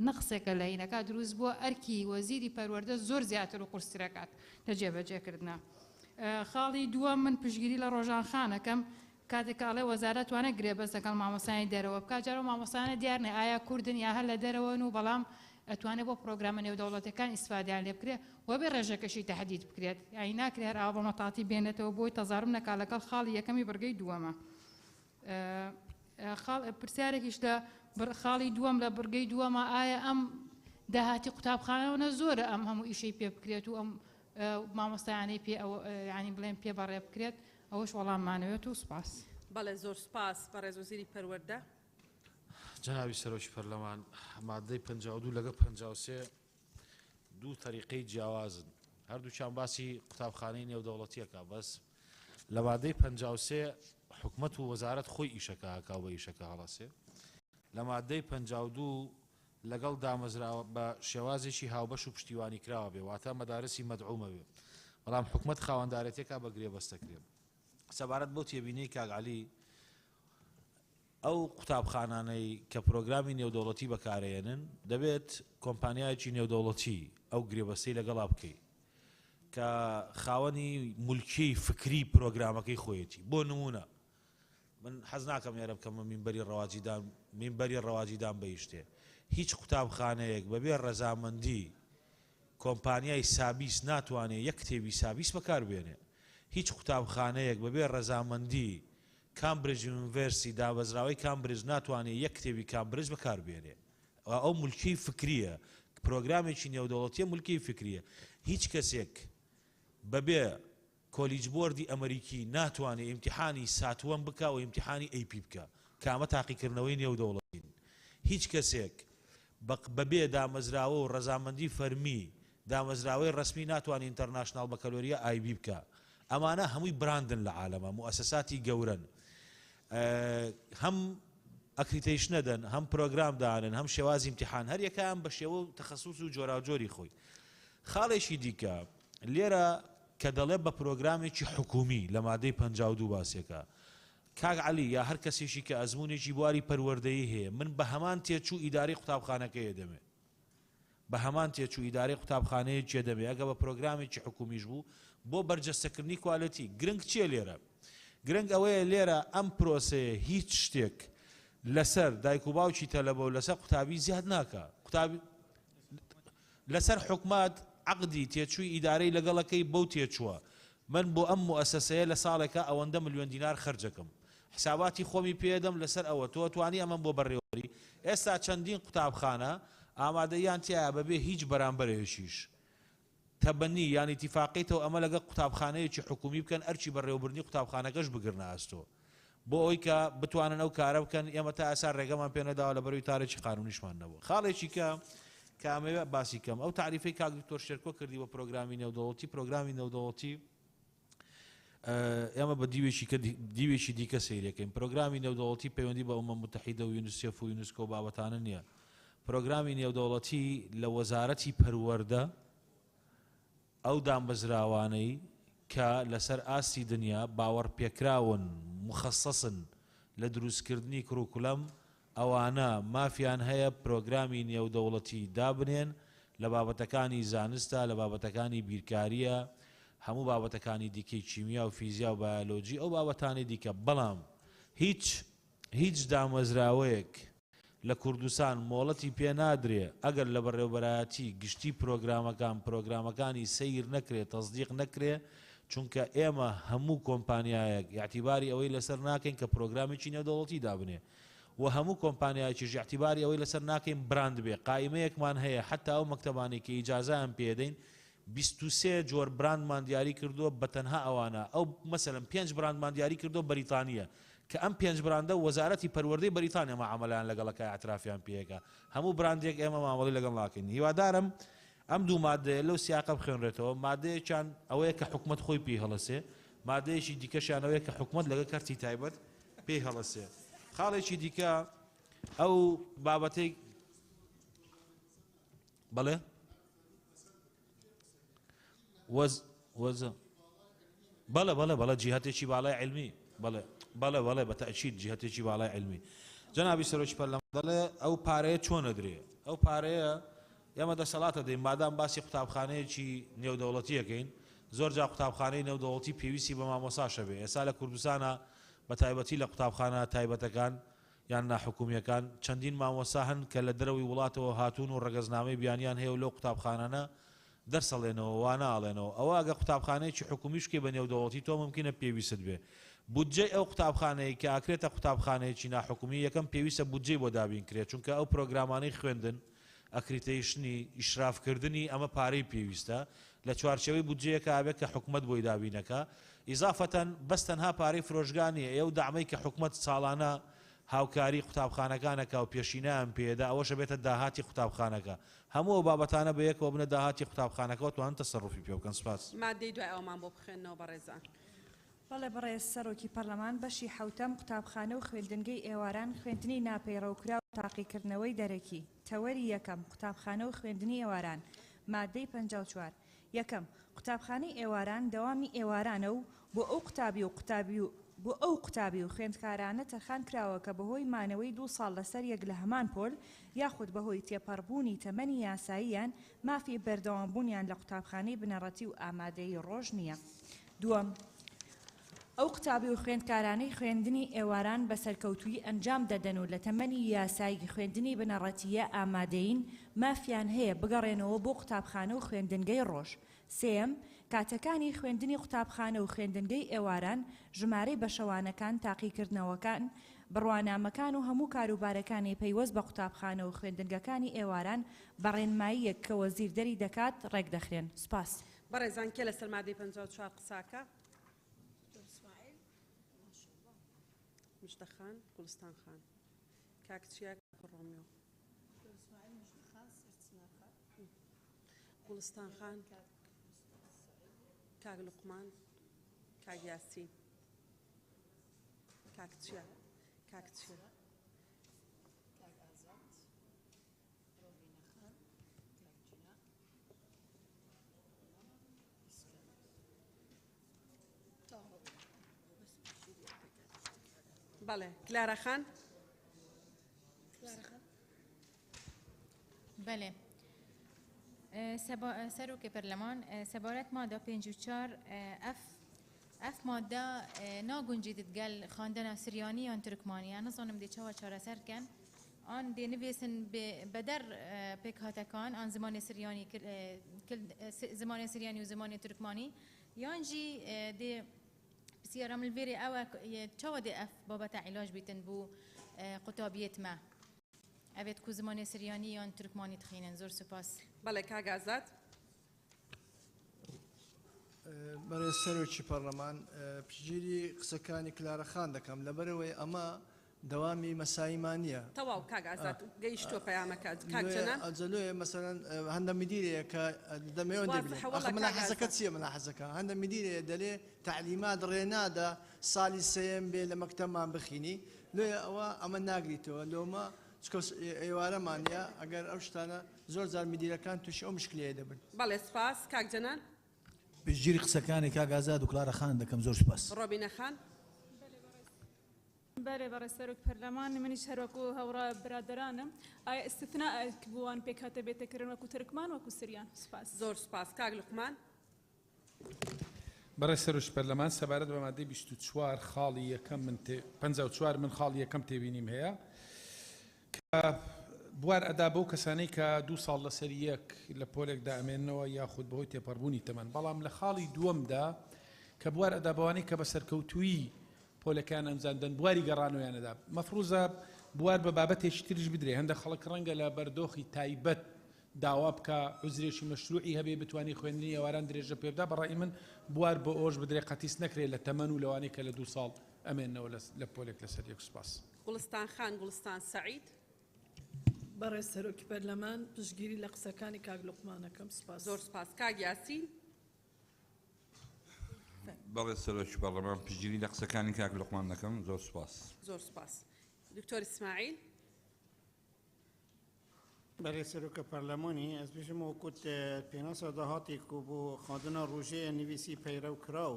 Speaker 4: نەقسێکە لە هینەکە دروست بووە ئەرکی وەزیری پەروەردە زۆر زیاتر و قورسترەکات لە جێبەجێکردنا خاڵی دووەم من پشگیری لە ڕۆژانخانەکەم کاتێکاڵێ وەزارەت توانە گرێبەستەکەڵ مامۆسانی دەرەوە بکات جارە مامۆسانە دیارنێ ئایا کوردن یا هەر لە دەرەوەن و بەڵام ئەتوانێت بۆ پرۆگرامە نێودەوڵەتەکان ئیسفادیان لێ بکرێت وە بێ ڕێژەکەشی تەحدید بکرێت یانی ناکرێت هەر ئاوە مەتاتی بێنێتەوە بۆی تەزارم نەکا لەگەڵ خاڵی یەکەمی بەرگەی دووەمە پرسیارێکیش لە خاڵی دووەم لە بەرگەی دووەمە ئایا ئەم داهاتی قوتابخانەوە زۆرە ئەم هەموو ئیشەی پێ بکرێت و ئەم مامۆستایانەی پێ ینی بڵێن پێ بەڕێ بکرێت ئەوەش وەڵاممانەوێت و سوپاس
Speaker 1: بەڵێ زۆر سپاس بە ڕێزوزیری پەروەردە
Speaker 5: جنابی سەرۆکی پەرلەمان مادەی 52 لەگە 53 دوو تەریقەی جیاوازن هەردووچیان باسی قوتابخانەی نێودەوڵەتیەکە بەس لە مادەی 53 حکومەت و وەزارەت خۆی ئیشەکە هاکاو بە ئیشەکە هەڵەسێ لە مادەی 52 لەگەڵ دامەزراوە بە شێوازێکی هاوبەش و پشتیوانی کراوە بێ واتە مەدارسی مەدعومە بێ بەڵام حکومەت خاوەندارەتێکا بە گرێبەستەکرێ سەبارەت بۆ تێبینەی کاگعەلی ئەو قوتابخانانەی کە پرۆگرامی نێودەوڵەتی بەکارێنن دەبێت کۆمپانیایەکی نێودەوڵەتی ئەو گرێبەستەی لەگەڵا بکەیت کە خاوەنی مولکی فکری پرۆگرامەکەی خۆیەتی بۆ نمونە من حەز ناکەم ێرە بکەمە مینبەری ڕەواجیدان بەیشتێ هیچ قوتابخانەیەک بەبێ ڕەزامەندی کۆمپانیای سابیس ناتوانێت یەک کتێبی سابیس بەکاربێنێ هیچ قوتابخانەیەک بەبێ ڕەزامەندی کامبرج یونیڤرسی دابەزراوەی کامبرج ناتوانێت یەک کتێبی کامبرج بەکاربێنێ ئەو مولکی فکریە پرۆگرامێکی نێودەوڵەتیە مولکی فکریە هیچ کەسێک بەبێ کۆلیج بۆردی ئەمریکی ناتوانێت ئیمتیحانی ساتوەم بکە و ئیمتیحانی ئەیپ بکە کامە تاقیکردنەوەی نێودەوڵەتین هیچ کەسێک بەبێ دامەزراوە و ڕەزامەندی فەرمی دامەزراوەی ڕسمی ناتوانێت ئینتەرناشناڵ بەکەلۆریە ئایبی بکە ئەمانە هەمووی براندن لە عالەمە موسساتی گەورن هەم ئەکریتیشنە دەن هەم پرۆگرام دانن هەم شێوازی امتحان هەر یەکەیان بە شێوە و تەخەسوس و جۆراوجۆری خۆی خاڵێکی دیکە لێرە کە دەڵێ بە پرۆگرامێکی حکومی لە مادەی 52 باسێکە کاک عەلی یا هەر کەسێکی کە ئەزمونێکی بواری پەروەردەیی هەیە من بە هەمان تێچوو ئیداری قوتابخانەکەیە دەمێ بە هەمان تێچوو ئیداری قوتابخانەیەکێ دەمێ ئەگە بە پرۆگرامێکی حکومیش بوو بۆ بەرجەستەکردنی کوالیتی گرنگ چییە لێرە گرنگ ئەوەیە لێرە ئەم پرۆسەیە هیچ شتێک لەسەر دایک و باوکی تەلەبە و لەسەر قوتابی زیاد ناکە قوتابی لەسەر حکومات عقدی تێچووی ئیدارەی لەگەڵەکەی بەو تێچووە من بۆ ئەم موسسەیە لە ساڵێکە ئەوەندە ملیۆن دینار خەرجەکەم حساباتی خۆمی پێدەم لەسەر ئەوە تۆ توانی ئەمەم بۆ بەڕێوەری ئێستا چەندین قوتابخانە ئامادەیان تایە بەبێ هیچ بەرامبەرێشیش تەبەنی یان ئیتیفاقیتەوە ئەمە لەگە قوتابخانەیەکی حکومی بکەن ئەرچی بەڕێوەبردنی قوتابخانەکەش بگرنە ئەستۆ بۆ ئەوی کە بتوانن ئەو کارە بکەن ئێمە تا ئاسان ڕێگەمان پێ نەداوە لە بەروی تارێکی قانونیشمان نەبووە خاڵێکی کە کامەوە باسی کەم ئەو تعریفەی کاک دکتۆر شێرکۆ کردی بە پرۆگرامی نێودەوڵەتی پرۆگرامی نێودەوڵەتی ئێمە بە دیوێکی دیکە سەیرەکەین پرۆگرامی نێودەوڵەتی پەیوەندی بە ئەومە متحیدە و یونیسێف و یونسکۆ بابەتانە نییە پرۆگرامی نێودەوڵەتی لە وەزارەتی پەروەردە ئەو دامبەزراوانەی کە لەسەر ئاستی دنیا باوەڕ پێکراون مخەسەسن لە دروستکردنی کوڕوکولەم ئەوانە مافیان هەیە پرۆگرامی نێودەوڵەتی دابنێن لە بابەتەکانی زانستە لە بابەتەکانی بیرکاریە هەموو بابەتەکانی دیکەی چیمیا و فیزیا و بایۆلۆجی ئەو بابەتانی دیکە بەڵام هیچ دامەزراوەیەک لە کوردستان مۆڵەتی پێ نادرێ ئەگەر لە بەڕێوەبەرایەتی گشتی پرۆگرامەکانی سەیر نەکرێت تەصدیق نەکرێ چونکە ئێمە هەموو کۆمپانیایەک یاعتیباری ئەوەی لەسەر ناکەین کە پرۆگرامێکی نێودەوڵەتی دابنێ و هەموو کۆمپانیایەکیش یاعتیباری ئەوەی لەسەر ناکەین براند بێ قایمەیەکمان هەیە حتا ئەو مەکتەبانی کە ئیجازایان پێدەین 23 جۆر براندمان دیاری کردووە بە تەنها ئەوانە ئەو مەسەلەن 5 براندمان دیاری کردووە بەریتانیە کە ئەم 5 براندە وەزارەتی پەروەردەی بەریتانیا مەعامەلەیان لەگەڵەکە ئاعترافیان پێیەکە هەموو براندێک ئێمە مامەڵی لەگەڵ ناکەین هیوادارم ئەم دوو مادەیە لەو سیاقە بخوێنرێتەوە مادەیەکیان ئەوەیە کە حکومەت خۆی پێی هەڵەسێ مادەیەکی دیکەشیان ئەوەیە کە حکومەت لەگە کەرتی تایبەت پێی هەڵەسێ خاڵێکی دیکە ئەو بابەتەی بەڵێ بەڵێ جیهەتێکی باڵای علمی بەڵێ بەتەئکید جیهەتێکی باڵای علمی جەنابی سەرۆکی پەرلەمان دەڵێ ئەو پارەیە چۆن ئەدرێ ئەو پارەیە ئێمە دەسەڵاتە دەین مادام باسی قوتابخانەیەکی نێودەوڵەتیەکەین زۆر جا قوتابخانەی نێودەوڵەتی پێویستی بە مامۆساشە بێ ئێستا لە کوردستانە بە تایبەتی لە قوتابخانە تایبەتەکان یان ناحکومیەکان چەندین مامۆسا هەن کە لە دەرەوەی وڵاتەوە هاتوون و ڕەگەزنامەی بیانیان هەیە و لەو قوتابخانانە دەرسەڵێنەوە واناڵێنەوە ئەوە ئەگە قوتابخانەیەکی حکومیشکێ بە نێودەوڵەتی تۆ ممکنە پێویست بێ بودجەی ئەو قوتابخانەیە کە ئاکرێتە قوتابخانەیەکی ناحکومی یەکەم پێویستە بودجەی بۆ دابین کرێت چونکە ئەو پرۆگرامانەی خوێندن ئەکریتیشنی ئیشرافکردنی ئەمە پارەی پێویستە لە چوارچەوەی بودجەیەکە ئابێت کە حکومەت بۆی دابینەکە ئیزافەتەن بەس تەنها پارەی فرۆشگانیە ئێو دامەی کە حکومەت ساڵانە هاوکاری قوتابخانەکانەکە و پێشینەیان پێدا ئەوەشە بێتە داهاتی قوتابخانەکە هەموو بابەتانە بە یەکەوە بنە داهاتی قوتابخانەکە توانن تەسەڕوفی پێ بکەن سپاس
Speaker 1: مادەی دوای ئەومان بۆ بخوێنەوە بەڕێزان
Speaker 3: بەڵێ بەڕێز سەرۆکی پەرلەمان بەشی حوتەم قوتابخانە و خوێندنگەی ئێواران خوێندنی ناپەیڕەوکرا و تاقیکردنەوەی دەرەکی تەوەری یەکەم قوتابخانە و خوێندنی ئێواران مادەی 54 یەکەم قوتابخانەی ئێواران دەوامی ئێوارانە و بۆ ئەو قوتابی و خوێندکارانە تەرخان کراوە کە بەهۆی مانەوەی 2 ساڵ لەسەر یەک لە هەمان پۆل یاخود بەهۆی تێپەڕبوونی تەمەنی یاساییان مافی بەردەوامبوونیان لە قوتابخانەی بنەڕەتی و ئامادەی ڕۆژ نییە. دووەم ئەو قوتابی و خوێندکارانەی خوێندنی ئێواران بە سەرکەوتووی ئەنجام دەدەن و لە تەمەنی یاسایی خوێندنی بنەڕەتیە ئامادەین مافیان هەیە بگەڕێنەوە بۆ قوتابخانە و خوێندنگەی ڕۆژ. سێم کاتەکانی خوێندنی قوتابخانە و خوێندنگەی ئێواران ژمارەی بەشەوانەکان تاقیکردنەوەکان بڕوانامەکان و هەموو کاروبارەکانی پەیوەست بە قوتابخانە و خوێندنگەکانی ئێواران بەڕێنماییەک کە وەزیردەری دەکات ڕێک دەخرێن. سپاس.
Speaker 1: بەڕێزان کێ لەسەر مادەی 54 قساکە؟ مجدە خان گوڵستان خان کاکچیا ڕۆمیۆ گوڵستان خان کاک لوقمان کاک یاسین کاکچیا بله کلارا خان
Speaker 18: بله سەرۆکی پەرلەمان سەبارەت مادە 54 ئەف مادە ناگونجیدت گەل خواندنە سریانی یان تورکمانی نەزانم دێ چاوە چارەسەرکەن آن دێ نوێسن بەدەر پێکهاتەکان آن زمانی سریانی و زمانی تورکمانی یان جی دێ سيارة من الفيري أو تشاودي أف بابا تاع علاج بيتن بو قطابية ما أبيت كو زماني سرياني يان تركماني تخينن زور سپاس
Speaker 1: بله كاغازات
Speaker 7: برای سەرۆکی پەرلەمان پشگیری قسەکانی کلارەخان دەکەم لەبەرەوەی ئەمە دەوامی مەسایمانە
Speaker 1: تەواو کاگازات گەیشتۆ پەیامەکە کاکچەنە
Speaker 7: ئەجلوێ مەسەرەن هەندە میدیرەیە کە دەمەوێن دەبێت مەلاحەزەکە چییە مەلاحەزەکە هەندە میدیرەیە دەلێ تعلیمات ڕێنادا ساڵی سێم بێ لە مەکتەبمان بخینی لێ ئەوە ئەمە ناگریتەوە لۆمە ئێوارەمانە ئەگەر ئەو شتانە زۆر جار میدیرەکان تووشی ئەو مشکلەیە دەبن
Speaker 1: بەڵێ سپاس کاکجەنان
Speaker 14: پشگیری قسەکانی کاگازات و کلارەخان دەکەم زۆر سپاس
Speaker 1: ڕۆبینە خان
Speaker 12: بله برای سەرۆک پەرلەمان منیش هەروەکو هەوڕا برادرانم ئایا ئستثناء بووان پێکهاتە بێتەکردن وەکو ترکمان وەکو سریان سپاس
Speaker 1: زۆر سپاس کاک لوقمان
Speaker 20: بەڕێ سەرۆکی پەرلەمان سەبارەت بە مادەی 24 خاڵی یەکەم من 54 من خاڵی یەکەم تێبینیم هەیە کە بوار ئەدا بەو کەسانەی کە 2 ساڵ لەسەر یەک لە پۆلێکدا ئەمێننەوە یاخود بەهۆی تێپەڕبوونی تەمەن بەڵام لە خاڵی دووەمدا کە بوار ئەدا بەوانەی کە بە سەرکەوتووی پۆلەکان ئەنجاندن بواری گەڕانەوەیانەدا مەفروزە بوار بە بابەتێکی تریش بدرێ هەندە خەڵک ڕەنگە لە بەردۆخی تایبەت داوا بکە عوزرێکی مەشروعی هەبێ بتوانانی خوێندنی ئێواران درێژە پێبدا بەڕای من بوار بۆ ئۆش بدرێ قەتیس نەکرێت لە تەمەن و لەوانەی کە لە 2 ساڵ ئەمێنەوە لە پۆلێک لەسەر یەک سوپاس
Speaker 1: گوڵستان خان گوڵستان سعید
Speaker 24: بەڕێ سەرۆکی پەرلەمان پشگیری لە قسەکانی کاک لوقمانەکەم سپاس
Speaker 1: زۆر سپاس کاک یاسین
Speaker 22: بەڵێ سەرۆکی پەرلەمان پشگیری لە قسەکانی کاک لوقمان دەکەم زۆر سپاس
Speaker 1: زۆر سپاس دکتۆر ئیسماعیل
Speaker 6: برای سەرۆکە پەرلەمانی ئەس بێژم وەکوت پێناسە داهاتی و بۆ خواندنە ڕۆژەیە نویسی پەیڕەو کراو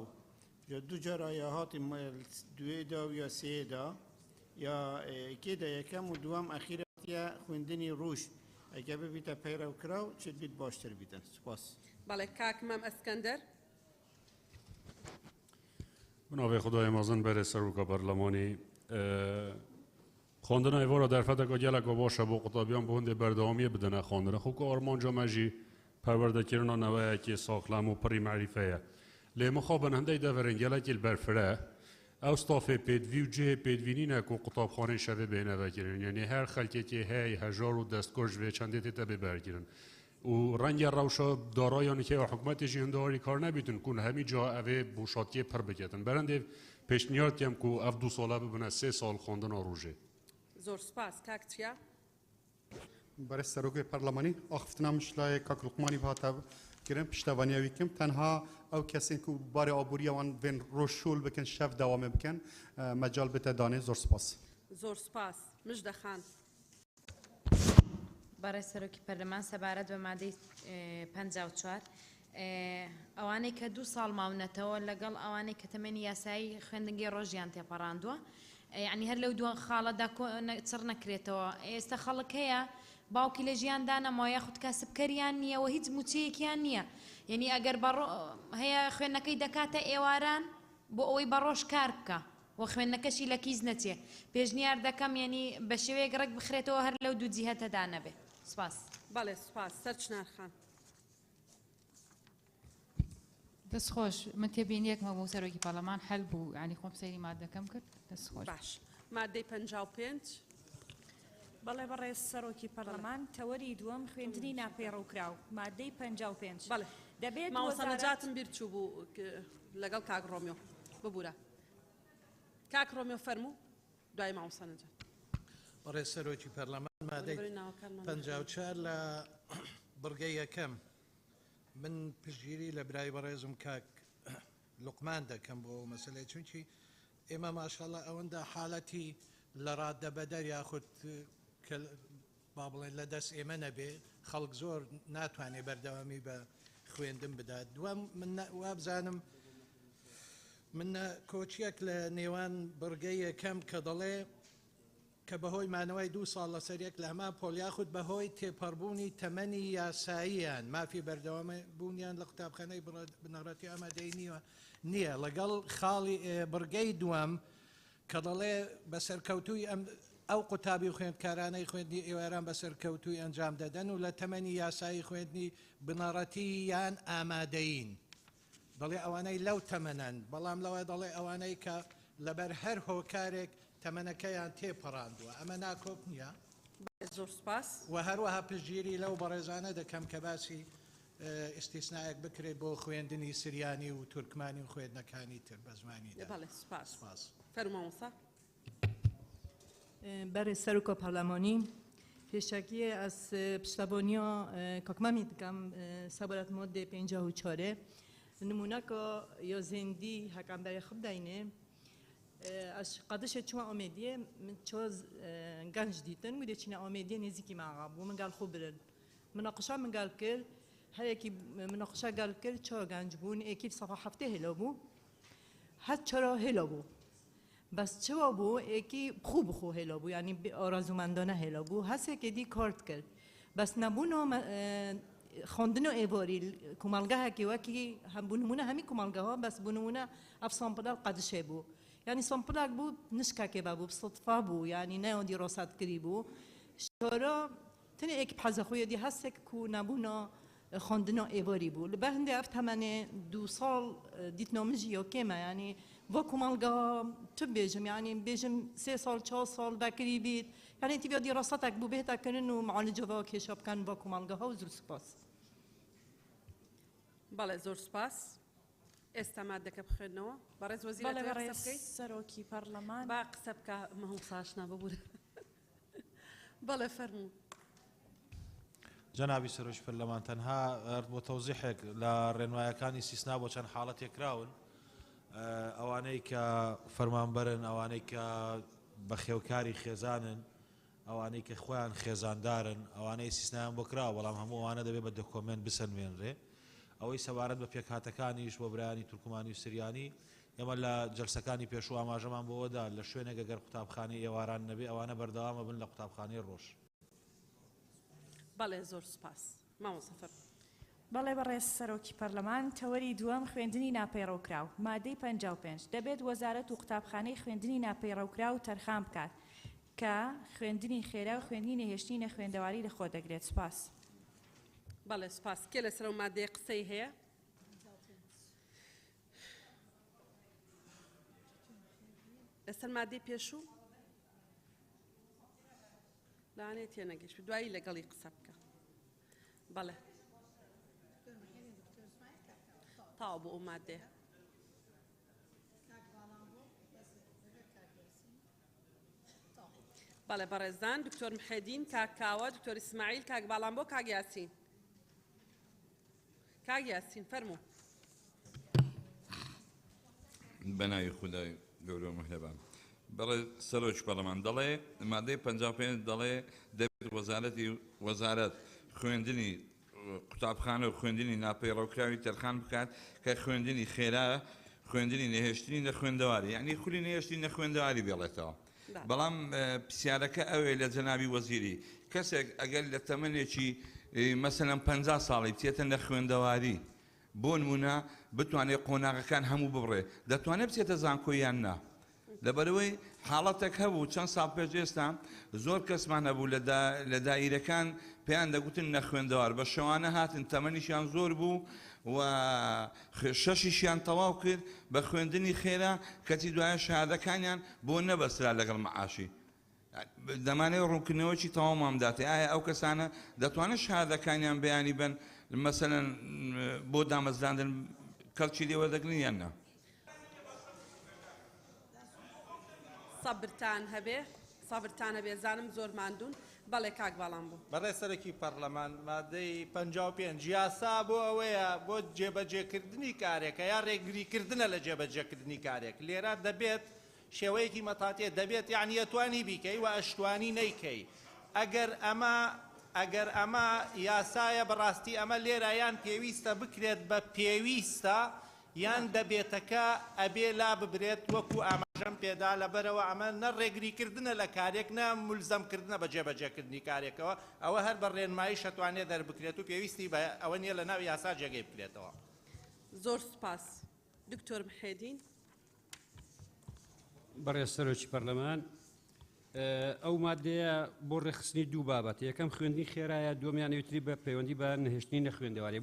Speaker 6: یا دوو جارە یا هاتی دوێدا و یا سێدا یا ئێکێدا یەکەم و دووەم ئەخیرەتە خوێندنی ڕۆژ ئەگە ببیتە پەیڕەو کراو چێت بیت باشتر بیتن سپاس
Speaker 1: بەڵێ کاک مەم ئەسکەندەر
Speaker 15: بنابێ خدای مەزن بەرێ سەرۆکە پەرلەمانی خواندنە ئێوارە دەرفەتێکە گەلێکە باشە بۆ قوتابیان بۆ هەندێک بەردەوامیە بدەنە خواندنە خوکە ئەڕمانجا مەژی پەروەردەکردنە نەوەیەکی ساخلام و پڕی معریفەیە لێ مخابن هەندێک دەڤەرنگەلێکی بەرفرە ئەو ستافێ پێدوی و جێ پێدوینینە و قوتابخانەی شەوێ بێنەڤەکردن یعنی هەر خەلکێکی هەیە هەژار و دەستکۆش بێ چەندێتێتە بێبەرگیرن و ڕەنگە ڕەوشە دارایانێکی هەکومەتێکی هەندەواری کار نەبیتن کون هەمی جا ئەوێ بوشاتیە پڕ بکێتن بەرەندێ پێشنیارتیم و ئەف 2 ساڵە ببنە 3 ساڵ خواندنە ڕۆژێ
Speaker 1: زۆر سپاس کاکچیا
Speaker 8: برای سروک پارلمانی آخفتنا مشلای کاک لقمانی بهاتا گرم پشتوانیوی کم تنها او کسی که بار آبوری وان بین روشول بکن شف دوام بکن مجال بته دانه زور سپاس
Speaker 1: زۆر سپاس مژدە خان
Speaker 9: برای سەرۆکی پەرلەمان سەبارەت بە مادەی 54 ئەوانەی کە 2 ساڵ ماونەتەوە لەگەڵ ئەوانەی کە تەمەنی یاسایی خوێندنگی ڕۆژیان تێپەڕاندووە یعنی هەر لەو دووە خاڵەدا چڕ نەکرێتەوە ئێستا خەڵک هەیە باوکی لە ژیاندا نەماوە یاخود کەسبکەریان نییە و هیچ موچەیەکیان نییە یعنی ئەگەر هەیە خوێندنەکەی دەکاتە ئێواران بۆ ئەوەی بەڕۆژ کار بکە و خوێندنەکەشی لە کیز نەچێ پێشنیار دەکەم یعنی بە شێوەیەک ڕێک بخرێتەوە هەر لەو دوو جیهەتەدا نەبێ سپاس
Speaker 1: بەڵێ سپاس سەرچنار خان
Speaker 4: دەستخۆش من تێبینیەک مە بۆ سەرۆکی پەرلەمان هەل بوو ینی خۆم سەیری مادەکەم کرد دەستخۆش
Speaker 1: باش مادەی 55
Speaker 3: بەڵێ بەڕێز سەرۆکی پەرلەمان تەوەری دووەم خوێندنی ناپێڕەوکراو مادەی 55
Speaker 1: بەڵێ
Speaker 3: دەبێت
Speaker 1: ماوەسەنەجاتم بیر چوو بوو لەگەڵ کاک ڕۆمیۆ ببوورە کاک ڕۆمیۆ فەرموو دوای ماوەسەنەجات
Speaker 11: بەڕێز سەرۆکی پەرلەمان مادەی 54 لە بڕگەی یەکەم من پشگیری لە برای بەڕێزم کاک لوقمان دەکەم بۆ مەسلەی چونکی ئێمە ماشەڵڵا ئەوەندە حاڵەتی لە ڕاددەبەدەر یاخود با بڵێن لە دەست ئێمە نەبێ خەڵک زۆر ناتوانێت بەردەوامی بە خوێندن بدات دوام من وابزانم من کۆچیەک لە نێوان بڕگەی یەکەم کە دەڵێ کە بەهۆی مانەوەی 2 ساڵ لەسەر یەک لە هەمان پۆل یاخود بەهۆی تێپەڕبوونی تەمەنی یاساییان مافی بەردەوامە بوونیان لە قوتابخانەی بنەڕەتی ئامادەی نییە لەگەڵ خاڵی بڕگەی دووەم کە دەڵێ بەسەرکەوتووی ئەو قوتابی خوێندکارانەی خوێندنی ئێواران بەسەرکەوتووی ئەنجام دەدەن و لە تەمەنی یاسایی خوێندنی بنەڕەتی یان ئامادەین دەڵێ ئەوانەی لەو تەمەنەن بەڵام لەوە دەڵێ ئەوانەی کە لەبەر هەر هۆکارێک تەمەنەکەیان تێپەڕاندووە ئەمە ناکۆک نییە
Speaker 1: زۆر سپاس
Speaker 11: و هەروەها پشگیری لەو بەڕێزانە دەکەم کە باسی ئیستیسنایەک بکرێت بۆ خوێندنی سریانی و تورکمانی و خوێندنەکانی تر بە زمانیدا
Speaker 1: بەڵێ سپاس فەرمامۆستا
Speaker 24: برای سەرۆکە پەرلەمانی پێشکیە ئەس پشتەبۆنیە کاکمەمی دکەم سەبارەت مۆدێ 54 نمونەکە یۆزێندی هەکەم بەرێ خب داینێ ئەش قەدەشە چوە ئۆمێدیە من چۆز گەنج دیتن و دێچینە ئۆمێدیە نێزیکی ماغا بوو منگال خۆ برن مناقشە منگال کرد هەیەکی مناقشە گال کرد چۆ گەنج بوون ئێکی سەفا هەفتێ هێلە بوو هەت چرا هێلە بوو بەس چوە بوو ئێکی خوب بخۆ هێلە بوو ینی ئۆرازومەندانە هێلە بوو هەسێکی دی کارت کرد بەس نەبوونەوە خوندنو ئێواری کومەلگەهێکی وەکی بوونمونە هەمی کومەلگەهەوە بەس بوونمونە ئەف سامپڵال قەدشێ بوو یعنی سامپڵاک بوو نشکاکێ بوو بسڵتفا بوو ینی نەیۆدی ڕۆسات کردی بوو شۆرە تنێ ئێکی حەزەخۆیە دی هەستێک کو نەبوونە خوندنو ئێواری بوو لەبەر هەندێ ئەف تەمەنێ 2 ساڵ دیتنۆمژی یۆکێمە ینی بۆ کومەلگەهە چ بێژم ینی بێژم 3 ساڵ 4 ساڵ بەکری بیت یعنی تیبیۆدی ڕۆسەتێک بوو بێتەکردن و معالجەوە کێشە بکەن بۆ کومەلگەهە و زۆر سپاس
Speaker 1: بەڵێ زۆر سپاس ئێستا مادەکە بخوێنەوە بەڕێز وەزیر
Speaker 3: سەرۆکی پەرلەمان
Speaker 1: با قسە بکە مەهوساشنا ببوور بەڵێ فەرموو
Speaker 5: جەنابی سەرۆکی پەرلەمان تەنها بۆ تەوزیحێک لە ڕێنمایەکانی سیسنا بۆ چەند حاڵەتێکراون ئەوانەی کە فەرمانبەرن ئەوانەی کە بە خێوکاری خێزانن ئەوانەی کە خۆیان خێزاندارن ئەوانەی سیسنایان بۆ کراوە بەڵام هەموو ئەوانە دەبێت بە دۆکۆمنت بسەنوێنرێ ئەوەی سەبارەت بە پێکهاتەکانیش بۆ برایانی تورکمانی و سریانی ئێمە لە جەلسەکانی پێشوو ئاماژەمان بۆەوەدا لە شوێنێک گەر قوتابخانەی ئێواران نەبێ ئەوانە بەردەوامە بن لە قوتابخانەی ڕۆژ
Speaker 1: بەڵێ زۆر سپاس مامۆسەفەر
Speaker 3: بەڵێ بەڕێز سەرۆکی پەرلەمان تەوەری دووەم خوێندنی ناپەیڕەوکراو مادەی 55 دەبێت وەزارەت و قوتابخانەی خوێندنی ناپەیڕەوکراو تەرخان بکات کە خوێندنی خێرا و خوێندنی نەهێشتنی نەخوێندەواری لەخۆ دەگرێت سپاس
Speaker 1: بەڵێ سپاس کێ لەسەر و مادەی قسەی هەیە لەسەر مادەی پێشوو لاانێت تێ نەگەشت دوایی لەگەڵی قسە بکە بەڵێ تاو بۆ ئەو مادەیە بەڵێ بەڕێزان دکتۆر محێدین کاک کاوە دکتۆر ئیسماعیل کاک باڵامبۆ کاک یاسین کاک یاسین فەرموو
Speaker 22: بەناوی خودای گەورە و مهرەبان بەڵێ سەرۆکی پەرلەمان دەڵێ مادەی 55 دەڵێ دەبێت وەزارەت خوێندنی قوتابخانە و خوێندنی ناپەیڕەوکراوی تەرخان بکات کە خوێندنی خێرا خوێندنی نەهێشتنی نە خوێندەواری یعنی خولی نەهێشتنی نە خوێندەواری بێڵێتەوە بەڵام پرسیارەکە ئەوێ لە جەنابی وەزیری کەسێک ئەگەر لە تەمەنێکی مەسەلەن 50 ساڵی بچێتە نە خوێندەواری بۆ نمونە بتوانێت قۆناغەکان هەموو ببڕێ دەتوانێت بچێتە زانکۆیان نا لەبەرەوەی حاڵەتێک هەبوو چەند ساڵ پێش ئێستا زۆر کەسمان هەبوو لە دایرەکان پێیان دەگوتن نەخوێندەوار بە شەوانە هاتن تەمەنیشیان زۆر بوو و شەشیشیان تەواو کرد بە خوێندنی خێرا کەچی دوایە شهادەکانیان بۆ نەبەسترا لەگەڵ مەعاشی دەمانێت ڕوونکردنەوەی تەواومان بداتێ ئایا ئەو کەسانە دەتوانێت شهادەکانیان بەیانی بن مەسەلەن بۆ دامەزراندن کەڵکی لێوەردەگرن یان نا
Speaker 1: سەبرتان هەبێ زانم زۆر ماندوون بەڵێ کاک باڵامبۆ
Speaker 23: بەڕێ سەرۆکی پەرلەمان مادەی 55 یاسا بۆ ئەوەیە بۆ جێبەجێکردنی کارێکە یا ڕێگریکردنە لە جێبەجێکردنی کارێک لێرە دەبێت شێوەیەکی مەتاتێ دەبێت یعنی ئەتوانی بیکەی و ئەشتوانی نەیکەی ئەگەر ئەمە یاسایە بەڕاستی ئەمە لێرە یان پێویستە بکرێت بە پێویستە یان دەبێتەکە ئەبێ لا ببرێت وەکو ئاماژەم پێدا لەبەرەوە ئەمە نە ڕێگریکردنە لە کارێک نە مولزەمکردنە بە جێبەجێکردنی کارێکەوە ئەوە هەر بە ڕێنمایی شەتوانێت دەربکرێت و پێویستی بە ئەوە نییە لە ناو یاسا جێگەی بکرێتەوە
Speaker 1: زۆر سپاس دکتۆر محێدین
Speaker 10: بەڕێز سەرۆکی پەرلەمان ئەو مادەیە بۆ ڕێخستنی دوو بابەت یەکەم خوێندنی خێرایە دووەمیان وتری بە پەیوەندی بە نەهێشتنی نەخوێندەواری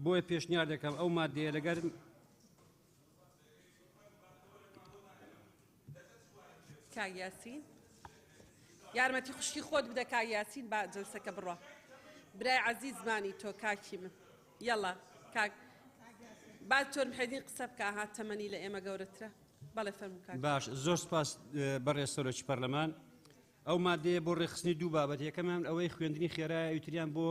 Speaker 10: بۆ پێشنیار دەکەم ئەو مادەیە لەگەر
Speaker 1: کاک یاسین یارمەتی خوشکی خۆت بدە کاک یاسین با جلسەکە بڕۆ برای عەزیزمانی تۆ کاکی من یەڵا کاک بعد تۆر محێدین قسە بکە هات تەمەنی لە ئێمە گەورەترە بەڵێ فەرموو کاک
Speaker 10: باش زۆر سپاس بەڕێز سەرۆکی پەرلەمان ئەو مادەیە بۆ ڕێخستنی دوو بابەت یەکەمان ئەوەی خوێندنی خێرایە وتریان بۆ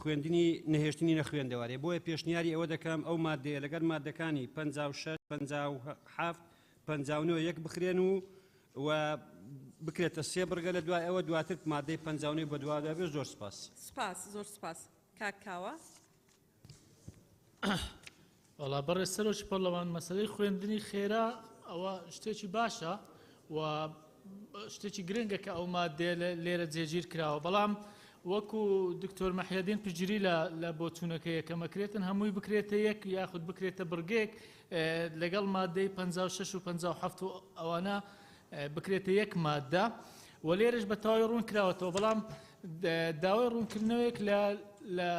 Speaker 10: خوێندنی نەهێشتنی نەخوێندەواری بۆیە پێشنیاری ئەوە دەکەم ئەو مادەیە لەگەر مادەکانی 56 57 59 یەک بخرێن و بکرێتە سێ بڕگە لە دوای ئەوە دواتر مادەی 59 بە دوادا بێت زۆر سپاس
Speaker 1: زۆر سپاس کاک کاوە
Speaker 13: وڵا بەڕێز سەرۆکی پەرلەمان مەسەلەی خوێندنی خێرا ئەوە شتێکی باشە و شتێکی گرنگە کە ئەو مادەیە لێرە جێگیر کراوە بەڵام وەکو دکتۆر مەحیەدین پشگیری لە بۆچوونەکەیە کە مەکرێتن هەمووی بکرێتە یەک یاخود بکرێتە بڕگێک لەگەڵ مادەی 56 و 57 و ئەوانە بکرێتە یەک مادە و لێرش بە تەواوی ڕوون کراوەتەوە بەڵام داوای ڕوونکردنەوەیەک لە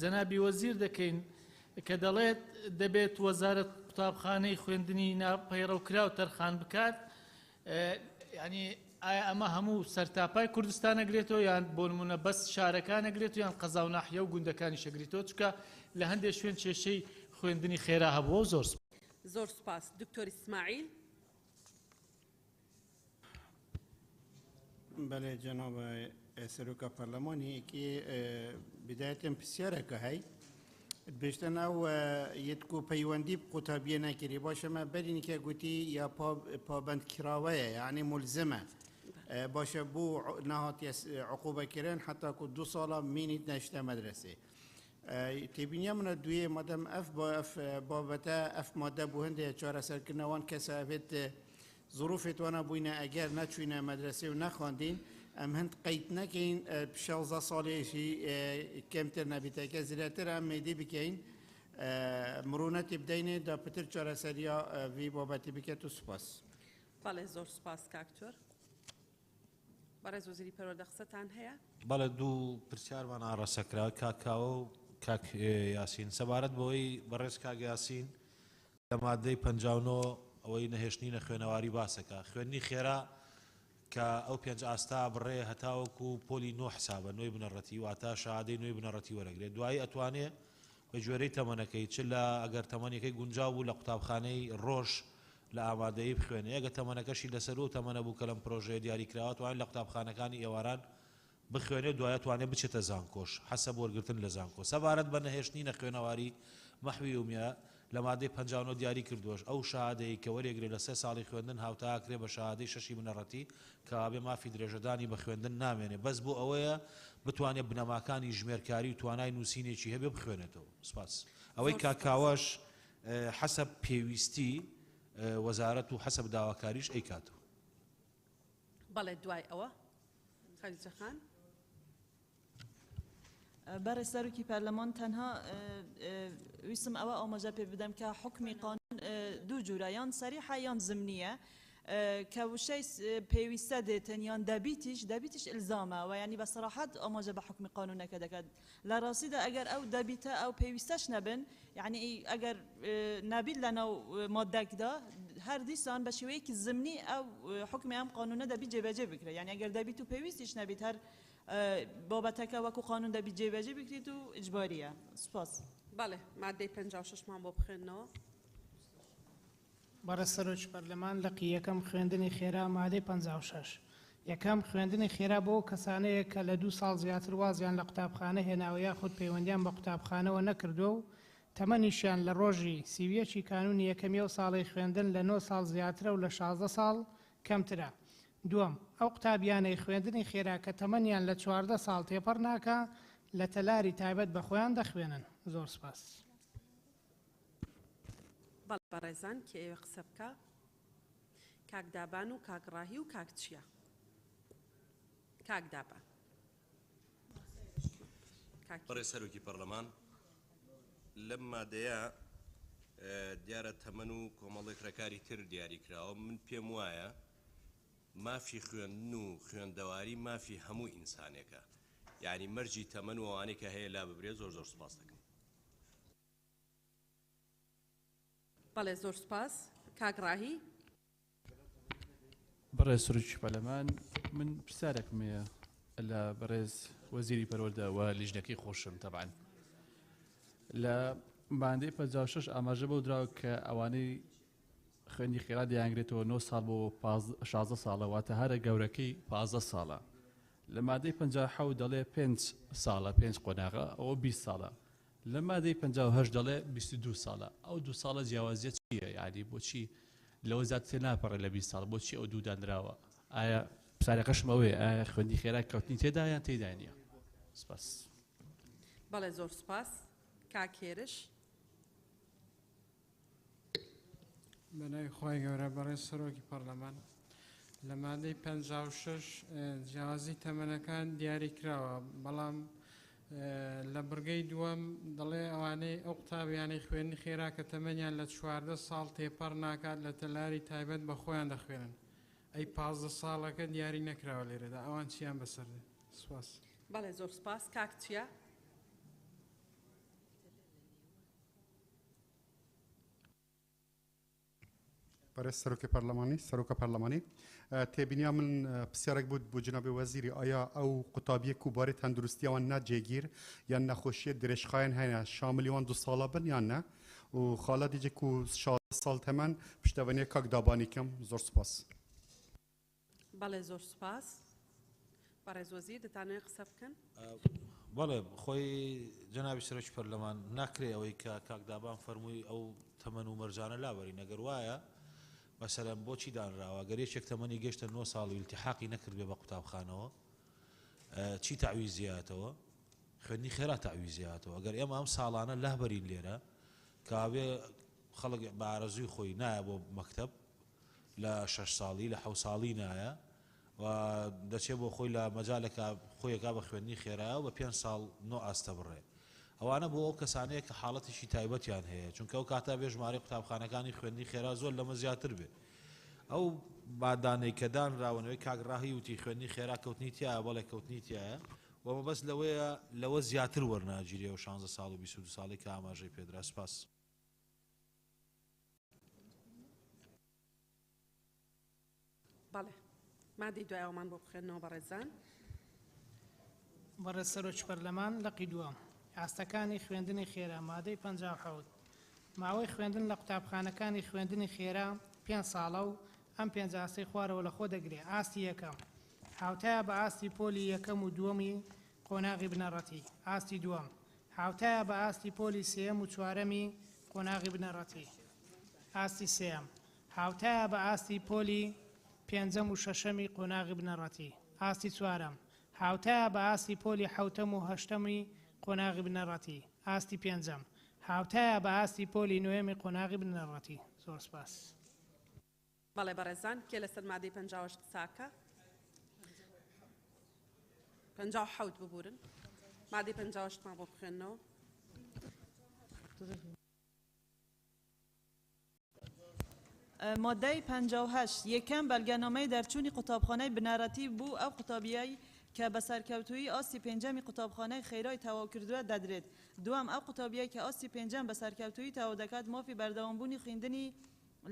Speaker 13: جەنابی وەزیر دەکەین کە دەڵێت دەبێت وەزارەت قوتابخانەی خوێندنی ناپەیڕەوکراو تەرخان بکات ینی ئایا ئەمە هەموو سەرتاپای کوردستان ئەگرێتەوە یان بۆ نمونە بەس شارەکان ئەگرێتەوە یان قەزا و ناحیە و گوندەکانی شەگریتەوە چکە لە هەندێک شوێن کێشەی خوێندنی خێرا هەبووە
Speaker 1: زۆر سپاس دکتۆر ئیسماعیل
Speaker 6: بله جناب سەرۆکە پەرلەمانێکی بدایەتێن پرسیارێکە هەی بشتن ئەو یەتکو پەیوەندی قوتابیە نەکردی باشەمە بەرینێکە گوتی یا پابندکراوەیە یعنی ملزمە باشە بوو نەهاتی عقوبەکردن حتا کو 2 ساڵە مینیت نەشتە مەدرسێ تێبینیە منە دوێ مەدەم ئەف بۆ ئەف بابەتە ئەف مادە بوو هەندێک چارەسەرکردنەوەن کەسەوێت ظروفێت وانە بووینە ئەگەر نەچوینە مەدرسێ و نەخواندین ئەم هەند قەیت نەکەین 16 ساڵێشی کەمتر نەبیتەکە زیاتر ئەم مێدی بکەین مرونەتی بدەینێ دا پتر چارەسەریە وی بابەتی بکەێت و سوپاس
Speaker 1: بەڵێ زۆر سپاس کاکتۆر بەڕێز وەزیری پەروەردە قسەتان هەیە
Speaker 5: بەڵێ دوو پرسیارمان ئاڕەسەکراوە کاکاوە و کاک یاسین سەبارەت بۆی بەڕێز کاک یاسین لە مادەی 59 ئەوەی نەهێشتنی نەخوێنەواری باسەکە خوێندنی خێرا کە ئەو پێنج ئاستا بڕێ هەتاوەکو پۆلی 9 حسابە نوێی بنەڕەتی واتە شادەی نوێی بنەڕەتی وەرەگرێت دوایی ئەتوانێت بە ژێرەی تەمەنەکەی چ لە ئەگەر تەمەنیەکەی گونجاو بوو لە قوتابخانەی ڕۆژ لە ئامادەیی بخوێنێ ئەگە تەمەنەکەشی لەسەر و تەمەنە بوو کە لەم پرۆژەیە دیاریکراوە توانێت لە قوتابخانەکانی ئێواران بخوێنێت دوایە توانێت بچێتە زانکۆش حەسەب وەرگرتن لە زانکۆ سەبارەت بە نەهێشتنی خوێنەواری مەحوی ومیە لە مادەی 59 دیاری کردووەش ئەو شادەی کە وەرێگرێت لە 3 ساڵی خوێندن هاوتاکرێ بە شادەی 6 بنەڕەتی کابێ مافی درێژەدانی بە خوێندن نامێنێ بەس بۆ ئەوەیە بتوانێت بنەماکانی ژمێرکاری و توانای نووسینێکی هەبێ بخوێنێتەوە سپاس ئەوەی کاکاوەش حەسەب پێویستی وەزارەت و حەسەب داواکاریش ئەیکاتەوە
Speaker 1: بەڵێ دوای ئەوە خەلیجە خان
Speaker 16: برای سروکی پارلمان تنها ویسم ئەوە ئاماژە پێ بدەم کە حکمی قانون دوو جورە یان سەریحە یان زمنیە کە وشەی پێویستە دێتن یان دەبیتیش ئلزامە و یعنی بە سەراحەت ئاماژە بە حکمی قانونەکە دەکات لە ڕاستیدا ئەگەر ئەو دەبیتە ئەو پێویستەش نەبن یعنی ئەگەر نابیت لەناو مادەکدا هەر دیسان بە شێوەیەکی زمنی ئەو حکمی ئەم قانونە دەبی جێبەجێ بکرێت یعنی ئەگەر دەبیت و پێویستیش نەبیت هەر بابەتەکە وەکو قانون دەبی جێبەجێ بکرێت و ئیجباریە سپاس
Speaker 1: بەڵێ مادەی 56مان بۆ بخوێنەوە
Speaker 17: بەڕێز سەرۆکی پەرلەمان لەقی یەکەم خوێندنی خێرا مادەی 56 یەکەم خوێندنی خێرا بۆ کەسانەیە کە لە 2 ساڵ زیاتر وازیان لە قوتابخانە هێناوە یاخود پەیوەندیان بە قوتابخانەوە نەکردو و تەمەنیشیان لە ڕۆژی سیویەکی کانونی یەکەمی و ساڵی خوێندن لە 9 ساڵ زیاترە و لە 16 ساڵ کەمترە دووەم ئەو قوتابیانەی خوێندنی خێرا کە تەمەنیان لە 14 ساڵ تێپەڕ ناکە لە تەلاری تایبەت بە خۆیان دەخوێنن زۆر سپاس
Speaker 1: بەڵ بەڕێزان کە ئێوە قسە بکە کاک دابان و کاک ڕاهی و کاک چییە کاک دابان
Speaker 19: بەڕێز سەرۆکی پەرلەمان لەم مادەیە دیارە تەمەن و کۆمەڵی فرەکاری تر دیاریکراوە من پێم وایە مافی خوێندن و خوێندەواری مافی هەموو ئینسانێکە یعنی مەرجی تەمەن و ئەوانەی کە هەیە لا ببرێ زۆر سپاس دەکەم
Speaker 1: بەڵێ زۆر سپاس کاک ڕاهی
Speaker 21: بەڕێز سەرۆکی پەرلەمان من پرسیارێکم هەیە لە بەڕێز وەزیری پەروەردە و لیژنەکەی خۆشم تەبعاً لە مادەی 56 ئاماژە بەو دراوە کە ئەوانەی خوێندی خێرا دەیانگرێتەوە 9 ساڵ بۆ 16 ساڵە واتە هەرە گەورەکەی 15 ساڵە لە مادەی 57 دەڵێ 5 ساڵە 5 قۆناغە ئەوە 20 ساڵە لە مادەی 58 دەڵێ 22 ساڵە ئەو 2 ساڵە جیاوازیە چییە یعنی بۆچی لەوە زیاتر ناپەڕێ لە 20 ساڵ بۆچی ئەو دوودان درراوە ئایا پرسیارەکەشم ئەوەیە ئایا خوێندی خێرا کەوتنی تێدا یان تێدا نییە سپاس
Speaker 1: بەڵێ زۆر سپاس کاک هێرش
Speaker 25: بەناوی خۆی گەورە بەڕێز سەرۆکی پەرلەمان لە مادەی 56 جیاوازی تەمەنەکان دیاری کراوە بەڵام لە بڕگەی دووەم دەڵێ ئەوانەی ئەو قوتابیانەی خوێندنی خێرا کە تەمەنیان لە 14 ساڵ تێپەڕ ناکات لە تەلاری تایبەت بە خۆیان دەخوێنن ئەی 15 ساڵەکە دیاری نەکراوە لێرەدا ئەوان چیان بەسەردێ سپاس
Speaker 1: بەڵێ زۆر سپاس کاک چییە
Speaker 8: بەڕێز سەرۆکە پەرلەمانی تێبینیا من پرسیارێک بود بۆ جنابێ وەزیری ئایا ئەو قوتابیەک و بارەی تەندروستیەوان ناجێگیر یان نەخۆشیە درێژخایەن هەیە شاملیوان 2 ساڵە بن یان نە و خاڵە دیجێک و 16 ساڵ تەمەن پشتەوەنیە کاک دابانی کەم زۆر سپاس
Speaker 1: بەڵێ زۆر سپاس بەڕێز وەزیر دەتانەوێت قسە بکەن
Speaker 5: بەڵێ خۆی جەنابی سەرۆکی پەرلەمان ناکرێ ئەوەی کە کاک دابان فەرمووی ئەو تەمەن و مەرجانە لاوەری نەگەر وایە مەسەلەن بۆچی دانراوە گەر یەکێک تەمەنی گەشتە 9 ساڵ و ئیلتیحاقی نەکرد بێ بە قوتابخانەوە چی تعویزیاتەوە خوێندنی خێرا تعویزیاتەوە ئەگەر ئێمە ئەم ساڵانە لەهبەرین لێرە کابێ خەڵک بە ئارەزووی خۆی نایە بۆ مەکتەب لە 6 ساڵی لە 7 ساڵی نایە و دەچێت بۆ خۆی لە مەجالێکە خۆیەکا بە خوێندنی خێرایە و بە 5 ساڵ نۆ ئاستە بڕێ ئەوانە بۆ ئەو کەسانەیە کە حاڵەتیشی تایبەتیان هەیە چونکە ئەو کاتە بێژمارە قوتابخانەکانی خوێندنی خێرا زۆر لەمە زیاتر بێ ئەو بادانەی کە دانراونەوەی کاگڕاهی وتی خوێندنی خێرا کەوتنی تایە بەڵێ کەوتنی تایە و مەبەست لەوەیە لەوە زیاتر وەرناگیرێ و 16 ساڵ و 22 ساڵی کە ئاماژەی پێدرا سپاس
Speaker 1: بەڵێ مادەی دوایەوەمان بۆ بخوێنەوە بەڕێزان
Speaker 17: بەڕێز سەرۆکی پەرلەمان لەقی دووەم ئاستەکانی خوێندنی خێرا مادەی 57 ماوەی خوێندن لە قوتابخانەکانی خوێندنی خێرا 5 ساڵە و ئەم 5 ئاستی خوارەوە لە خۆ دەگرێ. ئاستی یەکەم هاوتایە بە ئاستی پۆلی یەکەم و دووەمی قۆناغی بنەڕەتی. ئاستی دووەم هاوتایە بە ئاستی پۆلی سێم و چوارەمی قۆناغی بنەڕەتی. ئاستی سێم هاوتایە بە ئاستی پۆلی پێنجەم و شەشەمی قۆناغی بنەڕەتی. ئاستی چوارەم هاوتایە بە ئاستی پۆلی حەوتەم و هەشتەمی قۆناغی بنەڕەتی. ئاستی پێنجەم هاوتایە بە ئاستی پۆلی نوێمی قۆناغی بنەڕەتی. زۆر سپاس.
Speaker 1: بەڵێ بەڕێزان کێ لەسەر مادەی 50 قساکە 57 ببورن مادەی 50مان بۆ بخوێنەوە.
Speaker 16: مادەی 58 یەکەم بەلگەنامەی دەرچوونی قوتابخانەی بنەڕەتی بوو ئەو قوتابیایی کە بە سەرکەوتووی ئاستی پێنجەمی قوتابخانەی خێرای تەواو کردووە دەدرێت. دوام ئەو قوتابیایی کە ئاستی پێنجەم بە سەرکەوتووی تەواو دەکات مافی بەردەوامبوونی خوێندنی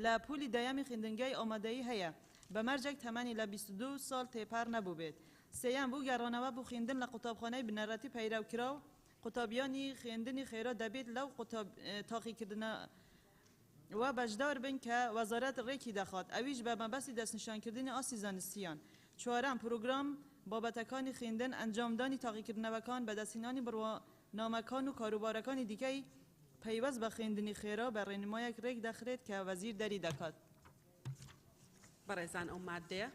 Speaker 16: لە پولی دەیەمی خوێندنگەی ئامادەیی هەیە بە مەرجێک تەمەنی لە 22 ساڵ تێپەر نەبوو بێت. سێیان بوو گەڕانەوە بوو خوێندن لە قوتابخانەی بنەڕەتی پەیڕەوکراو قوتابیانی خوێندنی خێرا دەبێت لەو تاقیکردنە و بەشدار بن کە وەزارەت ڕێکی دەخات ئەویش بە مەبەستی دەستنیشانکردنی ئاسی زانستیان. چوارەم پروگرام بابەتەکانی خوێندن ئەنجامدانی تاقیکردنەوەکان بەدەستهێنانی بڕوانامەکان و کاروبارەکانی دیکەی پەیوەست بە خوێندنی خێرا بە ڕێنمایەک ڕێک دەخرێت کە وەزیر دەری دەکات.
Speaker 1: بەڕێزان ئەو مادەیە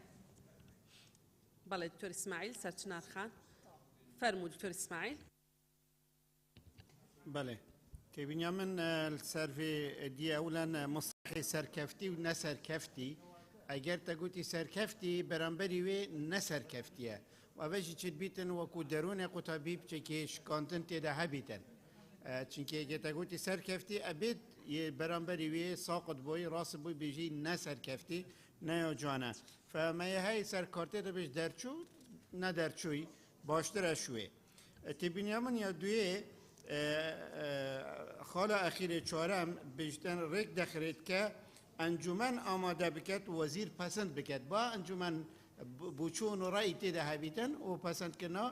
Speaker 1: بەڵێ دکتۆر ئیسماعیل سەرچنار خان فەرموو دکتۆر ئیسماعیل.
Speaker 6: بەڵێ تێبینیا من سەرێ دیەولەن مستحی سەرکەفتی و نەسەرکەفتی ئەگەر تەگوتی سەرکەفتی بەرامبەری وێ نەسەرکەفتیە و بەژی چیت بیتن وەکو دەروونێ قوتابی بچێکی شکاندن تێدا هەبیتن چونکە گێتەگوتی سەرکەفتی ئەبێت بەرامبەری وێ ساقت بۆی ڕاست بووی بێژی نەسەرکەفتی نەیە جوانە فەمەیە هەی سەرکارتێ دەبێت دەرچوو نەدەرچووی باشترە شوێ تێبینیا من یا دوێ خاڵە ئەخیرێ چوارەم بژتن ڕێک دەخرێت کە ئەنجومەن ئامادە بکات وەزیر پەسەند بکات با ئەنجومەن بچوون و ڕای تێدا هەبیتن و پەسەندکردنا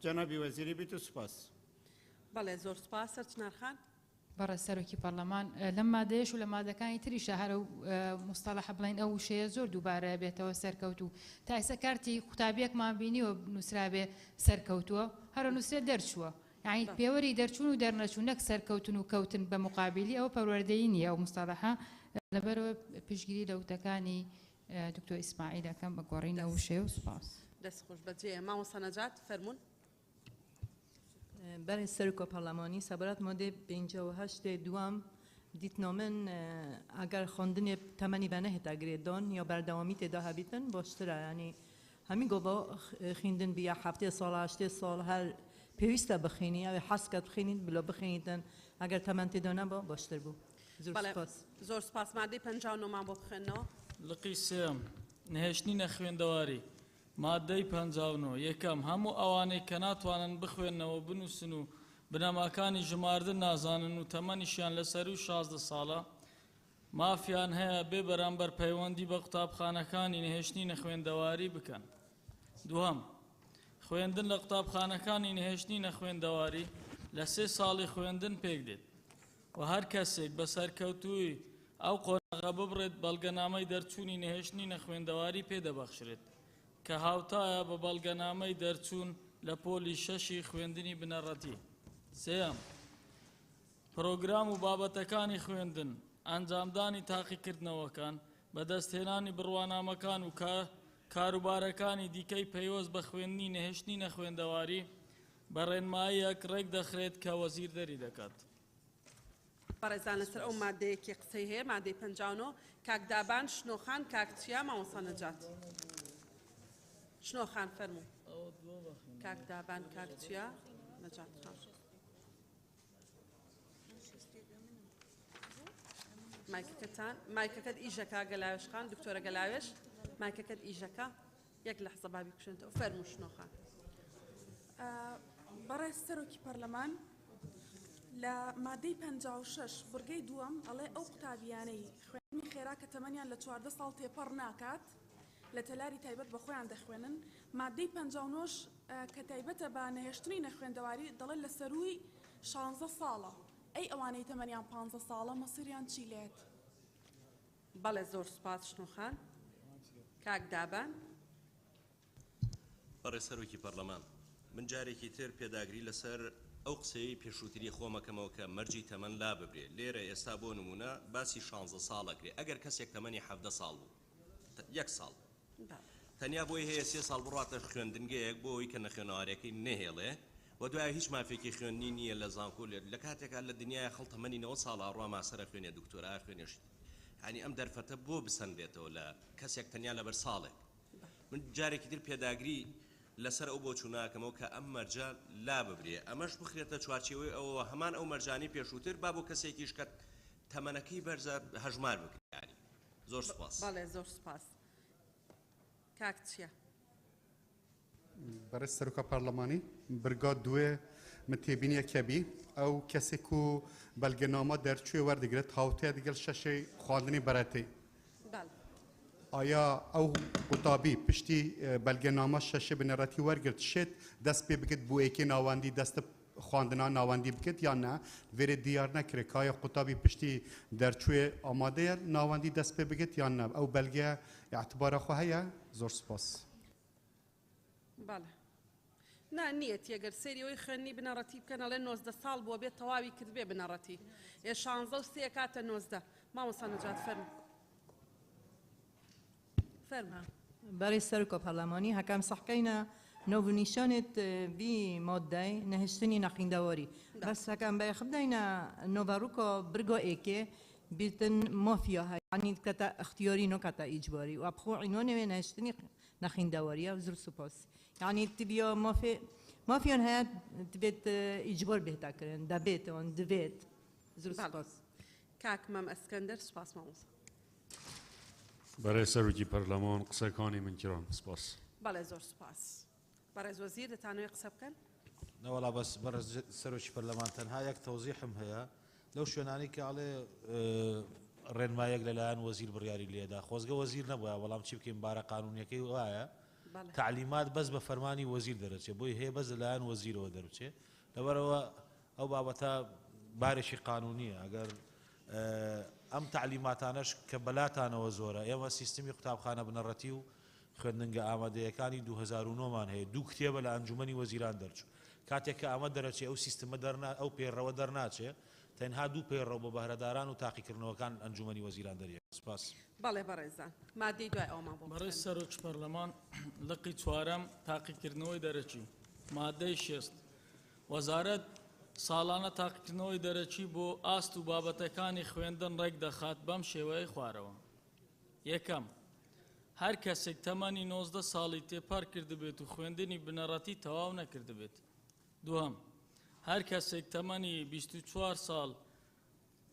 Speaker 6: جەنابی وەزیری بیت و سپاس.
Speaker 1: بەڵێ زۆر سپاس سەرچنار خان.
Speaker 4: بەڕێز سەرۆکی پەرلەمان لەم مادەیەش و لە مادەکانی تریشە هەرە مستەڵەح بڵین ئەو شەیە زۆر دووبارە بێتەوە سەرکەوت و تایسە کارتی قوتابیەکمان بینیوە نووسرابێ سەرکەوتووە هەرە نووسێ دەرچووە یعنی پێوەری دەرچوون و دەرنەچوون نەک سەرکەوتن و کەوتن بە مقابلی ئەو پەروەردەیی نییە ئەو مستەڵەحە لەبەرەوە پشگیری لە وتەکانی دکتۆر ئیسماعیلەکەم بە گۆڕینە و شێ و سوپاس.
Speaker 1: دەست خۆش بەجێ مامۆستا نەجات فەرموون.
Speaker 24: برای سەرۆکە پەرلەمانی سەبارەت مادەی 58 دوام دیتنامن ئەگەر خوێندنی تەمەنی بە نەهێتاگرێدان یا بەردەوامی تێدا هەبیتن باشترە ینی هەمی گۆڤە خوێندن بیا 7 ساڵ 8 ساڵ هەر پێویستە بخوێنی ئەوێ حەسکەت بخوێنیت بلۆ بخوێنیتن ئەگەر تەمەن تێدا نەبە باشتر بوو.
Speaker 1: زۆر سپاس مادەی 59مان بۆ بخوێنەوە.
Speaker 13: لقی سێم نهێشتنینە خوێندەواری مادەی 59 یەکەم هەموو ئەوانەی کە ناتوانن بخوێنەوە بنووسن و بنەماکانی ژماردن نازانن و تەمەنیشیان لەسەر و 16 ساڵە مافیان هەیە بێ بەرامبەر پەیوەندی بە قوتابخانەکانی نهێشتنینە خوێندەواری بکەن. دووەم خوێندن لە قوتابخانەکانی نهێشتنینە خوێندەواری لە 3 ساڵی خوێندن پێک دێت و هەر کەسێک بە سەرکەوتووی ئەو قۆناغە ببڕێت بەڵگەنامەی دەرچوونی نهێشتنینە خوێندەواری پێدەبەخشرێت کە هاوتایە بە بەڵگەنامەی دەرچوون لە پۆلی شەشی خوێندنی بنەڕەتی. سێم پرۆگرام و بابەتەکانی خوێندن ئەنجامدانی تاقیکردنەوەکان بەدەستهێنانی بڕوانامەکان و کاروبارەکانی دیکەی پەیوەست بە خوێندنی نهێشتنینە خوێندەواری بە ڕێنماییەک ڕێک دەخرێت کە وەزیر دەری دەکات.
Speaker 1: بەڕێزان لەسەر ئەو مادەیەکی قسەی هەیە مادەی 59 کاکدابان شنۆخان کاکچیا مامۆستا نەجات. شنۆخان فەرموو. کاکدابان کاکچیا نەجات خان. مایکەکەت ئیژەکە گەلاوێش خان دکتۆرە گەلاوێش مایکەکەت ئیژەکە یەک لەحزە بابی کوشنتەوە فەرموو شنۆخان.
Speaker 2: بەڕێز سەرۆکی پەرلەمان لە مادەی 56 بورگەی دووەم ئەڵێ ئەو قوتابیانەی خوێندنی خێرا کە تەمەنیان لە 14 ساڵ تێپەڕ ناکات لە تەلاری تایبەت بە خۆیان دەخوێنن. مادەی 59 کە تایبەتە بە نەهێشتنی نەخوێندەواری دەڵێت لە سەروی 16 ساڵە ئەی ئەوانەی تەمەنیان 15 ساڵە مەسیریان چی لێت؟
Speaker 1: بەڵێ زۆر سوپاس شنوخان کاک دابان
Speaker 19: بەڕێ سەرۆکی پەرلەمان من جارێکی تر پێداگری لەسەر ئەو قسەی پێشووتری خۆمەکەمەوە کە مەرجی تەمەن لا ببرێ لێرە ئێستا بۆ نمونە باسی 16 ساڵەکرێ ئەگەر کەسێک تەمەنی 17 ساڵ بوو 1 ساڵ تەنیا بۆی هەیە 3 ساڵ بڕاتە خوێندنگەیەک بۆ ئەوی کە نەخوێنەوارەکەی نەهێڵێ و دوای هیچ مافێکی خوێندنی نییە لە زانکۆ لە کاتێکا لە دنیای خەڵ تەمەنی 9 ساڵ ڕوا ماسەرە خوێنێ دکتۆرا خوێنێشت ینی ئەم دەرفەتە بۆ بسەندێتەوە لە کەسێک تەنیا لەبەر ساڵێک من جارێکی تر پێداگری لەسەر ئەو بۆ چووناکەمەوە کە ئەم مەرجە لا ببرێ ئەمەش بخرێتە چوارچێوەی ئەوە هەمان ئەو مەرجانی پێشووتر با بۆ کەسێکیش کە تەمەنەکەی بەرزە هەژمار بکرێنی زۆر سوپاس
Speaker 1: بەڵێ زۆر سوپاس کاک چییە
Speaker 8: بەڕێز سەرۆکە پارلەمانی برگا دوێ من تێبینیە کەبی ئەو کەسێک و بەلگەنامە دەرچوێ وەردەگرێت هاوتەیە دەگەل شەشەی خواردنی بەرەتەی ئایا ئەو قوتابی پشتی بەلگەنامە شەشە بنەڕەتی وەرگرت شێت دەست پێ بکرد بۆ یەکێ ناوەندی دەستە خواردنا ناوەندی بکرد یان نە وێرە دیار نەکرێت ئایا قوتابی پشتی دەرچوێ ئامادەیە ناوەندی دەست پێ بگرێت یان نە ئەو بەلگە اعتبارە خۆ هەیە زۆر سپاس
Speaker 1: بەڵێ نا نییە تێگەر سێریەوەی خوێنی بنەڕەتی بکەن ئەڵێ 19 ساڵ بووە بێت تەواوی کرد بێ بنەڕەتی ێ 16 و 3 کاتە 19 مامۆستا نەجات فەرموو
Speaker 24: برای سەرۆکە پەرلەمانی هەکام سەحکەینە نۆڤنیشانێت بی مادەی نەهێشتنی نەخیندەوەری بەس هەکام بەیەخبدەینە نۆڤاروکۆ برگۆ ئێکێ بیتن مافیا هەیە ینی کەتە اختیاری نۆکەتە ئیجباری و ئەبخۆ عینۆنێ نەهێشتنی نەخیندەوەریە زۆر سوپاس یعنی تبیا مافیان هەیە دەبێت ئیجبار بێتاکردن دەبێتەوە دەبێت زۆر سوپاس
Speaker 1: کاک مەم ئەسکەندەر سوپاس مامۆستا
Speaker 7: بەڕێز سەرۆکی پەرلەمان قسەکانی من کران سپاس
Speaker 1: بەڵێ زۆر سوپاس بەڕێز وەزیر دەتانەوێت قسە بکەن
Speaker 5: نەوەڵا بەس بەڕێز سەرۆکی پەرلەمان تەنها یەک تەوزیحم هەیە لەو شوێنانی کە ئاڵێ ڕێنمایەک لەلایەن وەزیر بڕیاری لێدا خۆزگە وەزیر نەبووە بەڵام چی بکەین بارە قانونیەکەی وایە تعلیمات بەس بە فەرمانی وەزیر دەرەچێت بۆی هەیە بەس لەلایەن وەزیرەوە دەرچێت لەبەرەوە ئەو بابەتە بارێکی قانونیە ئەگەر ئەم تعلیماتانەش کە بەلاتانەوە زۆرە ئێمە سیستمی قوتابخانە بنەڕەتی و خوێندنگە ئامادەیەکانی 2009مان هەیە دوو کتێبە لە ئەنجومەنی وەزیران دەرچوو کاتێک کە ئەمە دەرەچێ ئەو سیستمە ئەو پێڕەوە دەرناچێ تەنها دوو پێڕەو بە بەهرەداران و تاقیکردنەوەکان ئەنجومەنی وەزیران دەریە سپاس
Speaker 1: بەڵێ بەڕێزان مادەی دوای ئەومان بۆ
Speaker 13: بەڕێز سەرۆک پەرلەمان لقی چوارەم تاقیکردنەوەی دەرەچی مادەی شێست وەزارەت ساڵانە تاقیکردنەوەی دەرەچی بۆ ئاست و بابەتەکانی خوێندن ڕێک دەخات بەم شێوەیە خوارەوە یەکەم هەر کەسێک تەمەنی 19 ساڵی تێپار کردبێت و خوێندنی بنەڕەتی تەواو نەکردبێت دووەم هەر کەسێک تەمەنی 24 ساڵ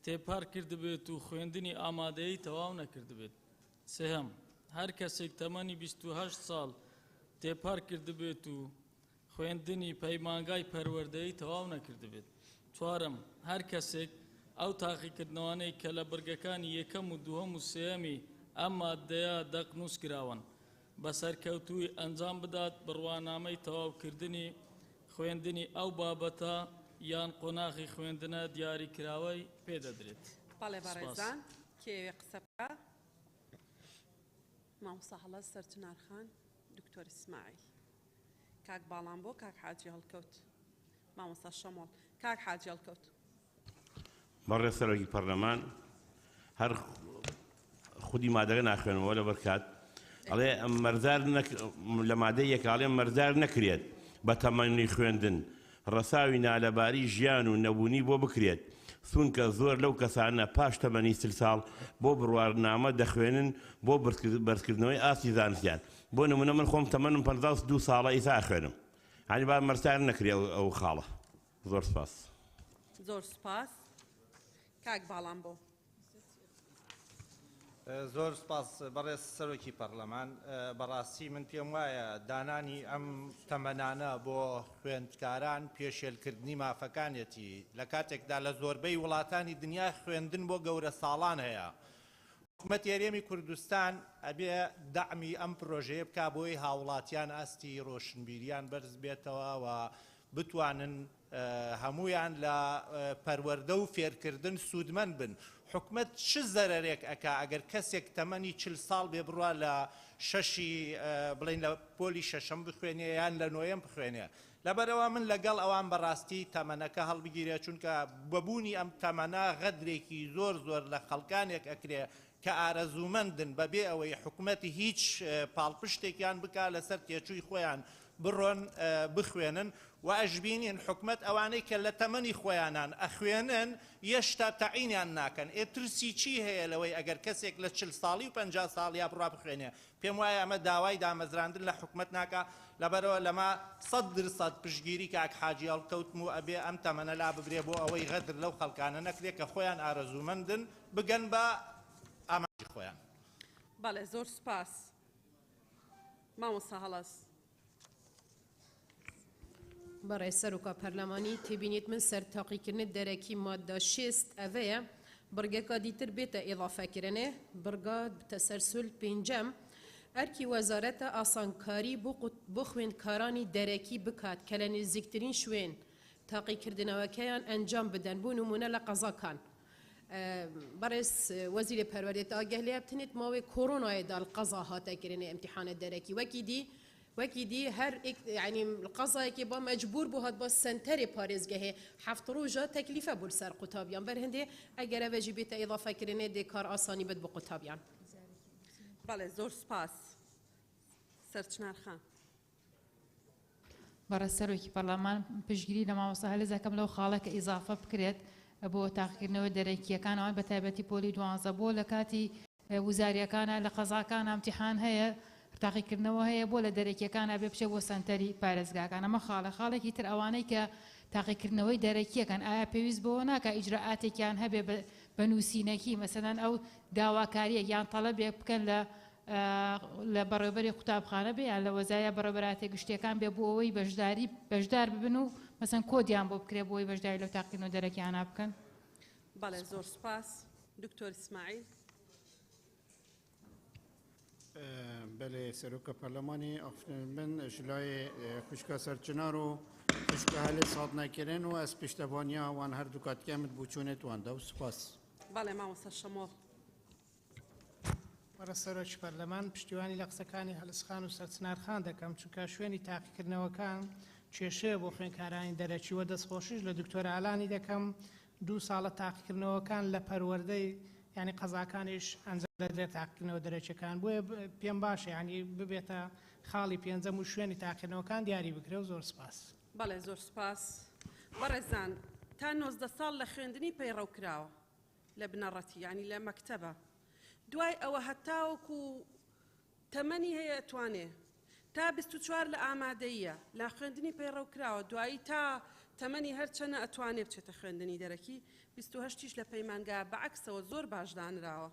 Speaker 13: تێپار کردبێت و خوێندنی ئامادەیی تەواو نەکردبێت سێهەم هەر کەسێک تەمەنی 28 ساڵ تێپار کردبێت و خوێندنی پەیمانگای پەروەردەیی تەواو نەکردبێت چوارم هەر کەسێک ئەو تاقیکردنەوانەی کە لە بەرگەکانی یەکەم و دووەم و سێەمی ئەم مادەیە دەقنووس کراون بەسەرکەوتووی ئەنجام بدات بڕوانامەی تەواوکردنی خوێندنی ئەو بابەتە یان قۆناغی خوێندنە دیاریکراوەی پێدەدرێت
Speaker 1: بەڵێ بەڕێزان کێوێ قسە بکە مامۆستا هەڵەز سەرچنارخان دکتۆر ئیسماعیل کاک باڵام بۆ کاک حاجی هەڵکەوت مامۆستا شەمۆڵ کاک حاجی هەڵکەوت
Speaker 12: بەڕێز سەرۆکی پەرلەمان هەر خودی مادەکە ناخوێنەوە لە بەرکات ئەڵێ مەرزار لە مادەی یەکاڵێ مەرزار نەکرێت بە تەمەنی خوێندن ڕەساوی نالەباری ژیان و نەبوونی بۆ بکرێت چونکە زۆر لەو کەسانە پاش تەمەنی 30 ساڵ بۆ بڕوارنامە دەخوێنن بۆ بەرزکردنەوەی ئاسی زانستیان بۆ نمونە من خۆم تەمەنم 52 ساڵە ئیسا خوێنم هەنی با مەرزار نەکرێت ئەو خاڵە زۆر سپاس
Speaker 1: زۆر سپاس کاک باڵام بۆ
Speaker 23: زۆر سپاس بەڕێز سەرۆکی پەرلەمان بەڕاستی من پێم وایە دانانی ئەم تەمەنانە بۆ خوێندکاران پێشێلکردنی مافەکانێتی لە کاتێکدا لە زۆربەی وڵاتانی دنیا خوێندن بۆ گەورە ساڵان هەیە حکوومەت هێرێمی کوردستان ئەبێ دەعمی ئەم پرۆژەیە بکا بۆی هاوڵاتیان ئاستی ڕۆشنبیریان بەرز بێتەوە و بتوانن هەمویان لە پەروەردە و فێرکردن سوودمەند بن. حکومت چ زەرەرێک ئەکا ئەگەر کەسێک تەمەنی 40 ساڵ بێ بڕوا لە شەشی بڵین لە پۆلی شەشەم بخوێنێ یان لە نۆیەم بخوێنێ. لەبەرەوە من لەگەڵ ئەوان بەڕاستی تەمەنەکە هەڵبگیرێ، چونکە بەبوونی ئەم تەمەنە غەدرێکی زۆر لە خەڵکانێک ئەکرێ کە ئارەزوومەندن بەبێ ئەوەی حکوومەتی هیچ پاڵپشتێکیان بکا لەسەر تێچووی خۆیان بڕۆن بخوێنن و ئەشبینین حکومت ئەوانەی کە لە تەمەنی خۆیانان ئەخوێنن یەشتا تەعینیان ناکەن. ئێترسی چی هەیە لەوەی ئەگەر کەسێک لە 40 ساڵی و 50 ساڵیا بڕوا بخوێنێ؟ پێم وایە ئەمە داوای دامەزراندن لە حکومت ناکە. لەبەرەوە لەما 100% پشتگیری کاک حاجی هەڵکەوتم و ئەبێ ئەم تەمەنە لا ببرێ بۆ ئەوەی غەدر لەو خەڵکانە نەکرێ کە خۆیان ئارەزوومەندن بگەن بە ئاماژی خۆیان.
Speaker 1: بەڵێ زۆر سپاس. مامۆستا هەڵەس.
Speaker 9: برای سروکا پارلمانی تبینید من سر تاقیکردن درکی ماده 6 اوه برگه که دیتر بیت اضافه کرنه برگه تسلسل پنجم ارکی وزارت آسانکاری بو خوێندکارانی درکی بکات که لنزیکترین شوین تاقیکردن وکیان انجام بدن بو نمونه لقضاکان. برای وزیر پروردیت آگه لیابتنید ماوی کرونا دال قضا هاته کرنه امتحان درکی وکی دی هر يعني القضاء كي با مجبور بو هاد با سنتر باريزگه هفت روزا تكلفه بول سر قطابيان برهنده اگر واجبيت اضافه كرنه دي كار آساني بد بو قطابيان.
Speaker 1: بله زور سپاس. سرچنار خان.
Speaker 4: برای سروکی پارلمان پشگیری لما وصل زکم لو خالق اضافه بکرد بو تاخيرنەوە دەرەکیەکانەوە بە تایبەتی پۆلی 12 بۆ لە کاتی وزاریەکانە لە قەزاکان ئەمتیحان هەیە تاقیکردنەوە هەیە بۆ لە دەرەکیەکانە بێ بچێ بۆ سەنتەری پارێزگاکان. ئەمە خاڵێکی تر ئەوانەی کە تاقیکردنەوەی دەرەکیەکان ئایا پێویست بۆ ناکە ئیجراعاتێکیان هەبێ بە نووسینەکی مەسەلەن ئەو داواکاریە یان تەڵەبێک بکەن لە بەڕێوەبەری قوتابخانە بێ یان لە وەزایە بەڕێوەبەراتێک گشتیەکان بێ بۆ ئەوەی بەشدار ببن و مەسەن کۆدیان بۆ بکرێ بۆی بەشداری لەو تاقیکردنەوە دەرەکیانە بکەن.
Speaker 1: بەڵێ زۆر سپاس. دکتۆر ئیسماعیل.
Speaker 6: بله سروک پارلمانی من جلای خوشکا سرچنار و خوشکا حل صاد نکردن و از پشتوانیا وان هر دوکات کمت بوچونت وان دو سپاس.
Speaker 1: بله مامۆستا شەمۆڵ.
Speaker 17: وەرە سەرۆکی پەرلەمان پشتیوانی لە قسەکانی هەلسخان و سەرچنارخان دەکەم چونکە شوێنی تاقیکردنەوەکان کێشەیە بۆ خوێندکارانی دەرەکی وە دەستخۆشیش لە دکتۆر ئالانی دەکەم 2 ساڵە تاقیکردنەوەکان لە پەروەردەی ینی قەزاکانیش ئەنجام دەدرێت تاقیکردنەوە دەرەکیەکان بۆیە پێم باشە ینی ببێتە خاڵی پێنجەم و شوێنی تاقیکردنەوەکان دیاری بکرێ و زۆر سپاس.
Speaker 1: بەڵێ زۆر سپاس. بەڕێزان تا 19 ساڵ لە خوێندنی پەیڕەو کراوە لە بنەڕەتی ینی لە مەکتەبە. دوای ئەوە هەتاوەکو تەمەنی هەیە ئەتوانێ تا 24 لە ئامادەیە لە خوێندنی پەیڕەو کراوە دوایی تا تەمەنی هەرچەنە ئەتوانێ بچێتە خوێندنی دەرەکی 28 لە پەیمانگا بەعکسەوە زۆر باش دانراوە.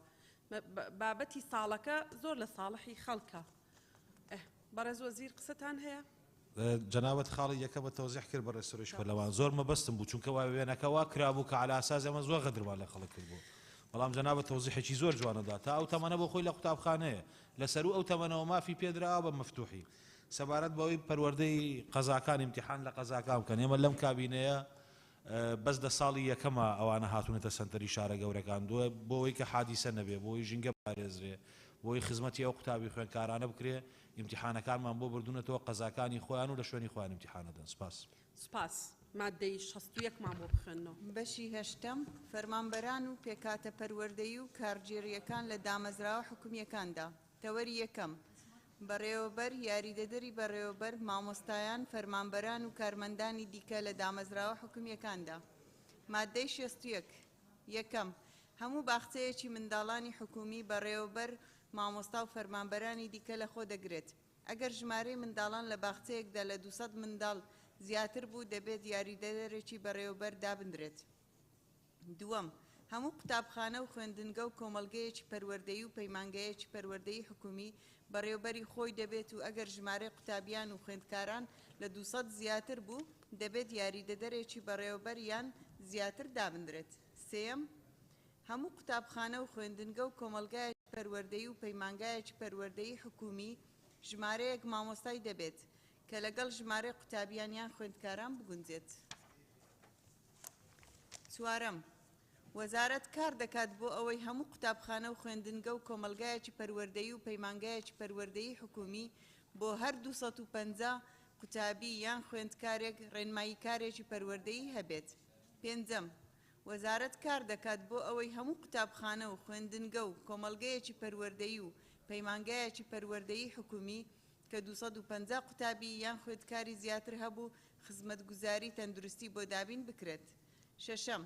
Speaker 1: بابەتی ساڵەکە زۆر لە ساڵحی خەڵکە. بەڕێز وەزیر قسەتان هەیە؟
Speaker 5: جنابەت خاڵی یەکە بە تەوزیح کرد بەڕێز سەرۆکی پەرلەمان زۆر مەبەستم بوو چونکە وێنەکەوا کرابوو کە عەلا ئەساس ئەمە زۆر غەدرمان لە خەڵک کرد بوو. بەڵام جنابەت تەوزیحێکی زۆر جوانەدا تا ئەو تەمەنە بۆ خۆی لە قوتابخانەیە لەسەر ئەو تەمەنەوە مافی پێدراوە بە مەفتوحی سەبارەت بەوەی پەروەردەی قەزاکان امتحان لە قەزاکان بکەن. ئێمە لەم کابینەیە بەس دە ساڵی یەکەمە ئەوانە هاتوونەتە سەنتەری شارە گەورەکان دووە بۆەوەی کە حادیسە نەبێ بۆی ژینگە پارێزرێ بۆی خزمەتی ئەو قوتابی خوێندکارانە بکرێ امتحانەکانمان بۆ بردوونەتەوە قەزاکانی خۆیان و لە شوێنی خۆیان امتحانەدەن. سپاس.
Speaker 1: سپاس. مادەی 61مان بۆ بخوێنەوە.
Speaker 14: بەشی هەشتم فەرمانبەران و پێکاتە پەروەردەیی و کارگێڕیەکان لە دامەزراوە حکومیەکاندا. تەوەری یەکەم بەڕێوەبەر یاریدەدەری بەڕێوەبەر مامۆستایان فەرمانبەران و کارمەندانی دیکە لە دامەزراوە حکومیەکاندا. مادەی 61 یەکەم هەموو باخچەیەکی منداڵانی حکومی بەڕێوەبەر مامۆستا و فەرمانبەرانی دیکە لە خۆ دەگرێت. ئەگەر ژمارەی منداڵان لە باخچەیەکدا لە 200 منداڵ زیاتر بوو دەبێت یاریدەدەرێکی بەڕێوەبەر دابدرێت. دووەم هەموو قوتابخانە و خوێندنگە و کۆمەڵگەیەکی پەروەردەیی و پەیمانگەیەکی پەروەردەیی حکومی بەڕێوەبەری خۆی دەبێت و ئەگەر ژمارەی قوتابیان و خوێندکاران لە 200 زیاتر بوو دەبێت یاریدەدەرێکی بەڕێوەبەر یان زیاتر دابدرێت. سێم هەموو قوتابخانە و خوێندنگە و کۆمەڵگایەکی پەروەردەیی و پەیمانگایەکی پەروەردەیی حکومی ژمارەیەک مامۆستای دەبێت کە لەگەڵ ژمارەی قوتابیانیان خوێندکاران بگونجێت. چوارەم، وەزارەت کار دەکات بۆ ئەوەی هەموو قوتابخانە و خوێندنگە و کۆمەلگایەکی پەروەردەیی و پەیمانگایەکی پەروەردەیی حکومی بۆ هەر 250 قوتابی یان خوێندکارێک ڕێنماییکارێکی پەروەردەیی هەبێت. پێنجەم، وەزارەت کار دەکات بۆ ئەوەی هەموو قوتابخانە و خوێندنگە و کۆمەلگەیەکی پەروەردەیی و پەیمانگایەکی پەروەردەیی حکومی کە 250 قوتابی یان خوێندکاری زیاتر هەبوو خزمەتگوزاری تەندروستی بۆ دابین بکرێت. شەشەم،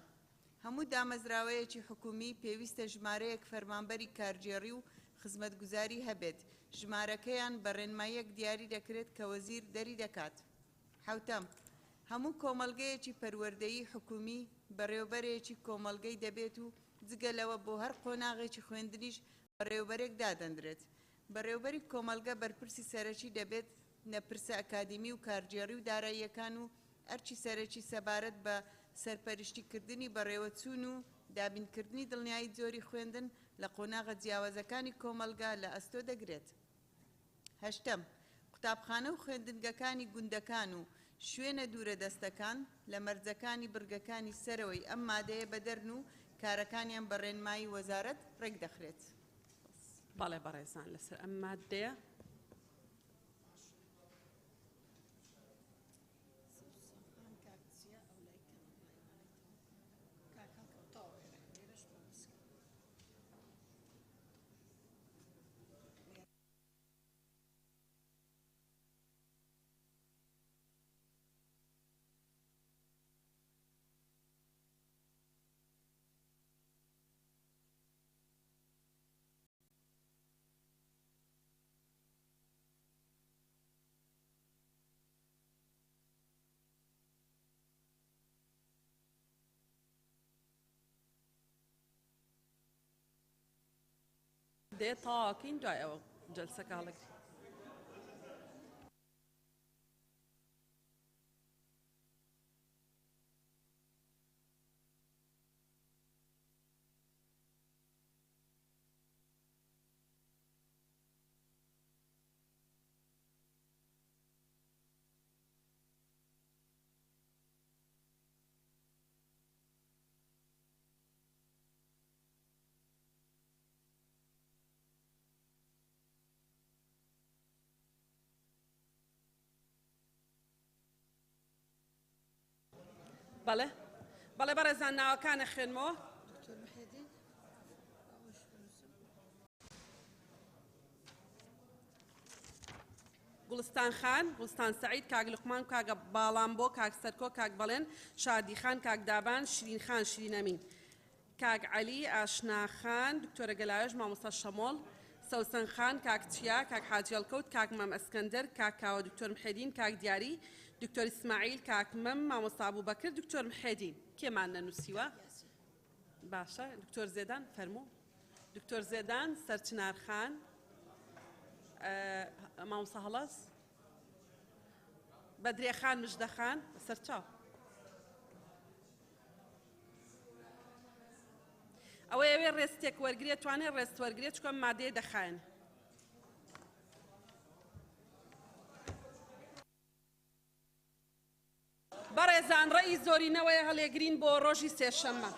Speaker 14: هەموو دامەزراوەیەکی حکومی پێویستە ژمارەیەک فەرمانبەری کارژێڕی و خزمەتگوزاری هەبێت. ژمارەکەیان بە ڕێنماییەک دیاری دەکرێت کە وەزیر دەری دەکات. حوتەم، هەموو کۆمەلگەیەکی پەروەردەیی حکومی بەڕێوەبەرێکی کۆمەلگەی دەبێت و جگەلەوە بۆ هەر قۆناغێکی خوێندنیش بەڕێوەبەرێک دادەنرێت. بەڕێوەبەری کۆمەلگە بەرپرسی سەرەکی دەبێت نەپرسە ئەکادمی و کارژێڕی و داراییەکان و ئەرچی سەرەکی سەبارەت بە سەرپەرشتیکردنی بەڕێوەچوون و دابینکردنی دڵنیایی جۆری خوێندن لە قۆناغە جیاوازەکانی کۆمەلگا لە ئەستۆ دەگرێت. هەشتەم، قوتابخانە و خوێندنگەکانی گوندەکان و شوێنە دوورە دەستەکان لە مەرجەکانی برگەکانی سەرەوەی ئەم مادەیە بەدەرن و کارەکانیان بە ڕێنمایی وەزارەت ڕێک دەخرێت.
Speaker 1: بەڵێ بەڕێزان لەسەر ئەم مادەیە دێ تاواکەین دوای ئەوە جەلسەکە هەڵەگری. بەڵێ بەڵێ بەڕێزان ناوەکانە خوێنمەوە. گوڵستان خان، گوڵستان سعید، کاک لوقمان، کاک باڵامبۆ، کاک سەرکۆ، کاک بەڵێن، شادی خان، کاک دابان، شیرین خان، شیرین ئەمین، کاک عەلی، ئاشنا خان، دکتۆرە گەلاوێژ، مامۆستا شەمۆڵ، سەوسەن خان، کاک چیا، کاک حاجی ئەڵکەوت، کاک مەم ئەسکەندەر، کاک کاوە دکتۆر محێدین، کاک دیاری، دکتۆر ئیسماعیل، کاک مەم، مامۆستا ئەبووبەکر، دکتۆر محێدین. کێمان نەنووسیوە؟ باشە، دکتۆر زێدان فەرموو. دکتۆر زێدان، سەرچنار خان، مامۆستا هەڵەس، بەدرێ خان، مژدە خان، سەرچاو. ئەوەی ئەوێ ڕێستێک وەرگێت توانێت ڕێست وەرگێت چکۆم مادەیە دەخایەن. بەڕێزان ڕێی زۆرینەوەی هەڵێگرین بۆ ڕۆژی سێشەممە.